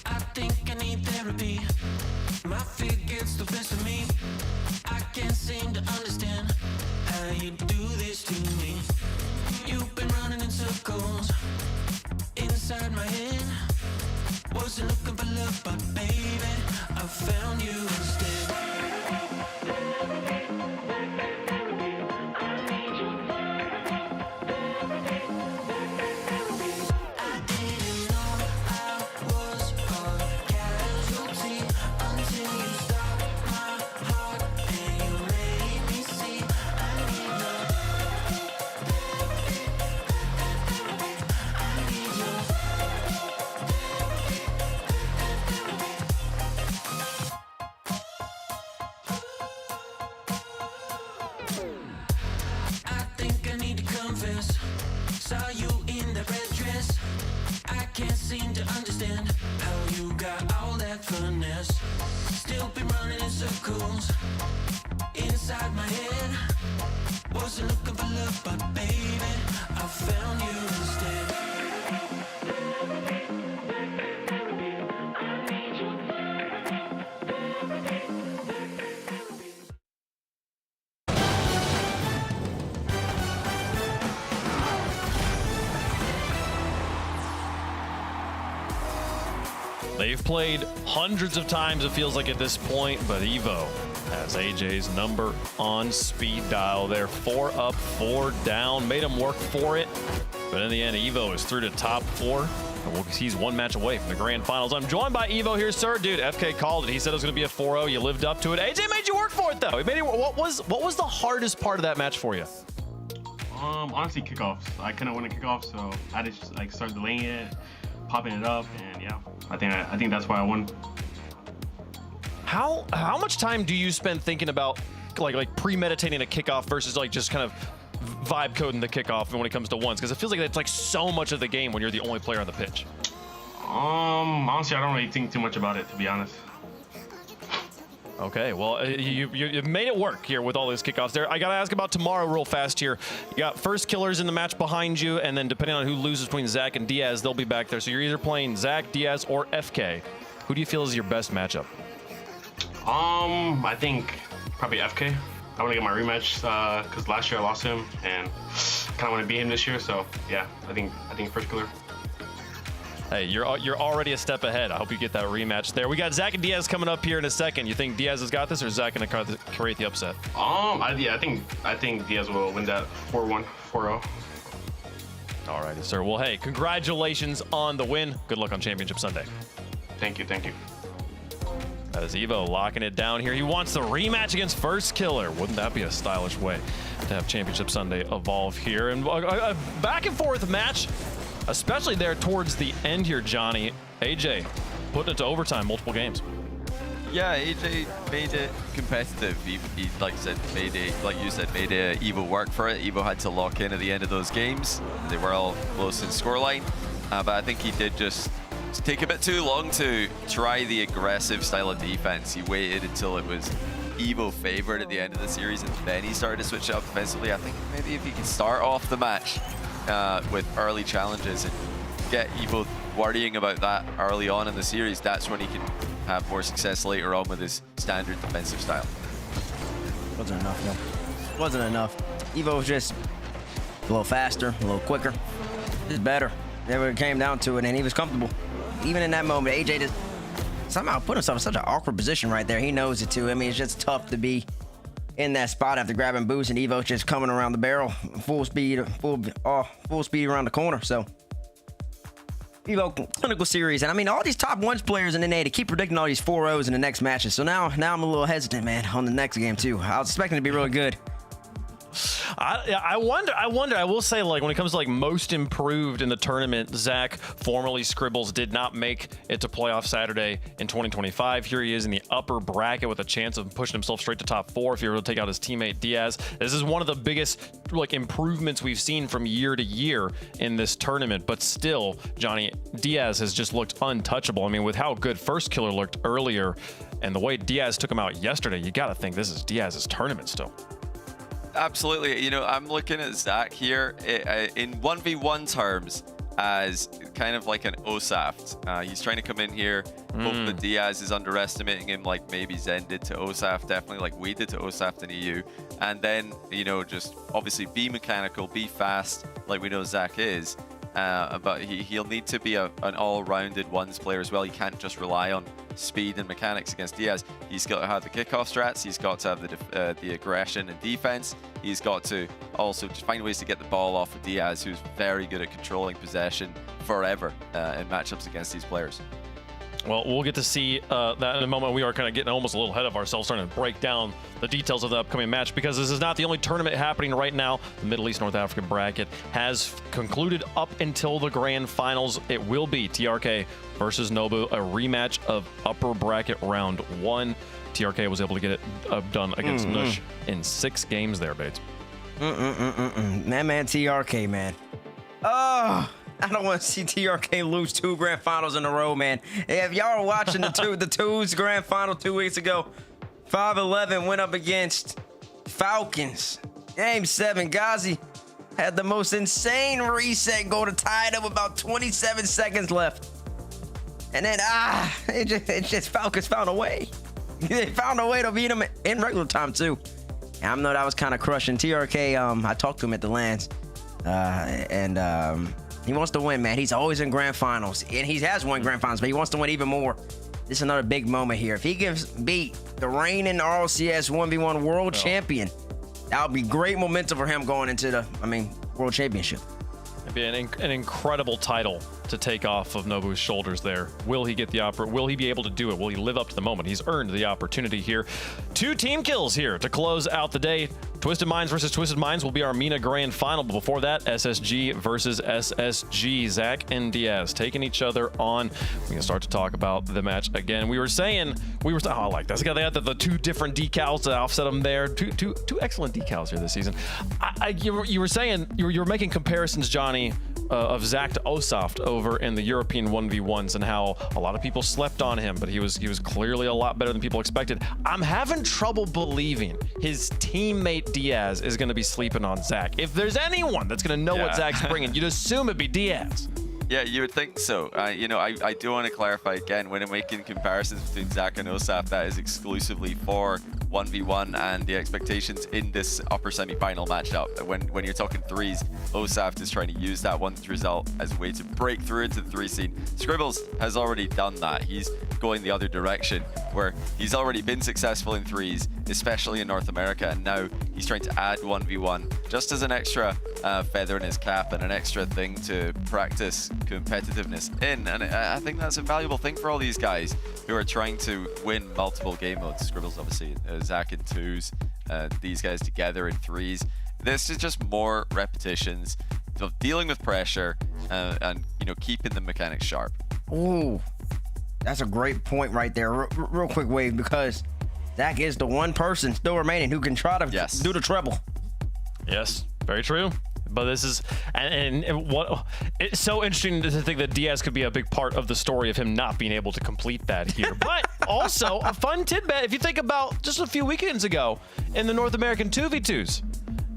I think I need therapy. My feet gets the best of me. I can't seem to understand how you do this to me. You've been running in circles inside my head. Wasn't looking for love, but baby, I found you instead. I didn't know I was a casualty until you stopped my heart and you made me see I need love. I need love. I think I need to confess. Saw you in that red dress. I can't seem to understand how you got all that finesse. Still been running in circles inside my head. Wasn't looking for love, but baby, I found you instead. They've played hundreds of times, it feels like at this point, but Evo has AJ's number on speed dial there. 4 up, 4 down, made him work for it. But in the end, Evo is through to top 4. And he's one match away from the grand finals. I'm joined by Evo here, sir. Dude, FK called it. He said it was going to be a 4-0. You lived up to it. AJ made you work for it, though. It made you, what was the hardest part of that match for you? Honestly, kickoffs. I couldn't win a kickoff, so I just like started delaying it, popping it up, and yeah, I think that's why I won. How much time do you spend thinking about like premeditating a kickoff versus like just kind of vibe coding the kickoff when it comes to ones? Because it feels like it's like so much of the game when you're the only player on the pitch. Honestly, I don't really think too much about it, to be honest. Okay, well, you've made it work here with all these kickoffs there. I got to ask about tomorrow real fast here. You got first killers in the match behind you, and then depending on who loses between Zach and Diaz, they'll be back there. So you're either playing Zach, Diaz, or FK. Who do you feel is your best matchup? I think probably FK. I want to get my rematch because last year I lost him, and kind of want to beat him this year. So yeah, I think first killer. Hey, you're already a step ahead. I hope you get that rematch there. We got Zach and Diaz coming up here in a second. You think Diaz has got this, or is Zach going to create the upset? I think Diaz will win that 4-1, 4-0. All righty, sir. Well, hey, congratulations on the win. Good luck on Championship Sunday. Thank you. That is Evo locking it down here. He wants the rematch against First Killer. Wouldn't that be a stylish way to have Championship Sunday evolve here? And a back and forth match, especially there towards the end here, Johnny. AJ putting it to overtime, multiple games. Yeah, AJ made it competitive. He like you said, made Evo work for it. Evo had to lock in at the end of those games. They were all close in scoreline, but I think he did just take a bit too long to try the aggressive style of defense. He waited until it was Evo favored at the end of the series, and then he started to switch it up defensively. I think maybe if he can start off the match with early challenges and get Evo worrying about that early on in the series, that's when he can have more success later on with his standard defensive style. Wasn't enough, no. Wasn't enough. Evo was just a little faster, a little quicker, just better. Never came down to it, and he was comfortable. Even in that moment, AJ just somehow put himself in such an awkward position right there. He knows it too. I mean, it's just tough to be in that spot after grabbing boost, and Evo's just coming around the barrel, full speed around the corner. So Evo, clinical series, and I mean all these top ones players in the NA to keep predicting all these 4-0s in the next matches. So now I'm a little hesitant, man, on the next game too. I was expecting it to be really good. I wonder. I will say, like, when it comes to like most improved in the tournament, Zach, formerly Scribbles, did not make it to playoff Saturday in 2025. Here he is in the upper bracket with a chance of pushing himself straight to top 4 if he were to take out his teammate Diaz. This is one of the biggest like improvements we've seen from year to year in this tournament. But still, Johnny, Diaz has just looked untouchable. I mean, with how good First Killer looked earlier and the way Diaz took him out yesterday, you got to think this is Diaz's tournament still. Absolutely. You know, I'm looking at Zach here in 1v1 terms as kind of like an Osaft. He's trying to come in here, hope that Diaz is underestimating him like maybe Zen did to Osaft, definitely like we did to Osaft in EU. And then, you know, just obviously be mechanical, be fast, like we know Zach is. But he'll need to be an all-rounded ones player as well. He can't just rely on speed and mechanics against Diaz. He's got to have the kickoff strats. He's got to have the aggression and defense. He's got to also just find ways to get the ball off of Diaz, who's very good at controlling possession forever in matchups against these players. Well, we'll get to see that in a moment. We are kind of getting almost a little ahead of ourselves, trying to break down the details of the upcoming match, because this is not the only tournament happening right now. The Middle East North African bracket has concluded up until the grand finals. It will be TRK versus Nobu, a rematch of upper bracket round 1. TRK was able to get it done against Nush in 6 games there, Bates. That man TRK, man. Oh, I don't want to see TRK lose 2 grand finals in a row, man. If y'all are watching the twos grand final 2 weeks ago, 5-11 went up against Falcons. Game 7, Ghazi had the most insane reset goal to tie it up with about 27 seconds left. And then, Falcons found a way. They found a way to beat him in regular time, too. I know that was kind of crushing. TRK, I talked to him at the lands, and He wants to win, man. He's always in grand finals, and he has won grand finals, but he wants to win even more. This is another big moment here. If he can beat the reigning RLCS 1v1 world champion, that would be great momentum for him going into the, world championship. It'd be an incredible title to take off of Nobu's shoulders there. Will he get the will he be able to do it? Will he live up to the moment? He's earned the opportunity here. 2 team kills here to close out the day. Twisted Minds versus Twisted Minds will be our MENA Grand Final. But before that, SSG versus SSG. Zach and Diaz taking each other on. We can start to talk about the match again. We were saying, oh, I like that. They got the 2 different decals to offset them there. Two excellent decals here this season. You were saying, you were making comparisons, Johnny, of Zach to Osoft over in the European 1v1s and how a lot of people slept on him, but he was clearly a lot better than people expected. I'm having trouble believing his teammate Diaz is going to be sleeping on Zach. If there's anyone that's going to know what Zach's bringing, you'd assume it'd be Diaz. Yeah, you would think so. I do want to clarify again, when I'm making comparisons between Zach and Osaf, that is exclusively for 1v1 and the expectations in this upper semi-final matchup. When you're talking threes, Osaf is trying to use that 1th result as a way to break through into the 3 scene. Scribbles has already done that. He's going the other direction, where he's already been successful in threes, especially in North America, and now he's trying to add 1v1 just as an extra feather in his cap and an extra thing to practice competitiveness in. And I think that's a valuable thing for all these guys who are trying to win multiple game modes. Scribbles obviously, Zach in 2s, these guys together in 3s. This is just more repetitions of dealing with pressure and keeping the mechanics sharp. Ooh, that's a great point right there. Real quick, Wave, because Zach is the one person still remaining who can try to do the treble. Yes, very true. But this is, and what, it's so interesting to think that Diaz could be a big part of the story of him not being able to complete that here. But also a fun tidbit, if you think about just a few weekends ago in the North American 2v2s,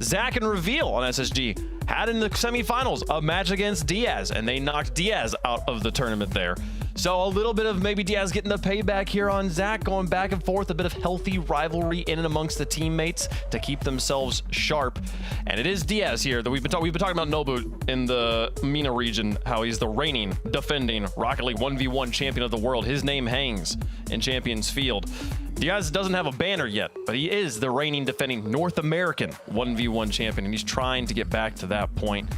Zach and Reveal on SSG had in the semifinals a match against Diaz, and they knocked Diaz out of the tournament there. So a little bit of maybe Diaz getting the payback here on Zach, going back and forth, a bit of healthy rivalry in and amongst the teammates to keep themselves sharp. And it is Diaz here that we've been talking about Nobu in the MENA region, how he's the reigning, defending Rocket League 1v1 champion of the world. His name hangs in Champions Field. Diaz doesn't have a banner yet, but he is the reigning, defending North American 1v1 champion, and he's trying to get back to that point.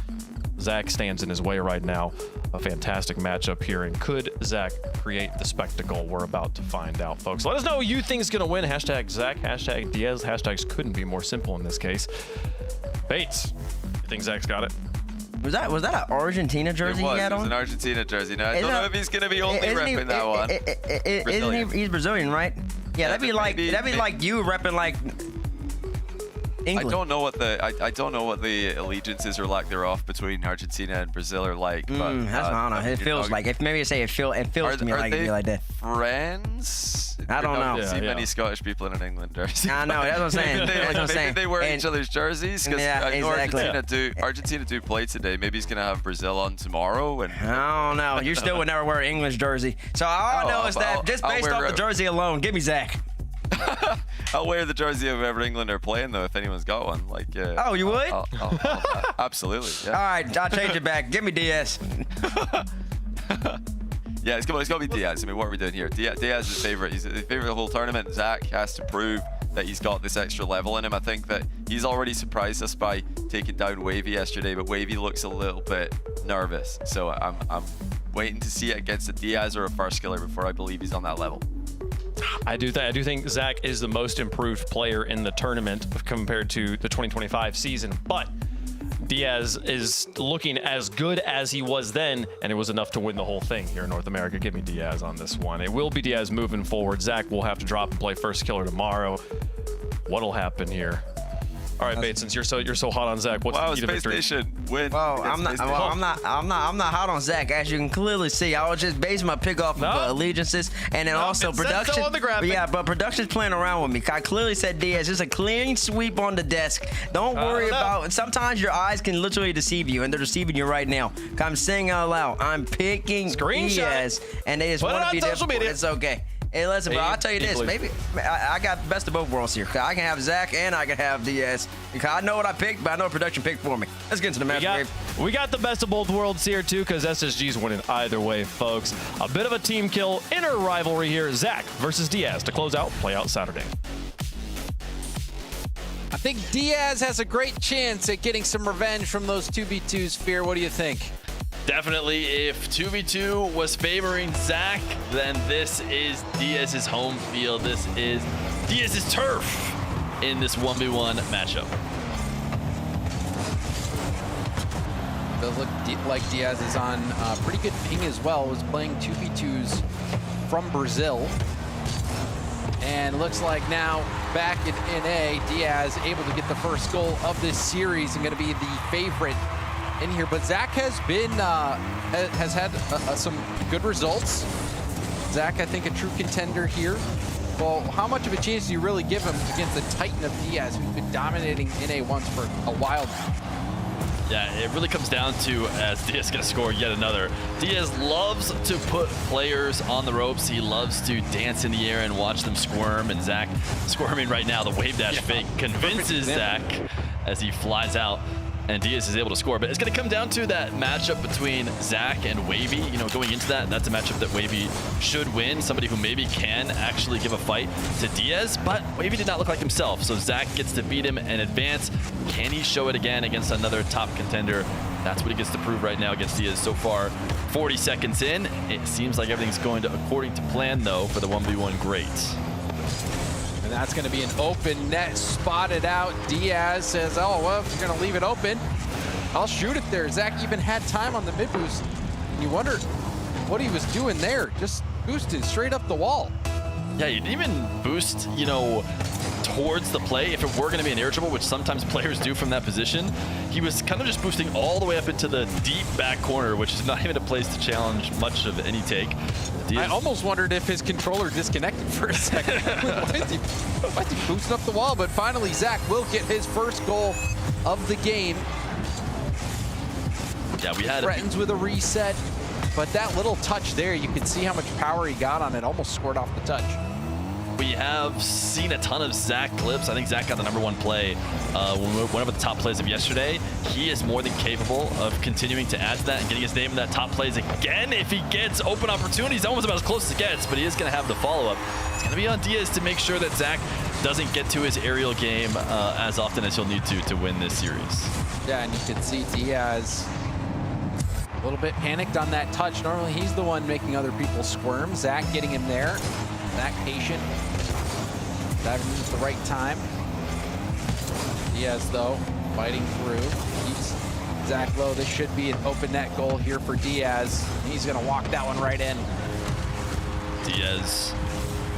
Zach stands in his way right now. A fantastic matchup here, and could Zach create the spectacle? We're about to find out, folks. Let us know who you think is going to win. Hashtag Zach, hashtag Diaz. Hashtags couldn't be more simple in this case. Bates, you think Zach's got it? Was that an Argentina jersey he had on? It was an Argentina jersey. Now, I don't know if he's going to be only repping that one. Isn't he? He's Brazilian, right? Yeah, that'd be like you repping like England. I don't know what the allegiances or lack thereof between Argentina and Brazil are like. But I don't know. It feels like, if maybe say it feels to me like it'd be like that. Friends? I don't know. See many Scottish people in an England jersey. I know. That's what I'm saying. Maybe they wear each other's jerseys, because I know Argentina do play today. Maybe he's gonna have Brazil on tomorrow. And I don't know. You still would never wear an English jersey. So all I know is that just based off the jersey alone, give me Zach. I'll wear the jersey of whoever England are playing, though, if anyone's got one. Like, oh, you would? Absolutely. Yeah. All right, I'll change it back. Give me Diaz. Yeah, it's got to be Diaz. I mean, what are we doing here? Diaz is the favorite. He's the favorite of the whole tournament. Zach has to prove that he's got this extra level in him. I think that he's already surprised us by taking down Wavy yesterday, but Wavy looks a little bit nervous. So I'm waiting to see it against a Diaz or a first skiller before I believe he's on that level. I do think Zach is the most improved player in the tournament compared to the 2025 season, but Diaz is looking as good as he was then, and it was enough to win the whole thing here in North America. Give me Diaz on this one. It will be Diaz moving forward. Zach will have to drop and play first killer tomorrow. What'll happen here? All right, Bates, since you're so hot on Zach, what's the key to victory? Station win. Well, I'm not hot on Zach, as you can clearly see. I was just basing my pick off of allegiances, and then also production. So on the graphic. Yeah, but production's playing around with me. I clearly said Diaz. Just a clean sweep on the desk. Don't worry about. Sometimes your eyes can literally deceive you, and they're deceiving you right now. I'm saying out loud, I'm picking Diaz, and they just want to be different. It's okay. Hey, listen, bro, I'll tell you this. Equally. Maybe I got best of both worlds here. I can have Zach and I can have Diaz. Because I know what I picked, but I know what production picked for me. Let's get into the match. We got the best of both worlds here, too, because SSG's winning either way, folks. A bit of a team kill, inner rivalry here. Zach versus Diaz to close out Play Out Saturday. I think Diaz has a great chance at getting some revenge from those 2v2s. Fear, what do you think? Definitely, if 2v2 was favoring Zach, then this is Diaz's home field. This is Diaz's turf in this 1v1 matchup. Does look like Diaz is on pretty good ping as well. Was playing 2v2s from Brazil. And looks like now back in NA, Diaz able to get the first goal of this series and going to be the favorite in here. But Zach has been has had some good results. Zach, I think, a true contender here. Well, how much of a chance do you really give him against the Titan of Diaz, who's been dominating NA once for a while now? Yeah, it really comes down to, as Diaz is going to score yet another. Diaz loves to put players on the ropes. He loves to dance in the air and watch them squirm. And Zach squirming right now. The wave dash fake convinces Zach as he flies out. And Diaz is able to score. But it's going to come down to that matchup between Zach and Wavy. You know, going into that, that's a matchup that Wavy should win. Somebody who maybe can actually give a fight to Diaz. But Wavy did not look like himself. So Zach gets to beat him and advance. Can he show it again against another top contender? That's what he gets to prove right now against Diaz. So far, 40 seconds in. It seems like everything's going according to plan, though, for the 1v1 greats. And that's going to be an open net spotted out. Diaz says, oh, well, if you're going to leave it open, I'll shoot it there. Zach even had time on the mid boost. And you wonder what he was doing there. Just boosted straight up the wall. Yeah, you didn't even boost, you know, towards the play if it were going to be an air dribble, which sometimes players do from that position. He was kind of just boosting all the way up into the deep back corner, which is not even a place to challenge much of any take. I almost wondered if his controller disconnected for a second. Why is he boosting up the wall? But finally, Zach will get his first goal of the game. Yeah, we had threatens with a reset, but that little touch there, you could see how much power he got on it. Almost scored off the touch. We have seen a ton of Zach clips. I think Zach got the #1 play, one of the top plays of yesterday. He is more than capable of continuing to add to that and getting his name in that top plays again. If he gets open opportunities, almost about as close as it gets, but he is going to have the follow-up. It's going to be on Diaz to make sure that Zach doesn't get to his aerial game as often as he'll need to win this series. Yeah, and you can see Diaz a little bit panicked on that touch. Normally, he's the one making other people squirm. Zach getting him there. Zach patient. Diving in at the right time. Diaz, though, fighting through. Keeps Zach low. This should be an open net goal here for Diaz. He's going to walk that one right in. Diaz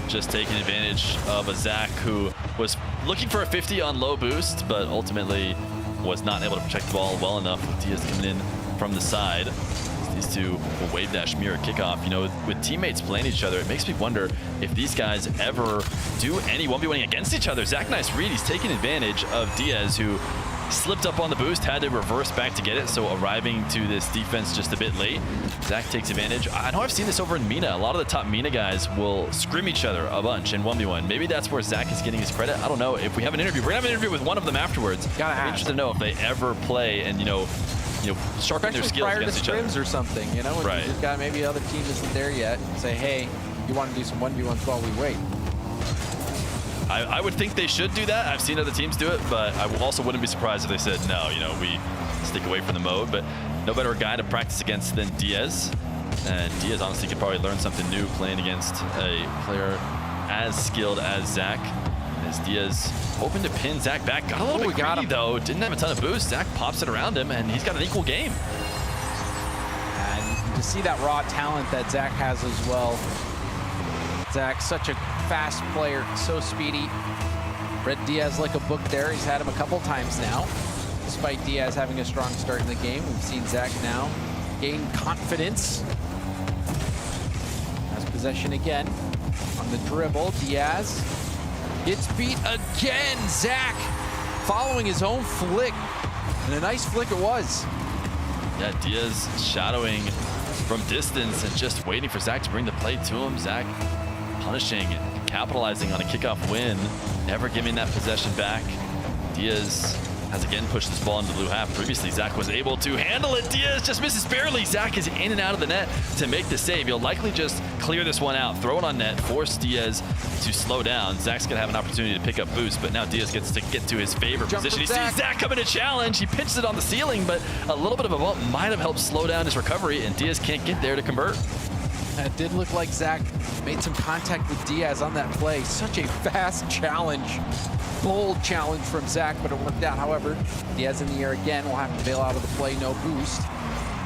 just taking advantage of a Zach who was looking for a 50 on low boost, but ultimately was not able to protect the ball well enough. Diaz coming in from the side. These two will wave dash mirror kickoff. You know, with teammates playing each other, it makes me wonder if these guys ever do any 1v1 against each other. Zach Nice Reed, he's taking advantage of Diaz, who slipped up on the boost, had to reverse back to get it, so arriving to this defense just a bit late. Zach takes advantage. I know I've seen this over in MENA. A lot of the top MENA guys will scrim each other a bunch in 1v1. Maybe that's where Zach is getting his credit. I don't know. If we have an interview, we're gonna have an interview with one of them afterwards. I'm interested to know if they ever play and, you know, sharpen their skills against each other. Or something, you know, when right. you just got maybe other team isn't there yet. Say, hey, you want to do some 1v1s while we wait. I would think they should do that. I've seen other teams do it, but I also wouldn't be surprised if they said, no, you know, we stick away from the mode. But no better guy to practice against than Diaz. And Diaz honestly could probably learn something new playing against a player as skilled as Zach. As Diaz hoping to pin Zach back. Got a little bit greedy, though. Didn't have a ton of boost. Zach pops it around him, and he's got an equal game. And to see that raw talent that Zach has as well. Zach, such a fast player, so speedy. Read Diaz like a book there. He's had him a couple times now. Despite Diaz having a strong start in the game, we've seen Zach now gain confidence. Has possession again on the dribble. Diaz gets beat again. Zach following his own flick. And a nice flick it was. Yeah, Diaz shadowing from distance and just waiting for Zach to bring the play to him. Zach punishing, capitalizing on a kickoff win, never giving that possession back. Diaz has again pushed this ball into the blue half. Previously, Zach was able to handle it. Diaz just misses barely. Zach is in and out of the net to make the save. He'll likely just clear this one out, throw it on net, force Diaz to slow down. Zach's gonna have an opportunity to pick up boost, but now Diaz gets to get to his favorite position. He sees Zach coming to challenge. He pitches it on the ceiling, but a little bit of a bump might have helped slow down his recovery, and Diaz can't get there to convert. It did look like Zach made some contact with Diaz on that play. Such a fast challenge. Bold challenge from Zach, but it worked out. However, Diaz in the air again will have to bail out of the play, no boost.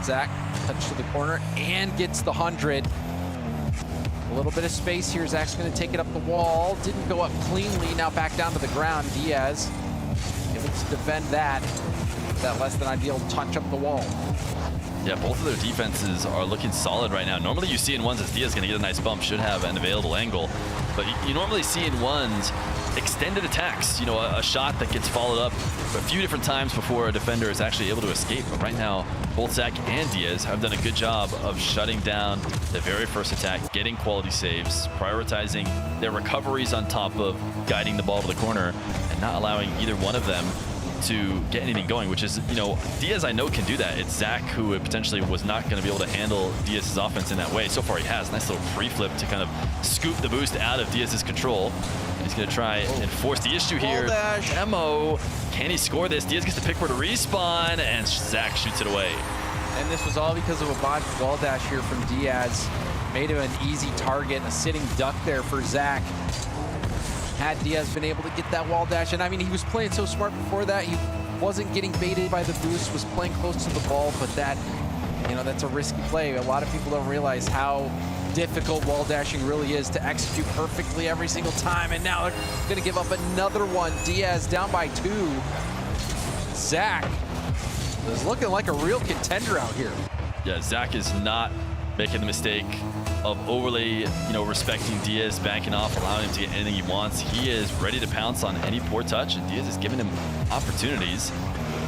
Zach touch to the corner and gets the 100. A little bit of space here. Zach's going to take it up the wall. Didn't go up cleanly. Now back down to the ground. Diaz able to defend that. That less than ideal touch up the wall. Yeah, both of their defenses are looking solid right now. Normally you see in ones as Diaz going to get a nice bump, should have an available angle. But you normally see in ones extended attacks, you know, a shot that gets followed up a few different times before a defender is actually able to escape. But right now, both Zach and Diaz have done a good job of shutting down the very first attack, getting quality saves, prioritizing their recoveries on top of guiding the ball to the corner, and not allowing either one of them to get anything going, which is, you know, Diaz I know can do that. It's Zach who potentially was not going to be able to handle Diaz's offense in that way. So far he has. Nice little pre-flip to kind of scoop the boost out of Diaz's control. And he's going to try and force the issue here. Demo. Can he score this? Diaz gets to pick where to respawn, and Zach shoots it away. And this was all because of a botched wall dash here from Diaz. Made him an easy target, a sitting duck there for Zach. Had Diaz been able to get that wall dash, and I mean, he was playing so smart before that. He wasn't getting baited by the boost, was playing close to the ball, but that, you know, that's a risky play. A lot of people don't realize how difficult wall dashing really is to execute perfectly every single time, and now they're gonna give up another one. Diaz down by 2. Zach is looking like a real contender out here. Yeah, Zach is not making the mistake of overly, you know, respecting Diaz, backing off, allowing him to get anything he wants. He is ready to pounce on any poor touch, and Diaz is giving him opportunities.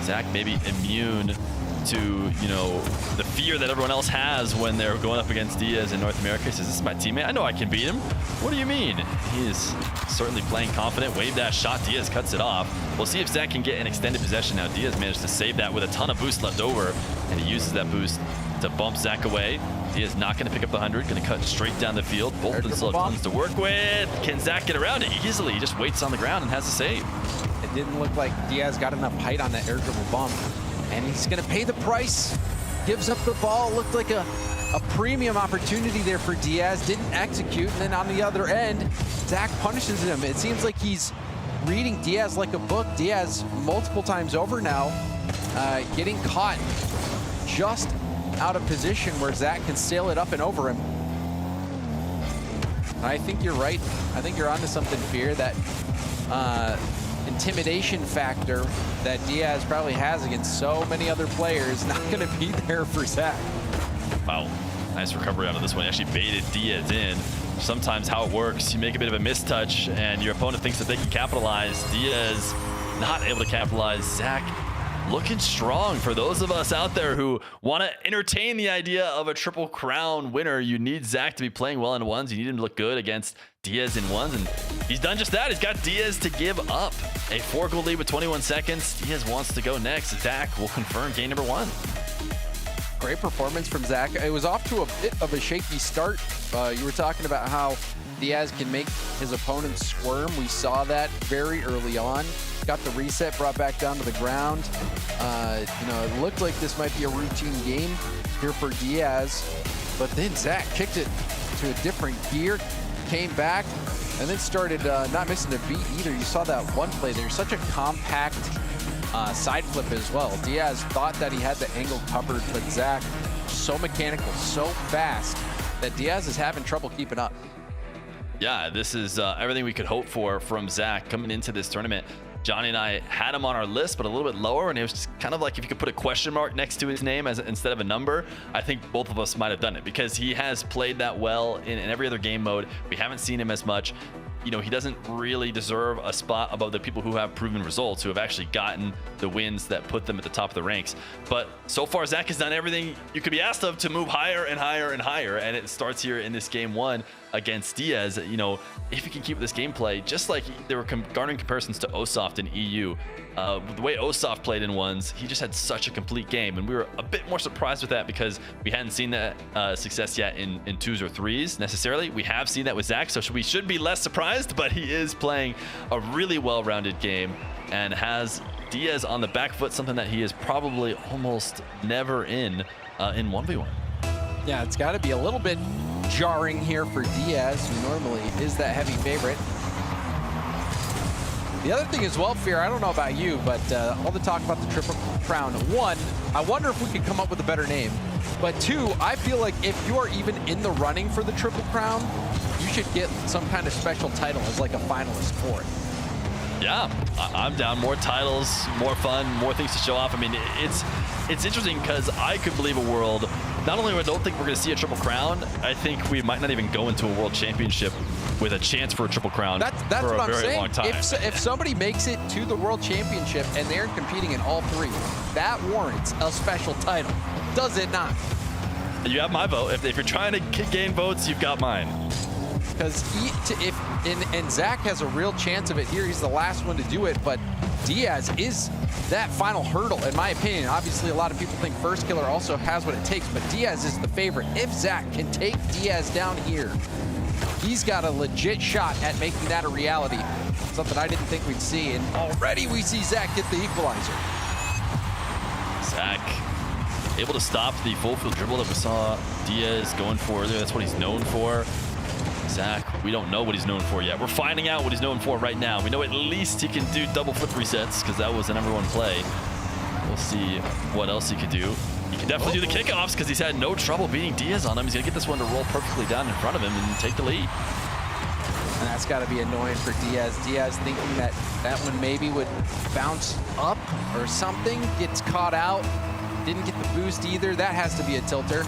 Zach maybe immune to, you know, the fear that everyone else has when they're going up against Diaz in North America. He says, this is my teammate. I know I can beat him. What do you mean? He is certainly playing confident. Wave that shot. Diaz cuts it off. We'll see if Zach can get an extended possession now. Diaz managed to save that with a ton of boost left over, and he uses that boost to bump Zach away. Diaz not going to pick up the 100, going to cut straight down the field. Both of them still have tons to work with. Can Zach get around it easily? He just waits on the ground and has a save. It didn't look like Diaz got enough height on that air dribble bump, and he's going to pay the price. Gives up the ball. Looked like a premium opportunity there for Diaz. Didn't execute, and then on the other end, Zach punishes him. It seems like he's reading Diaz like a book. Diaz multiple times over now, getting caught just out of position where Zach can sail it up and over him. I think you're right. I think you're onto something, Fear. That intimidation factor that Diaz probably has against so many other players not going to be there for Zach. Wow, nice recovery out of this one. He actually baited Diaz in. Sometimes how it works, you make a bit of a mistouch and your opponent thinks that they can capitalize. Diaz not able to capitalize. Zach looking strong. For those of us out there who want to entertain the idea of a Triple Crown winner, you need Zach to be playing well in ones. You need him to look good against Diaz in ones, and he's done just that. He's got Diaz to give up a 4-goal lead with 21 seconds. Diaz wants to go next. Zach will confirm game number 1. Great performance from Zach. It was off to a bit of a shaky start. You were talking about how Diaz can make his opponents squirm. We saw that very early on. Got the reset, brought back down to the ground. You know, it looked like this might be a routine game here for Diaz, but then Zach kicked it to a different gear, came back, and then started not missing a beat either. You saw that one play there, such a compact side flip as well. Diaz thought that he had the angle covered, but Zach, so mechanical, so fast, that Diaz is having trouble keeping up. Yeah, this is everything we could hope for from Zach coming into this tournament. Johnny and I had him on our list, but a little bit lower, and it was just kind of like if you could put a question mark next to his name instead of a number. I think both of us might have done it because he has played that well in every other game mode. We haven't seen him as much. you know, he doesn't really deserve a spot above the people who have proven results, who have actually gotten the wins that put them at the top of the ranks. But so far, Zach has done everything you could be asked of to move higher and higher and higher. And it starts here in this game 1 against Diaz. You know, if he can keep this gameplay, just like they were garnering comparisons to Osoft in EU, the way Osoft played in ones, he just had such a complete game. And we were a bit more surprised with that because we hadn't seen that success yet in 2s or 3s necessarily. We have seen that with Zach, so we should be less surprised, but he is playing a really well-rounded game and has Diaz on the back foot, something that he is probably almost never in 1v1. Yeah, it's got to be a little bit jarring here for Diaz, who normally is that heavy favorite. The other thing as well, Fear, I don't know about you, but all the talk about the Triple Crown. 1, I wonder if we could come up with a better name. But 2, I feel like if you are even in the running for the Triple Crown, you should get some kind of special title as like a finalist for it. Yeah, I'm down. More titles, more fun, more things to show off. I mean, it's interesting because I could believe a world, not only I don't think we're going to see a Triple Crown, I think we might not even go into a World Championship with a chance for a Triple Crown that's for what a very I'm saying. long time. If somebody makes it to the World Championship and they're competing in all 3, that warrants a special title, does it not? You have my vote. If you're trying to gain votes, you've got mine. Because and Zach has a real chance of it here. He's the last one to do it, but Diaz is that final hurdle, in my opinion. Obviously, a lot of people think First Killer also has what it takes, but Diaz is the favorite. If Zach can take Diaz down here, he's got a legit shot at making that a reality. Something I didn't think we'd see, and already we see Zach get the equalizer. Zach able to stop the full field dribble that we saw Diaz going for there. That's what he's known for. Zach, we don't know what he's known for yet. We're finding out what he's known for right now. We know at least he can do double flip resets because that was the #1 play. We'll see what else he could do. He can definitely do the kickoffs because he's had no trouble beating Diaz on him. He's going to get this one to roll perfectly down in front of him and take the lead. And that's got to be annoying for Diaz. Diaz thinking that that one maybe would bounce up or something, gets caught out, didn't get the boost either. That has to be a tilter.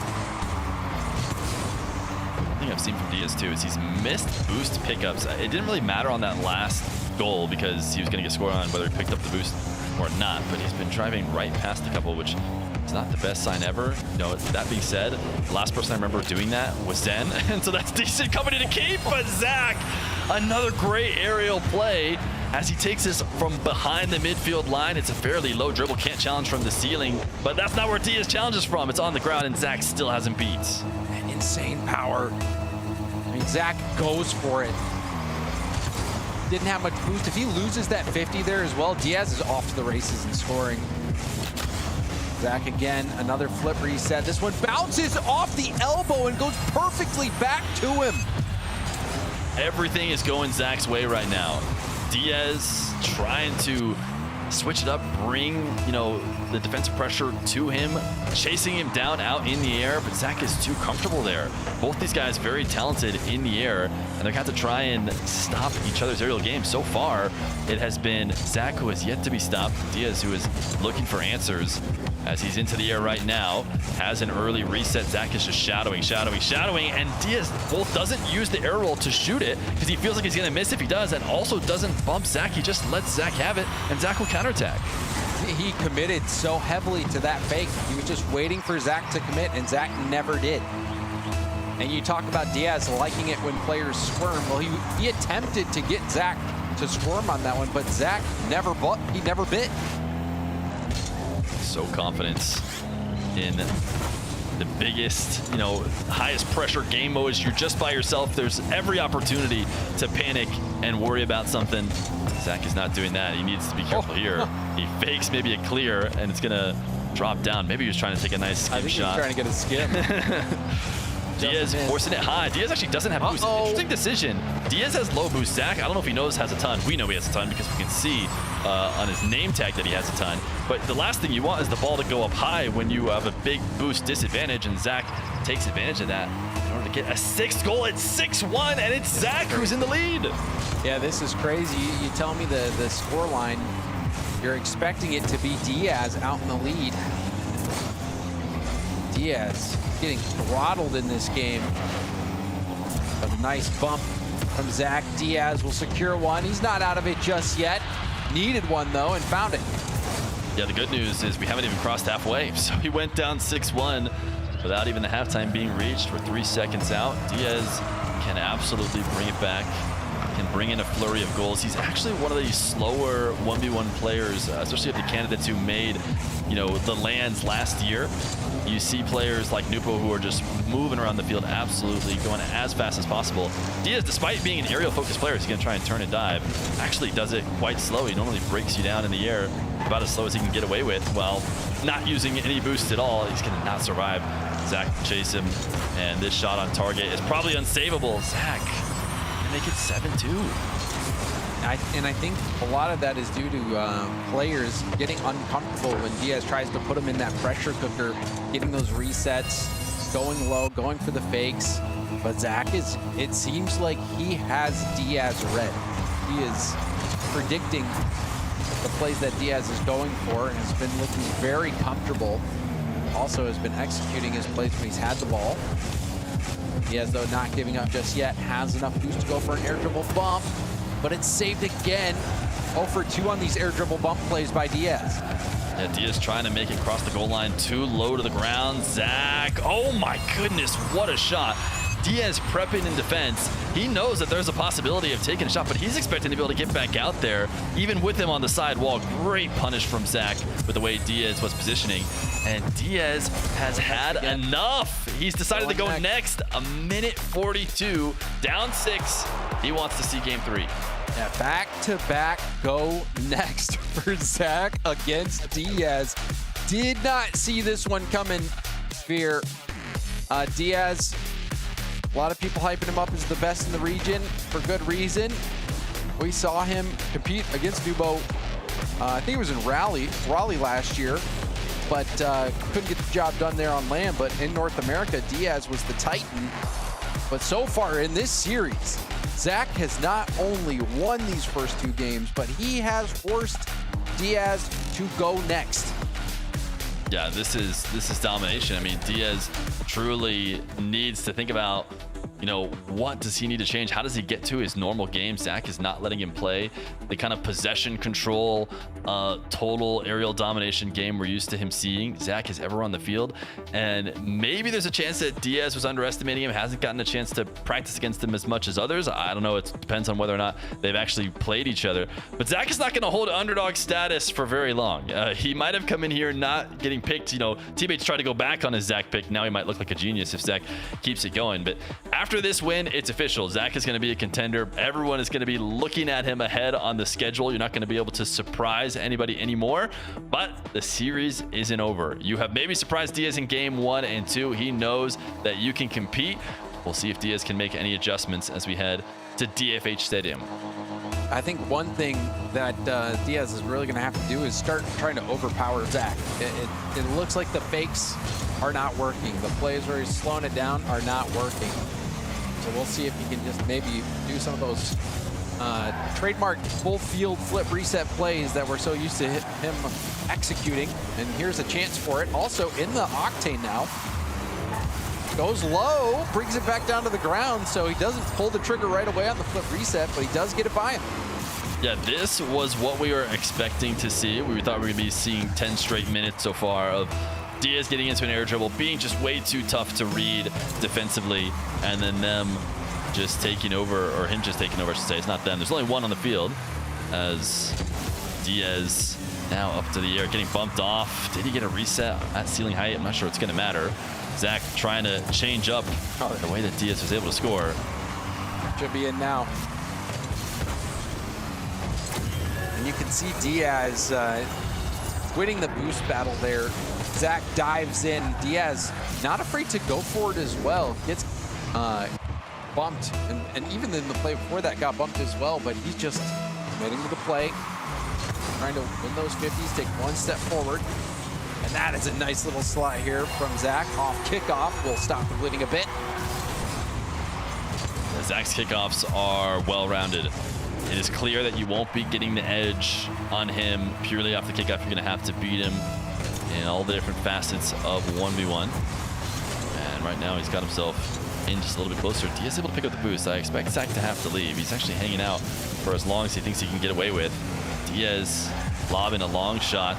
I've seen from Diaz too is he's missed boost pickups. It didn't really matter on that last goal because he was going to get scored on whether he picked up the boost or not, but he's been driving right past a couple, which is not the best sign ever. You know, that being said, the last person I remember doing that was Zen, and so that's decent company to keep. But Zach, another great aerial play as he takes this from behind the midfield line. It's a fairly low dribble, can't challenge from the ceiling, but that's not where Diaz challenges from. It's on the ground, and Zach still has him beat. Insane power. I mean, Zach goes for it. Didn't have much boost. If he loses that 50 there as well, Diaz is off to the races and scoring. Zach again, another flip reset. This one bounces off the elbow and goes perfectly back to him. Everything is going Zach's way right now. Diaz trying to switch it up, bring, you know, the defensive pressure to him, chasing him down out in the air, but Zach is too comfortable there. Both these guys very talented in the air, and they're going to have to try and stop each other's aerial game. So far, it has been Zach who has yet to be stopped, Diaz who is looking for answers as he's into the air right now, has an early reset. Zach is just shadowing, and Diaz both doesn't use the air roll to shoot it because he feels like he's going to miss if he does, and also doesn't bump Zach. He just lets Zach have it, and Zach will counterattack. He committed so heavily to that fake. He was just waiting for Zach to commit, and Zach never did. And you talk about Diaz liking it when players squirm. Well, he attempted to get Zach to squirm on that one, but Zach never bit. So confident in the biggest, you know, highest pressure game modes. You're just by yourself. There's every opportunity to panic and worry about something. Zach is not doing that. He needs to be careful here. He fakes maybe a clear, and it's gonna drop down. Maybe he was trying to take a nice skim shot. I think he was trying to get a skim. Diaz forcing it high. Diaz actually doesn't have boost. Interesting decision. Diaz has low boost. Zach, I don't know if he knows has a ton. We know he has a ton because we can see on his name tag that he has a ton. But the last thing you want is the ball to go up high when you have a big boost disadvantage, and Zach takes advantage of that in order to get a 6th goal at 6-1, and it's Zach who's in the lead. Yeah, this is crazy. You tell me the score line, you're expecting it to be Diaz out in the lead. Diaz getting throttled in this game. A nice bump from Zach. Diaz will secure one. He's not out of it just yet. Needed one, though, and found it. Yeah, the good news is we haven't even crossed halfway. So he went down 6-1 without even the halftime being reached. We're 3 seconds out. Diaz can absolutely bring it back, can bring in a flurry of goals. He's actually one of the slower 1v1 players, especially of the candidates who made, you know, the lands last year. You see players like Nupo who are just moving around the field, absolutely going as fast as possible. Diaz, despite being an aerial-focused player, he's going to try and turn and dive. Actually does it quite slow. He normally breaks you down in the air about as slow as he can get away with while not using any boost at all. He's going to not survive. Zach chase him, and this shot on target is probably unsavable. Zach can make it 7-2. And I think a lot of that is due to players getting uncomfortable when Diaz tries to put him in that pressure cooker, getting those resets, going low, going for the fakes. But Zach it seems like he has Diaz read. He is predicting the plays that Diaz is going for and has been looking very comfortable. Also has been executing his plays when he's had the ball. Diaz, though, not giving up just yet, has enough boost to go for an air dribble bump, but it's saved again. 0 for 2 on these air dribble bump plays by Diaz. Yeah, Diaz trying to make it across the goal line, too low to the ground. Zach, oh my goodness, what a shot. Diaz prepping in defense. He knows that there's a possibility of taking a shot, but he's expecting to be able to get back out there, even with him on the side wall. Great punish from Zach with the way Diaz was positioning. And Diaz has had enough. He's decided to go next. 1:42, down 6. He wants to see game 3. Yeah, back-to-back go next for Zach against Diaz. Did not see this one coming, Fear. Diaz, a lot of people hyping him up as the best in the region for good reason. We saw him compete against Nubo, I think it was in Raleigh last year, but couldn't get the job done there on land. But in North America, Diaz was the Titan. But so far in this series, Zach has not only won these first 2 games, but he has forced Diaz to go next. Yeah, this is domination. I mean, Diaz truly needs to think about, you know, what does he need to change? How does he get to his normal game? Zach is not letting him play the kind of possession control, total aerial domination game we're used to him seeing. Zach is ever on the field, and maybe there's a chance that Diaz was underestimating him, hasn't gotten a chance to practice against him as much as others. I don't know. It depends on whether or not they've actually played each other. But Zach is not going to hold underdog status for very long. He might have come in here not getting picked. You know, teammates try to go back on his Zach pick. Now he might look like a genius if Zach keeps it going. But after this win, it's official. Zach is going to be a contender. Everyone is going to be looking at him ahead on the schedule. You're not going to be able to surprise anybody anymore, but the series isn't over. You have maybe surprised Diaz in game 1 and 2. He knows that you can compete. We'll see if Diaz can make any adjustments as we head to DFH Stadium. I think one thing that Diaz is really going to have to do is start trying to overpower Zach. It looks like the fakes are not working. The plays where he's slowing it down are not working. So we'll see if he can just maybe do some of those trademark full field flip reset plays that we're so used to him executing. And here's a chance for it. Also in the Octane now. Goes low, brings it back down to the ground, so he doesn't pull the trigger right away on the flip reset, but he does get it by him. Yeah, this was what we were expecting to see. We thought we were going to be seeing 10 straight minutes so far of Diaz getting into an air dribble, being just way too tough to read defensively, and then them just taking over, or him just taking over, I should say. It's not them. There's only one on the field as Diaz now up to the air, getting bumped off. Did he get a reset at ceiling height? I'm not sure it's going to matter. Zach trying to change up the way that Diaz was able to score. Should be in now. And you can see Diaz winning the boost battle there. Zach dives in. Diaz not afraid to go for it as well. Gets bumped, and even in the play before that got bumped as well, but he's just committing to the play, trying to win those 50s, take one step forward. And that is a nice little slide here from Zach. Off kickoff will stop the bleeding a bit. Zach's kickoffs are well-rounded. It is clear that you won't be getting the edge on him purely off the kickoff. You're going to have to beat him in all the different facets of 1v1. And right now he's got himself in just a little bit closer. Diaz able to pick up the boost. I expect Zach to have to leave. He's actually hanging out for as long as he thinks he can get away with. Diaz lobbing a long shot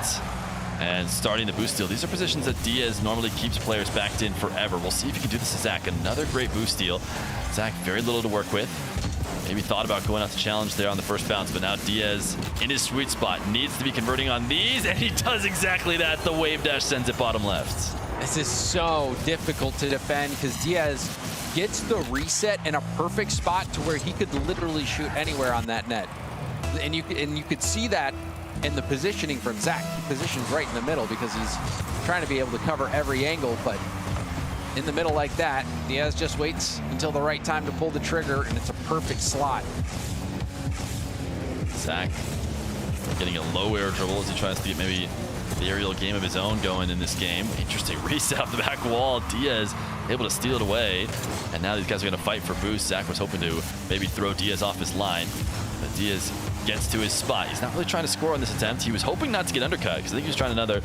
and starting the boost steal. These are positions that Diaz normally keeps players backed in forever. We'll see if he can do this to Zach. Another great boost steal. Zach, very little to work with. Maybe thought about going out to challenge there on the first bounce, but now Diaz in his sweet spot needs to be converting on these, and he does exactly that. The wave dash sends it bottom left. This is so difficult to defend because Diaz gets the reset in a perfect spot to where he could literally shoot anywhere on that net. And you could see that in the positioning from Zach. He positions right in the middle because he's trying to be able to cover every angle, but in the middle like that, Diaz just waits until the right time to pull the trigger, and it's a perfect slot. Zach getting a low air dribble as he tries to get maybe the aerial game of his own going in this game. Interesting reset off the back wall. Diaz able to steal it away, and now these guys are going to fight for boost. Zach was hoping to maybe throw Diaz off his line, but Diaz gets to his spot. He's not really trying to score on this attempt. He was hoping not to get undercut because I think he was trying another,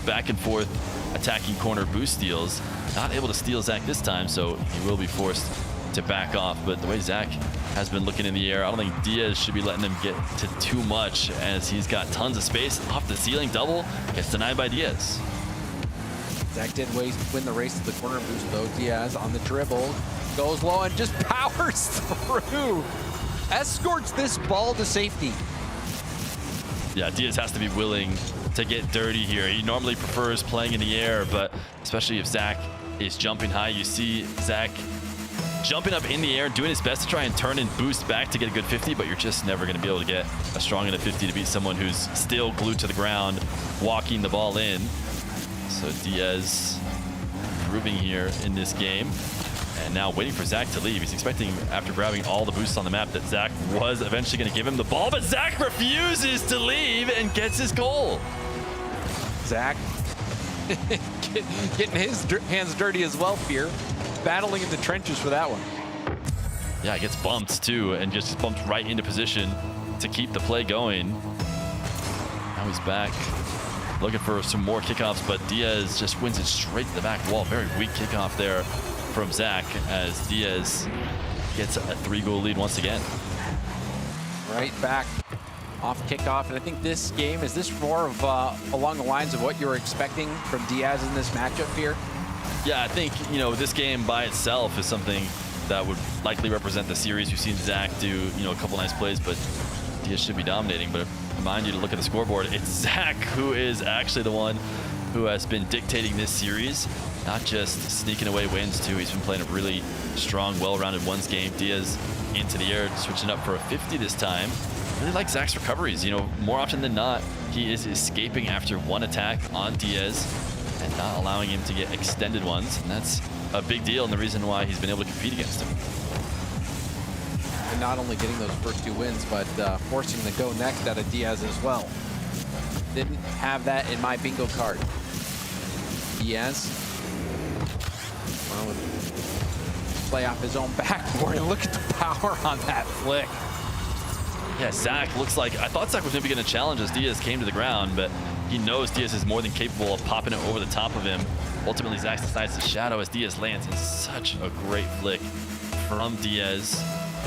back and forth attacking corner boost steals. Not able to steal Zach this time, so he will be forced to back off. But the way Zach has been looking in the air, I don't think Diaz should be letting them get to too much as he's got tons of space. Off the ceiling double, gets denied by Diaz. Zach did win the race to the corner boost though. Diaz on the dribble, goes low and just powers through. Escorts this ball to safety. Yeah, Diaz has to be willing to get dirty here. He normally prefers playing in the air, but especially if Zach is jumping high, you see Zach jumping up in the air, doing his best to try and turn and boost back to get a good 50, but you're just never going to be able to get a strong enough 50 to beat someone who's still glued to the ground, walking the ball in. So Diaz improving here in this game. And now waiting for Zach to leave. He's expecting, after grabbing all the boosts on the map, that Zach was eventually going to give him the ball, but Zach refuses to leave and gets his goal. Zach getting his hands dirty as well here, battling in the trenches for that one. Yeah, he gets bumped too, and just bumped right into position to keep the play going. Now he's back, looking for some more kickoffs, but Diaz just wins it straight to the back wall. Very weak kickoff there from Zach as Diaz gets a 3-goal lead once again. Right back off kickoff, and I think this game, is this more of along the lines of what you were expecting from Diaz in this matchup here? Yeah, I think, this game by itself is something that would likely represent the series. We've seen Zach do, a couple nice plays, but Diaz should be dominating. But remind you to look at the scoreboard. It's Zach who is actually the one who has been dictating this series. Not just sneaking away wins, too. He's been playing a really strong, well-rounded ones game. Diaz into the air, switching up for a 50 this time. Really like Zach's recoveries. More often than not, he is escaping after one attack on Diaz and not allowing him to get extended ones. And that's a big deal and the reason why he's been able to compete against him. And not only getting those first 2 wins, but forcing the go next out of Diaz as well. Didn't have that in my bingo card. Diaz. Play off his own backboard, and look at the power on that flick. Yeah, Zach looks like, I thought Zach was maybe going to challenge as Diaz came to the ground, but he knows Diaz is more than capable of popping it over the top of him. Ultimately, Zach decides to shadow as Diaz lands, and such a great flick from Diaz.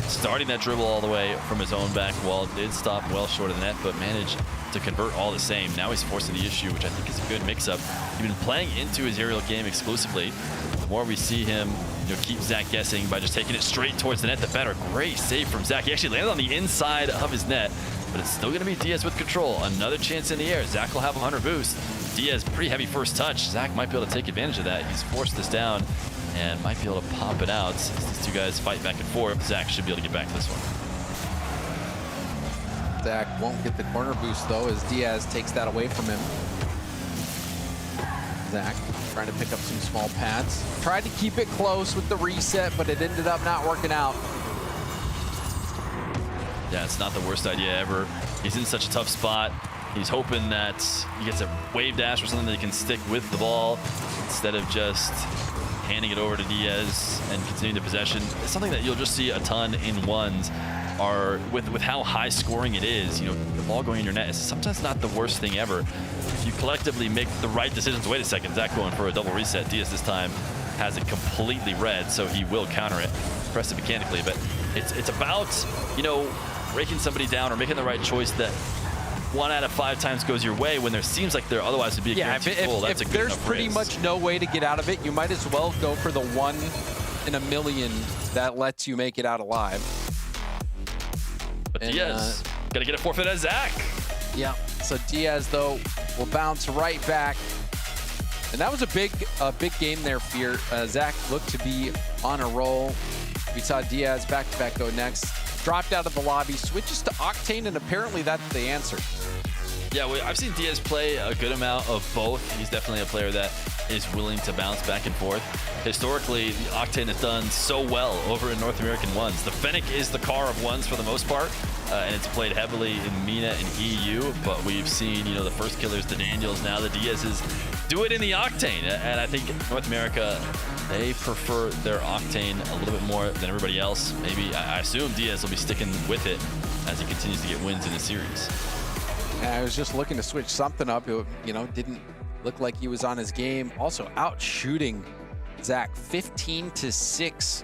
Starting that dribble all the way from his own back wall, did stop well short of the net, but managed to convert all the same. Now he's forcing the issue, which I think is a good mix-up. He's been playing into his aerial game exclusively. The more we see him, keep Zach guessing by just taking it straight towards the net, the better. Great save from Zach. He actually landed on the inside of his net, but it's still going to be Diaz with control. Another chance in the air. Zach will have a 100 boost. Diaz, pretty heavy first touch. Zach might be able to take advantage of that. He's forced this down and might be able to pop it out. As these 2 guys fight back and forth, Zach should be able to get back to this one. Zach won't get the corner boost though as Diaz takes that away from him. Zach trying to pick up some small pads. Tried to keep it close with the reset, but it ended up not working out. Yeah, it's not the worst idea ever. He's in such a tough spot. He's hoping that he gets a wave dash or something that he can stick with the ball instead of just handing it over to Diaz and continuing the possession. It's something that you'll just see a ton in ones. Are with how high scoring it is, the ball going in your net is sometimes not the worst thing ever. If you collectively make the right decisions. Wait a second, Zach going for a double reset. Diaz this time has it completely read, so he will counter it, press it mechanically. But it's about, you know, breaking somebody down or making the right choice that 1 out of 5 times goes your way when there seems like there otherwise would be a guaranteed full. That's a good there's enough pretty raise. much no way to get out of it, you might as well go for the 1 in a million that lets you make it out alive. But Diaz, gotta get a forfeit as Zach. Yeah, so Diaz, though, will bounce right back. And that was a big game there, Fear. Zach looked to be on a roll. We saw Diaz back-to-back go next. Dropped out of the lobby, switches to Octane, and apparently that's the answer. Yeah, I've seen Diaz play a good amount of both. He's definitely a player that is willing to bounce back and forth. Historically, the Octane has done so well over in North American ones. The Fennec is the car of ones for the most part, and it's played heavily in MENA and EU, but we've seen, you know, the first killers, the Daniels, now the Diazes do it in the Octane. And I think North America, they prefer their Octane a little bit more than everybody else. Maybe, I assume Diaz will be sticking with it as he continues to get wins in the series. I was just looking to switch something up. It, you know, didn't look like he was on his game. Also out shooting Zach 15-6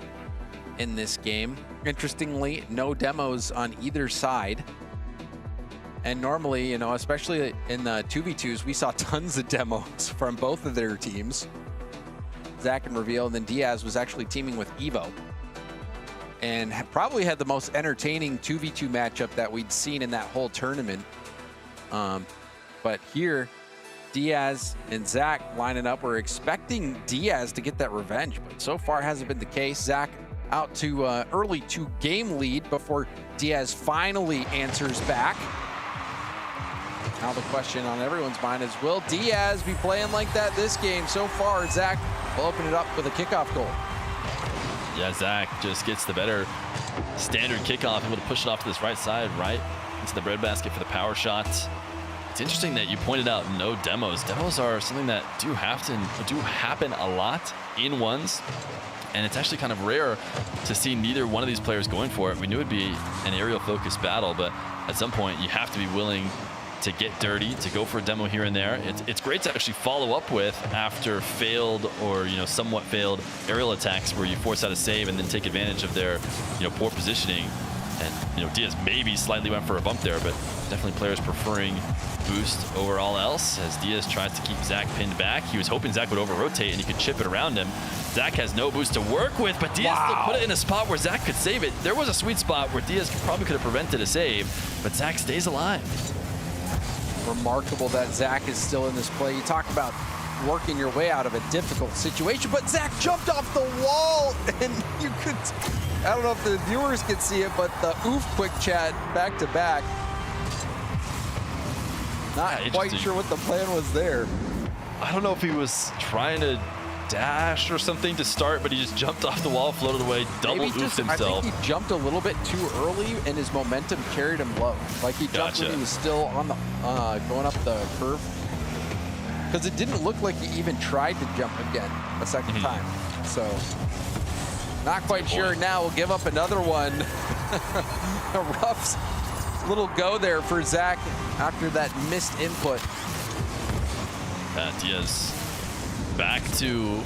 in this game. Interestingly, no demos on either side. And normally, you know, especially in the 2v2s, we saw tons of demos from both of their teams. Zach and Reveal, and then Diaz was actually teaming with Evo. And probably had the most entertaining 2v2 matchup that we'd seen in that whole tournament. But here, Diaz and Zach lining up. We're expecting Diaz to get that revenge, but so far hasn't been the case. Zach out to early 2-game lead before Diaz finally answers back. Now the question on everyone's mind is, will Diaz be playing like that this game? So far, Zach will open it up with a kickoff goal. Yeah, Zach just gets the better standard kickoff, able to push it off to this right side, right into the breadbasket for the power shot. It's interesting that you pointed out no demos. Demos are something that do happen a lot in ones, and it's actually kind of rare to see neither one of these players going for it. We knew it'd be an aerial focused battle, but at some point you have to be willing to get dirty, to go for a demo here and there. It's great to actually follow up with after failed or, you know, somewhat failed aerial attacks where you force out a save and then take advantage of their, you know, poor positioning. And, you know, Diaz maybe slightly went for a bump there, but definitely players preferring boost over all else as Diaz tries to keep Zach pinned back. He was hoping Zach would over-rotate and he could chip it around him. Zach has no boost to work with, but Diaz still put it in a spot where Zach could save it. There was a sweet spot where Diaz probably could have prevented a save, but Zach stays alive. Remarkable that Zach is still in this play. You talk about working your way out of a difficult situation, but Zach jumped off the wall, and you could, I don't know if the viewers could see it, but the oof quick chat back to back. Not quite sure what the plan was there. I don't know if he was trying to dash or something to start, but he just jumped off the wall, floated away, double oofed himself. I think he jumped a little bit too early, and his momentum carried him low. Like he jumped when he was still on the going up the curve. Because it didn't look like he even tried to jump again a second time. So, not quite sure now. We'll give up another one. A rough little go there for Zach after that missed input. Diaz back to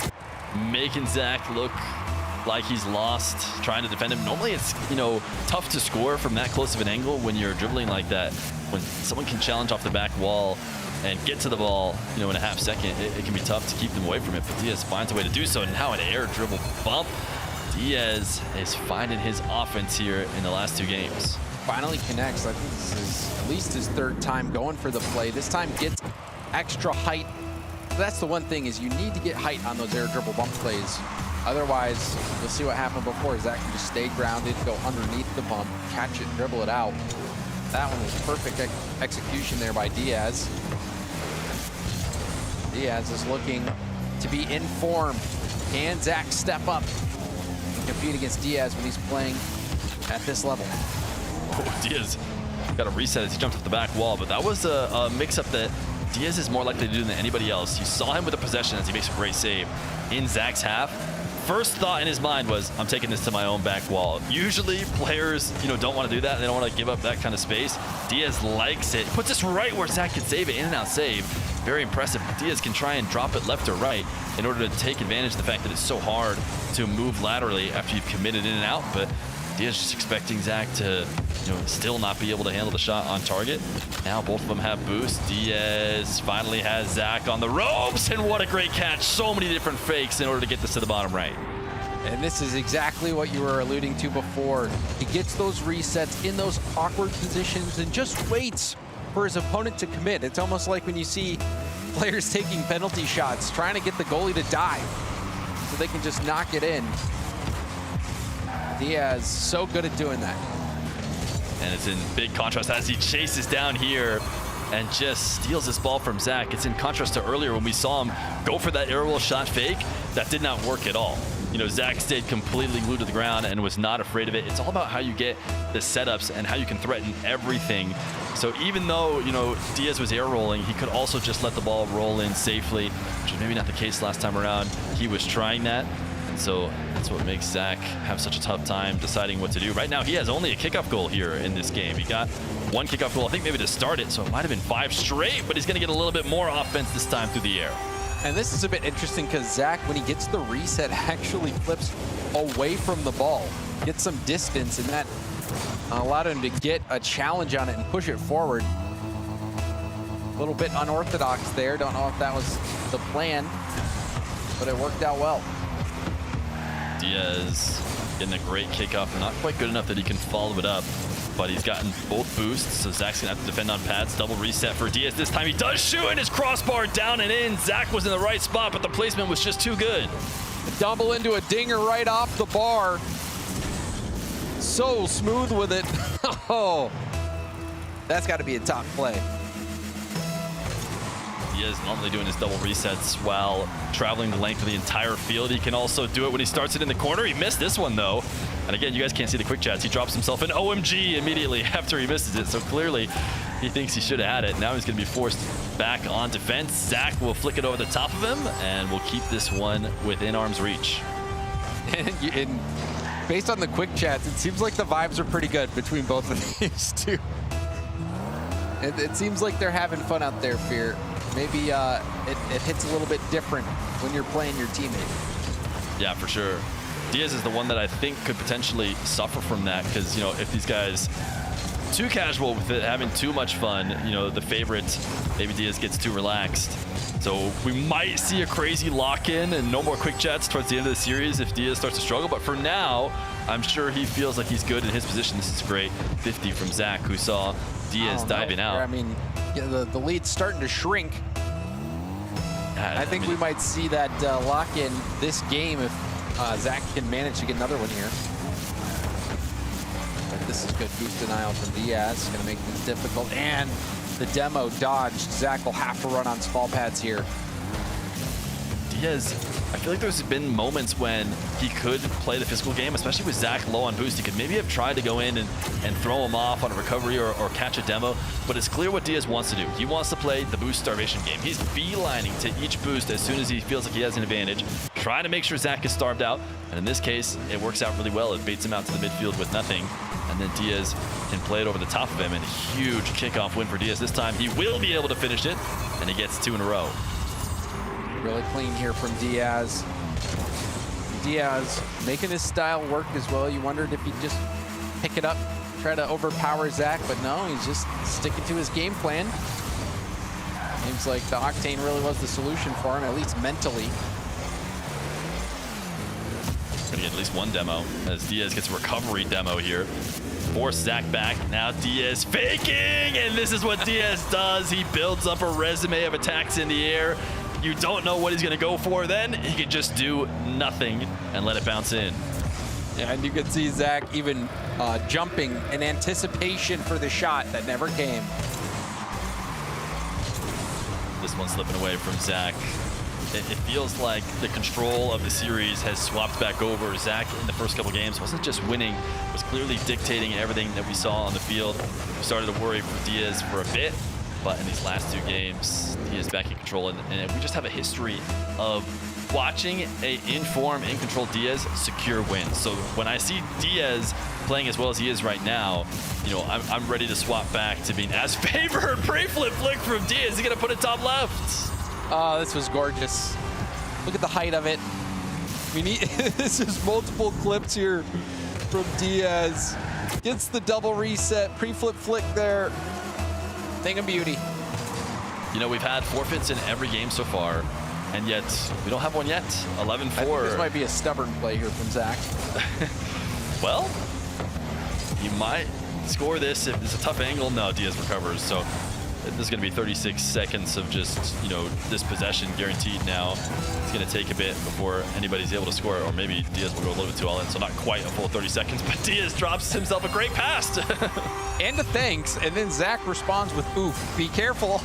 making Zach look like he's lost, trying to defend him. Normally it's, you know, tough to score from that close of an angle when you're dribbling like that. When someone can challenge off the back wall and get to the ball, you know, in a half second, it can be tough to keep them away from it, but Diaz finds a way to do so. And now an air dribble bump. Diaz is finding his offense here in the last 2 games. Finally connects. I think this is at least his 3rd time going for the play. This time gets extra height. That's the one thing, is you need to get height on those air dribble bump plays. Otherwise, you'll see what happened before. Zach can just stay grounded, go underneath the bump, catch it, dribble it out. That one was perfect execution there by Diaz. Diaz is looking to be in form. Can Zach step up and compete against Diaz when he's playing at this level? Oh, Diaz got a reset as he jumped off the back wall, but that was a mix-up that Diaz is more likely to do than anybody else. You saw him with the possession as he makes a great save in Zach's half. first thought in his mind was, I'm taking this to my own back wall. Usually players, don't want to do that. They don't want to give up that kind of space. Diaz likes it. Puts this right where Zach can save it. In and out save. Very impressive. Diaz can try and drop it left or right in order to take advantage of the fact that it's so hard to move laterally after you've committed in and out. But Diaz just expecting Zach to, still not be able to handle the shot on target. Now both of them have boost. Diaz finally has Zach on the ropes, and what a great catch. So many different fakes in order to get this to the bottom right. And this is exactly what you were alluding to before. He gets those resets in those awkward positions and just waits for his opponent to commit. It's almost like when you see players taking penalty shots, trying to get the goalie to dive so they can just knock it in. Diaz so good at doing that. And it's in big contrast as he chases down here and just steals this ball from Zach. It's in contrast to earlier when we saw him go for that aerial shot fake. That did not work at all. Zach stayed completely glued to the ground and was not afraid of it. It's all about how you get the setups and how you can threaten everything. So even though, Diaz was air rolling, he could also just let the ball roll in safely, which was maybe not the case last time around. He was trying that. And so that's what makes Zach have such a tough time deciding what to do. Right now, he has only a kickoff goal here in this game. He got one kickoff goal, I think maybe to start it, so it might have been 5 straight, but he's going to get a little bit more offense this time through the air. And this is a bit interesting because Zach, when he gets the reset, actually flips away from the ball, gets some distance, and that allowed him to get a challenge on it and push it forward. A little bit unorthodox there. Don't know if that was the plan, but it worked out well. Diaz getting a great kickoff, not quite good enough that he can follow it up, but he's gotten both boosts, so Zach's gonna have to defend on pads. Double reset for Diaz. This time he does shoot, and his crossbar down and in. Zach was in the right spot, but the placement was just too good. Double into a dinger right off the bar. So smooth with it. Oh, that's got to be a top play. He is normally doing his double resets while traveling the length of the entire field. He can also do it when he starts it in the corner. He missed this one, though. And again, you guys can't see the quick chats. He drops himself an OMG immediately after he misses it. So clearly, he thinks he should have had it. Now he's going to be forced back on defense. Zach will flick it over the top of him, and will keep this one within arm's reach. And based on the quick chats, it seems like the vibes are pretty good between both of these two. It seems like they're having fun out there, Fear. Maybe it hits a little bit different when you're playing your teammate. Yeah, for sure. Diaz is the one that I think could potentially suffer from that because, if these guys too casual with it, having too much fun, the favorite, maybe Diaz gets too relaxed. So we might see a crazy lock-in and no more quick chats towards the end of the series if Diaz starts to struggle. But for now, I'm sure he feels like he's good in his position. This is great. 50 from Zach, who saw Diaz diving out. I mean, the lead's starting to shrink. I think we might see that lock-in this game if Zach can manage to get another one here. But this is good boost denial from Diaz. Going to make this difficult. And the demo dodged. Zach will have to run on small pads here. Diaz, I feel like there's been moments when he could play the physical game, especially with Zach low on boost. He could maybe have tried to go in and throw him off on a recovery or catch a demo, but it's clear what Diaz wants to do. He wants to play the boost starvation game. He's beelining to each boost as soon as he feels like he has an advantage, trying to make sure Zach is starved out, and in this case, it works out really well. It baits him out to the midfield with nothing, and then Diaz can play it over the top of him, and huge kickoff win for Diaz. This time, he will be able to finish it, and he gets 2 in a row. Really clean here from Diaz. Diaz making his style work as well. You wondered if he'd just pick it up, try to overpower Zach, but no, he's just sticking to his game plan. Seems like the Octane really was the solution for him, at least mentally. Gonna get at least one demo as Diaz gets a recovery demo here. Force Zach back. Now Diaz faking, and this is what Diaz does. He builds up a resume of attacks in the air. You don't know what he's going to go for, then he can just do nothing and let it bounce in. Yeah, and you can see Zach even jumping in anticipation for the shot that never came. This one slipping away from Zach. It feels like the control of the series has swapped back over. Zach in the first couple games wasn't just winning, was clearly dictating everything that we saw on the field. We started to worry for Diaz for a bit, but in these last 2 games, he is back in control, and we just have a history of watching a in-form, in-control Diaz secure wins. So when I see Diaz playing as well as he is right now, you know, I'm ready to swap back to being as favored. Pre-flip flick from Diaz. He's going to put it top left. Oh, this was gorgeous. Look at the height of it. We need this is multiple clips here from Diaz. Gets the double reset, pre-flip flick there. Thing of beauty. You know, we've had forfeits in every game so far, and yet we don't have one yet. 11-4. I think this might be a stubborn play here from Zach. Well, you might score this if it's a tough angle. No, Diaz recovers. So this is going to be 36 seconds of just, you know, this possession guaranteed now. It's going to take a bit before anybody's able to score, or maybe Diaz will go a little bit too all in, so not quite a full 30 seconds, but Diaz drops himself a great pass. And a thanks, and then Zach responds with, oof, be careful.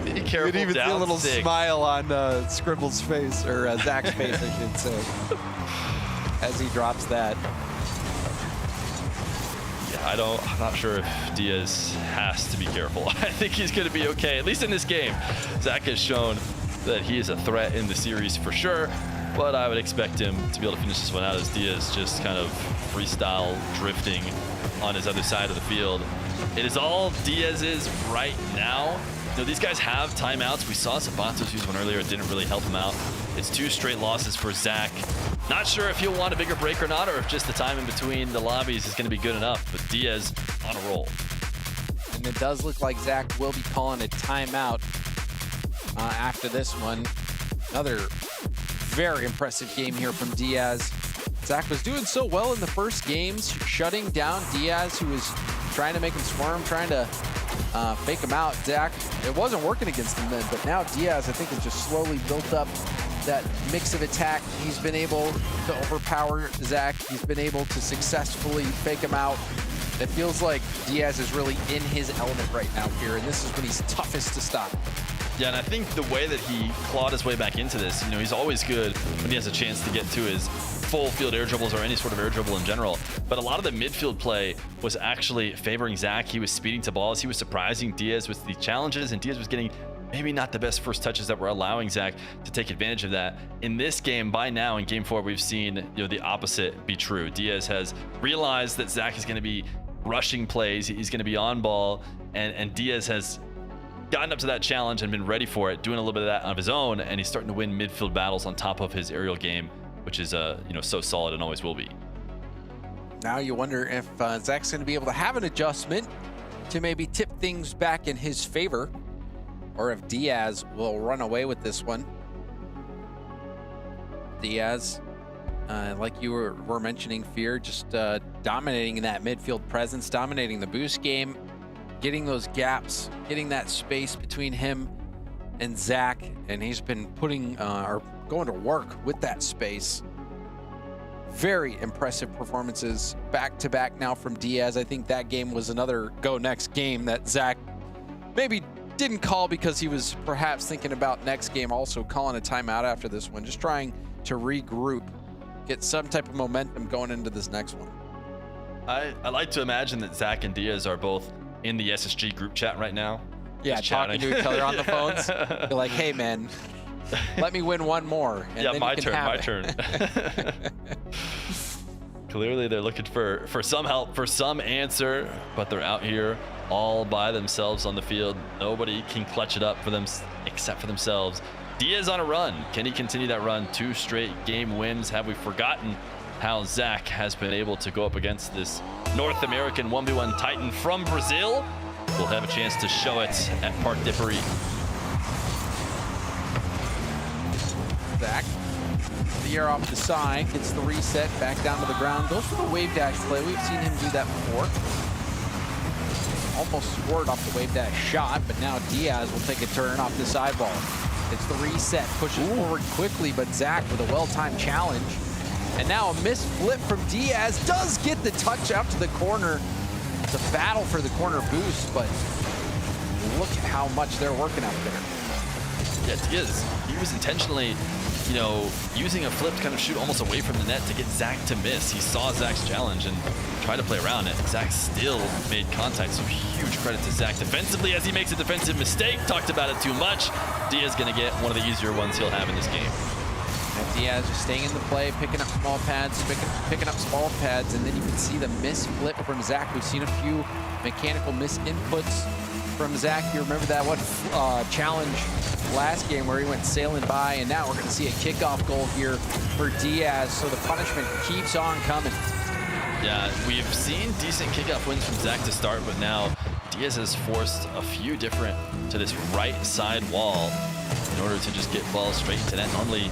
Be careful. You can even see a little smile on Scribble's face, or Zach's face, I should say, as he drops that. Yeah, I'm not sure if Diaz has to be careful. I think he's going to be okay, at least in this game. Zach has shown that he is a threat in the series for sure, but I would expect him to be able to finish this one out as Diaz just kind of freestyle drifting on his other side of the field. It is all Diaz's right now. You know, these guys have timeouts. We saw Sabatos use one earlier. It didn't really help him out. It's 2 straight losses for Zach. Not sure if he'll want a bigger break or not, or if just the time in between the lobbies is going to be good enough, but Diaz on a roll. And it does look like Zach will be calling a timeout after this one. Another very impressive game here from Diaz. Zach was doing so well in the first games, shutting down Diaz, who was trying to make him swarm, trying to fake him out. Zach, it wasn't working against him then, but now Diaz, I think, has just slowly built up that mix of attack. He's been able to overpower Zach. He's been able to successfully fake him out. It feels like Diaz is really in his element right now here, and this is when he's toughest to stop. Yeah, and I think the way that he clawed his way back into this, you know, he's always good when he has a chance to get to his full field air dribbles or any sort of air dribble in general. But a lot of the midfield play was actually favoring Zach. He was speeding to balls. He was surprising Diaz with the challenges, and Diaz was getting maybe not the best first touches that were allowing Zach to take advantage of that. In this game, by now, in game 4, we've seen, you know, the opposite be true. Diaz has realized that Zach is going to be rushing plays. He's going to be on ball, and Diaz has gotten up to that challenge and been ready for it, doing a little bit of that on his own, and he's starting to win midfield battles on top of his aerial game, which is you know, so solid and always will be. Now you wonder if Zach's going to be able to have an adjustment to maybe tip things back in his favor, or if Diaz will run away with this one. Diaz, like you were mentioning, Fear, just dominating that midfield presence, dominating the boost game, getting those gaps, getting that space between him and Zach, and he's been putting or going to work with that space. Very impressive performances back to back now from Diaz. I think that game was another go next game that Zach maybe didn't call because he was perhaps thinking about next game, also calling a timeout after this one, just trying to regroup, get some type of momentum going into this next one. I like to imagine that Zach and Diaz are both in the SSG group chat right now. Yeah, talking to each other on the phones. You're like, hey, man, let me win one more. And yeah, then my you can turn. have it. Clearly, they're looking for some help, for some answer, but they're out here all by themselves on the field. Nobody can clutch it up for them except for themselves. Diaz on a run. Can he continue that run? 2 straight game wins. Have we forgotten how Zach has been able to go up against this North American 1v1 Titan from Brazil? We'll have a chance to show it at Parc des Paris. Zach, the air off the side, gets the reset, back down to the ground, goes for the wave dash play. We've seen him do that before. Almost scored off the wave dash shot, but now Diaz will take a turn off this eyeball. It's the reset, pushes forward quickly, but Zach with a well-timed challenge. And now a missed flip from Diaz does get the touch out to the corner. It's a battle for the corner boost, but look at how much they're working out there. Yeah, Diaz, he was intentionally you know, using a flip to kind of shoot almost away from the net to get Zach to miss. He saw Zach's challenge and tried to play around it. Zach still made contact, so huge credit to Zach defensively as he makes a defensive mistake. Talked about it too much. Diaz going to get one of the easier ones he'll have in this game. And Diaz just staying in the play, picking up small pads, picking up small pads, and then you can see the miss flip from Zach. We've seen a few mechanical miss inputs from Zach. You remember that one challenge last game where he went sailing by, and now we're going to see a kickoff goal here for Diaz, so the punishment keeps on coming. Yeah, we've seen decent kickoff wins from Zach to start, but now Diaz has forced a few different to this right side wall in order to just get balls straight into net. Normally,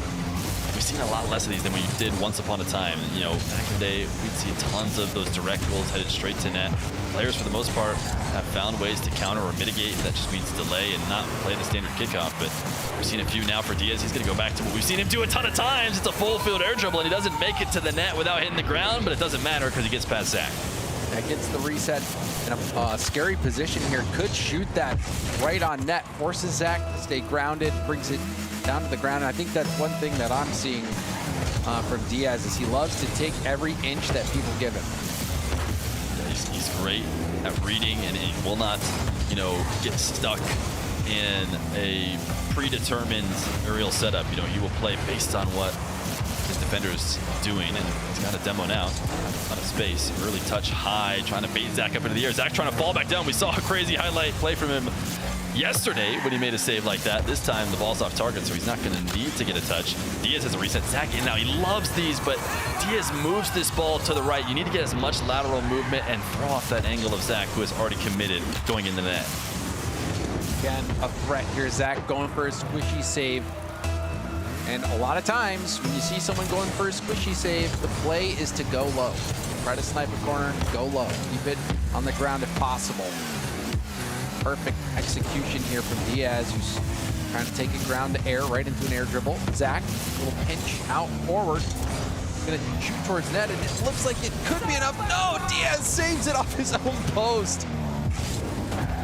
we've seen a lot less of these than we did once upon a time. You know, back in the day, we'd see tons of those direct goals headed straight to net. Players, for the most part, have found ways to counter or mitigate. That just means delay and not play the standard kickoff. But we've seen a few now for Diaz. He's going to go back to what we've seen him do a ton of times. It's a full field air dribble, and he doesn't make it to the net without hitting the ground, but it doesn't matter because he gets past Zach. That gets the reset in a scary position here. Could shoot that right on net. Forces Zach to stay grounded, brings it down to the ground. And I think that's one thing that I'm seeing from Diaz is he loves to take every inch that people give him. Yeah, he's great at reading, and he will not, you know, get stuck in a predetermined aerial setup. You know, he will play based on what his defender's doing, and he's got a demo now. A ton of space, early touch high, trying to bait Zach up into the air. Zach trying to fall back down. We saw a crazy highlight play from him yesterday when he made a save like that. This time the ball's off target, so he's not going to need to get a touch. Diaz has a reset. Zach in now. He loves these, but Diaz moves this ball to the right. You need to get as much lateral movement and throw off that angle of Zach, who has already committed going in the net. Again, a threat here. Zach going for a squishy save. And a lot of times when you see someone going for a squishy save, the play is to go low. Try to snipe a corner, go low. Keep it on the ground if possible. Perfect execution here from Diaz, who's trying to take it ground to air, right into an air dribble. Zach, a little pinch out forward. Gonna shoot towards net, and it looks like it could be enough. No, Diaz saves it off his own post.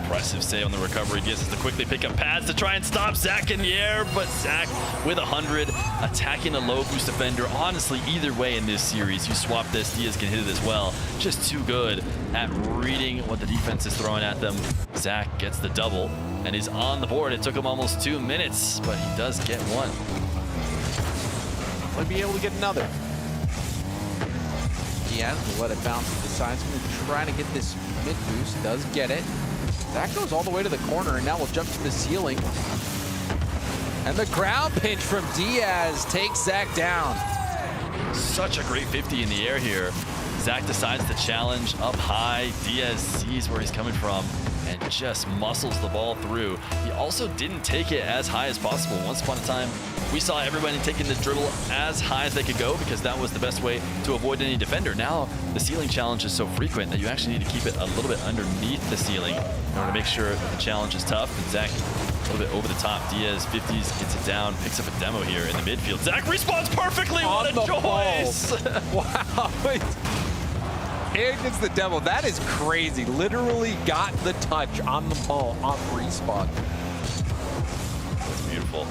Impressive save on the recovery. Diaz has to quickly pick up pads to try and stop Zach in the air, but Zach with 100, attacking a low boost defender. Honestly, either way in this series, you swap this, Diaz can hit it as well. Just too good at reading what the defense is throwing at them. Zach gets the double and is on the board. It took him almost 2 minutes, but he does get one. Might be able to get another. Diaz will let it bounce to the sides. Trying to get this mid boost, does get it. That goes all the way to the corner, and now we'll jump to the ceiling. And the ground pinch from Diaz takes Zach down. Such a great 50 in the air here. Zach decides to challenge up high. Diaz sees where he's coming from and just muscles the ball through. He also didn't take it as high as possible. Once upon a time, we saw everybody taking the dribble as high as they could go because that was the best way to avoid any defender. Now, the ceiling challenge is so frequent that you actually need to keep it a little bit underneath the ceiling in order to make sure that the challenge is tough. And Zach, a little bit over the top. Diaz 50s, gets it down, picks up a demo here in the midfield. Zach responds perfectly. What a choice! Wow. And gets the demo. That is crazy. Literally got the touch on the ball on respawn. That's beautiful.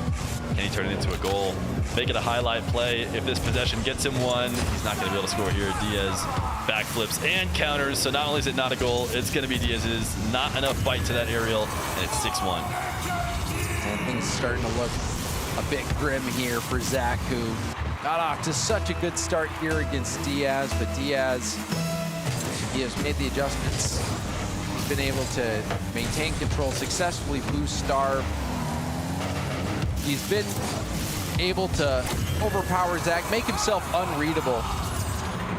Can he turn it into a goal? Make it a highlight play. If this possession gets him one, he's not going to be able to score here. Diaz backflips and counters. So not only is it not a goal, it's going to be Diaz's. Not enough bite to that aerial, and it's 6-1. And things starting to look a bit grim here for Zach, who got off to such a good start here against Diaz. But Diaz, he has made the adjustments. He's been able to maintain control, successfully boost Starve. He's been able to overpower Zach, make himself unreadable,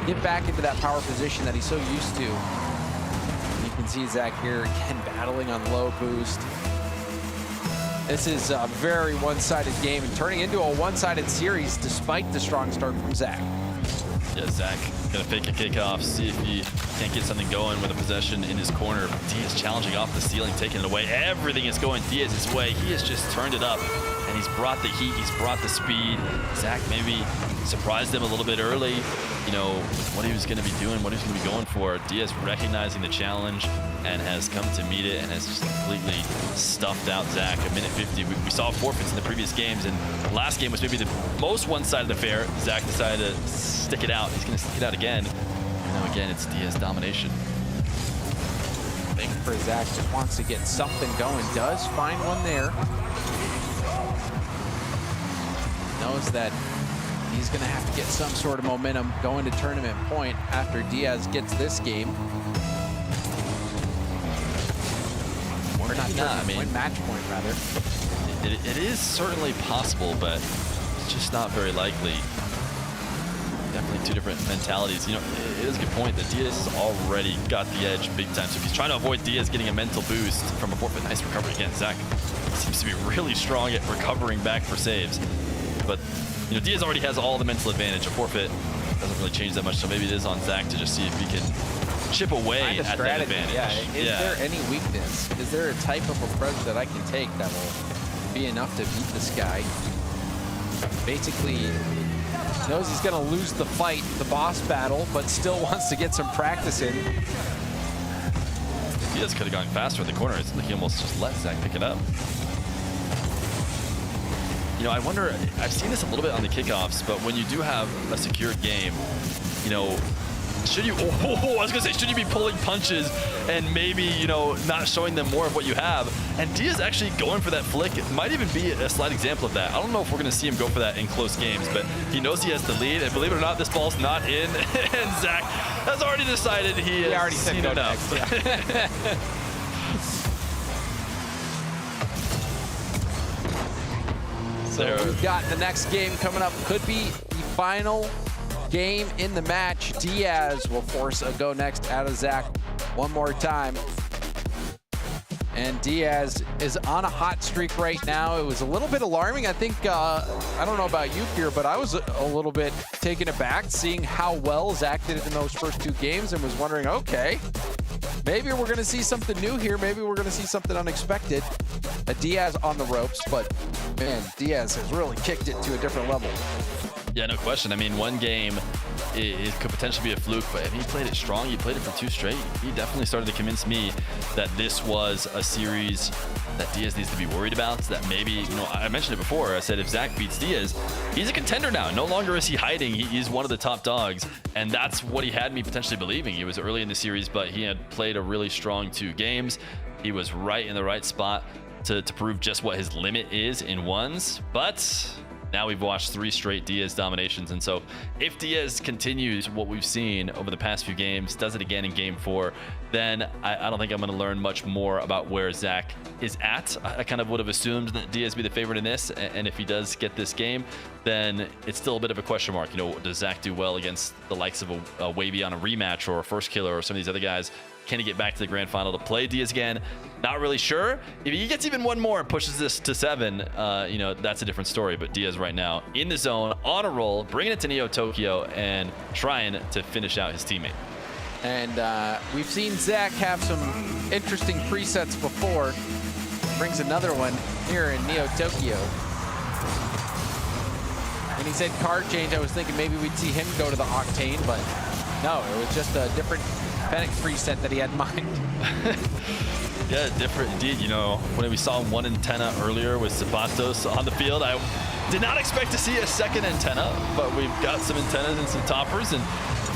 get back into that power position that he's so used to. You can see Zach here again battling on low boost. This is a very one-sided game and turning into a one-sided series despite the strong start from Zach. Yeah, Zach gonna fake a kickoff, see if he can't get something going with a possession in his corner. Diaz challenging off the ceiling, taking it away. Everything is going Diaz's way. He has just turned it up, and He's brought the heat. He's brought the speed. Zach maybe surprised him a little bit early, you know, what he was going to be doing, what he was going to be going for. Diaz recognizing the challenge and has come to meet it and has just completely stuffed out Zach. A minute 50. We saw forfeits in the previous games, and last game was maybe the most one-sided affair. Zach decided to stick it out. He's going to stick it out again. And now again, it's Diaz domination. I think for Zach, just wants to get something going. Does find one there. Knows that he's going to have to get some sort of momentum going to tournament point after Diaz gets this game. Or not tournament point, match point rather. It is certainly possible, but it's just not very likely. Definitely two different mentalities. You know, it is a good point that Diaz has already got the edge big time. So if he's trying to avoid Diaz getting a mental boost from a forfeit, nice recovery again. Zach seems to be really strong at recovering back for saves. But, you know, Diaz already has all the mental advantage. A forfeit doesn't really change that much. So maybe it is on Zach to just see if he can chip away at that advantage. Yeah. Is there any weakness? Is there a type of approach that I can take that will be enough to beat this guy? Basically, knows he's going to lose the fight, the boss battle, but still wants to get some practice in. Diaz could have gone faster in the corner. It's like he almost just let Zach pick it up. You know, I wonder, I've seen this a little bit on the kickoffs, but when you do have a secured game, you know, should you, I was gonna say, should you be pulling punches and maybe, you know, not showing them more of what you have? And Diaz actually going for that flick might even be a slight example of that. I don't know if we're gonna see him go for that in close games, but he knows he has the lead, and believe it or not, this ball's not in, and Zach has already decided he has already seen enough. So we've got the next game coming up. Could be the final game in the match. Diaz will force a go next out of Zach one more time. And Diaz is on a hot streak right now. It was a little bit alarming. I think, I don't know about you, Pierre, but I was a little bit taken aback seeing how well Zach did in those first two games and was wondering, okay, maybe we're going to see something new here. Maybe we're going to see something unexpected. Diaz on the ropes, but man, Diaz has really kicked it to a different level. Yeah, no question. I mean, one game, it could potentially be a fluke, but I mean, he played it strong. He played it for two straight. He definitely started to convince me that this was a series that Diaz needs to be worried about. That maybe, you know, I mentioned it before. I said if Zach beats Diaz, he's a contender now. No longer is he hiding. He's one of the top dogs, and that's what he had me potentially believing. He was early in the series, but he had played a really strong 2 games. He was right in the right spot to prove just what his limit is in ones, but now we've watched 3 straight Diaz dominations, and so if Diaz continues what we've seen over the past few games, does it again in game 4, then I don't think I'm going to learn much more about where Zach is at. I kind of would have assumed that Diaz be the favorite in this, and if he does get this game, then it's still a bit of a question mark. You know, does Zach do well against the likes of a Wavy on a rematch or a First Killer or some of these other guys? Can he get back to the grand final to play Diaz again? Not really sure. If he gets even one more and pushes this to 7, you know, that's a different story. But Diaz right now in the zone, on a roll, bringing it to Neo Tokyo and trying to finish out his teammate. And we've seen Zach have some interesting presets before. Brings another one here in Neo Tokyo. When he said card change, I was thinking maybe we'd see him go to the Octane, but no, it was just a different Fennec preset that he had in mind. Yeah, different indeed. You know, when we saw one antenna earlier with Zapatos on the field, I did not expect to see a second antenna, but we've got some antennas and some toppers, and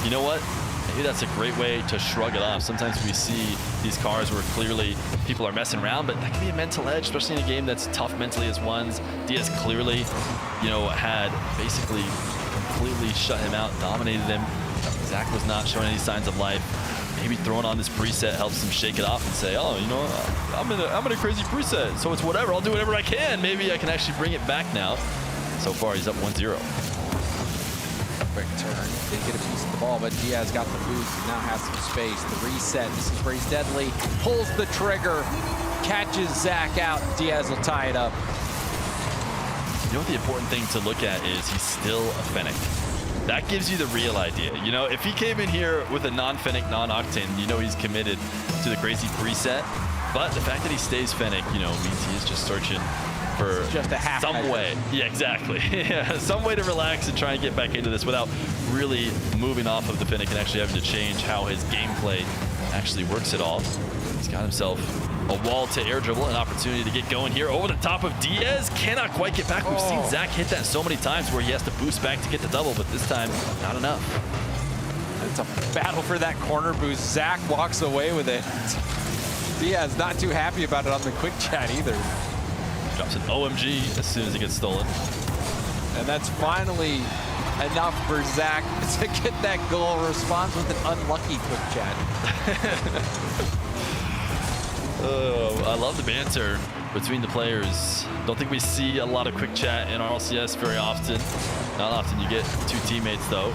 you know what? Maybe that's a great way to shrug it off. Sometimes we see these cars where clearly people are messing around, but that can be a mental edge, especially in a game that's tough mentally as ones. Diaz clearly, you know, had basically completely shut him out, dominated him. Zach was not showing any signs of life. Maybe throwing on this preset helps him shake it off and say, oh, you know, I'm in a crazy preset, so it's whatever. I'll do whatever I can. Maybe I can actually bring it back now. So far, he's up 1-0. Quick turn. Didn't get a piece of the ball, but Diaz got the boost. He now has some space. The reset. This is where he's deadly. Pulls the trigger. Catches Zach out. Diaz will tie it up. You know what the important thing to look at is he's still a Fennec. That gives you the real idea. You know, if he came in here with a non-Fennec, non-Octane, you know he's committed to the crazy preset. But the fact that he stays Fennec, you know, means he is just searching for just a half some measure. way. Yeah, exactly. Yeah, some way to relax and try and get back into this without really moving off of the Finnick and actually having to change how his gameplay actually works at all. He's got himself a wall to air dribble, an opportunity to get going here over the top of Diaz. Cannot quite get back. We've seen Zach hit that so many times where he has to boost back to get the double, but this time, not enough. It's a battle for that corner boost. Zach walks away with it. Diaz not too happy about it on the quick chat either. Drops an OMG as soon as it gets stolen. And that's finally enough for Zach to get that goal. Responds with an unlucky quick chat. Oh, I love the banter between the players. Don't think we see a lot of quick chat in RLCS very often. Not often you get two teammates, though,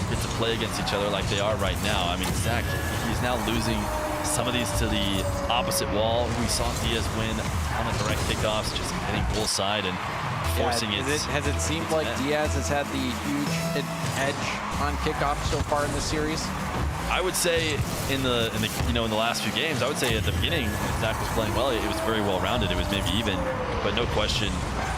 get to play against each other like they are right now. I mean, Zach, he's now losing some of these to the opposite wall. We saw Diaz win on the direct kickoffs, just hitting goal side and forcing it. Has it seemed like Diaz has had the huge edge on kickoffs so far in the series? I would say in the last few games, I would say at the beginning when Zach was playing well, it was very well rounded. It was maybe even, but no question.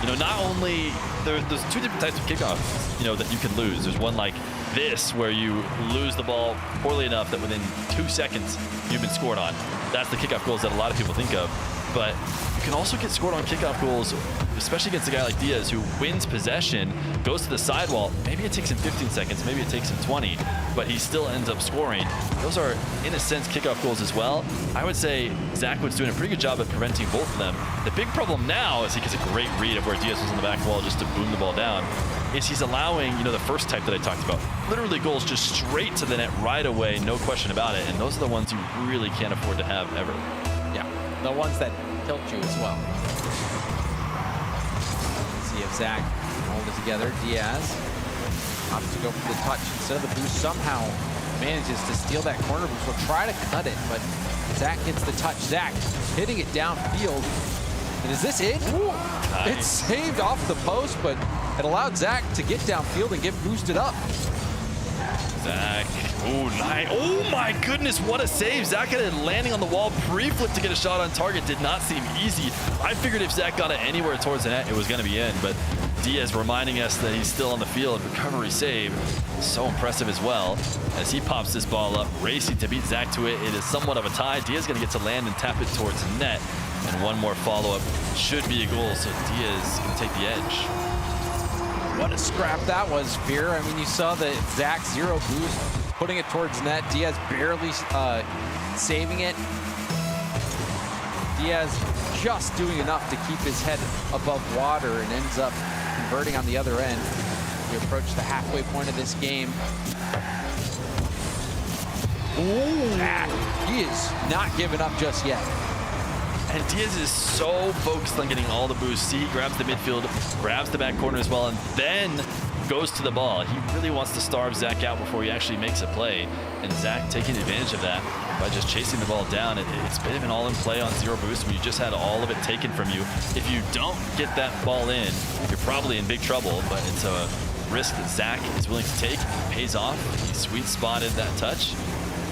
Not only there's two different types of kickoffs, that you can lose. There's one like this where you lose the ball poorly enough that within 2 seconds you've been scored on. That's the kickoff goals that a lot of people think of. But you can also get scored on kickoff goals, especially against a guy like Diaz who wins possession, goes to the sidewall. Maybe it takes him 15 seconds, maybe it takes him 20, but he still ends up scoring. Those are, in a sense, kickoff goals as well. I would say Zach was doing a pretty good job at preventing both of them. The big problem now is he gets a great read of where Diaz was on the back wall just to boom the ball down, is he's allowing, the first type that I talked about, literally goals just straight to the net right away, no question about it. And those are the ones you really can't afford to have ever. Yeah, the ones that tilt you as well. See if Zach can hold it together. Diaz opts to go for the touch instead of the boost. Somehow manages to steal that corner boost. Will try to cut it, but Zach gets the touch. Zach hitting it downfield. And is this it? Ooh, nice. It's saved off the post, but it allowed Zach to get downfield and get boosted up. Zach, nice. Oh my goodness, what a save. Zach had it landing on the wall, pre-flip to get a shot on target. Did not seem easy. I figured if Zach got it anywhere towards the net, it was going to be in, but Diaz reminding us that he's still on the field. Recovery save, so impressive as well. As he pops this ball up, racing to beat Zach to it. It is somewhat of a tie. Diaz going to get to land and tap it towards the net. And one more follow-up should be a goal, so Diaz can take the edge. What a scrap that was, Fear. I mean, you saw that Zach zero boost, putting it towards net. Diaz barely saving it. Diaz just doing enough to keep his head above water and ends up converting on the other end. We approach the halfway point of this game. Zach, he is not giving up just yet. And Diaz is so focused on getting all the boosts. See, he grabs the midfield, grabs the back corner as well, and then goes to the ball. He really wants to starve Zach out before he actually makes a play. And Zach taking advantage of that by just chasing the ball down. It's a bit of an all-in play on zero boost when you just had all of it taken from you. If you don't get that ball in, you're probably in big trouble, but it's a risk that Zach is willing to take. It pays off. He sweet spotted that touch.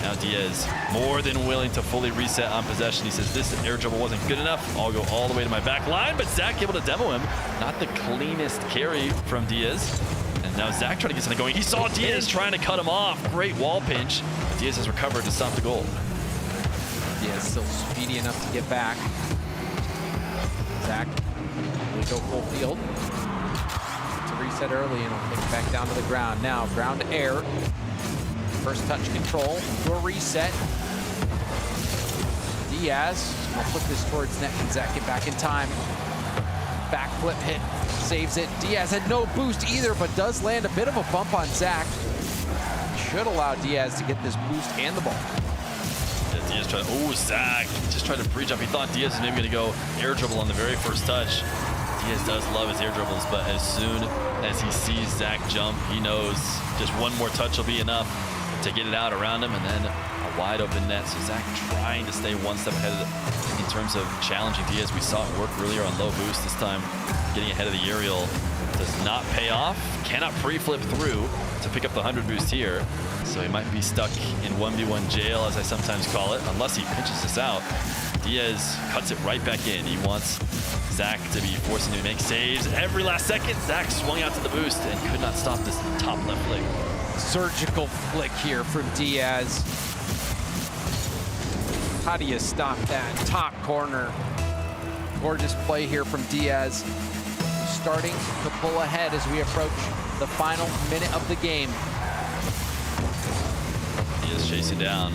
Now Diaz more than willing to fully reset on possession. He says this air dribble wasn't good enough. I'll go all the way to my back line, but Zach able to demo him. Not the cleanest carry from Diaz. And now Zach trying to get something going. He saw Diaz trying to cut him off. Great wall pinch. Diaz has recovered to stop the goal. Diaz still speedy enough to get back. Zach will go full field. To reset early and he'll kick it back down to the ground. Now ground to air. First touch control to a reset. Diaz will flip this towards net. Can Zach get back in time? Back flip hit, saves it. Diaz had no boost either, but does land a bit of a bump on Zach. Should allow Diaz to get this boost and the ball. Yeah, Diaz tried, Zach just tried to breach up. He thought Diaz was maybe gonna go air dribble on the very first touch. Diaz does love his air dribbles, but as soon as he sees Zach jump, he knows just one more touch will be enough to get it out around him, and then a wide open net. So Zach trying to stay one step ahead in terms of challenging Diaz. We saw it work earlier on low boost. This time getting ahead of the aerial does not pay off. Cannot pre-flip through to pick up the 100 boost here. So he might be stuck in 1v1 jail, as I sometimes call it, unless he pinches this out. Diaz cuts it right back in. He wants Zach to be forcing to make saves every last second. Zach swung out to the boost and could not stop this top left flick. Surgical flick here from Diaz. How do you stop that? Top corner. Gorgeous play here from Diaz. Starting to pull ahead as we approach the final minute of the game. Diaz chasing down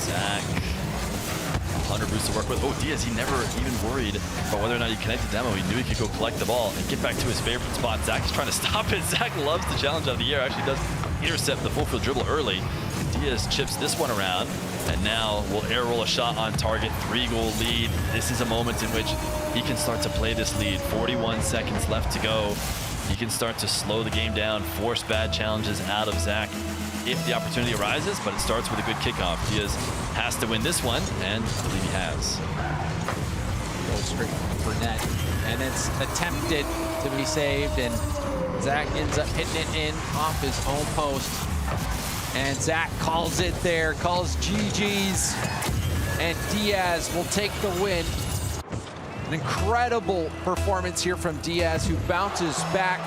Zach. 100 boosts to work with. Oh, Diaz, he never even worried about whether or not he connected demo. He knew he could go collect the ball and get back to his favorite spot. Zach is trying to stop it. Zach loves the challenge of the air. Actually does intercept the full field dribble early. Diaz chips this one around and now will air roll a shot on target. 3-goal lead. This is a moment in which he can start to play this lead. 41 seconds left to go. He can start to slow the game down, force bad challenges out of Zach if the opportunity arises, but it starts with a good kickoff. Diaz has to win this one, and I believe he has. Goes straight for net, and it's attempted to be saved, and Zach ends up hitting it in off his own post. And Zach calls it there, calls GG's, and Diaz will take the win. An incredible performance here from Diaz, who bounces back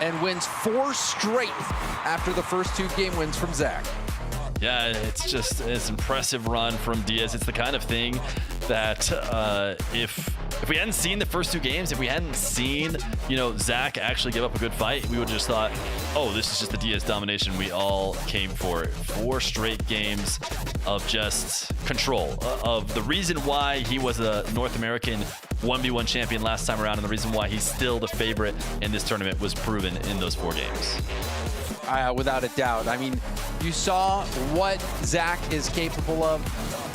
and wins 4 straight after the first 2 game wins from Zach. Yeah, it's impressive run from Diaz. It's the kind of thing that if we hadn't seen the first 2 games, if we hadn't seen, Zach actually give up a good fight, we would have just thought, oh, this is just the Diaz domination we all came for. 4 straight games of just control, of the reason why he was a North American 1v1 champion last time around, and the reason why he's still the favorite in this tournament was proven in those 4 games. Without a doubt. I mean, you saw what Zach is capable of,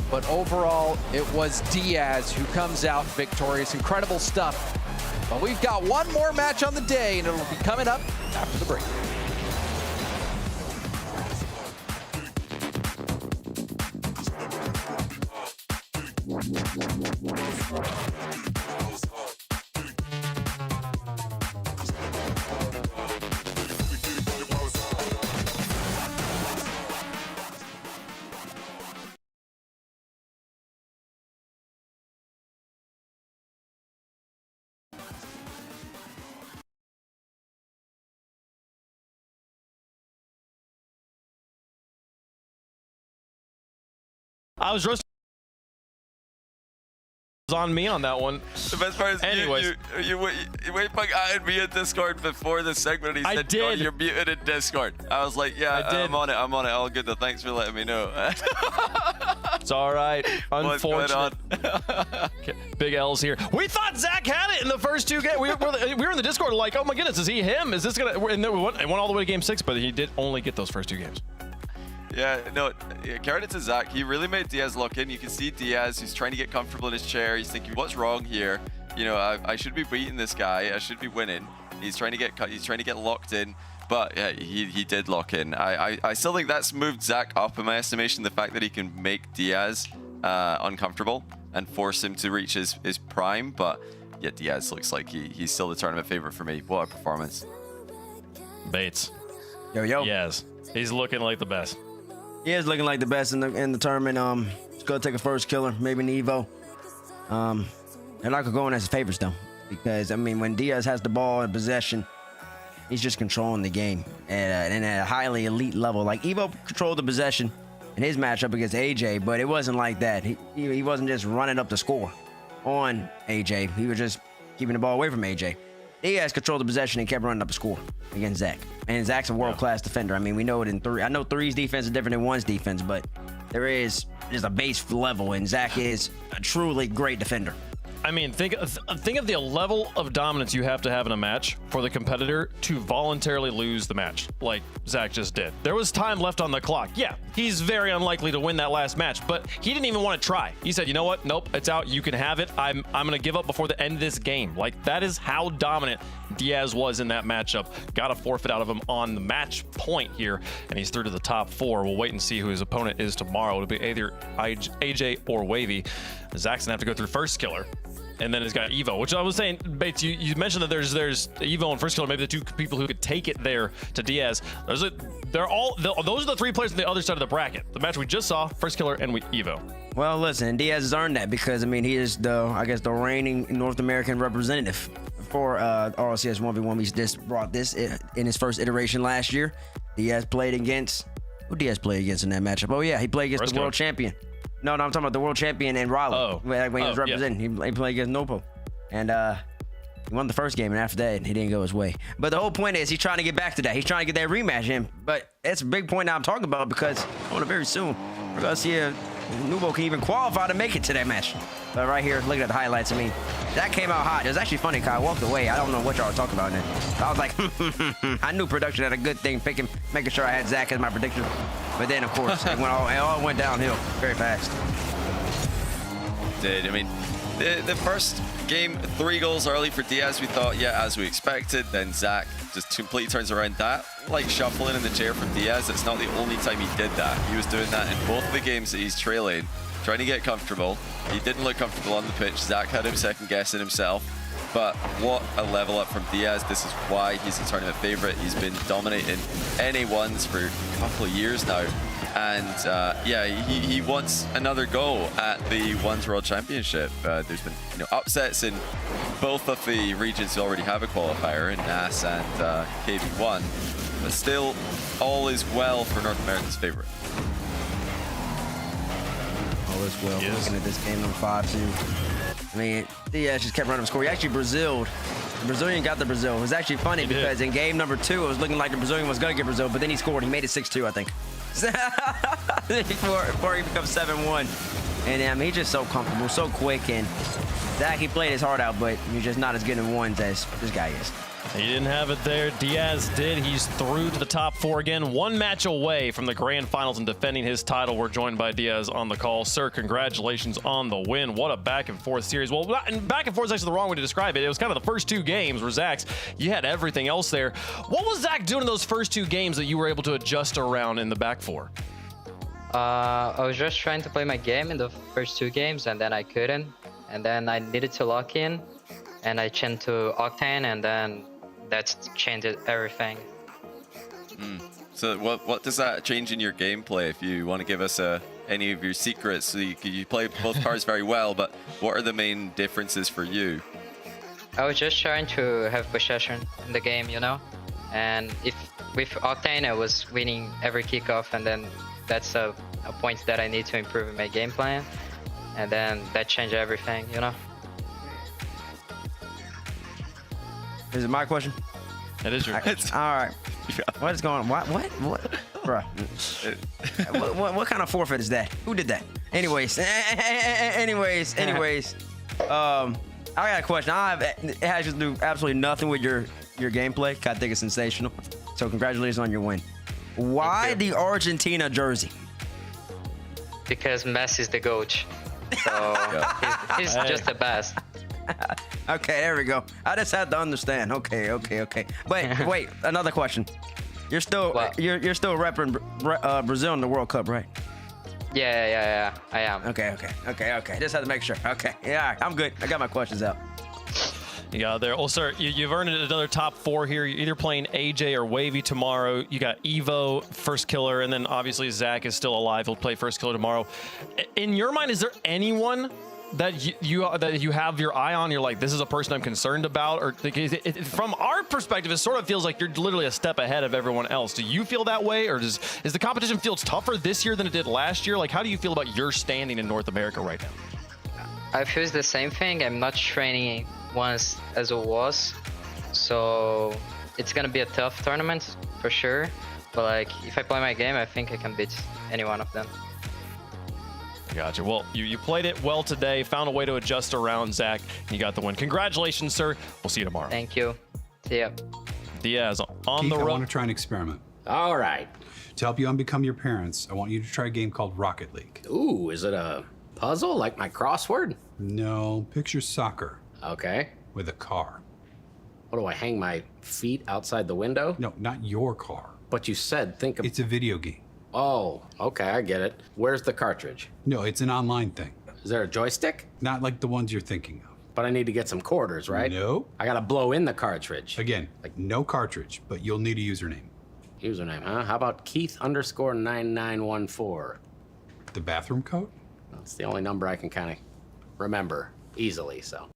but overall, it was Diaz who comes out victorious. Incredible stuff. But we've got one more match on the day, and it'll be coming up after the break. I was roasting on me on that one. The best part is you waypoint me in Discord before this segment, and he said, "Oh, you're muted in Discord." I was like, "Yeah, I'm on it. All good. Though. Thanks for letting me know." It's all right. Unfortunate. Okay. Big L's here. We thought Zach had it in the first 2 games. We were in the Discord like, oh my goodness, is he him? Is this gonna? And then we went all the way to game 6, but he did only get those first 2 games. Yeah, no, credit to Zach. He really made Diaz lock in. You can see Diaz, who's trying to get comfortable in his chair. He's thinking, what's wrong here? I should be beating this guy. I should be winning. He's trying to get locked in, but yeah, he did lock in. I still think that's moved Zach up in my estimation. The fact that he can make Diaz uncomfortable and force him to reach his prime, but yeah, Diaz looks like he's still the tournament favorite for me. What a performance. Bates. Yo. Yes, he's looking like the best. He is looking like the best in the tournament. He's gonna take a first killer, maybe an Evo. They're not gonna go in as favorites though, because I mean, when Diaz has the ball in possession, he's just controlling the game at a highly elite level. Like Evo controlled the possession in his matchup against AJ, but it wasn't like that. He wasn't just running up the score on AJ. He was just keeping the ball away from AJ. Diaz controlled the possession and kept running up the score against Zach. And Zach's a world-class defender. I mean, we know it in 3. I know 3's defense is different than 1's defense, but there's a base level, and Zach is a truly great defender. I mean, think of the level of dominance you have to have in a match for the competitor to voluntarily lose the match, like Zach just did. There was time left on the clock. Yeah, he's very unlikely to win that last match, but he didn't even want to try. He said, you know what? Nope, it's out. You can have it. I'm going to give up before the end of this game. Like, that is how dominant Diaz was in that matchup. Got a forfeit out of him on the match point here, and he's through to the top 4. We'll wait and see who his opponent is tomorrow. It'll be either AJ or Wavy. Zach's going to have to go through first killer. And then it's got Evo, which I was saying, Bates, you mentioned that there's Evo and first killer, maybe the 2 people who could take it there to Diaz. Those are the 3 players on the other side of the bracket. The match we just saw, first killer and Evo. Well, listen, Diaz has earned that because, I mean, he is I guess, the reigning North American representative for RLCS 1v1. We just brought this in his first iteration last year. Diaz played against, who Diaz played against in that matchup? Oh, yeah, he played against the world champion. No, I'm talking about the world champion in Raleigh. Oh. When he was representing. Yeah. He played against Nopo. And he won the first game, and after that, he didn't go his way. But the whole point is he's trying to get back to that. He's trying to get that rematch in. But that's a big point now I'm talking about because very soon we're going to see if Nubo can even qualify to make it to that match. But right here, looking at the highlights, I mean, that came out hot. It was actually funny, Kyle. I walked away. I don't know what y'all were talking about then. I was like, I knew production had a good thing, making sure I had Zach as my prediction. But then, of course, it all went downhill very fast. I mean, the first game, 3 goals early for Diaz. We thought, yeah, as we expected. Then Zach just completely turns around that. Like shuffling in the chair from Diaz, it's not the only time he did that. He was doing that in both the games that he's trailing, trying to get comfortable. He didn't look comfortable on the pitch. Zach had him second guessing himself. But what a level up from Diaz. This is why he's a tournament favorite. He's been dominating NA1s for a couple of years now. And yeah, he wants another go at the Ones World Championship. There's been upsets in both of the regions who already have a qualifier, in NAS and KV1. But still, all is well for North America's favorite. All is well. Looking at this game number 5 too. I mean, Diaz just kept running the score. He actually Braziled. The Brazilian got the Brazil. It was actually funny because in game number 2, it was looking like the Brazilian was going to get Brazil, but then he scored. He made it 6-2, I think. before he becomes 7-1. And I mean, he's just so comfortable, so quick. And Zach, he played his heart out, but he's just not as good in ones as this guy is. He didn't have it there. Diaz did. He's through to the top 4 again. 1 match away from the grand finals and defending his title. We're joined by Diaz on the call. Sir, congratulations on the win. What a back and forth series. Well, back and forth is actually the wrong way to describe it. It was kind of the first 2 games where Zach's, you had everything else there. What was Zach doing in those first 2 games that you were able to adjust around in the back 4? I was just trying to play my game in the first 2 games, and then I couldn't. And then I needed to lock in, and I changed to Octane, and then that's changed everything. So what does that change in your gameplay? If you want to give us any of your secrets, so you play both cards very well, but what are the main differences for you? I was just trying to have possession in the game, and if with Octane I was winning every kickoff, and then that's a point that I need to improve in my game plan, and then that changed everything, Is it my question? It is your question. All right. What is going on? What? Bro. what kind of forfeit is that? Who did that? Anyways. I got a question. It has to do absolutely nothing with your gameplay. I think it's sensational. So congratulations on your win. Why the Argentina jersey? Because Messi's the GOAT. So he's just the best. Okay, there we go. I just had to understand. Okay. But wait, another question. You're still repping Brazil in the World Cup, right? Yeah, I am. Okay. Just had to make sure. Okay, yeah, I'm good. I got my questions out. You got there. Well, sir, you've earned another top 4 here. You're either playing AJ or Wavy tomorrow. You got Evo, first killer, and then obviously Zach is still alive. He'll play first killer tomorrow. In your mind, is there anyone that you have your eye on? You're like, this is a person I'm concerned about? Or from our perspective, it sort of feels like you're literally a step ahead of everyone else. Do you feel that way, or is the competition feels tougher this year than it did last year? Like, how do you feel about your standing in North America right now? I feel the same thing. I'm not training once as it was, so it's gonna be a tough tournament for sure. But like, if I play my game, I think I can beat any one of them. Gotcha. Well, you played it well today, found a way to adjust around Zach, and you got the win. Congratulations, sir. We'll see you tomorrow. Thank you. See ya. Diaz on Keith, the road. I want to try an experiment. All right. To help you unbecome your parents, I want you to try a game called Rocket League. Ooh, is it a puzzle like my crossword? No, picture soccer. Okay. With a car. What do I hang my feet outside the window? No, not your car. But you said think of... It's a video game. Oh, okay, I get it. Where's the cartridge? No, it's an online thing. Is there a joystick? Not like the ones you're thinking of. But I need to get some quarters, right? No. I gotta blow in the cartridge. Again, like no cartridge, but you'll need a username. Username, huh? How about Keith_9914? The bathroom code? It's the only number I can kind of remember easily, so.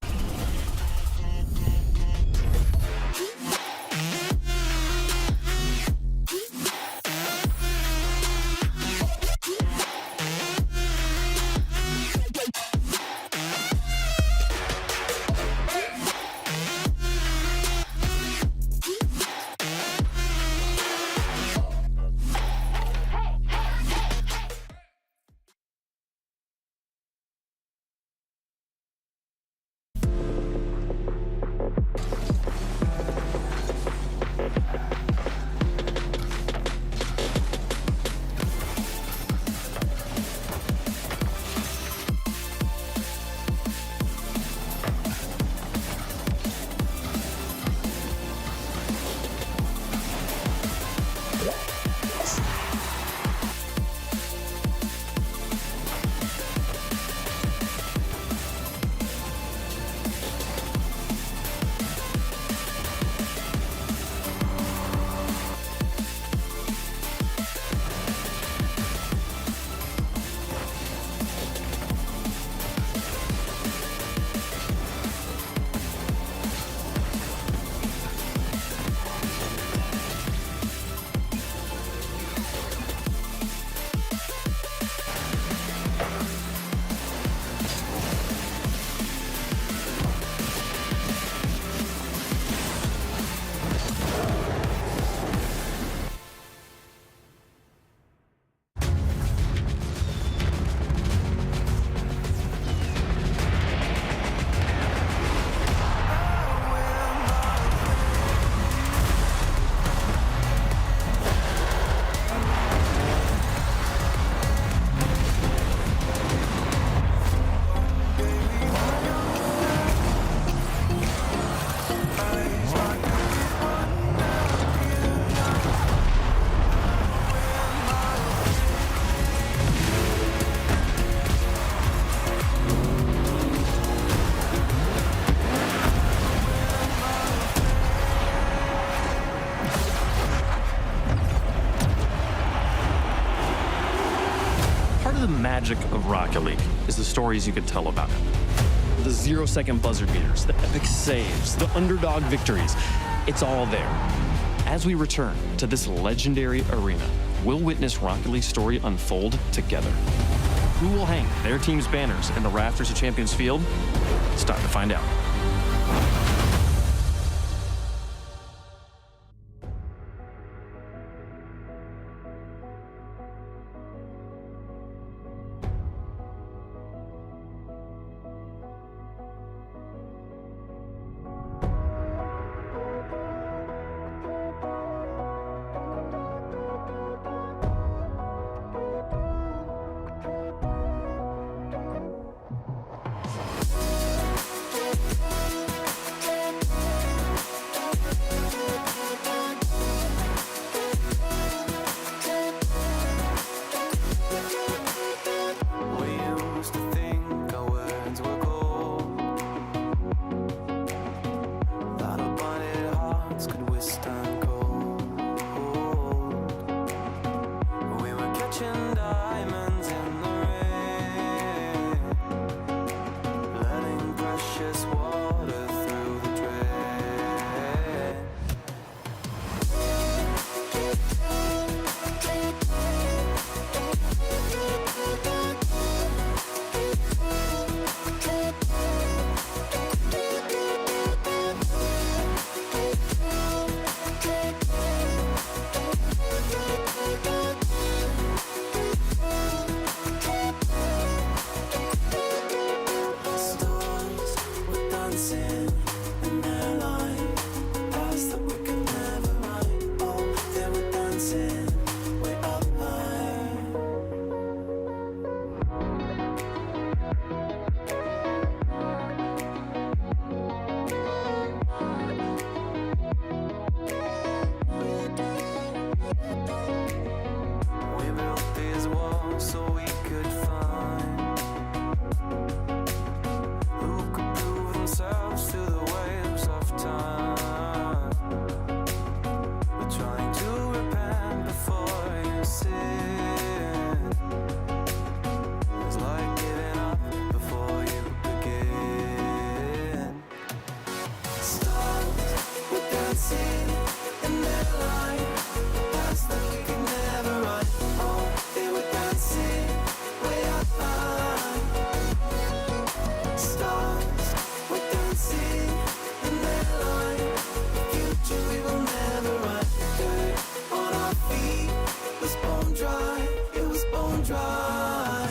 The magic of Rocket League is the stories you could tell about it. The 0-second buzzer beaters, the epic saves, the underdog victories. It's all there. As we return to this legendary arena, we'll witness Rocket League's story unfold together. Who will hang their team's banners in the rafters of Champions Field? It's time to find out. dry. It was bone dry.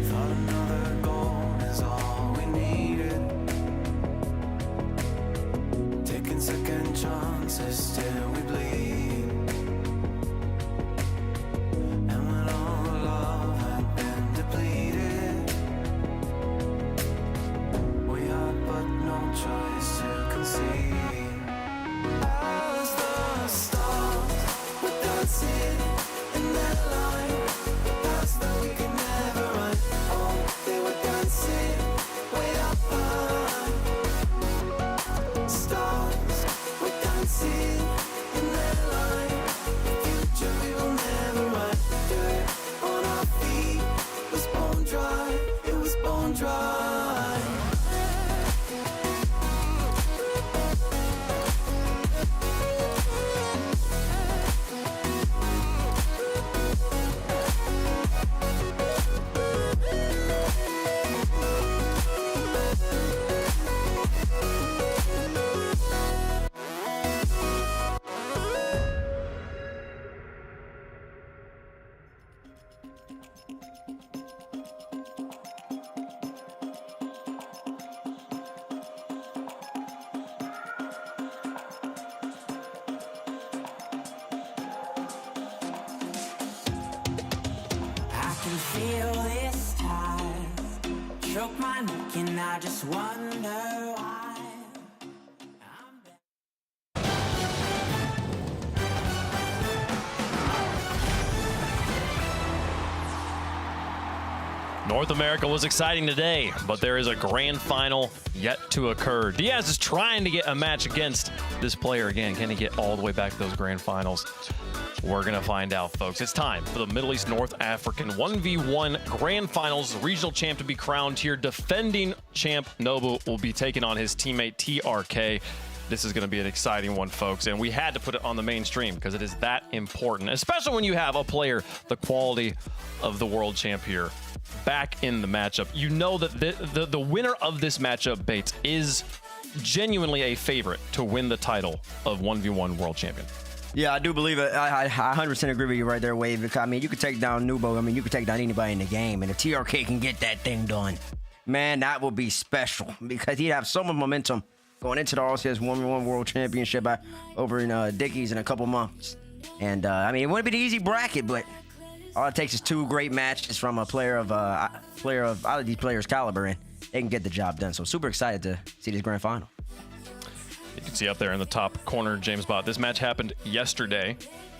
Thought another goal is all we needed. Taking second chances till we bleed. And when all love had been depleted, we had but no choice to concede. As the stars were dancing in that line, paths that we could never run. Oh, they were dancing way up high. Stars were dancing in that line. Future we will never run. Dirt on our feet was bone dry. It was bone dry. I can feel this tide choke my neck and I just wonder why. North America was exciting today, but there is a grand final yet to occur. Diaz is trying to get a match against this player again. Can he get all the way back to those grand finals? We're going to find out, folks. It's time for the Middle East North African 1v1 Grand Finals. The regional champ to be crowned here. Defending champ Nobu will be taking on his teammate TRK. This is going to be an exciting one, folks, and we had to put it on the mainstream because it is that important, especially when you have a player the quality of the world champ here back in the matchup. You know that the winner of this matchup, Bates, is genuinely a favorite to win the title of 1v1 world champion. Yeah, I do believe it. I 100% agree with you right there, Wave. Because, I mean, you could take down Nubo. I mean, you could take down anybody in the game. And if TRK can get that thing done, man, that will be special. Because he'd have so much momentum going into the RLCS 1v1 World Championship over in Dickies in a couple months. And, I mean, it wouldn't be the easy bracket, but all it takes is two great matches from a player of out of these players' caliber, and they can get the job done. So super excited to see this grand final. You can see up there in the top corner, James Bott. This match happened yesterday,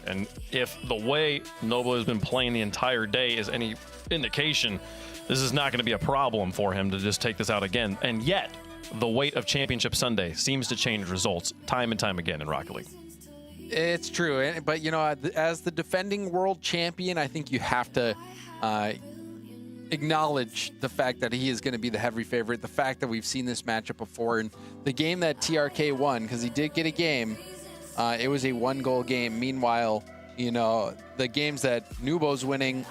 and if the way Nobu has been playing the entire day is any indication, this is not going to be a problem for him to just take this out again. And yet, the weight of Championship Sunday seems to change results time and time again in Rocket League. It's true, but you know, as the defending world champion, I think you have to acknowledge the fact that he is going to be the heavy favorite, the fact that we've seen this matchup before, and the game that TRK won, because he did get a game, it was a one-goal game. Meanwhile, you know, the games that Nubo's winning,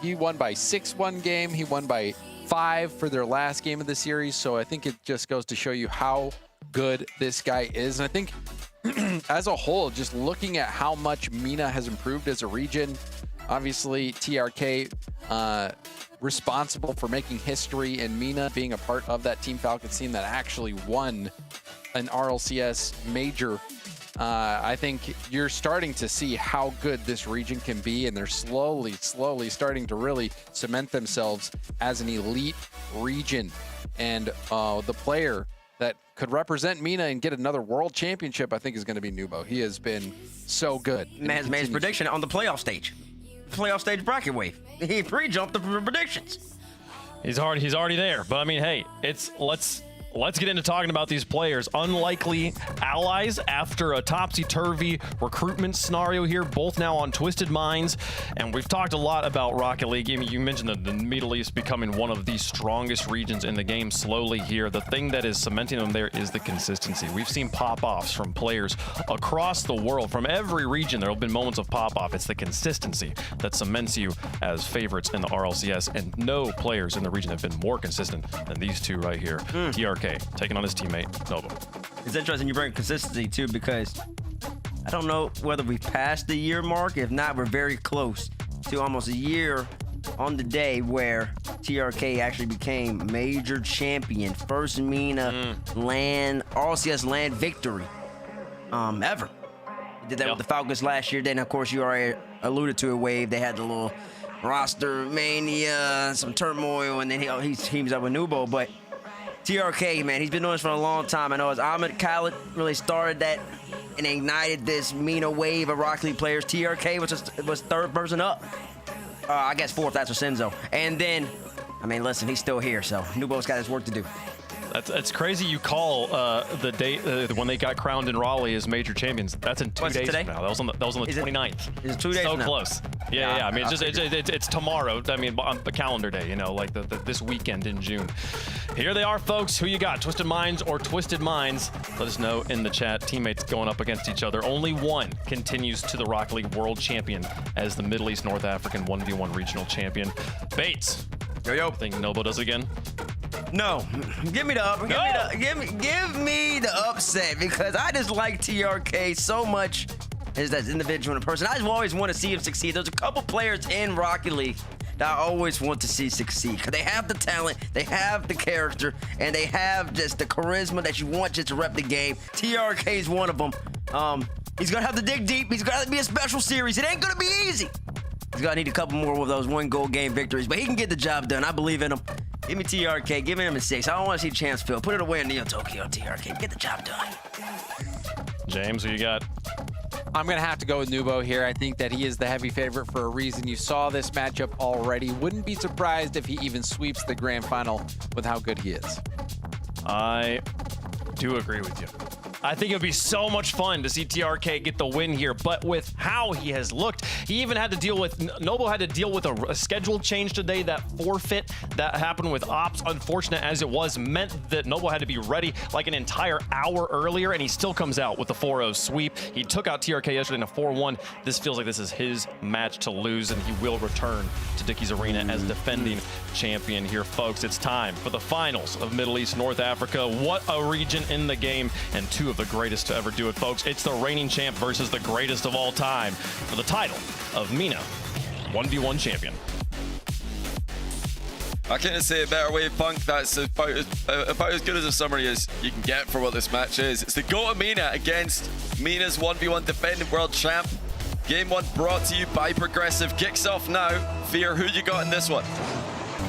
he won by 6-1 game, he won by 5 for their last game of the series, so I think it just goes to show you how good this guy is. And I think as a whole, just looking at how much MENA has improved as a region, obviously TRK responsible for making history in MENA, being a part of that Team Falcons team that actually won an RLCS major. I think you're starting to see how good this region can be, and they're slowly starting to really cement themselves as an elite region. And the player that could represent Mina and get another world championship, I think is going to be Nubo. He has been so good. Man's made his prediction on the playoff stage. Playoff stage bracket wave. He pre-jumped the predictions. He's already there. But I mean, hey, let's get into talking about these players. Unlikely allies after a topsy-turvy recruitment scenario here, both now on Twisted Minds. And we've talked a lot about Rocket League. You mentioned the Middle East becoming one of the strongest regions in the game slowly here. The thing that is cementing them there is the consistency. We've seen pop-offs from players across the world. From every region, there have been moments of pop-off. It's the consistency that cements you as favorites in the RLCS. And no players in the region have been more consistent than these two right here. TRK taking on his teammate, Novo. It's interesting you bring consistency, too, because I don't know whether we've passed the year mark. If not, we're very close to almost a year on the day where TRK actually became major champion. First MENA land, RLCS land victory ever. He did that with the Falcons last year. Then, of course, you already alluded to it, Wave. They had the little roster mania, some turmoil, and then he teams up with Nubo. But TRK, man, he's been doing this for a long time. I know as Ahmed Khaled really started that and ignited this MENA wave of Rocket League players. TRK was third person up. I guess fourth, that's for Senzo. And then, I mean, listen, he's still here, so Nubo's got his work to do. It's crazy you call the date when they got crowned in Raleigh as major champions. That's in 2 days from now. That was on the 29th. It's 2 days so from now. Close. Yeah. I mean, it's tomorrow. I mean, on the calendar day, you know, like this weekend in June. Here they are, folks. Who you got? Twisted Minds or Twisted Minds? Let us know in the chat. Teammates going up against each other. Only one continues to the Rocket League World Champion as the Middle East North African 1v1 regional champion. Bates. Yo. Think Nobo does again? No, give me the upset because I just like TRK so much as that individual and person. I just always want to see him succeed. There's a couple players in Rocket League that I always want to see succeed because they have the talent, they have the character, and they have just the charisma that you want just to rep the game. TRK is one of them. He's gonna have to dig deep. He's gonna be a special series. It ain't gonna be easy. He's gonna need a couple more of those 1-goal game victories, but he can get the job done. I believe in him. Give me TRK. Give him a 6. I don't want to see Chance Phil. Put it away in Neo Tokyo, TRK. Get the job done. James, who you got? I'm going to have to go with Nubo here. I think that he is the heavy favorite for a reason. You saw this matchup already. Wouldn't be surprised if he even sweeps the grand final with how good he is. I do agree with you. I think it would be so much fun to see TRK get the win here, but with how he has looked, he even had to deal with, Nobo had to deal with a schedule change today. That forfeit that happened with Ops, unfortunate as it was, meant that Nobo had to be ready like an entire hour earlier, and he still comes out with the 4-0 sweep. He took out TRK yesterday in a 4-1. This feels like this is his match to lose, and he will return to Dickies Arena as defending champion here, folks. It's time for the finals of Middle East North Africa. What a region in the game, and two of the greatest to ever do it, folks. It's the reigning champ versus the greatest of all time for the title of MENA 1v1 champion. I couldn't say it better, Wave Punk. That's about as good as a summary as you can get for what this match is. It's the GOAT of MENA against MENA's 1v1 defending world champ. Game 1 brought to you by Progressive. Kicks off now. Fear, who you got in this one?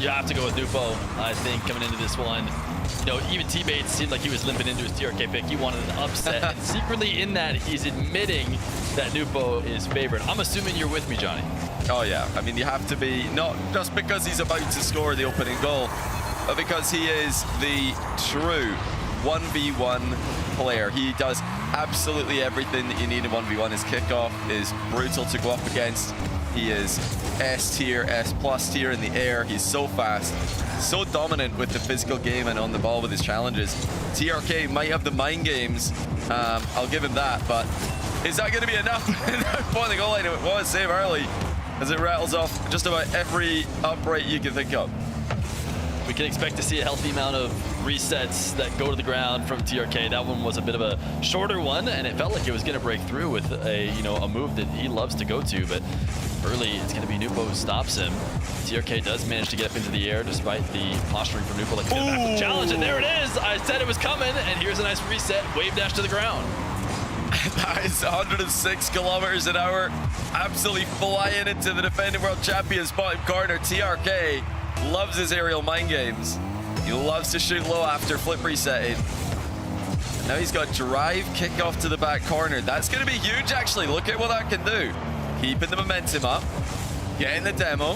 You have to go with Nubo, I think, coming into this one. You know, even teammates seemed like he was limping into his TRK pick. He wanted an upset. And secretly in that, he's admitting that Nubo is favored. I'm assuming you're with me, Johnny. Oh, yeah. I mean, you have to be, not just because he's about to score the opening goal, but because he is the true 1v1 player. He does absolutely everything that you need in 1v1. His kickoff is brutal to go up against. He is S tier, S plus tier in the air. He's so fast, so dominant with the physical game and on the ball with his challenges. TRK might have the mind games. I'll give him that, but is that going to be enough? Point the goal line, it was save early as it rattles off just about every upright you can think of. We can expect to see a healthy amount of resets that go to the ground from TRK. That one was a bit of a shorter one, and it felt like it was going to break through with a move that he loves to go to, but early it's going to be Nubo who stops him. TRK does manage to get up into the air despite the posturing from Nubo, like a back challenge, and there it is. I said it was coming, and here's a nice reset, wave dash to the ground. That is 106 kilometers an hour, absolutely flying into the defending world champion's bottom corner. TRK loves his aerial mind games. He loves to shoot low after flip resetting. Now he's got drive, kickoff to the back corner. That's going to be huge, actually. Look at what that can do. Keeping the momentum up, getting the demo.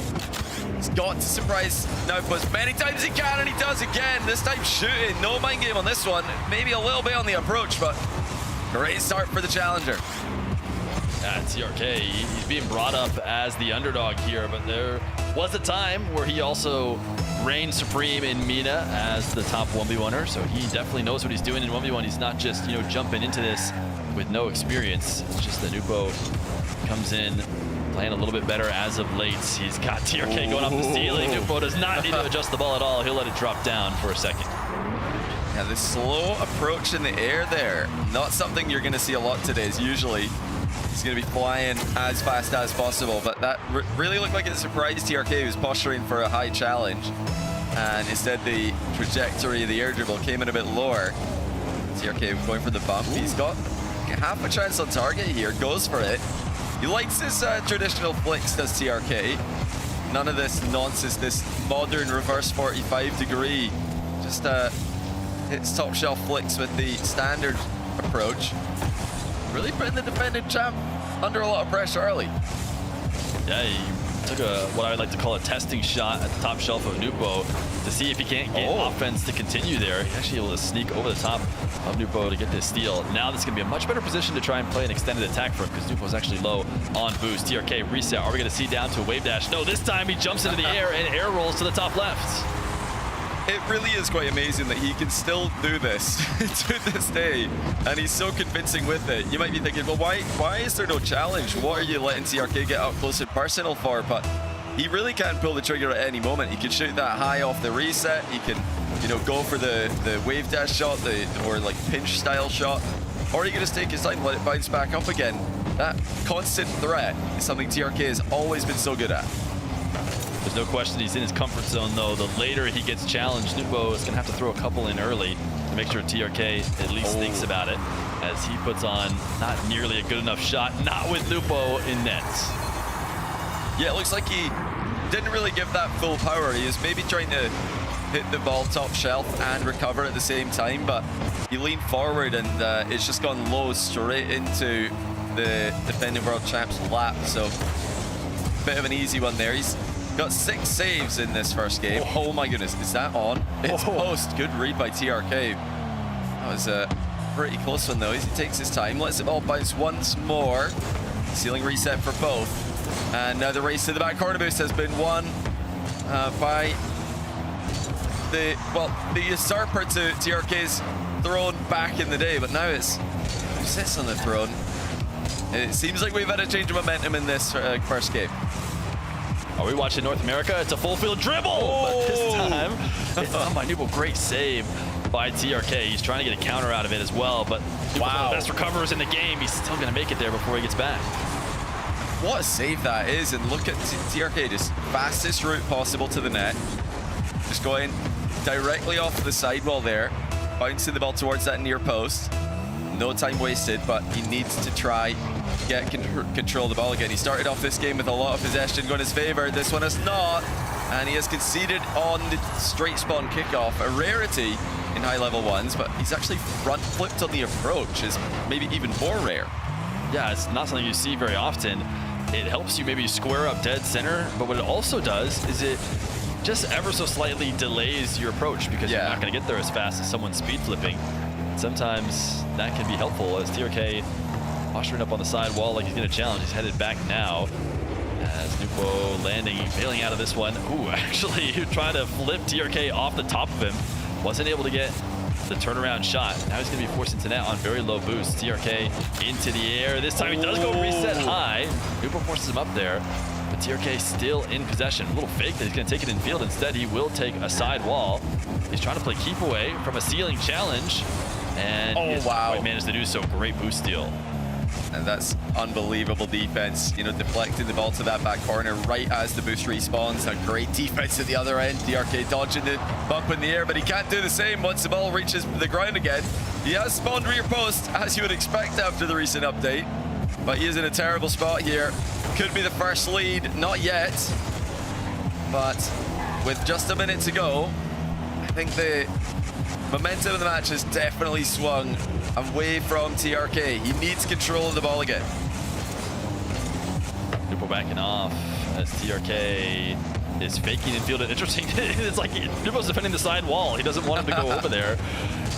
He's got to surprise Nupo as many times as he can, and he does again. This time shooting, no mind game on this one. Maybe a little bit on the approach, but great start for the challenger. TRK, he's being brought up as the underdog here, but there was a time where he also reigned supreme in MENA as the top 1v1er, so he definitely knows what he's doing in 1v1. He's not just, you know, jumping into this with no experience. It's just that Nupo comes in playing a little bit better as of late. He's got TRK going off the ceiling. Nupo does not need to adjust the ball at all. He'll let it drop down for a second. Yeah, the slow approach in the air there, not something you're going to see a lot today. Is usually he's going to be flying as fast as possible, but that really looked like it surprised TRK, who was posturing for a high challenge, and instead the trajectory of the air dribble came in a bit lower. TRK going for the bump. He's got half a chance on target here, goes for it. He likes his traditional flicks, does TRK. None of this nonsense, this modern reverse 45 degree. Just hits top shelf flicks with the standard approach. Really putting the defending champ under a lot of pressure early. Yeah, he took what I would like to call a testing shot at the top shelf of Nupo to see if he can't get offense to continue there. He's actually able to sneak over the top of Nupo to get this steal. Now this is going to be a much better position to try and play an extended attack for him because Nupo's actually low on boost. TRK reset. Are we going to see down to a wave dash? No, this time he jumps into the air and air rolls to the top left. It really is quite amazing that he can still do this to this day, and he's so convincing with it. You might be thinking, well, why is there no challenge? What are you letting TRK get up close and personal for? But he really can pull the trigger at any moment. He can shoot that high off the reset. He can, you know, go for the wave dash shot, the more like pinch style shot, or he can just take his time, let it bounce back up again. That constant threat is something TRK has always been so good at. There's no question he's in his comfort zone, though. The later he gets challenged, Nupo is going to have to throw a couple in early to make sure TRK at least thinks about it, as he puts on not nearly a good enough shot, not with Nupo in nets. Yeah, it looks like he didn't really give that full power. He was maybe trying to hit the ball top shelf and recover at the same time, but he leaned forward and it's just gone low straight into the defending world champ's lap. So, bit of an easy one there. He's got 6 saves in this first game. Oh my goodness, is that on? It's post. Good read by TRK. That was a pretty close one though. He takes his time, lets it all bounce once more. Ceiling reset for both. And now the race to the back corner boost has been won by the usurper to TRK's throne back in the day, but now it's who sits on the throne. It seems like we've had a change of momentum in this first game. Are we watching North America? It's a full field dribble, but this time it's done by Nupo. Great save by TRK. He's trying to get a counter out of it as well, but Nupo's one of the best recoverers in the game. He's still going to make it there before he gets back. What a save that is, and look at TRK, just fastest route possible to the net. Just going directly off the sidewall there, bouncing the ball towards that near post. No time wasted, but he needs to try get control of the ball again. He started off this game with a lot of possession going his favor. This one is not, and he has conceded on the straight spawn kickoff, a rarity in high level ones, but he's actually front flipped on the approach, is maybe even more rare. Yeah, it's not something you see very often. It helps you maybe square up dead center, but what it also does is it just ever so slightly delays your approach because you're not going to get there as fast as someone speed flipping. Sometimes that can be helpful as TRK posturing up on the side wall like he's going to challenge. He's headed back now as Nupo landing, bailing out of this one. Ooh, actually trying to flip TRK off the top of him. Wasn't able to get the turnaround shot. Now he's going to be forced into net on very low boost. TRK into the air. This time he does go reset high. Nupo forces him up there, but TRK still in possession. A little fake that he's going to take it in field. Instead, he will take a side wall. He's trying to play keep away from a ceiling challenge. And he hasn't quite managed to do so. Great boost steal. And that's unbelievable defense, you know, deflecting the ball to that back corner right as the boost respawns. A great defense at the other end. TRK dodging the bump in the air, but he can't do the same once the ball reaches the ground again. He has spawned rear post, as you would expect after the recent update, but he is in a terrible spot here. Could be the first lead, not yet, but with just a minute to go, I think the momentum of the match has definitely swung away from TRK. He needs control of the ball again. Nupo backing off as TRK is faking and fielding. Interesting. It's like Nupo's defending the side wall. He doesn't want him to go over there.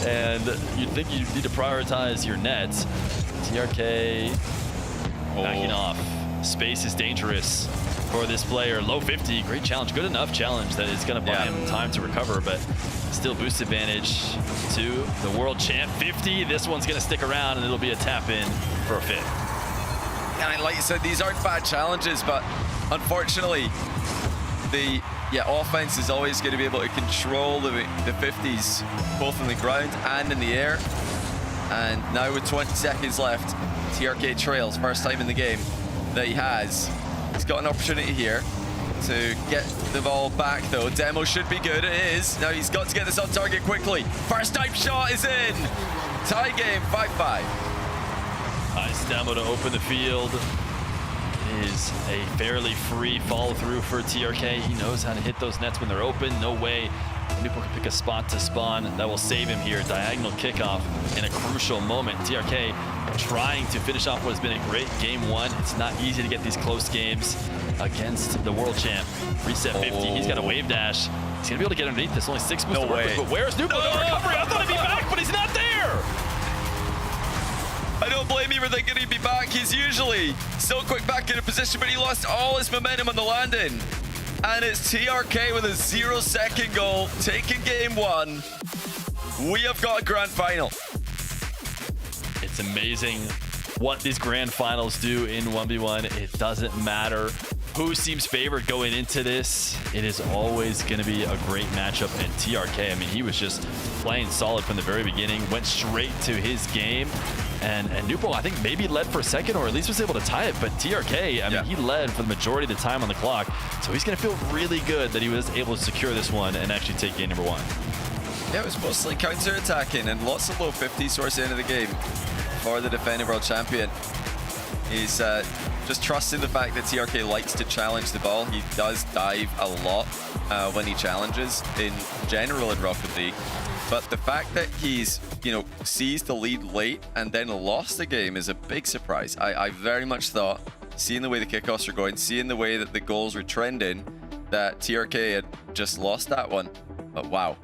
And you'd think you need to prioritize your nets. TRK backing off. Space is dangerous for this player. Low 50, great challenge. Good enough challenge that is going to buy him time to recover, but still boost advantage to the world champ. 50, this one's going to stick around, and it'll be a tap in for a fifth. And like you said, these aren't bad challenges, but unfortunately, the offense is always going to be able to control the 50s, both on the ground and in the air. And now with 20 seconds left, TRK trails, first time in the game that he has. He's got an opportunity here to get the ball back, though. Demo should be good. It is. Now he's got to get this on target quickly. First time shot is in. Tie game, 5-5. Nice demo to open the field. It is a fairly free follow through for TRK. He knows how to hit those nets when they're open. No way Nupo can pick a spot to spawn. That will save him here. Diagonal kickoff in a crucial moment. TRK trying to finish off what has been a great game one. It's not easy to get these close games against the world champ. Reset 50. He's got a wave dash. He's gonna be able to get underneath this. Only 6 moves to work with. But where's Nupo? No recovery. I thought he'd be back, but he's not there. I don't blame you for thinking he'd be back. He's usually so quick back in a position, but he lost all his momentum on the landing. And it's TRK with a 0-second goal, taking game one. We have got a grand final. It's amazing what these grand finals do in 1v1. It doesn't matter who seems favored going into this. It is always going to be a great matchup. And TRK, I mean, he was just playing solid from the very beginning, went straight to his game. And Nupo, I think, maybe led for a second, or at least was able to tie it. But TRK, I mean, he led for the majority of the time on the clock. So he's going to feel really good that he was able to secure this one and actually take game number one. Yeah, it was mostly counter-attacking and lots of low 50s towards the end of the game for the defending world champion. He's just trusting the fact that TRK likes to challenge the ball. He does dive a lot when he challenges in general in Rocket League. But the fact that he's, seized the lead late and then lost the game is a big surprise. I very much thought, seeing the way the kickoffs were going, seeing the way that the goals were trending, that TRK had just lost that one. But wow,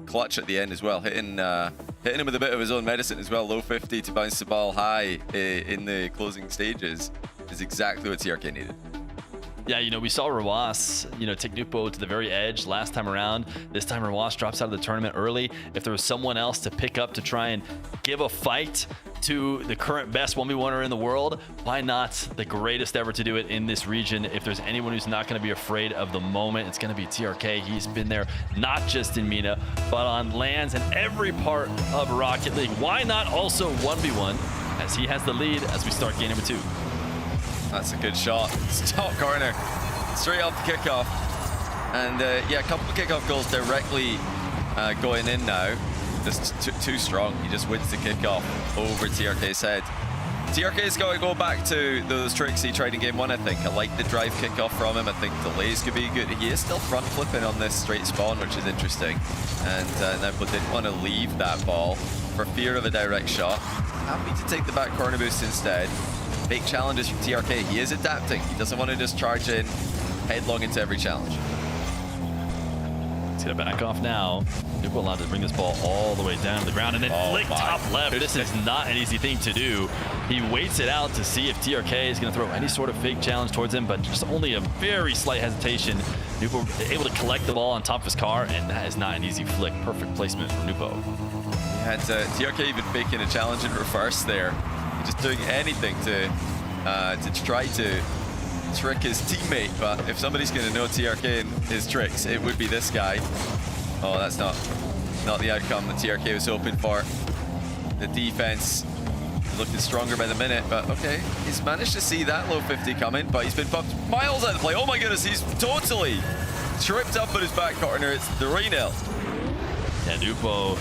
clutch at the end as well, hitting him with a bit of his own medicine as well. Low 50 to bounce the ball high in the closing stages is exactly what TRK needed. Yeah, we saw Rawas, take Nupo to the very edge last time around. This time Rawas drops out of the tournament early. If there was someone else to pick up to try and give a fight to the current best 1v1er in the world, why not the greatest ever to do it in this region? If there's anyone who's not going to be afraid of the moment, it's going to be TRK. He's been there not just in MENA, but on lands and every part of Rocket League. Why not also 1v1 as he has the lead as we start game number 2? That's a good shot. It's top corner, straight off the kickoff. And a couple of kickoff goals directly going in now. Just too strong. He just wins the kickoff over TRK's head. TRK's got to go back to those tricks he tried in game one, I think. I like the drive kickoff from him. I think delays could be good. He is still front flipping on this straight spawn, which is interesting. And Nempo didn't want to leave that ball for fear of a direct shot. Happy to take the back corner boost instead. Big challenges from TRK. He is adapting. He doesn't want to just charge in headlong into every challenge. He's going to back off now. Nupo allowed to bring this ball all the way down to the ground and then flick top left. This is not an easy thing to do. He waits it out to see if TRK is going to throw any sort of fake challenge towards him, but just only a very slight hesitation. Nupo able to collect the ball on top of his car, and that is not an easy flick. Perfect placement from Nupo. He had TRK even faking a challenge in reverse there. Just doing anything to try to trick his teammate, but if somebody's going to know TRK and his tricks, it would be this guy. Oh, that's not the outcome that TRK was hoping for. The defense looking stronger by the minute, but okay, he's managed to see that low 50 coming, but he's been bumped miles out of play. Oh my goodness, he's totally tripped up in his back corner. It's 3-0. Yeah, Nupo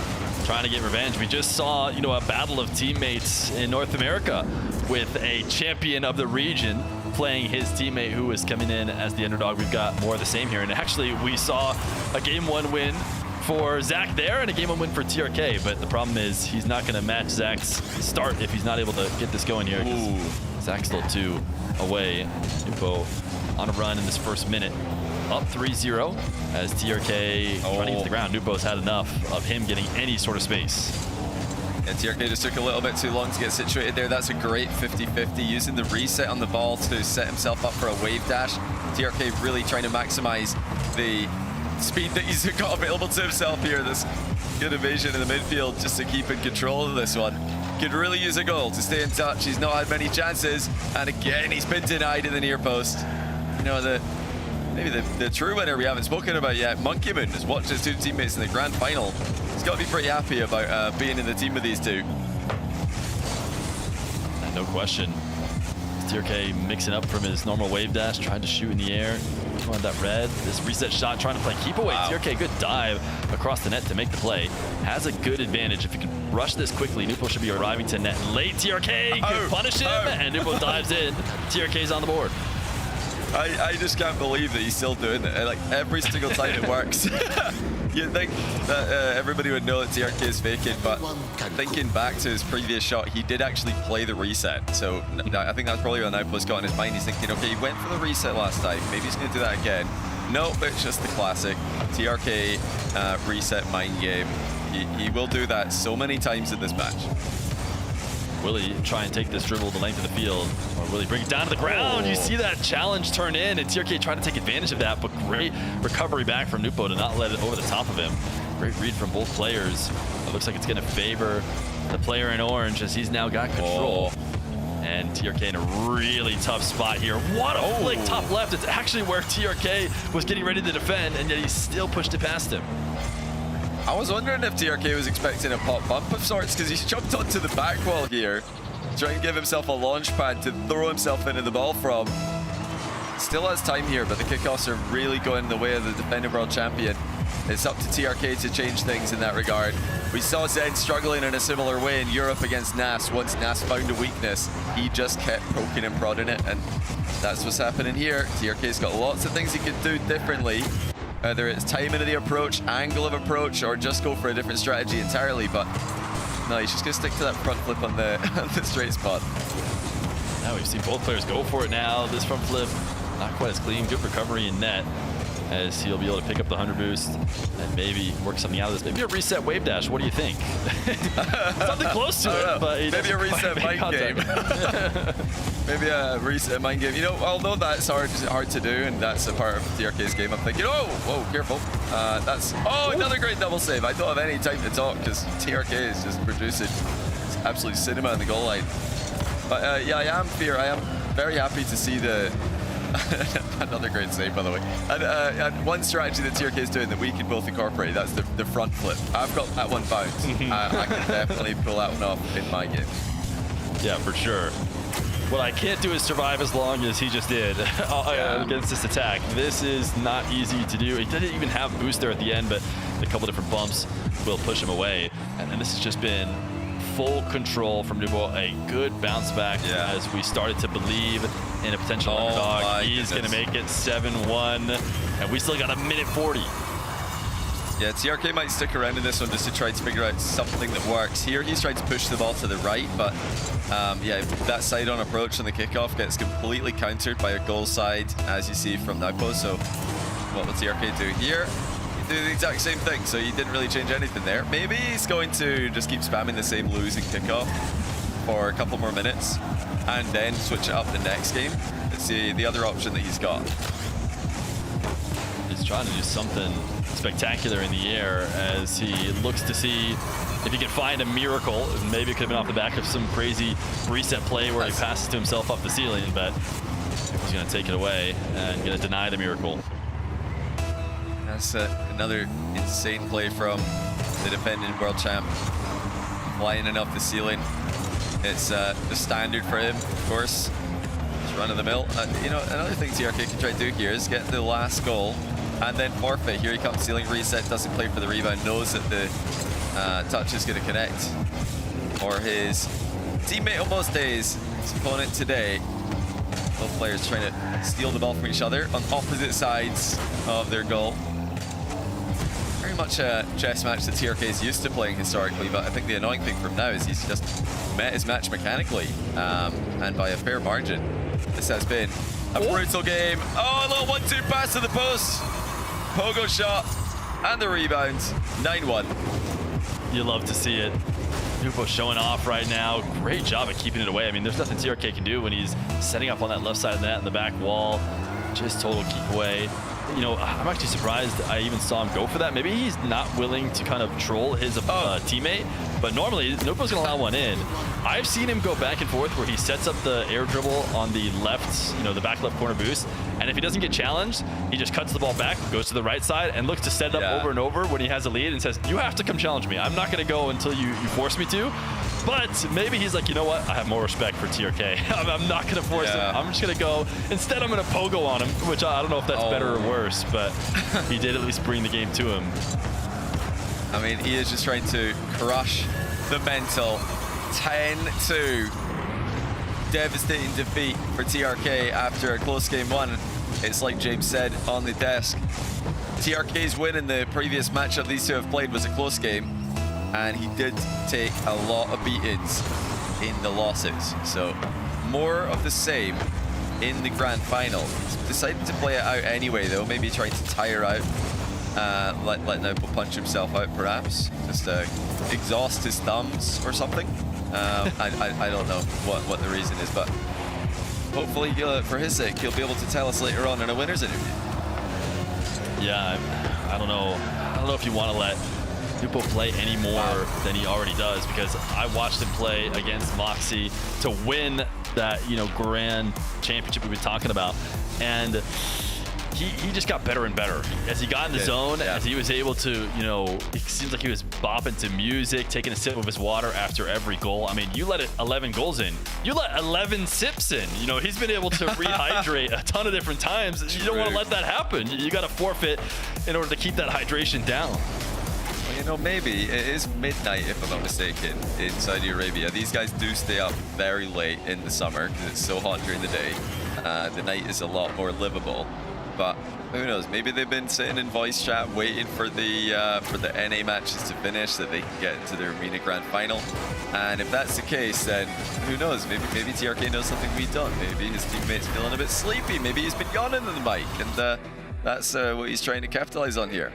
trying to get revenge. We just saw, a battle of teammates in North America with a champion of the region playing his teammate who was coming in as the underdog. We've got more of the same here. And actually, we saw a game one win for Zach there and a game 1 win for TRK, but the problem is he's not going to match Zach's start if he's not able to get this going here. Zach's still 2 away. Nupo on a run in this first minute. Up 3-0 as TRK running to the ground. Nupo's had enough of him getting any sort of space. And TRK just took a little bit too long to get situated there. That's a great 50-50, using the reset on the ball to set himself up for a wave dash. TRK really trying to maximize the speed that he's got available to himself here. This good evasion in the midfield just to keep in control of this one. Could really use a goal to stay in touch. He's not had many chances, and again he's been denied in the near post. You know, maybe the true winner we haven't spoken about yet, Monkey Moon, has watched his 2 teammates in the grand final. He's got to be pretty happy about being in the team with these 2. No question. TRK mixing up from his normal wave dash, trying to shoot in the air. On that red, this reset shot, trying to play keep away. Wow. TRK, good dive across the net to make the play. Has a good advantage. If he can rush this quickly, Nupo should be arriving to net late. TRK could punish him, and Nupo dives in. TRK's on the board. I just can't believe that he's still doing it. Like, every single time it works. You'd think that everybody would know that TRK is faking, but thinking back to his previous shot, he did actually play the reset. So I think that's probably what Nowpo's got in his mind. He's thinking, okay, he went for the reset last time. Maybe he's going to do that again. No, it's just the classic TRK reset mind game. He will do that so many times in this match. Will he try and take this dribble the length of the field, or will he bring it down to the ground? You see that challenge turn in, and TRK trying to take advantage of that, but great recovery back from Nupo to not let it over the top of him. Great read from both players. It looks like it's going to favor the player in orange as he's now got control. And TRK in a really tough spot here. What a flick top left. It's actually where TRK was getting ready to defend, and yet he still pushed it past him. I was wondering if TRK was expecting a pop bump of sorts, because he's jumped onto the back wall here, trying to give himself a launch pad to throw himself into the ball from. Still has time here, but the kickoffs are really going the way of the defending world champion. It's up to TRK to change things in that regard. We saw Zen struggling in a similar way in Europe against Nas. Once Nas found a weakness, he just kept poking and prodding it, and that's what's happening here. TRK's got lots of things he could do differently. Whether it's timing of the approach, angle of approach, or just go for a different strategy entirely, but no, he's just going to stick to that front flip on the straight spot. Now we've seen both players go for it now. This front flip, not quite as clean. Good recovery in net, as he'll be able to pick up the 100 boost and maybe work something out of this. Maybe a reset wave dash. What do you think? Something close to it, but maybe a reset mind game. Maybe a reset mind game. You know, although that's hard to do, and that's a part of TRK's game, I'm thinking, oh, whoa, careful. That's another great double save. I don't have any time to talk because TRK is just producing absolute cinema in the goal line. But yeah, I am very happy to see the another great save, by the way. And one strategy that TRK is doing that we can both incorporate, that's the front flip. I've got that one bound. I can definitely pull that one off in my game. Yeah, for sure. What I can't do is survive as long as he just did against this attack. This is not easy to do. He didn't even have boost there at the end, but a couple different bumps will push him away. And then this has just been full control from Nupo. A good bounce back as we started to believe in a potential underdog. He's going to make it 7-1, and we still got a minute 40. Yeah, TRK might stick around in this one just to try to figure out something that works. Here, he's trying to push the ball to the right, but yeah, that side-on approach on the kickoff gets completely countered by a goal side, as you see from Nowpo. So what will TRK do here? He do the exact same thing, so he didn't really change anything there. Maybe he's going to just keep spamming the same losing kickoff for a couple more minutes and then switch it up the next game. Let's see the other option that he's got. He's trying to do something spectacular in the air as he looks to see if he can find a miracle. Maybe it could have been off the back of some crazy reset play where he passes to himself up the ceiling, but he's going to take it away and going to deny the miracle. That's another insane play from the defending world champ, flying it off the ceiling. It's the standard for him, of course. Just run of the mill. You know, another thing TRK can try to do here is get the last goal and then forfeit. Here he comes, ceiling reset, doesn't play for the rebound, knows that the touch is going to connect. Or his teammate almost days his opponent today. Both players trying to steal the ball from each other on opposite sides of their goal. Very very much a chess match that TRK is used to playing historically, but I think the annoying thing for him now is he's just met his match mechanically, and by a fair margin. This has been a brutal game. Oh, a little 1-2 pass to the post. Pogo shot and the rebound. 9-1. You love to see it. Nupo showing off right now. Great job at keeping it away. I mean, there's nothing TRK can do when he's setting up on that left side of the net in the back wall. Just total keep away. You know, I'm actually surprised I even saw him go for that. Maybe he's not willing to kind of troll his teammate, but normally Nupo's gonna allow one in. I've seen him go back and forth where he sets up the air dribble on the left, you know, the back left corner boost, and if he doesn't get challenged, he just cuts the ball back, goes to the right side, and looks to set it up over and over when he has a lead and says, you have to come challenge me. I'm not gonna go until you force me to. But maybe he's like, you know what? I have more respect for TRK. I'm not going to force him. I'm just going to go. Instead, I'm going to pogo on him, which I don't know if that's better or worse, but he did at least bring the game to him. I mean, he is just trying to crush the mental. 10-2. Devastating defeat for TRK after a close game one. It's like James said on the desk. TRK's win in the previous matchup these two have played was a close game, and he did take a lot of beatings in the losses. So more of the same in the grand final. He's decided to play it out anyway, though, maybe trying to tire out, let Nupo punch himself out perhaps, just exhaust his thumbs or something. I don't know what the reason is, but hopefully for his sake he'll be able to tell us later on in a winner's interview. Yeah, I don't know. I don't know if you want to let Nupo play any more than he already does, because I watched him play against Moxie to win that, you know, grand championship we've been talking about, and he just got better and better as he got in the zone, as he was able to, you know, it seems like he was bopping to music, taking a sip of his water after every goal. I mean, you let 11 goals in, you let 11 sips in. You know, he's been able to rehydrate a ton of different times. You don't want to let that happen. You got to forfeit in order to keep that hydration down. Well, you know, maybe it is midnight, if I'm not mistaken, in Saudi Arabia. These guys do stay up very late in the summer because it's so hot during the day. The night is a lot more livable. But who knows? Maybe they've been sitting in voice chat waiting for the NA matches to finish so that they can get into their Arena Grand Final. And if that's the case, then who knows? Maybe TRK knows something we don't. Maybe his teammate's feeling a bit sleepy. Maybe he's been yawning in the mic, and that's what he's trying to capitalize on here.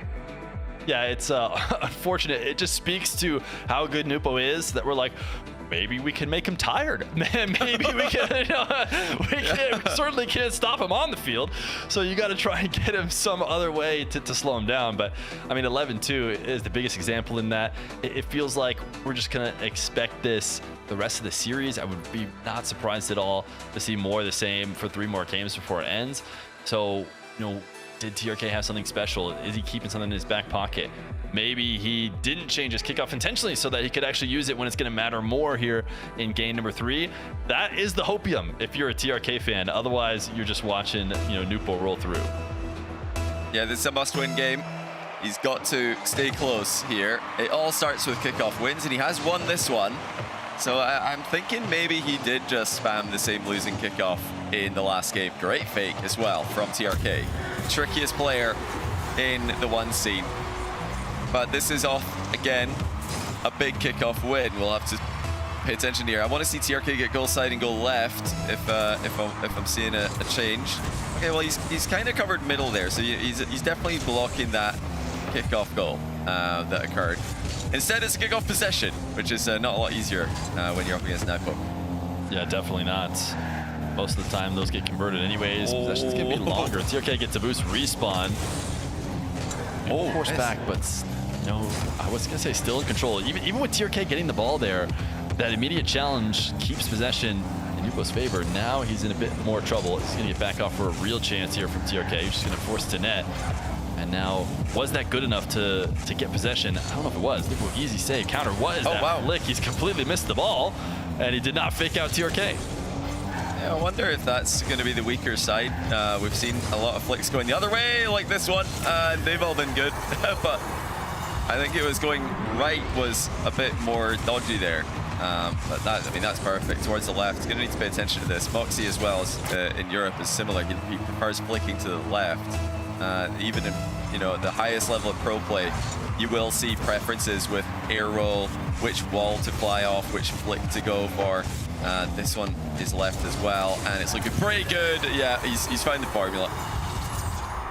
Yeah, it's unfortunate. It just speaks to how good Nupo is that we're like, maybe we can make him tired. Maybe we can, you know, we certainly can't stop him on the field. So you got to try and get him some other way to slow him down. But I mean, 11-2 is the biggest example in that. It feels like we're just going to expect this the rest of the series. I would be not surprised at all to see more of the same for 3 more games before it ends. So, you know, did TRK have something special? Is he keeping something in his back pocket? Maybe he didn't change his kickoff intentionally so that he could actually use it when it's going to matter more here in game number 3. That is the hopium if you're a TRK fan. Otherwise, you're just watching, you know, Nupo roll through. Yeah, this is a must-win game. He's got to stay close here. It all starts with kickoff wins, and he has won this one. So I'm thinking maybe he did just spam the same losing kickoff in the last game. Great fake as well from TRK. Trickiest player in the one scene. But this is off, again, a big kickoff win. We'll have to pay attention here. I want to see TRK get goal side and go left if I'm seeing a change. Okay, well, he's kind of covered middle there, so he's definitely blocking that kickoff goal that occurred. Instead, it's a kickoff possession, which is not a lot easier when you're up against Nupo. Yeah, definitely not. Most of the time, those get converted anyways. Possessions can be longer. TRK gets a boost respawn. Force back, but you know, I was gonna say still in control. Even with TRK getting the ball there, that immediate challenge keeps possession in Nupo's favor. Now he's in a bit more trouble. He's gonna get back off for a real chance here from TRK. He's just gonna force to net. And now, was that good enough to get possession? I don't know if it was. Nupo, easy save. Counter was that flick. He's completely missed the ball, and he did not fake out TRK. Yeah, I wonder if that's going to be the weaker side. We've seen a lot of flicks going the other way, like this one, and they've all been good. But I think it was going right was a bit more dodgy there. But that, I mean, that's perfect. Towards the left, going to need to pay attention to this. Moxie as well as in Europe is similar. He prefers flicking to the left. Even in you know, the highest level of pro play, you will see preferences with air roll, which wall to fly off, which flick to go for. This one is left as well, and it's looking pretty good. Yeah, he's found the formula.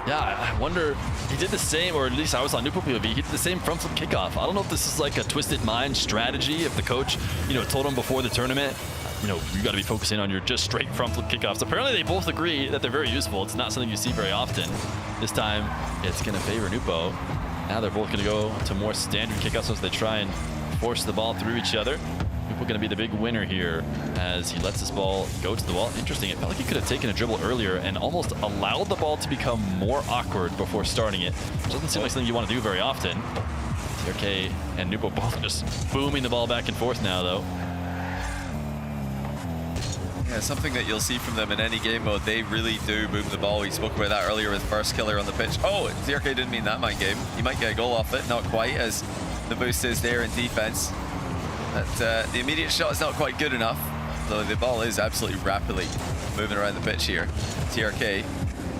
Yeah, I wonder, he did the same, or at least I was on Nupo POV, he did the same front flip kickoff. I don't know if this is like a twisted mind strategy, if the coach, you know, told him before the tournament, you know, you got to be focusing on your just straight front flip kickoffs. Apparently they both agree that they're very useful. It's not something you see very often. This time, it's going to favor Nupo. Now they're both going to go to more standard kickoffs as they try and force the ball through each other. Nupo going to be the big winner here as he lets this ball go to the wall. Interesting, it felt like he could have taken a dribble earlier and almost allowed the ball to become more awkward before starting it. Doesn't seem like something you want to do very often. TRK and Nupo both just booming the ball back and forth now, though. Yeah, something that you'll see from them in any game mode, they really do boom the ball. We spoke about that earlier with first killer on the pitch. Oh, TRK didn't mean that mind game. He might get a goal off it, not quite, as the boost is there in defense. But the immediate shot is not quite good enough, though the ball is absolutely rapidly moving around the pitch here. TRK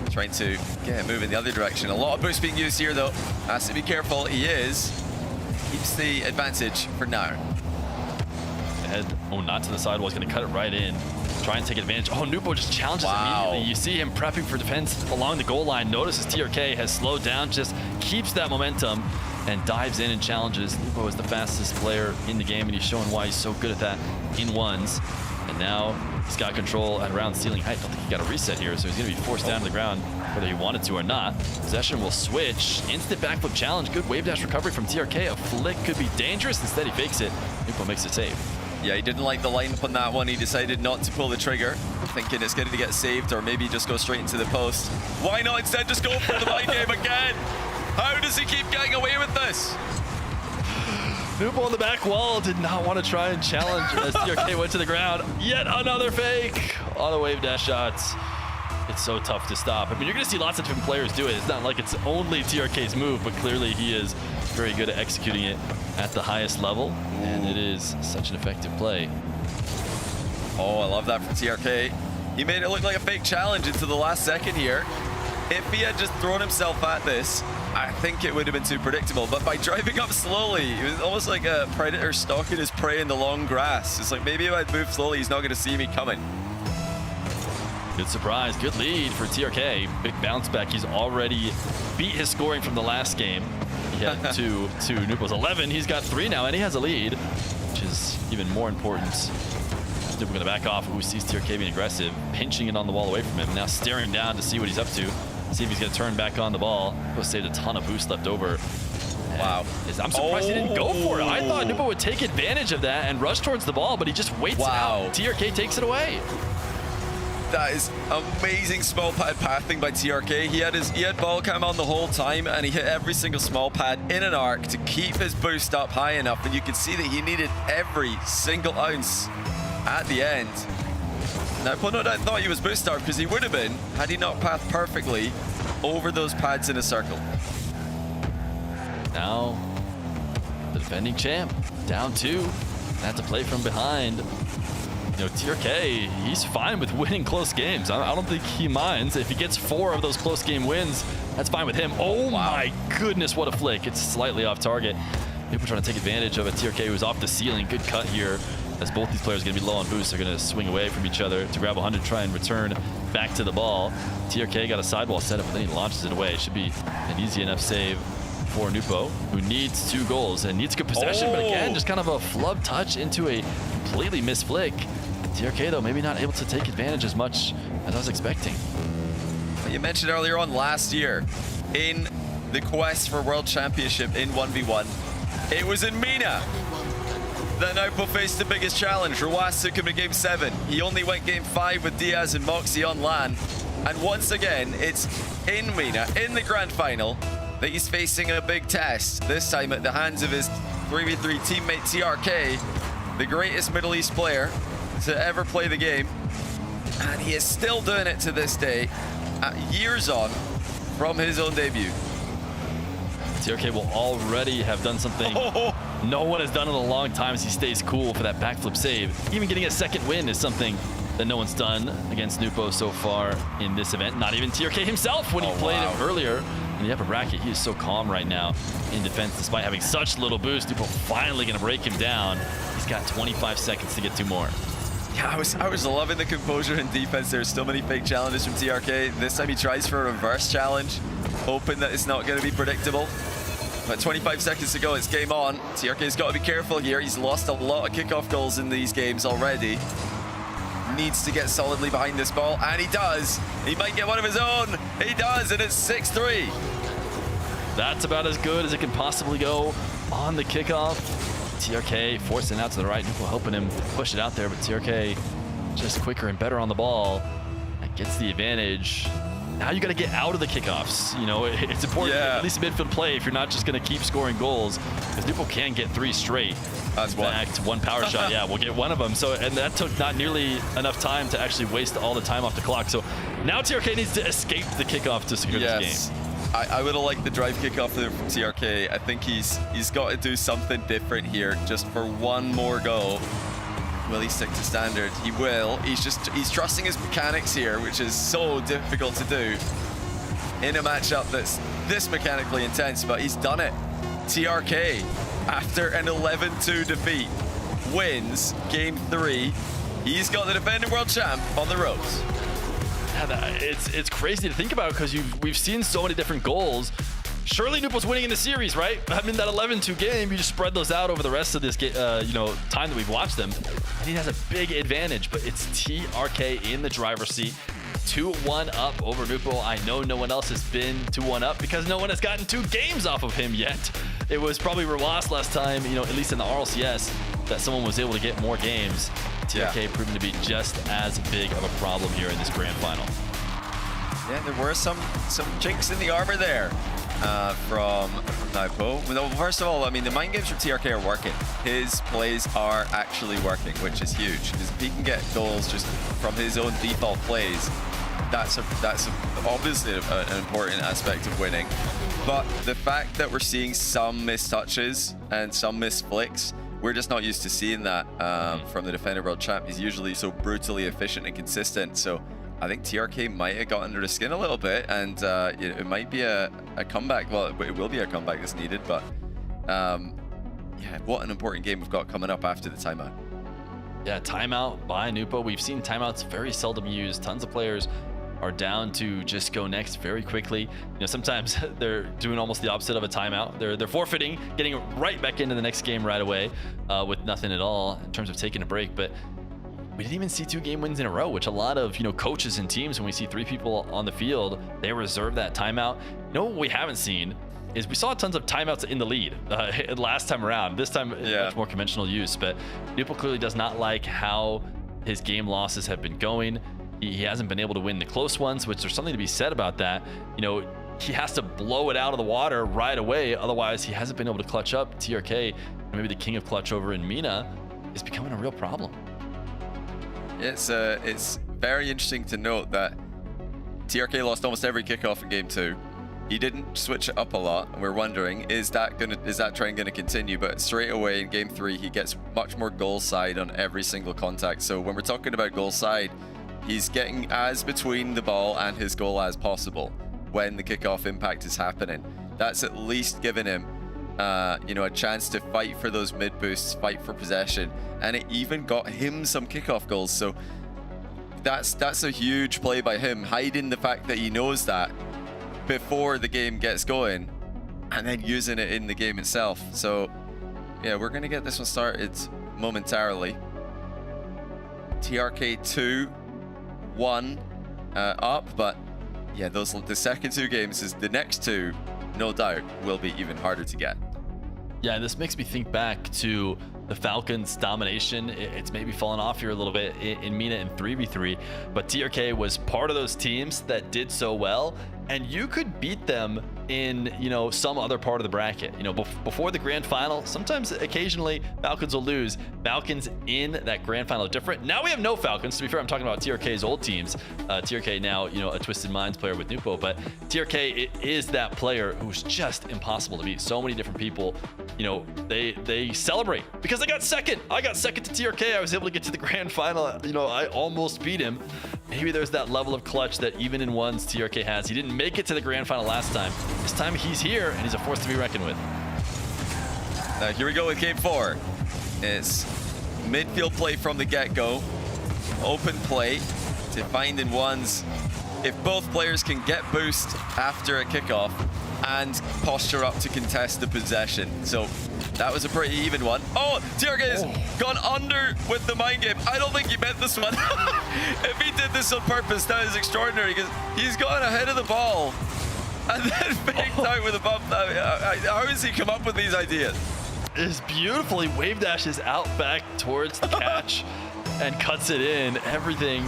trying to get it moving the other direction. A lot of boost being used here, though. Has to be careful. He keeps the advantage for now. Head, not to the sidewall, he's going to cut it right in. Try and take advantage. Oh, Nupo just challenges immediately. You see him prepping for defense along the goal line. Notices TRK has slowed down, just keeps that momentum and dives in and challenges. Nupo is the fastest player in the game, and he's showing why he's so good at that in ones. And now he's got control at around ceiling height. I don't think he got a reset here, so he's going to be forced down to the ground whether he wanted to or not. Possession will switch. Instant backflip challenge. Good wave dash recovery from TRK. A flick could be dangerous. Instead, he fakes it. Nupo makes it save. Yeah, he didn't like the lineup on that one. He decided not to pull the trigger, thinking it's going to get saved or maybe just go straight into the post. Why not instead just go for the mind game again? How does he keep getting away with this? Nupo on the back wall did not want to try and challenge as TRK went to the ground. Yet another fake on the wave dash shots. It's so tough to stop. I mean, you're going to see lots of different players do it. It's not like it's only TRK's move, but clearly he is very good at executing it at the highest level, and it is such an effective play. Oh, I love that from TRK. He made it look like a fake challenge into the last second here. If he had just thrown himself at this, I think it would have been too predictable. But by driving up slowly, it was almost like a predator stalking his prey in the long grass. It's like, maybe if I move slowly, he's not going to see me coming. Good surprise, good lead for TRK. Big bounce back. He's already beat his scoring from the last game. He had 2 to Nupo's 11. He's got 3 now, and he has a lead, which is even more important. Nupo going to back off. Who sees TRK being aggressive, pinching it on the wall away from him. Now staring down to see what he's up to. See if he's going to turn back on the ball. Nupo saved a ton of boost left over. Wow. I'm surprised he didn't go for it. I thought Nupo would take advantage of that and rush towards the ball, but he just waits it out. TRK takes it away. That is amazing small pad pathing by TRK. He had ball cam on the whole time, and he hit every single small pad in an arc to keep his boost up high enough, and you could see that he needed every single ounce at the end. Now, Pono thought he was boost starved because he would have been had he not pathed perfectly over those pads in a circle. Now, the defending champ down 2. Have to play from behind. You know, TRK, he's fine with winning close games. I don't think he minds. If he gets 4 of those close game wins, that's fine with him. Oh my goodness, what a flick. It's slightly off target. People trying to take advantage of a TRK who's off the ceiling. Good cut here, as both these players are going to be low on boost. They're going to swing away from each other to grab 100, try and return back to the ball. TRK got a sidewall set up, but then he launches it away. It should be an easy enough save for Nupo, who needs 2 goals and needs good possession, but again, just kind of a flub touch into a completely missed flick. TRK, though, maybe not able to take advantage as much as I was expecting. You mentioned earlier on last year, in the quest for World Championship in 1v1, it was in MENA that Nupo faced the biggest challenge. Ruas took him to Game 7. He only went Game 5 with Diaz and Moxie on LAN. And once again, it's in MENA, in the Grand Final, that he's facing a big test. This time at the hands of his 3v3 teammate TRK, the greatest Middle East player to ever play the game, and he is still doing it to this day, years on from his own debut. TRK will already have done something no one has done in a long time as he stays cool for that backflip save. Even getting a second win is something that no one's done against Nupo so far in this event. Not even TRK himself when he played him earlier in the upper bracket. He is so calm right now in defense despite having such little boost. Nupo finally going to break him down. He's got 25 seconds to get 2 more. Yeah, I was loving the composure in defense. There's so many fake challenges from TRK. This time he tries for a reverse challenge, hoping that it's not going to be predictable. But 25 seconds to go, it's game on. TRK's got to be careful here. He's lost a lot of kickoff goals in these games already. Needs to get solidly behind this ball, and he does. He might get one of his own. He does, and it's 6-3. That's about as good as it can possibly go on the kickoff. TRK forcing it out to the right. Nupo helping him push it out there, but TRK just quicker and better on the ball. That gets the advantage. Now you got to get out of the kickoffs. You know, it's important, at least a midfield play, if you're not just going to keep scoring goals, because Nupo can get 3 straight. That's in fact, one power shot, we'll get one of them. So, and that took not nearly enough time to actually waste all the time off the clock. So now TRK needs to escape the kickoff to secure this game. I would have liked the drive kickoff there from TRK. I think he's got to do something different here, just for one more go. Will he stick to standard? He will. He's trusting his mechanics here, which is so difficult to do in a matchup that's this mechanically intense, but he's done it. TRK, after an 11-2 defeat, wins game 3. He's got the defending world champ on the ropes. Yeah, it's crazy to think about because we've seen so many different goals. Surely Nupo's winning in the series, right? I mean, that 11-2 game, you just spread those out over the rest of this time that we've watched them. And he has a big advantage, but it's TRK in the driver's seat. 2-1 up over Nupo. I know no one else has been 2-1 up because no one has gotten 2 games off of him yet. It was probably Rawas last time, at least in the RLCS, that someone was able to get more games. TRK proving to be just as big of a problem here in this grand final. Yeah, there were some chinks in the armor there from Nupo. Well, first of all, I mean, the mind games from TRK are working. His plays are actually working, which is huge. Because if he can get goals just from his own default plays, that's obviously an important aspect of winning. But the fact that we're seeing some missed touches and some missed flicks, we're just not used to seeing that from the defender world champ. He's usually so brutally efficient and consistent. So I think TRK might have got under the skin a little bit, and it might be a comeback. Well, it will be a comeback that's needed, but yeah, what an important game we've got coming up after the timeout. Yeah, timeout by Nupo. We've seen timeouts very seldom used. Tons of players are down to just go next very quickly. Sometimes they're doing almost the opposite of a timeout. They're forfeiting, getting right back into the next game right away with nothing at all in terms of taking a break. But we didn't even see 2 game wins in a row, which a lot of coaches and teams, when we see 3 people on the field, they reserve that timeout. What we haven't seen is we saw tons of timeouts in the lead last time around. This time, much more conventional use. But Nupo clearly does not like how his game losses have been going. He hasn't been able to win the close ones, which there's something to be said about that. He has to blow it out of the water right away. Otherwise, he hasn't been able to clutch up. TRK, maybe the king of clutch over in Mina, is becoming a real problem. It's very interesting to note that TRK lost almost every kickoff in game 2. He didn't switch it up a lot, and we're wondering, is that trend going to continue? But straight away in game 3, he gets much more goal side on every single contact. So when we're talking about goal side, he's getting as between the ball and his goal as possible when the kickoff impact is happening. That's at least given him, a chance to fight for those mid boosts, fight for possession, and it even got him some kickoff goals. So that's a huge play by him, hiding the fact that he knows that before the game gets going, and then using it in the game itself. So yeah, we're gonna get this one started momentarily. TRK 2-1 up, but yeah, the second 2 games is the next 2, no doubt, will be even harder to get. Yeah, this makes me think back to the Falcons' domination. It's maybe fallen off here a little bit in Mina in 3v3, but TRK was part of those teams that did so well, and you could beat them in some other part of the bracket. Before the grand final, sometimes occasionally Falcons will lose. Falcons in that grand final different. Now we have no Falcons. To be fair, I'm talking about TRK's old teams. TRK now a Twisted Minds player with Nupo, but TRK is that player who's just impossible to beat. So many different people, they celebrate because they got second. I got second to TRK. I was able to get to the grand final. I almost beat him, maybe there's that level of clutch that even in ones TRK has. He didn't make it to the grand final last time. This time he's here, and he's a force to be reckoned with. Here we go with game 4. It's midfield play from the get-go. Open play to find in ones. If both players can get boost after a kickoff and posture up to contest the possession. So that was a pretty even one. Oh, TRK has gone under with the mind game. I don't think he meant this one. If he did this on purpose, that is extraordinary because he's gone ahead of the ball and then faked out with a bump. How has he come up with these ideas? It's beautiful. He wave dashes out back towards the catch and cuts it in. Everything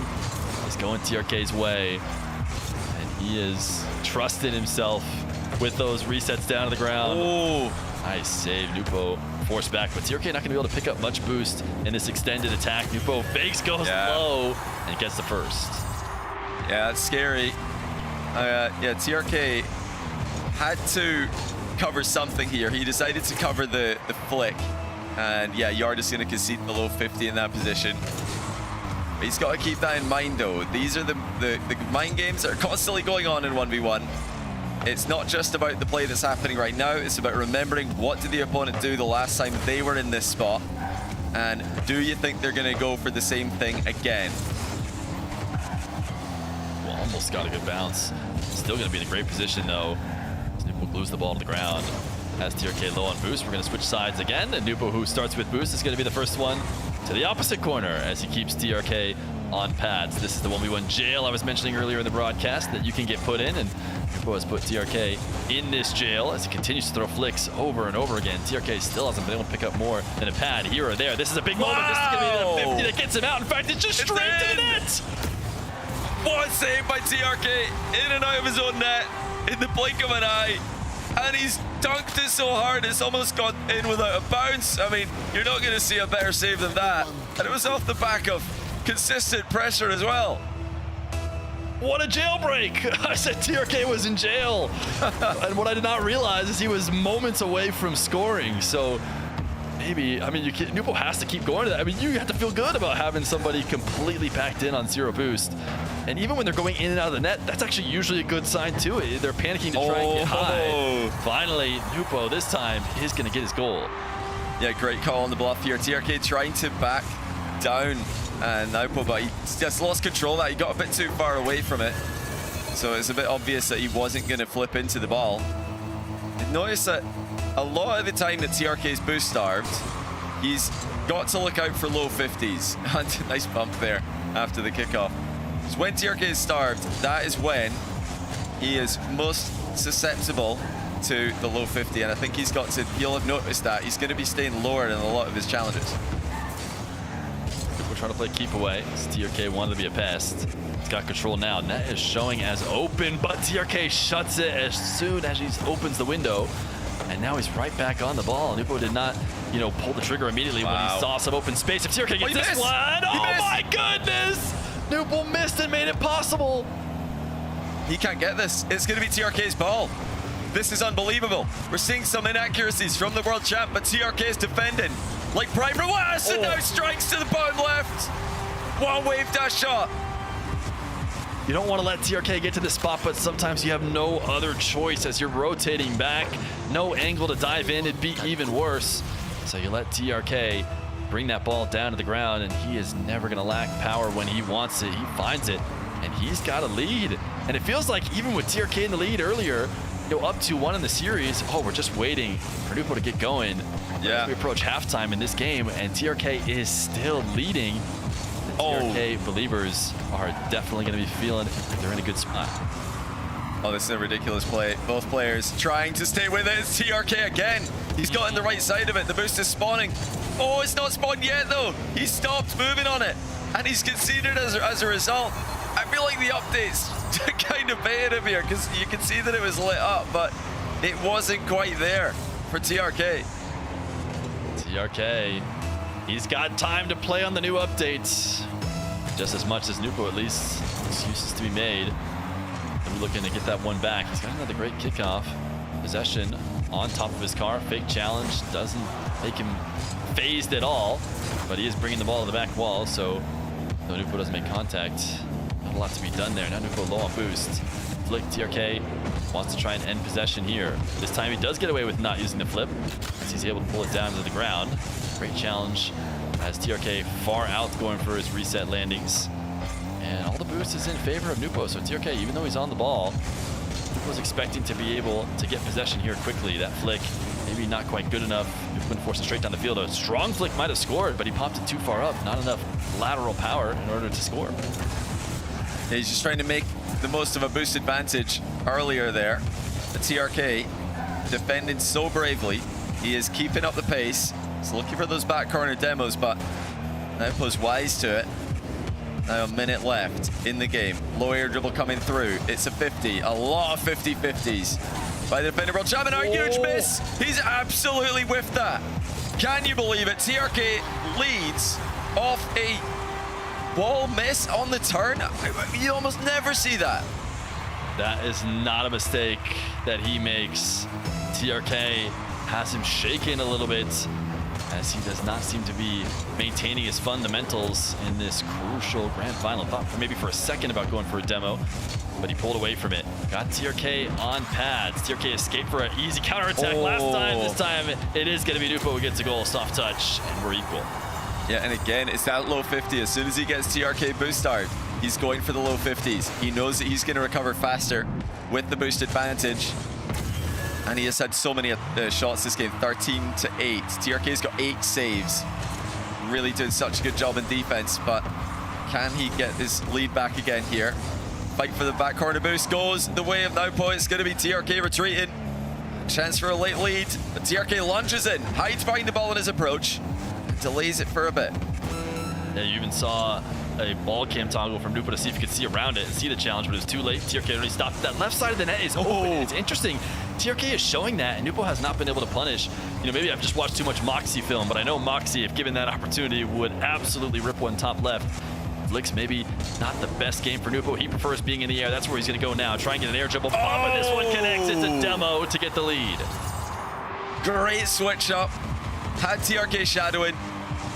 is going TRK's way. And he is trusting himself with those resets down to the ground. Oh, nice save. Nupo forced back, but TRK not going to be able to pick up much boost in this extended attack. Nupo fakes, goes low, and gets the first. Yeah, that's scary. Yeah, TRK had to cover something here. He decided to cover the flick. And yeah, Yard is going to concede below 50 in that position. But he's got to keep that in mind, though. These are the mind games that are constantly going on in 1v1. It's not just about the play that's happening right now. It's about remembering what did the opponent do the last time they were in this spot. And do you think they're going to go for the same thing again? Well, almost got a good bounce. Still going to be in a great position, though. Nupo glues the ball to the ground. Has TRK low on boost. We're going to switch sides again. And Nupo, who starts with boost, is going to be the first one to the opposite corner as he keeps TRK on pads. This is the 1v1 jail I was mentioning earlier in the broadcast that you can get put in. And Nupo has put TRK in this jail as he continues to throw flicks over and over again. TRK still hasn't been able to pick up more than a pad here or there. This is a big moment. This is going to be the 50 that gets him out. In fact, it's just straight to the net. What a save by TRK. In and out of his own net in the blink of an eye. And he's dunked it so hard, it's almost gone in without a bounce. I mean, you're not going to see a better save than that. And it was off the back of consistent pressure as well. What a jailbreak! I said TRK was in jail. And what I did not realize is he was moments away from scoring. So maybe, I mean, Nupo has to keep going to that. I mean, you have to feel good about having somebody completely packed in on 0 boost. And even when they're going in and out of the net, that's actually usually a good sign too. They're panicking to try and get high. Finally, Nupo this time is going to get his goal. Yeah, great call on the bluff here. TRK trying to back down and Nupo, but he just lost control of that. He got a bit too far away from it. So it's a bit obvious that he wasn't going to flip into the ball. And notice that a lot of the time that TRK is boost starved, he's got to look out for low 50s. And nice bump there after the kickoff. So when TRK is starved, that is when he is most susceptible to the low 50, and I think he'll have noticed that. He's going to be staying lower in a lot of his challenges. We're trying to play keep away. TRK wanted to be a pest. He's got control now. Net is showing as open, but TRK shuts it as soon as he opens the window. And now he's right back on the ball. Nupo did not, pull the trigger immediately when he saw some open space. If TRK gets this one, oh my goodness! Nupo missed and made it possible. He can't get this. It's going to be TRK's ball. This is unbelievable. We're seeing some inaccuracies from the world champ, but TRK is defending like prime. And now strikes to the bottom left. One wave dash shot. You don't want to let TRK get to this spot, but sometimes you have no other choice as you're rotating back. No angle to dive in. It'd be even worse. So you let TRK bring that ball down to the ground, and he is never going to lack power when he wants it. He finds it, and he's got a lead. And it feels like even with TRK in the lead earlier, up 2-1 in the series, we're just waiting for Nupo to get going. As we approach halftime in this game, and TRK is still leading. The TRK believers are definitely going to be feeling they're in a good spot. Oh, this is a ridiculous play. Both players trying to stay with it. It's TRK again. He's got in the right side of it. The boost is spawning. Oh, it's not spawned yet, though. He stopped moving on it, and he's conceded as a result. I feel like the updates kind of baited him here because you can see that it was lit up, but it wasn't quite there for TRK. TRK, he's got time to play on the new updates. Just as much as Nupo, at least. Excuses to be made. And we're looking to get that one back. He's got another great kickoff. Possession on top of his car. Fake challenge doesn't make him phased at all, but he is bringing the ball to the back wall, so Nupo doesn't make contact. Not a lot to be done there. Now Nupo low on boost. Flick, TRK wants to try and end possession here. This time he does get away with not using the flip, as he's able to pull it down to the ground. Great challenge as TRK far out going for his reset landings. And all the boost is in favor of Nupo. So TRK, even though he's on the ball, was expecting to be able to get possession here quickly. That flick, maybe not quite good enough. Nupo been forced straight down the field. A strong flick might have scored, but he popped it too far up. Not enough lateral power in order to score. Yeah, he's just trying to make the most of a boost advantage earlier there. The TRK defending so bravely. He is keeping up the pace. He's looking for those back corner demos, but Nupo's wise to it. Now a minute left in the game. Low air dribble coming through. It's a 50. A lot of 50-50s by the defender world champion. A huge miss. He's absolutely whiffed that. Can you believe it? TRK leads off a wall miss on the turn. You almost never see that. That is not a mistake that he makes. TRK has him shaking a little bit, as he does not seem to be maintaining his fundamentals in this crucial grand final. Thought maybe for a second about going for a demo, but he pulled away from it. Got TRK on pads. TRK escaped for an easy counterattack last time. This time it is going to be Nupo who gets a goal. Soft touch, and we're equal. Yeah, and again, it's that low 50. As soon as he gets TRK boost start, he's going for the low 50s. He knows that he's going to recover faster with the boost advantage. And he has had so many shots this game, 13 to 8. TRK's got 8 saves. Really doing such a good job in defense, but can he get his lead back again here? Fight for the back corner boost goes the way of Nupo. It's going to be TRK retreating. Chance for a late lead, but TRK lunges in, hides behind the ball in his approach, and delays it for a bit. Yeah, you even saw a ball cam toggle from Nupo to see if he could see around it and see the challenge, but it was too late. TRK already stopped. That left side of the net is open. It's interesting. TRK is showing that, and Nupo has not been able to punish. You know, maybe I've just watched too much Moxie film, but I know Moxie, if given that opportunity, would absolutely rip one top left. Flicks maybe not the best game for Nupo. He prefers being in the air. That's where he's going to go now. Try and get an air dribble. But this one connects. It's a demo to get the lead. Great switch up. Had TRK shadowing,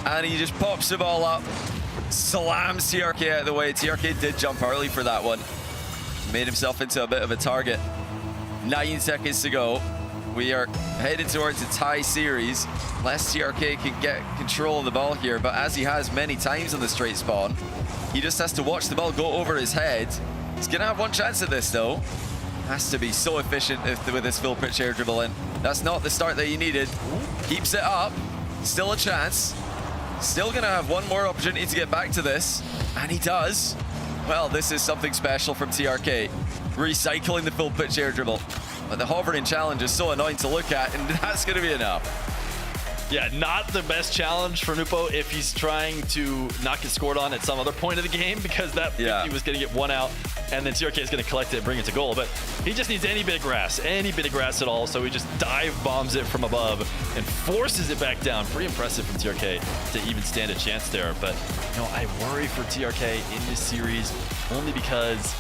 and he just pops the ball up. Slams TRK out of the way. TRK did jump early for that one. Made himself into a bit of a target. 9 seconds to go. We are headed towards a tie series. Unless TRK can get control of the ball here, but as he has many times on the straight spawn, he just has to watch the ball go over his head. He's gonna have one chance at this though. Has to be so efficient with this full pitch air dribble in. That's not the start that he needed. Keeps it up. Still a chance. Still gonna have one more opportunity to get back to this, and he does. Well, this is something special from TRK. Recycling the full pitch air dribble. But the hovering challenge is so annoying to look at, and that's gonna be enough. Yeah, not the best challenge for Nupo if he's trying to not get scored on at some other point of the game, because that 50 was gonna get one out, and then TRK is gonna collect it and bring it to goal. But he just needs any bit of grass at all, so he just dive bombs it from above and forces it back down. Pretty impressive from TRK to even stand a chance there. But, you know, I worry for TRK in this series only because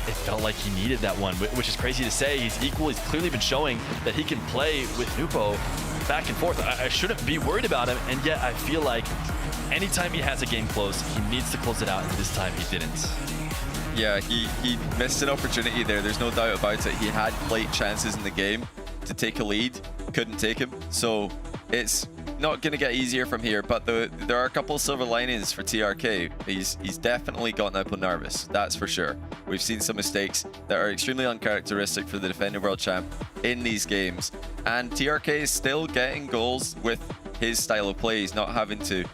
it felt like he needed that one, which is crazy to say. He's clearly been showing that he can play with Nupo back and forth. I shouldn't be worried about him, and yet I feel like anytime he has a game close, he needs to close it out, and this time he didn't. Yeah, he missed an opportunity there. There's no doubt about it. He had late chances in the game to take a lead, couldn't take him. So it's not going to get easier from here, but there are a couple of silver linings for TRK. He's definitely gotten Nupo nervous, that's for sure. We've seen some mistakes that are extremely uncharacteristic for the defending world champ in these games, and TRK is still getting goals with his style of play. He's not having to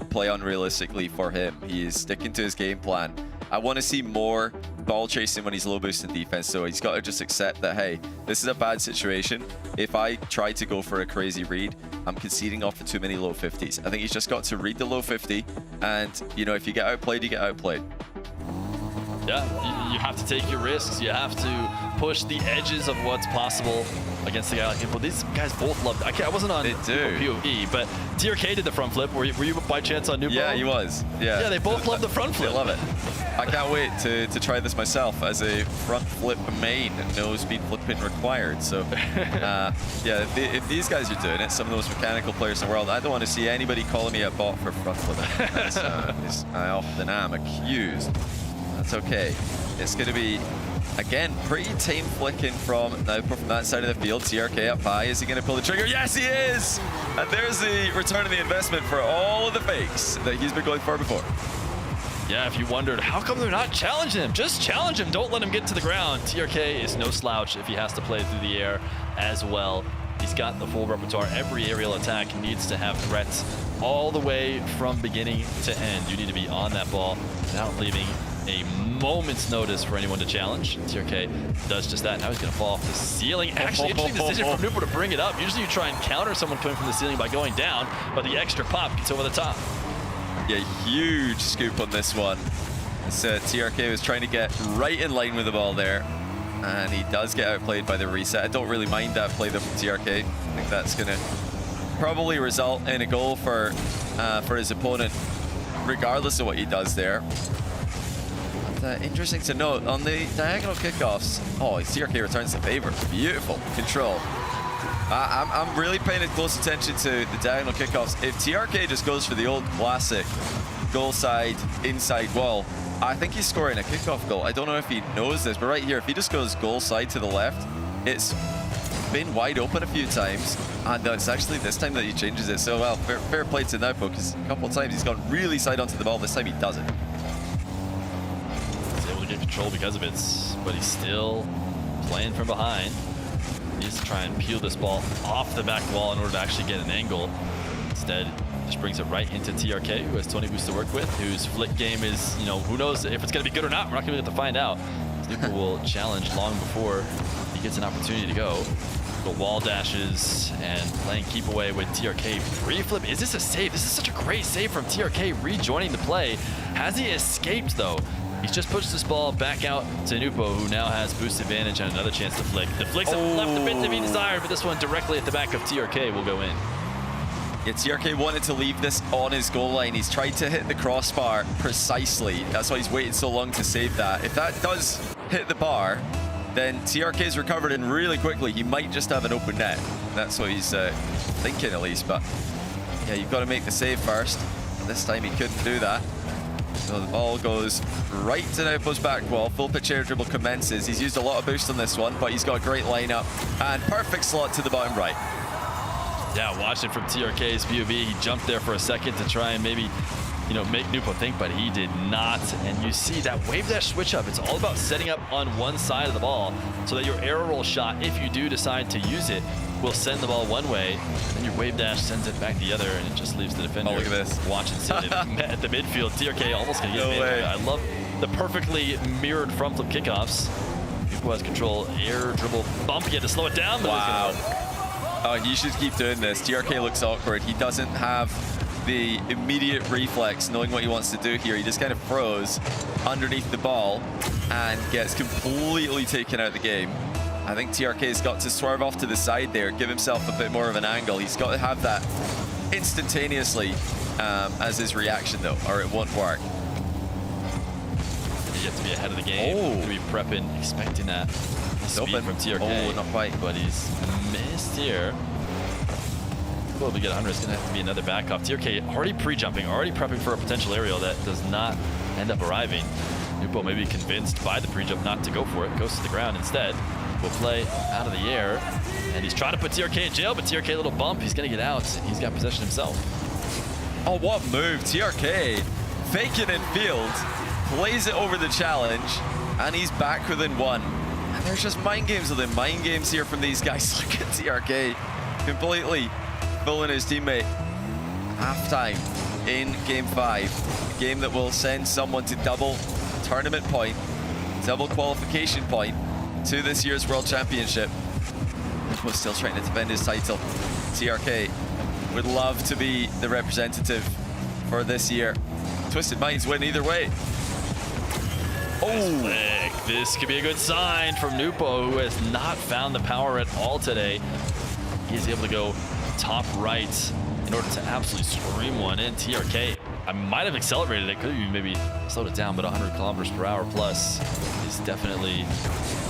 play unrealistically for him. He is sticking to his game plan. I want to see more ball chasing when he's low boosting defense, so he's got to just accept that, hey, this is a bad situation. If I try to go for a crazy read, I'm conceding off for too many low 50s. I think he's just got to read the low 50, and, you know, if you get outplayed, you get outplayed. Yeah, you have to take your risks. You have to push the edges of what's possible against a guy like Nupo. These guys both love it. I wasn't on POE, but TRK did the front flip. Were you by chance on Nupo? Yeah, he was. Yeah, they both love the front flip. They love it. I can't wait to try this myself as a front flip main. No speed flipping required. So, yeah, if these guys are doing it, some of the most mechanical players in the world, I don't want to see anybody calling me a bot for front flipping. I often am accused. That's okay. It's going to be, again, pretty tame flicking from that side of the field. TRK up high. Is he going to pull the trigger? Yes, he is! And there's the return of the investment for all of the fakes that he's been going for before. Yeah, if you wondered, how come they're not challenging him? Just challenge him. Don't let him get to the ground. TRK is no slouch if he has to play through the air as well. He's got the full repertoire. Every aerial attack needs to have threats all the way from beginning to end. You need to be on that ball without leaving a moment's notice for anyone to challenge. TRK does just that. Now he's going to fall off the ceiling. Actually, interesting decision from Nupo to bring it up. Usually you try and counter someone coming from the ceiling by going down, but the extra pop gets over the top. Yeah, huge scoop on this one. So TRK was trying to get right in line with the ball there, and he does get outplayed by the reset. I don't really mind that play though from TRK. I think that's going to probably result in a goal for his opponent, regardless of what he does there. But, interesting to note, on the diagonal kickoffs, oh, TRK returns the favor. Beautiful control. I'm really paying close attention to the diagonal kickoffs. If TRK just goes for the old classic goal side, inside wall, I think he's scoring a kickoff goal. I don't know if he knows this, but right here, if he just goes goal side to the left, it's been wide open a few times, and it's actually this time that he changes it. So, well, fair play to Naupo, because a couple of times he's gone really side onto the ball. This time he doesn't. He's able to get control because of it, but he's still playing from behind. He needs to try and peel this ball off the back wall in order to actually get an angle. Instead, just brings it right into TRK, who has Tony Boost to work with, whose flick game is, you know, who knows if it's going to be good or not. We're not going to get to find out. Snoopper will challenge long before he gets an opportunity to go. The wall dashes and playing keep away with TRK. Pre-flip, is this a save? This is such a great save from TRK, rejoining the play. Has he escaped though? He's just pushed this ball back out to Nupo, who now has boost advantage and another chance to flick. The flicks have left a bit to be desired, but this one directly at the back of TRK will go in. Yeah, TRK wanted to leave this on his goal line. He's tried to hit the crossbar precisely. That's why he's waited so long to save that. If that does hit the bar, then TRK's recovered in really quickly. He might just have an open net. That's what he's thinking at least, but yeah, you've got to make the save first. And this time he couldn't do that. So the ball goes right to Naupo's back wall. Full pitch air dribble commences. He's used a lot of boost on this one, but he's got a great lineup and perfect slot to the bottom right. Yeah, watching from TRK's POV, he jumped there for a second to try and maybe, you know, make Nupo think, but he did not. And you see that wave dash switch up. It's all about setting up on one side of the ball so that your arrow roll shot, if you do decide to use it, will send the ball one way, and your wave dash sends it back the other, and it just leaves the defender look at this. watching sit at the midfield. TRK almost gonna get it. I love the perfectly mirrored front flip kickoffs. Nupo has control, air dribble bump. He had to slow it down, but wow. Oh, he should keep doing this. TRK looks awkward. He doesn't have the immediate reflex knowing what he wants to do here. He just kind of froze underneath the ball and gets completely taken out of the game. I think TRK's got to swerve off to the side there, give himself a bit more of an angle. He's got to have that instantaneously as his reaction though, or it won't work. You have to be ahead of the game, to be prepping, expecting that speed from TRK. Oh, not quite. But he's missed here. Well, if we get 100, it's going to have to be another back off. TRK already pre-jumping, already prepping for a potential aerial that does not end up arriving. Nupo may be convinced by the pre-jump not to go for it, goes to the ground instead. Will play out of the air, and he's trying to put TRK in jail, but TRK a little bump. He's going to get out. He's got possession himself. Oh, what move. TRK faking in field, plays it over the challenge, and he's back within one. And there's just mind games within mind games here from these guys. Look at TRK completely fooling his teammate. Halftime in Game 5. A game that will send someone to double tournament point, double qualification point to this year's World Championship. Nupo's still trying to defend his title. TRK would love to be the representative for this year. Twisted Minds win either way. Oh, this could be a good sign from Nupo, who has not found the power at all today. He's able to go top right in order to absolutely scream one in. TRK, I might have accelerated it, could have maybe slowed it down, but 100 kilometers per hour plus is definitely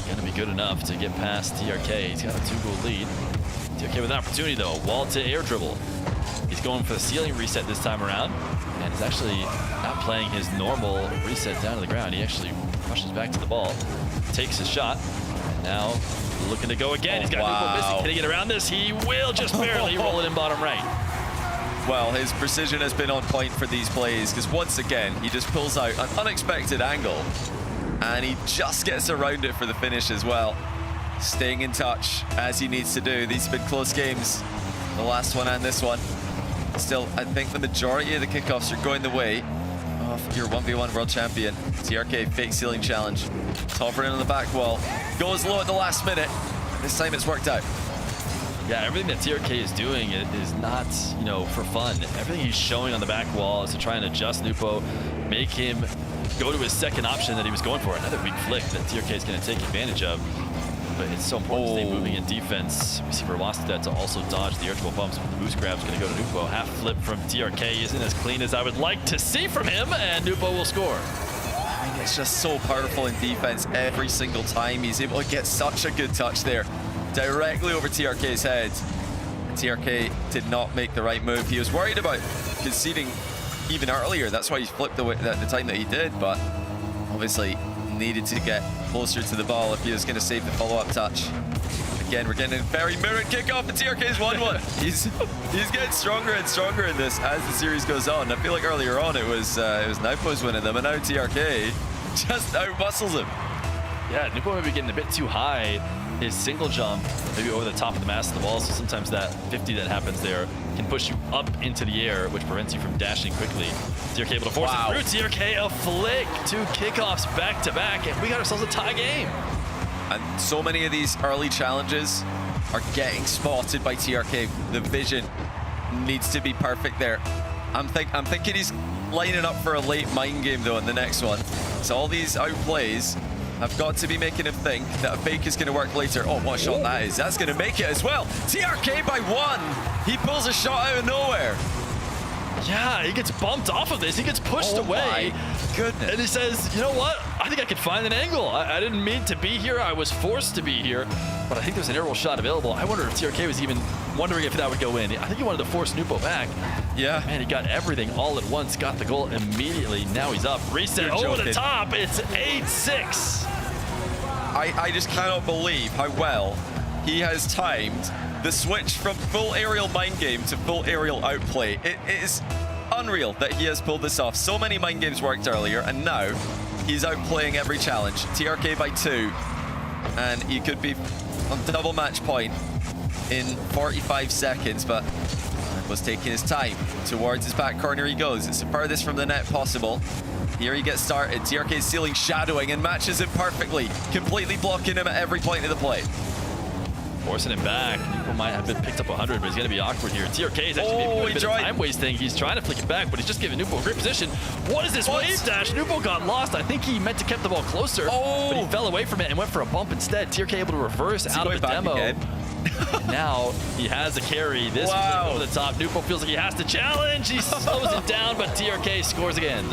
going to be good enough to get past TRK. He's got a 2-goal lead. TRK with an opportunity though, wall to air dribble. He's going for the ceiling reset this time around, and he's actually not playing his normal reset down to the ground. He actually Rushes back to the ball, takes his shot, and now looking to go again. He's got Nupo missing. Can he get around this? He will just barely roll it in bottom right. Well, his precision has been on point for these plays because once again, he just pulls out an unexpected angle and he just gets around it for the finish as well. Staying in touch as he needs to do. These have been close games, the last one and this one. Still, I think the majority of the kickoffs are going the way of your 1v1 world champion. TRK fake ceiling challenge. Hovering on the back wall. Goes low at the last minute. This time it's worked out. Yeah, everything that TRK is doing is not, you know, for fun. Everything he's showing on the back wall is to try and adjust Nupo, make him go to his second option that he was going for. Another weak flick that TRK is going to take advantage of. But it's so important to stay moving in defense. We see Vermostet to also dodge the air-triple bumps, but the boost grab's going to go to Nupo. Half flip from TRK isn't as clean as I would like to see from him, and Nupo will score. I mean, it's just so powerful in defense every single time. He's able to get such a good touch there, directly over TRK's head. TRK did not make the right move. He was worried about conceding even earlier. That's why he flipped the time that he did, but obviously needed to get closer to the ball if he was going to save the follow-up touch. Again, we're getting a very mirrored kickoff, and TRK's 1-1. He's getting stronger and stronger in this as the series goes on. I feel like earlier on it was Nupo's winning them, and now TRK just out-muscles him. Yeah, Nupo may be getting a bit too high. His single jump, maybe over the top of the mass of the ball, so sometimes that 50 that happens there can push you up into the air, which prevents you from dashing quickly. TRK able to force it through. TRK a flick, 2 kickoffs back-to-back, and we got ourselves a tie game. And so many of these early challenges are getting spotted by TRK. The vision needs to be perfect there. I'm thinking he's lining up for a late mind game though in the next one. So all these outplays have got to be making him think that a fake is going to work later. Oh, what a shot that is. That's going to make it as well. TRK by 1. He pulls a shot out of nowhere. Yeah, he gets bumped off of this. He gets pushed away. My goodness. And he says, you know what? I think I could find an angle. I didn't mean to be here. I was forced to be here. But I think there's an aerial shot available. I wonder if TRK was even wondering if that would go in. I think he wanted to force Nupo back. Yeah. Man, he got everything all at once. Got the goal immediately. Now he's up. Reset over the top. It's 8-6. I just cannot believe how well he has timed the switch from full aerial mind game to full aerial outplay. It is unreal that he has pulled this off. So many mind games worked earlier, and now he's outplaying every challenge. TRK by 2, and he could be on double match point in 45 seconds, but was taking his time. Towards his back corner he goes. It's the furthest from the net possible. Here he gets started. TRK ceiling shadowing and matches him perfectly, completely blocking him at every point of the play. Forcing him back. Nupo might have been picked up 100, but he's going to be awkward here. TRK is actually maybe doing a bit of time wasting. He's trying to flick it back, but he's just giving Nupo a great position. What is this wave dash? Nupo got lost. I think he meant to keep the ball closer, but he fell away from it and went for a bump instead. TRK able to reverse out of the demo. And now he has a carry. This was over the top. Nupo feels like he has to challenge. He slows it down, but TRK scores again.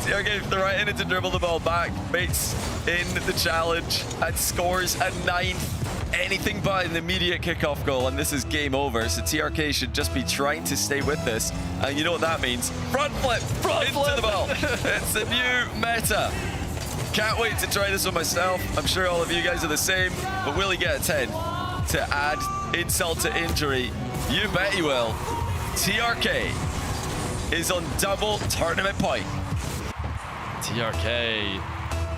TRK threatening to dribble the ball back, baits in the challenge, and scores a 9th. Anything but an immediate kickoff goal, and this is game over. So TRK should just be trying to stay with this. And you know what that means? Front flip into the ball. It's a new meta. Can't wait to try this one myself. I'm sure all of you guys are the same, but will he get a 10 to add insult to injury? You bet he will. TRK is on double tournament point. TRK,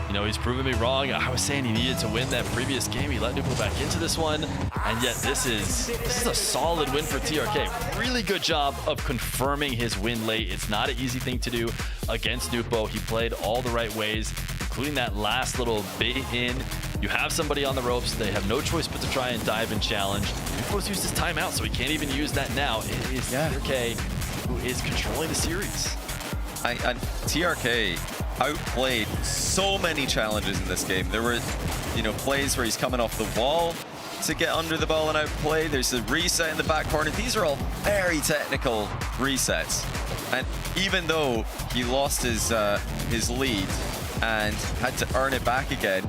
you know, he's proven me wrong. I was saying he needed to win that previous game. He let Nupo back into this one, and yet this is a solid win for TRK. Really good job of confirming his win late. It's not an easy thing to do against Nupo. He played all the right ways, including that last little bait in. You have somebody on the ropes. They have no choice but to try and dive and challenge. Nupo's used his timeout, so he can't even use that now. It is TRK who is controlling the series. And TRK outplayed so many challenges in this game. There were, you know, plays where he's coming off the wall to get under the ball and outplay. There's a reset in the back corner. These are all very technical resets. And even though he lost his lead and had to earn it back again,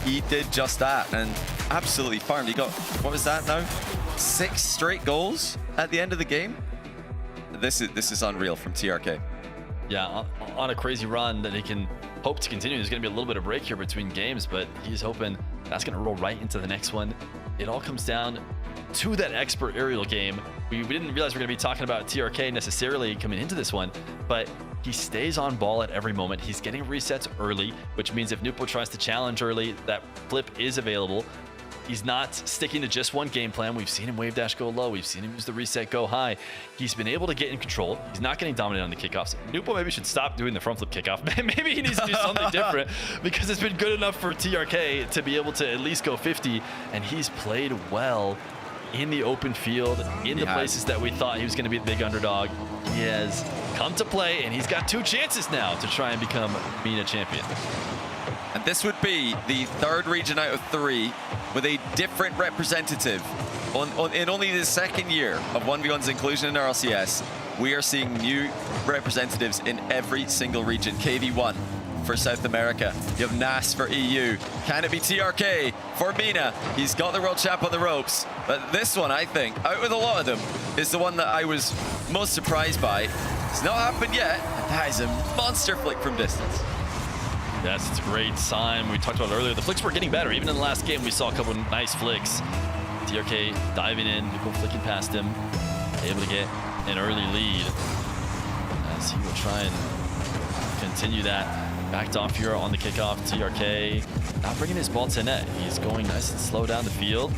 he did just that and absolutely farmed. He got, what was that now? 6 straight goals at the end of the game. This is unreal from TRK. Yeah, on a crazy run that he can hope to continue. There's going to be a little bit of break here between games, but he's hoping that's going to roll right into the next one. It all comes down to that expert aerial game. We didn't realize we we're going to be talking about TRK necessarily coming into this one, but he stays on ball at every moment. He's getting resets early, which means if Nupo tries to challenge early, that flip is available. He's not sticking to just one game plan. We've seen him wave dash go low. We've seen him use the reset go high. He's been able to get in control. He's not getting dominated on the kickoffs. Nupo maybe should stop doing the front flip kickoff. Maybe he needs to do something different because it's been good enough for TRK to be able to at least go 50, and he's played well in the open field, in the places that we thought he was going to be the big underdog. He has come to play, and he's got 2 chances now to try and become MENA champion. And this would be the 3rd region out of 3 with a different representative. In only the 2nd year of 1v1's inclusion in RLCS, we are seeing new representatives in every single region. KV1 for South America. You have NAS for EU. Can it be TRK for MENA? He's got the world champ on the ropes. But this one, I think, out with a lot of them, is the one that I was most surprised by. It's not happened yet. That is a monster flick from distance. Yes, it's a great sign. We talked about it earlier. The flicks were getting better. Even in the last game, we saw a couple of nice flicks. TRK diving in, Nupo flicking past him, able to get an early lead as he will try and continue that. Backed off here on the kickoff. TRK not bringing his ball to net. He's going nice and slow down the field,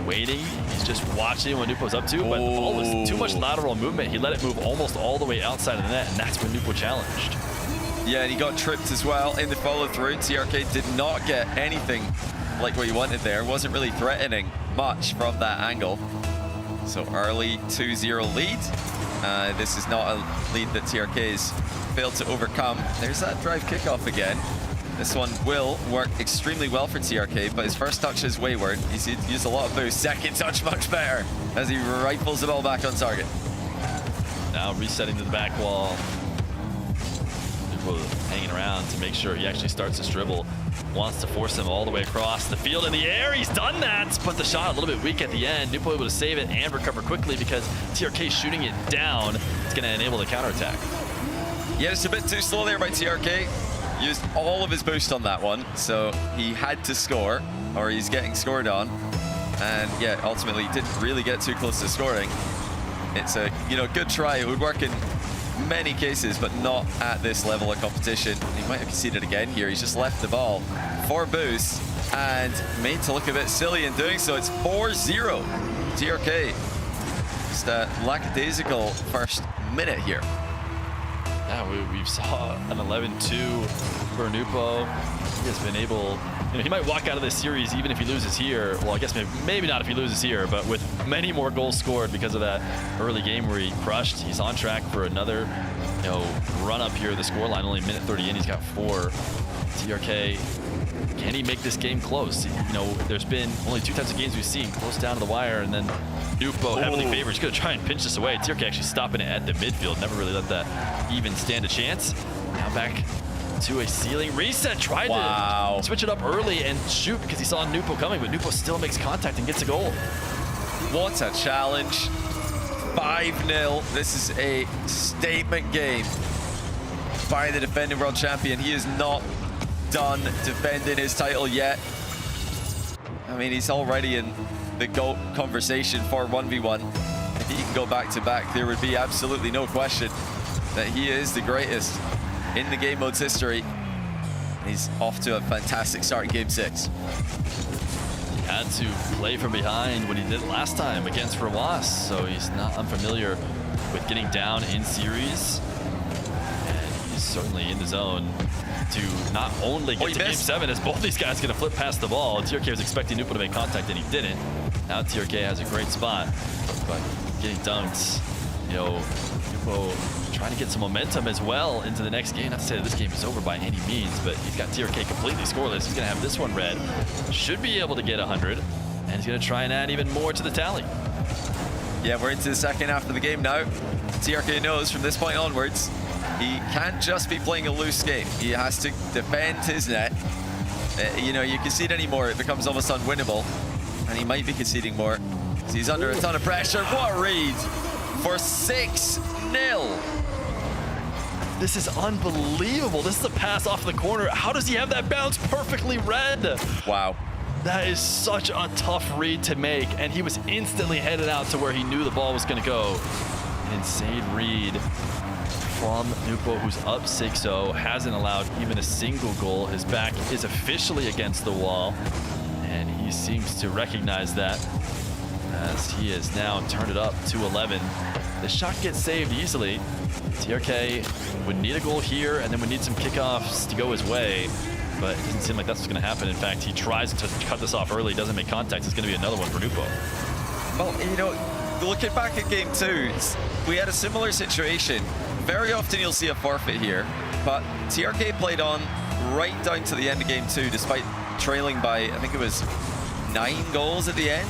waiting. He's just watching what Nupo's up to, but the ball was too much lateral movement. He let it move almost all the way outside of the net, and that's when Nupo challenged. Yeah, and he got tripped as well in the follow-through. TRK did not get anything like what he wanted there. Wasn't really threatening much from that angle. So early 2-0 lead. This is not a lead that TRK's failed to overcome. There's that drive kickoff again. This one will work extremely well for TRK, but his first touch is wayward. He's used a lot of boost. Second touch much better as he rifles the ball back on target. Now resetting to the back wall. Hanging around to make sure he actually starts his dribble. Wants to force him all the way across the field in the air. He's done that, but the shot a little bit weak at the end. Nupo able to save it and recover quickly because TRK shooting it down. It's going to enable the counterattack. Yeah, it's a bit too slow there by TRK. Used all of his boost on that one, so he had to score, or he's getting scored on. And yeah, ultimately didn't really get too close to scoring. It's a good try. It would work in many cases, but not at this level of competition. He might have conceded again here. He's just left the ball for boost and made to look a bit silly in doing so. It's 4-0 TRK. Just a lackadaisical first minute here. Yeah, we saw an 11-2 for Nupo. He has been able, he might walk out of this series even if he loses here. Well, I guess maybe not if he loses here, but with many more goals scored because of that early game where he crushed. He's on track for another, run up here. The scoreline only a minute 30 in. He's got 4. TRK, can he make this game close? There's been only 2 types of games we've seen close down to the wire, and then Nupo heavily favored. He's going to try and pinch this away. TRK actually stopping it at the midfield. Never really let that even stand a chance. Now back to a ceiling reset. Tried to switch it up early and shoot because he saw Nupo coming, but Nupo still makes contact and gets a goal. What a challenge. 5-0. This is a statement game by the defending world champion. He is not done defending his title yet. I mean, he's already in the GOAT conversation for 1v1. If he can go back-to-back, there would be absolutely no question that he is the greatest in the game mode's history. He's off to a fantastic start in Game 6. He had to play from behind when he did last time against Rawas, so he's not unfamiliar with getting down in series. And he's certainly in the zone to not only get to Game 7, as both these guys going to flip past the ball. TRK was expecting Nupo to make contact, and he didn't. Now TRK has a great spot, but getting dunked, Nupo trying to get some momentum as well into the next game. Not to say that this game is over by any means, but he's got TRK completely scoreless. He's going to have this one red. Should be able to get 100, and he's going to try and add even more to the tally. Yeah, we're into the second half of the game now. TRK knows from this point onwards, he can't just be playing a loose game. He has to defend his net. You concede anymore, it becomes almost unwinnable. And he might be conceding more. He's under a ton of pressure. What a read for 6-0. This is unbelievable. This is a pass off the corner. How does he have that bounce perfectly read? Wow. That is such a tough read to make, and he was instantly headed out to where he knew the ball was going to go. An insane read from Nupo, who's up 6-0, hasn't allowed even a single goal. His back is officially against the wall, and he seems to recognize that as he has now turned it up to 11. The shot gets saved easily. TRK would need a goal here, and then would need some kickoffs to go his way, but it doesn't seem like that's what's going to happen. In fact, he tries to cut this off early, doesn't make contact. It's going to be another one for Nupo. Well, you know, looking back at game 2, we had a similar situation. Very often you'll see a forfeit here, but TRK played on right down to the end of game 2, despite trailing by, I think it was 9 goals at the end.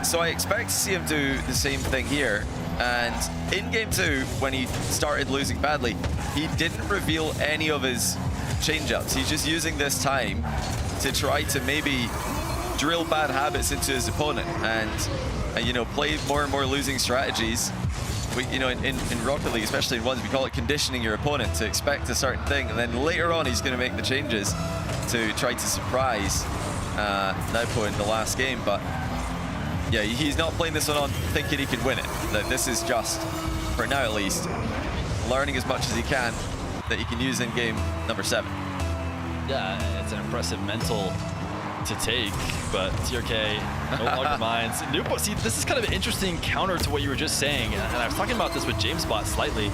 So I expect to see him do the same thing here. And in game 2, when he started losing badly, he didn't reveal any of his change-ups. He's just using this time to try to maybe drill bad habits into his opponent and you know, play more and more losing strategies. You know, in Rocket League, especially in ones, we call it conditioning your opponent to expect a certain thing, and then later on he's going to make the changes to try to surprise Nupo in the last game. But yeah, he's not playing this one on thinking he can win it. That this is just, for now at least, learning as much as he can that he can use in game number 7. Yeah, it's an impressive mental to take, but TRK no longer minds. Nupo, see, this is kind of an interesting counter to what you were just saying, and I was talking about this with JamesBot slightly.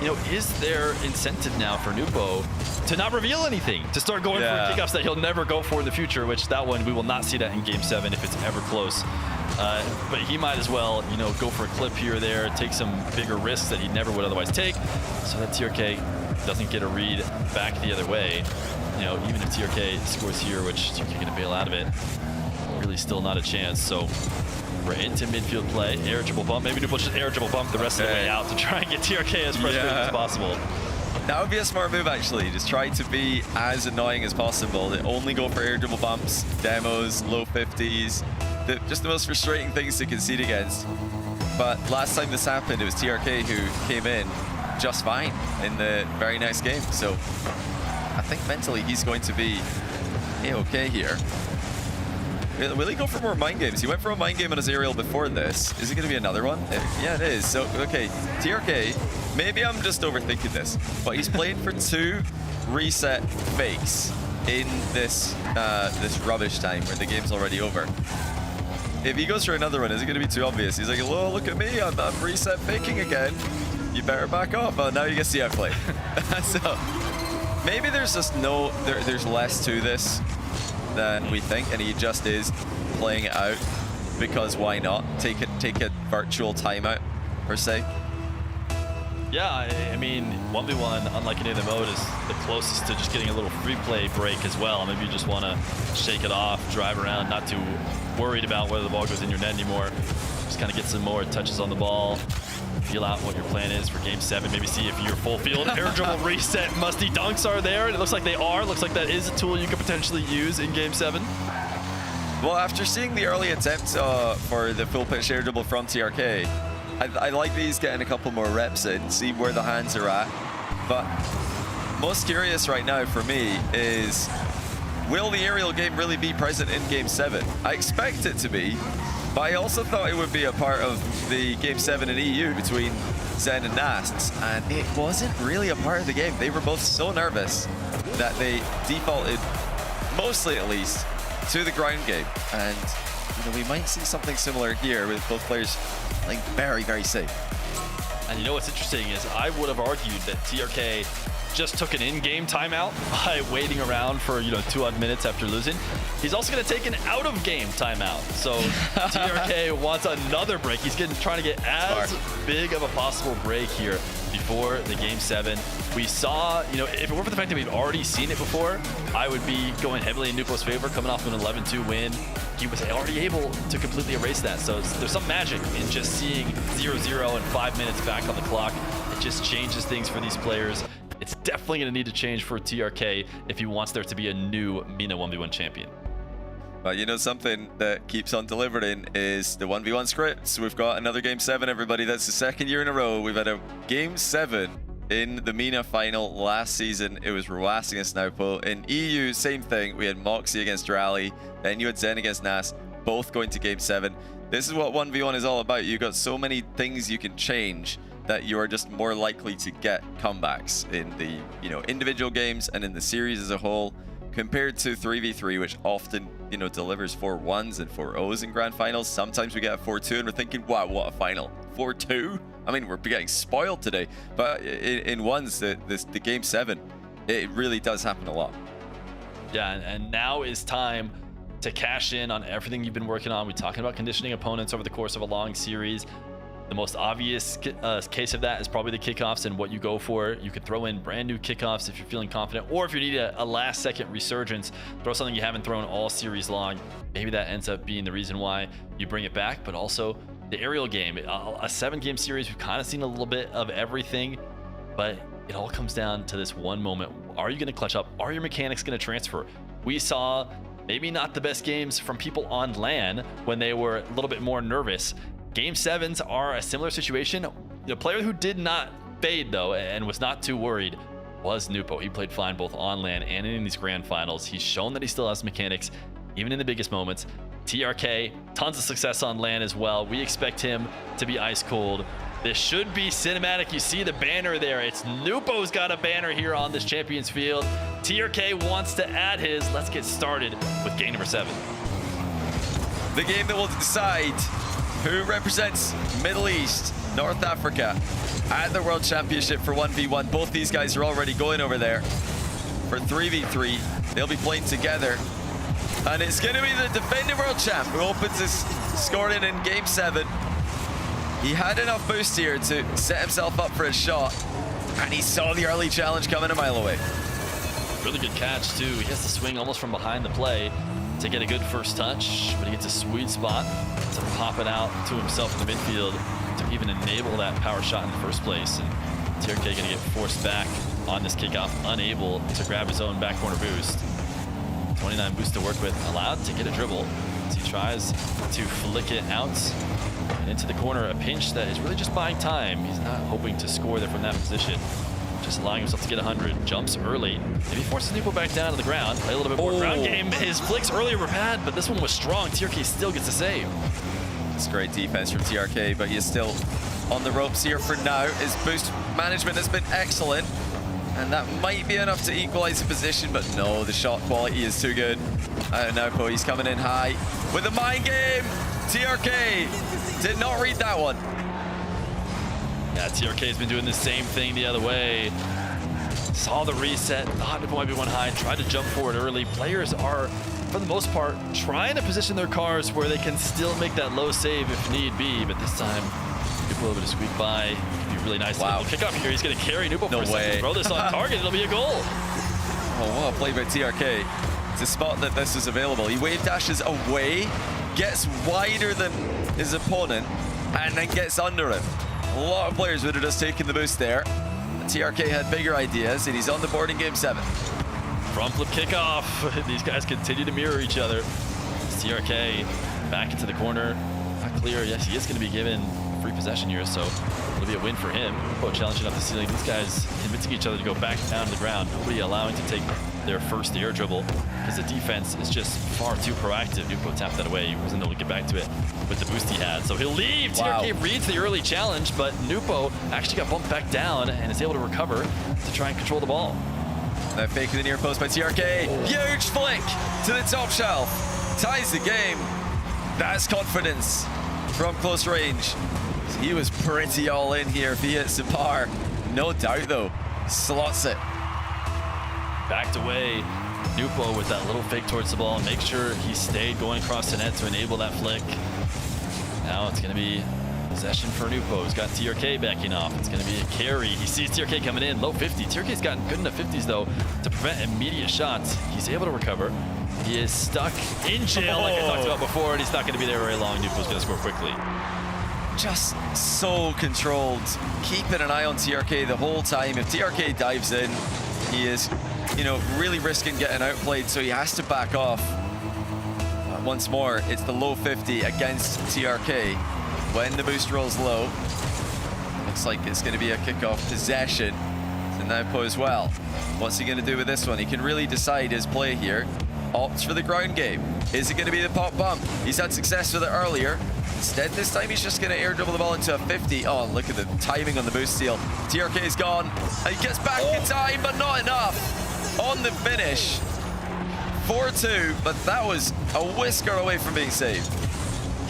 You know, is there incentive now for Nupo to not reveal anything, to start going for kickoffs that he'll never go for in the future, which that one, we will not see that in game 7 if it's ever close. But he might as well, you know, go for a clip here or there, take some bigger risks that he never would otherwise take, so that TRK doesn't get a read back the other way. You know, even if TRK scores here, which TRK going to bail out of it, really still not a chance. So we're into midfield play. Air dribble bump. Maybe Nupo just air dribble bump the rest of the way out to try and get TRK as frustrated as possible. That would be a smart move, actually. Just try to be as annoying as possible. They only go for air dribble bumps, demos, low 50s. Just the most frustrating things to concede against. But last time this happened, it was TRK who came in just fine in the very next game. So I think mentally he's going to be okay here. Will he go for more mind games? He went for a mind game on his aerial before this. Is it going to be another one? Yeah, it is. So, okay, TRK, maybe I'm just overthinking this, but he's played for 2 reset fakes in this this rubbish time where the game's already over. If he goes for another one, is it going to be too obvious? He's like, "Oh, look at me, I'm reset faking again. You better back off." Oh, now you can see I play. So maybe there's just there's less to this than we think, and he just is playing it out because why not? Take a virtual timeout per se. Yeah, I mean, 1v1, unlike any other mode, is the closest to just getting a little free play break as well. Maybe you just want to shake it off, drive around, not too worried about whether the ball goes in your net anymore. Just kind of get some more touches on the ball, feel out what your plan is for game 7. Maybe see if your full field air dribble reset musty dunks are there. And it looks like they are. Looks like that is a tool you could potentially use in game 7. Well, after seeing the early attempt for the full pitch air dribble from TRK, I like these getting a couple more reps in, see where the hands are at. But most curious right now for me is, will the aerial game really be present in game 7? I expect it to be, but I also thought it would be a part of the game 7 in EU between Zen and Nasts, and it wasn't really a part of the game. They were both so nervous that they defaulted, mostly at least, to the ground game. And you know, we might see something similar here with both players playing very, very safe. And you know what's interesting is I would have argued that TRK just took an in-game timeout by waiting around for 2 odd minutes after losing. He's also going to take an out-of-game timeout. So TRK wants another break. He's trying to get as big of a possible break here before the game 7. We saw, if it weren't for the fact that we've already seen it before, I would be going heavily in Nupo's favor, coming off an 11-2 win. He was already able to completely erase that. So there's some magic in just seeing 0-0 and 5 minutes back on the clock. It just changes things for these players. It's definitely going to need to change for TRK if he wants there to be a new MENA 1v1 champion. But something that keeps on delivering is the 1v1 scripts. We've got another game 7, everybody. That's the 2nd year in a row we've had a game 7 in the MENA final last season. It was Ruas against Naupo. In EU, same thing. We had Moxie against Rally. Then you had Zen against Nas, both going to Game 7. This is what 1v1 is all about. You've got so many things you can change that you are just more likely to get comebacks in the individual games and in the series as a whole, compared to 3v3, which often delivers 4-1s and 4-0s in grand finals. Sometimes we get a 4-2 and we're thinking, wow, what a final. 4-2? I mean, we're getting spoiled today. But in ones, the Game 7, it really does happen a lot. Yeah, and now is time to cash in on everything you've been working on. We're talking about conditioning opponents over the course of a long series. The most obvious case of that is probably the kickoffs and what you go for. You could throw in brand new kickoffs if you're feeling confident, or if you need a last second resurgence, throw something you haven't thrown all series long. Maybe that ends up being the reason why you bring it back. But also the aerial game, a 7-game series, we've kind of seen a little bit of everything, but it all comes down to this one moment. Are you going to clutch up? Are your mechanics going to transfer? We saw maybe not the best games from people on LAN when they were a little bit more nervous. Game 7s are a similar situation. The player who did not fade, though, and was not too worried was Nupo. He played fine both on LAN and in these grand finals. He's shown that he still has mechanics, even in the biggest moments. TRK, tons of success on LAN as well. We expect him to be ice cold. This should be cinematic. You see the banner there. It's Nupo's got a banner here on this Champions Field. TRK wants to add his. Let's get started with game number 7. The game that will decide who represents Middle East, North Africa at the World Championship for 1v1. Both these guys are already going over there for 3v3. They'll be playing together. And it's going to be the defending world champ who opens his scoring in game 7. He had enough boost here to set himself up for a shot, and he saw the early challenge coming a mile away. Really good catch, too. He has to swing almost from behind the play to get a good first touch, but he gets a sweet spot to pop it out to himself in the midfield to even enable that power shot in the first place. And TRK going to get forced back on this kickoff, unable to grab his own back corner boost. 29 boost to work with, allowed to get a dribble as he tries to flick it out and into the corner. A pinch that is really just buying time. He's not hoping to score there from that position. Just allowing himself to get 100, jumps early. Maybe forces Nupo back down to the ground. Play a little bit more ground game. His flicks earlier were bad, but this one was strong. TRK still gets a save. It's great defense from TRK, but he's still on the ropes here for now. His boost management has been excellent, and that might be enough to equalize the position, but no, the shot quality is too good. Naupo, he's coming in high with a mind game. TRK did not read that one. Yeah, TRK has been doing the same thing the other way. Saw the reset, thought it might be one high, tried to jump forward early. Players are, for the most part, trying to position their cars where they can still make that low save if need be, but this time, Nupo a little bit of squeak by. It could be really nice. Wow. Kick up here, he's going to carry Nupo for a second. Throw this on target, it'll be a goal. Oh, what a play by TRK. It's a spot that this is available. He wave dashes away, gets wider than his opponent, and then gets under him. A lot of players would have just taken the boost there. TRK had bigger ideas, and he's on the board in game 7. Front flip kickoff. These guys continue to mirror each other. TRK back into the corner. Not clear. Yes, he is going to be given free possession here, so it'll be a win for him. Nupo challenging up the ceiling. These guys convincing each other to go back down to the ground. Nobody allowing to take their first air dribble because the defense is just far too proactive. Nupo tapped that away. He wasn't able to get back to it with the boost he had, so he'll leave. Wow. TRK reads the early challenge, but Nupo actually got bumped back down and is able to recover to try and control the ball. Now fake the near post by TRK. Huge flick to the top shelf. Ties the game. That's confidence from close range. He was pretty all in here if he hits the bar. No doubt though. Slots it. Backed away. Nupo with that little fake towards the ball. Make sure he stayed going across the net to enable that flick. Now it's going to be possession for Nupo. He's got TRK backing off. It's going to be a carry. He sees TRK coming in, low 50. TRK's gotten good enough 50s though to prevent immediate shots. He's able to recover. He is stuck in jail like I talked about before, and he's not going to be there very long. Nupo's going to score quickly. Just so controlled. Keeping an eye on TRK the whole time. If TRK dives in, he is, really risking getting outplayed, so he has to back off. Once more, it's the low 50 against TRK. When the boost rolls low, looks like it's going to be a kickoff possession. And now Nupo as well. What's he going to do with this one? He can really decide his play here. Opts for the ground game. Is it going to be the pop bump? He's had success with it earlier. Instead, this time he's just going to air dribble the ball into a 50. Oh, look at the timing on the boost steal. TRK is gone. And he gets back in time, but not enough. On the finish. 4-2, but that was a whisker away from being saved.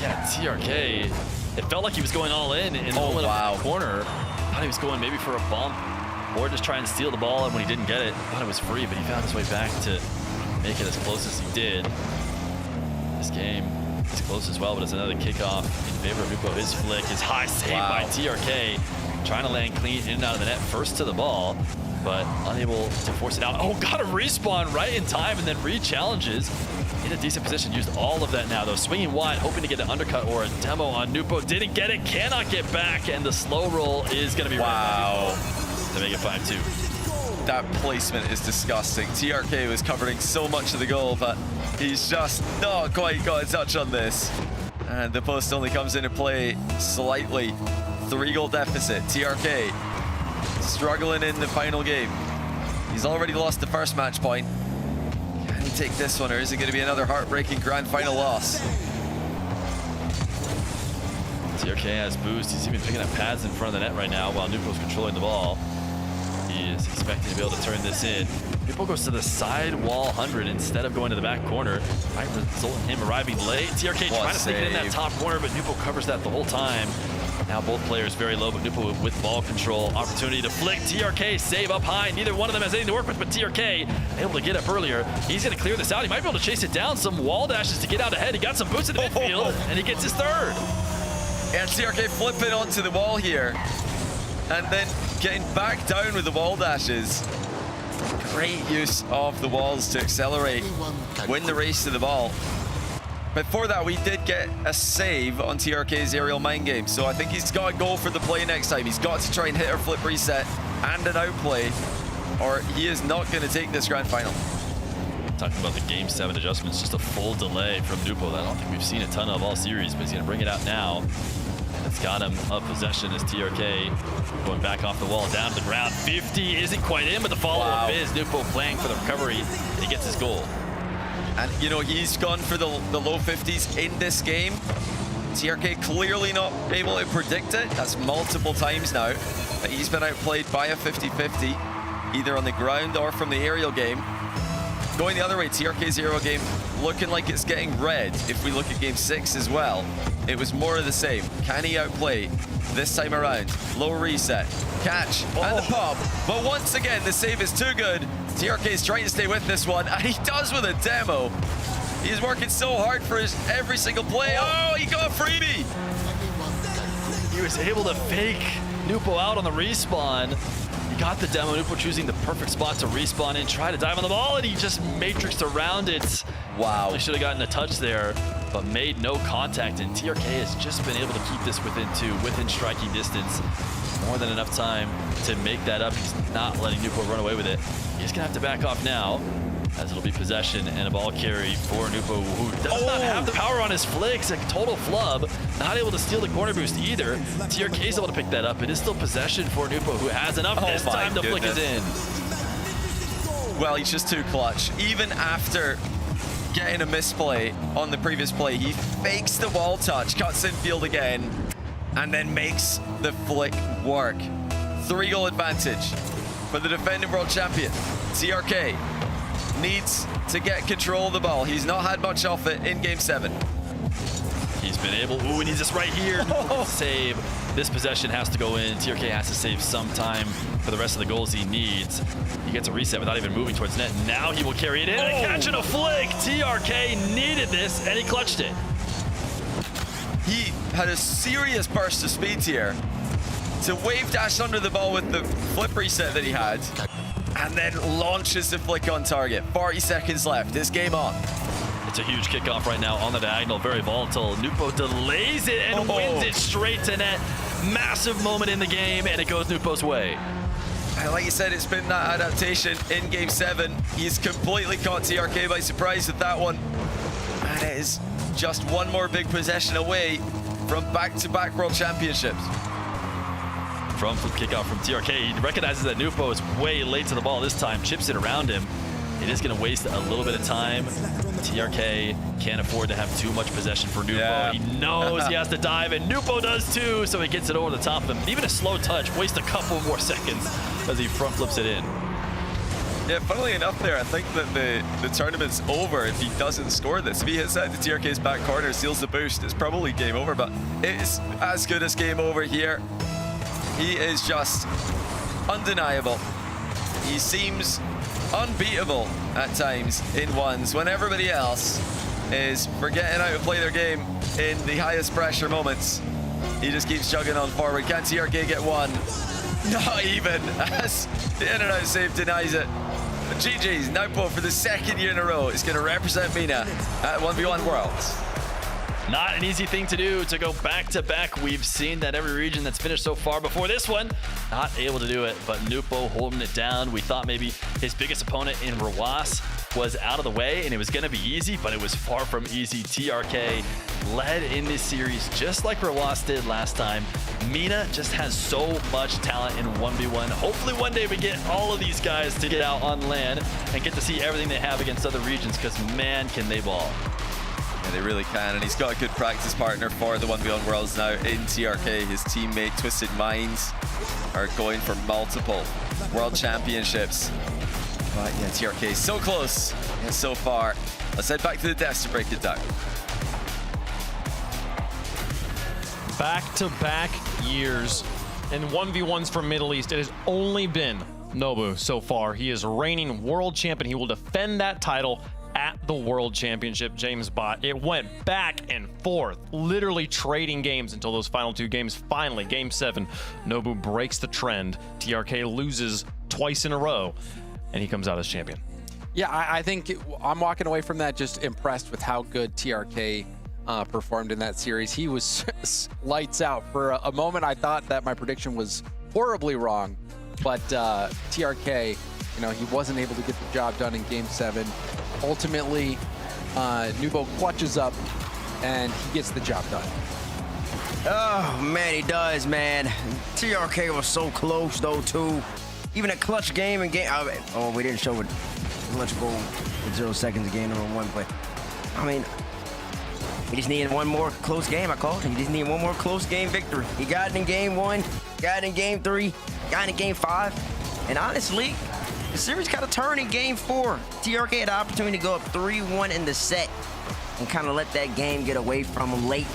Yeah, TRK, it felt like he was going all in the moment of the corner. Thought he was going maybe for a bump or just trying to steal the ball, and when he didn't get it, thought it was free, but he found his way back to make it as close as he did. This game is close as well, but it's another kickoff in favor of Nupo. His flick is high save by TRK, trying to land clean in and out of the net, first to the ball, but unable to force it out. Oh, got a respawn right in time, and then re-challenges in a decent position. Used all of that now, though. Swinging wide, hoping to get an undercut or a demo on Nupo. Didn't get it, cannot get back, and the slow roll is going to be right to make it 5-2. That placement is disgusting. TRK was covering so much of the goal, but he's just not quite got a touch on this. And the post only comes into play slightly. 3-goal deficit. TRK struggling in the final game. He's already lost the first match point. Can he take this one, or is it going to be another heartbreaking grand final loss? TRK has boost. He's even picking up pads in front of the net right now while Nupo's controlling the ball. He is expecting to be able to turn this in. Nupo goes to the side wall 100 instead of going to the back corner. Might result in him arriving late. TRK trying to sneak it in that top corner, but Nupo covers that the whole time. Now both players very low, but Nupo with ball control. Opportunity to flick. TRK save up high. Neither one of them has anything to work with, but TRK able to get up earlier. He's going to clear this out. He might be able to chase it down. Some wall dashes to get out ahead. He got some boots in the midfield, and he gets his third. And TRK flipping onto the wall here. And then getting back down with the wall dashes. Great use of the walls to accelerate, win the race to the ball. Before that, we did get a save on TRK's aerial mind game, so I think he's got to go for the play next time. He's got to try and hit our flip reset and an outplay, or he is not going to take this grand final. Talking about the Game 7 adjustments, just a full delay from Nupo that I don't think we've seen a ton of all series, but he's going to bring it out now. It's got him up possession as TRK going back off the wall, down to the ground. 50 isn't quite in, but the follow-up is Nupo playing for the recovery, and he gets his goal. And, you know, he's gone for the low 50s in this game. TRK clearly not able to predict it. That's multiple times now that he's been outplayed by a 50-50, either on the ground or from the aerial game. Going the other way, TRK's aerial game looking like it's getting red. If we look at game 6 as well, it was more of the same. Can he outplay this time around? Low reset, catch, and the pop. But once again, the save is too good. TRK is trying to stay with this one, and he does with a demo. He's working so hard for his every single play. Oh, he got a freebie. He was able to fake Nupo out on the respawn. He got the demo. Nupo choosing the perfect spot to respawn in, try to dive on the ball, and he just matrixed around it. Wow. He should have gotten a touch there, but made no contact, and TRK has just been able to keep this within 2, within striking distance. More than enough time to make that up. He's not letting Nupo run away with it. He's gonna have to back off now, as it'll be possession and a ball carry for Nupo, who does not have the power on his flicks. A total flub, not able to steal the corner boost either. TRK is able to pick that up. It is still possession for Nupo, who has enough this time to flick it in. Well, he's just too clutch. Even after getting a misplay on the previous play, he fakes the wall touch, cuts in field again, and then makes the flick work. 3-goal advantage for the defending world champion. TRK needs to get control of the ball. He's not had much off it in game 7. He's been able, ooh, and he's just right here. Save. This possession has to go in. TRK has to save some time for the rest of the goals he needs. He gets a reset without even moving towards net. Now he will carry it in and catch it a flick. TRK needed this, and he clutched it. He had a serious burst of speed here to wave dash under the ball with the flip reset that he had, and then launches the flick on target. 40 seconds left. This game on. It's a huge kickoff right now on the diagonal, very volatile. Nupo delays it and wins it straight to net. Massive moment in the game, and it goes Nupo's way. And like you said, it's been that adaptation in game 7. He's completely caught TRK by surprise with that one. And it is just one more big possession away from back-to-back World Championships. front flip kickoff from TRK. He recognizes that Nupo is way late to the ball this time, chips it around him. It is going to waste a little bit of time. TRK can't afford to have too much possession for Nupo. Yeah. He knows he has to dive, and Nupo does too, so he gets it over the top of him. Even a slow touch wastes a couple more seconds as he front flips it in. Yeah, funnily enough there, I think that the tournament's over if he doesn't score this. If he hits out the TRK's back corner, seals the boost, it's probably game over, but it's as good as game over here. He is just undeniable. He seems unbeatable at times in ones when everybody else is forgetting how to play their game in the highest pressure moments. He just keeps chugging on forward. Can TRK get one? Not even, as the in and out save denies it. But GG's, Nupo for the second year in a row is going to represent MENA at 1v1 Worlds. Not an easy thing to do, to go back-to-back. We've seen that every region that's finished so far before this one, not able to do it, but Nupo holding it down. We thought maybe his biggest opponent in Rawas was out of the way and it was going to be easy, but it was far from easy. TRK led in this series just like Rawas did last time. MENA just has so much talent in 1v1. Hopefully one day we get all of these guys to get out on LAN and get to see everything they have against other regions, because man, can they ball. Yeah, they really can, and he's got a good practice partner for the 1v1 Worlds now in TRK. His teammate Twisted Minds are going for multiple World Championships. But yeah, TRK is so close and so far. Let's head back to the desk to break it down. Back-to-back years in 1v1s from Middle East. It has only been Nobu so far. He is reigning world champion. He will defend that title at the World Championship, James Bott. It went back and forth, literally trading games until those final two games. Finally, game 7, Nobu breaks the trend. TRK loses twice in a row, and he comes out as champion. Yeah, I think I'm walking away from that just impressed with how good TRK performed in that series. He was lights out. For a moment, I thought that my prediction was horribly wrong, but TRK, you know, he wasn't able to get the job done in game 7. Ultimately, Nubo clutches up and he gets the job done. Oh man, he does, man. TRK was so close though too. Even a clutch game and game. Oh, we didn't show it. Clutch goal with 0 seconds of game number 1, but I mean, he just needed one more close game. I called him. He just needed one more close game victory. He got it in game 1, got it in game 3, got it in game 5, and honestly, the series kind of turned in game 4. TRK had the opportunity to go up 3-1 in the set and kind of let that game get away from him late.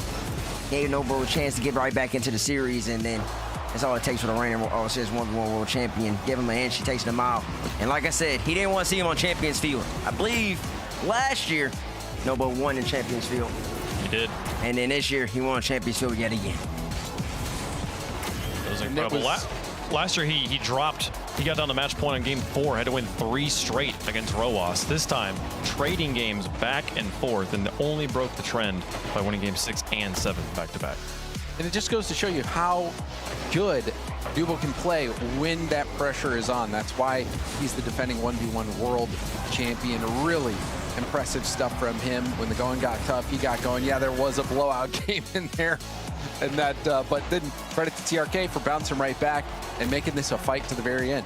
Gave Nobu a chance to get right back into the series, and then that's all it takes for the reigning RLCS 1v1 world champion. Give him a hand, she takes him out. And like I said, he didn't want to see him on Champions Field. I believe last year, Nobu won in Champions Field. He did. And then this year, he won Champions Field yet again. It was incredible. Last year, he dropped. He got down to match point on game 4, had to win 3 straight against Rowas. This time, trading games back and forth, and only broke the trend by winning game 6 and 7 back-to-back. And it just goes to show you how good Nubo can play when that pressure is on. That's why he's the defending 1v1 world champion. Really impressive stuff from him. When the going got tough, he got going. Yeah, there was a blowout game in there. And that, but then credit to TRK for bouncing right back and making this a fight to the very end.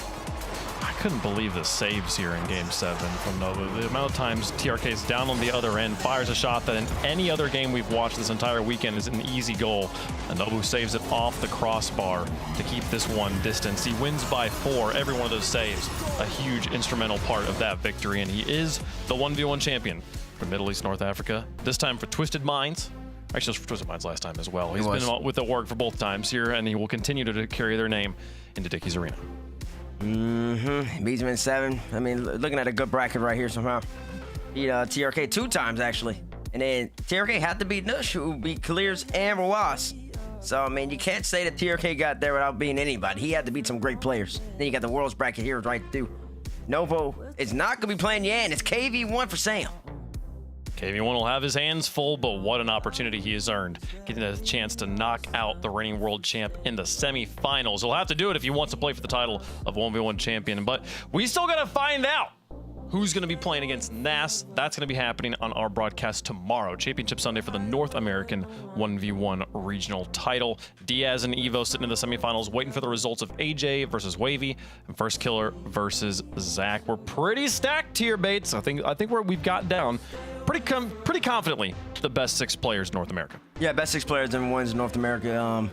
I couldn't believe the saves here in game 7 from Nobu. The amount of times TRK is down on the other end, fires a shot that in any other game we've watched this entire weekend is an easy goal. And Nobu saves it off the crossbar to keep this one distance. He wins by 4. Every one of those saves, a huge instrumental part of that victory. And he is the 1v1 champion for Middle East North Africa. This time for Twisted Minds. Actually, it was for Twisted Minds last time as well. He's been with the org for both times here, and he will continue to carry their name into Dickey's Arena. Beats him in 7. I mean, looking at a good bracket right here somehow. Beat TRK 2 times, actually. And then TRK had to beat Nush, who beat Clears and Rawas. So, I mean, you can't say that TRK got there without beating anybody. He had to beat some great players. Then you got the Worlds bracket here right through. Novo is not going to be playing Yan. It's KV1 for Sam. KV1 will have his hands full, but what an opportunity he has earned, getting a chance to knock out the reigning world champ in the semifinals. He'll have to do it if he wants to play for the title of 1v1 champion, but we still got to find out who's going to be playing against NAS. That's going to be happening on our broadcast tomorrow. Championship Sunday for the North American 1v1 regional title. Diaz and Evo sitting in the semifinals waiting for the results of AJ versus Wavy and First Killer versus Zach. We're pretty stacked here, Bates. I think we've got down pretty confidently the best 6 players in North America. Yeah, best 6 players in ones in North America.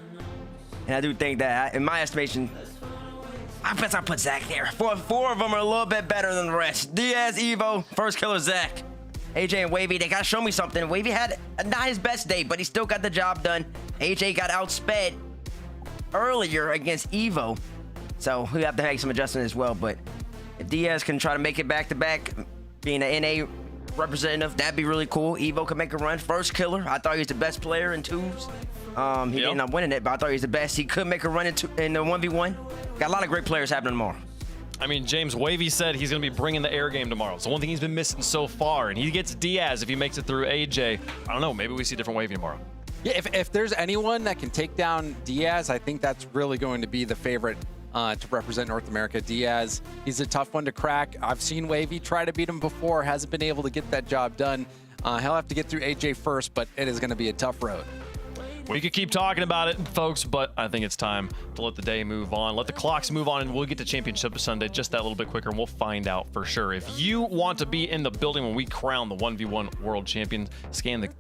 And I do think that, in my estimation, I bet I put Zach there. 4 of them are a little bit better than the rest. Diaz, Evo, First Killer, Zach. AJ and Wavy, they gotta show me something. Wavy had not his best day, but he still got the job done. AJ got outsped earlier against Evo, so we have to make some adjustments as well. But if Diaz can try to make it back-to-back, being an NA representative, that'd be really cool. Evo could make a run. First Killer, I thought he was the best player in 2s. He ended up winning it, but I thought he was the best. He could make a run in the 1v1. Got a lot of great players happening tomorrow. I mean, James, Wavy said he's going to be bringing the air game tomorrow. It's the one thing he's been missing so far, and he gets Diaz if he makes it through AJ. I don't know, maybe we see a different Wavy tomorrow. Yeah, if there's anyone that can take down Diaz, I think that's really going to be the favorite to represent North America. Diaz, he's a tough one to crack. I've seen Wavy try to beat him before, hasn't been able to get that job done. He'll have to get through AJ first, but it is going to be a tough road. We could keep talking about it, folks, but I think it's time to let the day move on. Let the clocks move on, and we'll get to Championship Sunday just that little bit quicker, and we'll find out for sure. If you want to be in the building when we crown the 1v1 World Champion,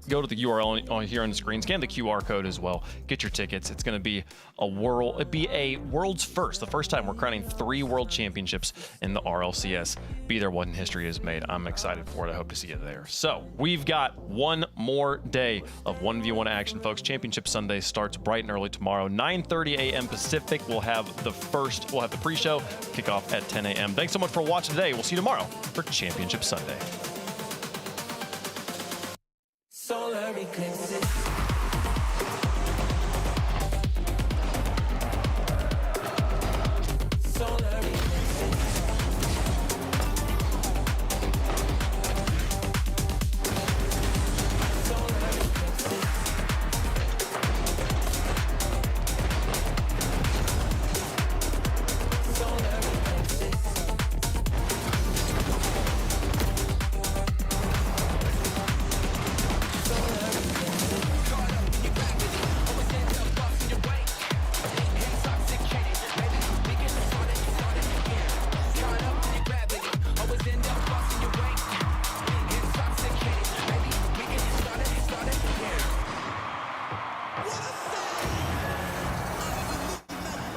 go to the URL on here on the screen, scan the QR code as well. Get your tickets. It's going to be a world's first, the first time we're crowning 3 World Championships in the RLCS. Be there when history is made. I'm excited for it. I hope to see you there. So we've got one more day of 1v1 action, folks. Championship Sunday starts bright and early tomorrow, 9:30 a.m. Pacific. We'll have the pre-show, kickoff at 10 a.m. Thanks so much for watching today. We'll see you tomorrow for Championship Sunday. Solar eclipses.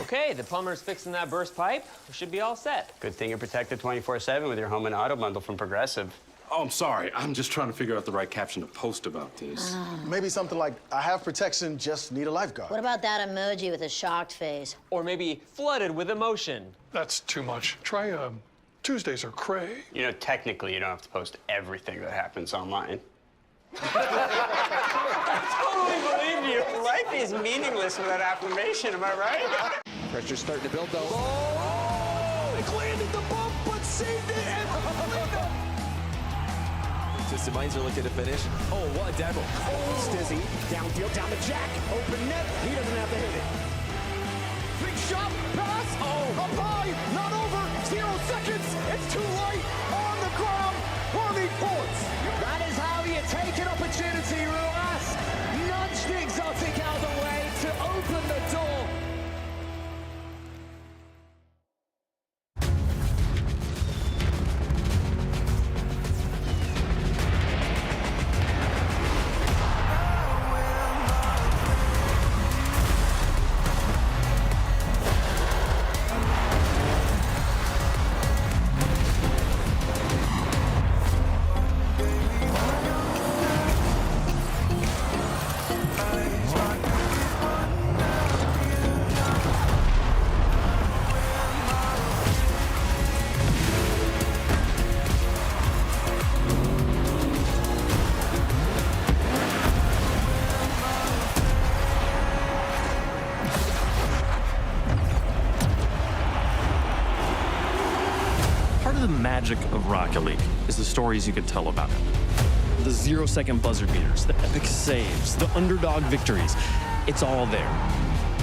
Okay, the plumber's fixing that burst pipe. We should be all set. Good thing you're protected 24/7 with your home and auto bundle from Progressive. Oh, I'm sorry. I'm just trying to figure out the right caption to post about this. Maybe something like, I have protection, just need a lifeguard. What about that emoji with a shocked face? Or maybe flooded with emotion. That's too much. Try Tuesdays are cray. You know, technically, you don't have to post everything that happens online. I totally believe you. Life is meaningless without affirmation, am I right? Pressure's starting to build, though. Oh! It landed the bump, but saved it and Just Mines are looking to finish. Oh, what a demo. Oh, Stizzy, downfield, down the jack, open net. He doesn't have to hit it. Big shot, pass. Oh, up high, not over. 0 seconds. It's too late. On the ground, Harvey points. That is how you take an opportunity, Ruas. Nudge the exotic out of the way to open the door. Part of the magic of Rocket League is the stories you can tell about it. The 0-second buzzer beaters, the epic saves, the underdog victories. It's all there.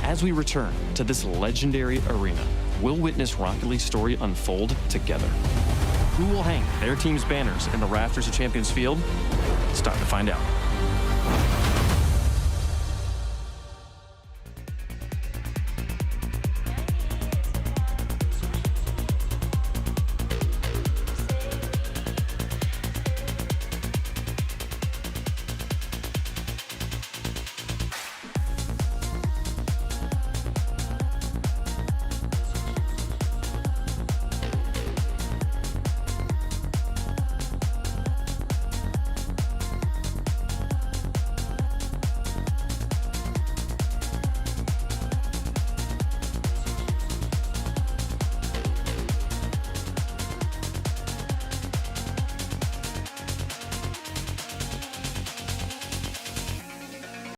As we return to this legendary arena, we'll witness Rocket League's story unfold together. Who will hang their team's banners in the rafters of Champions Field? It's time to find out.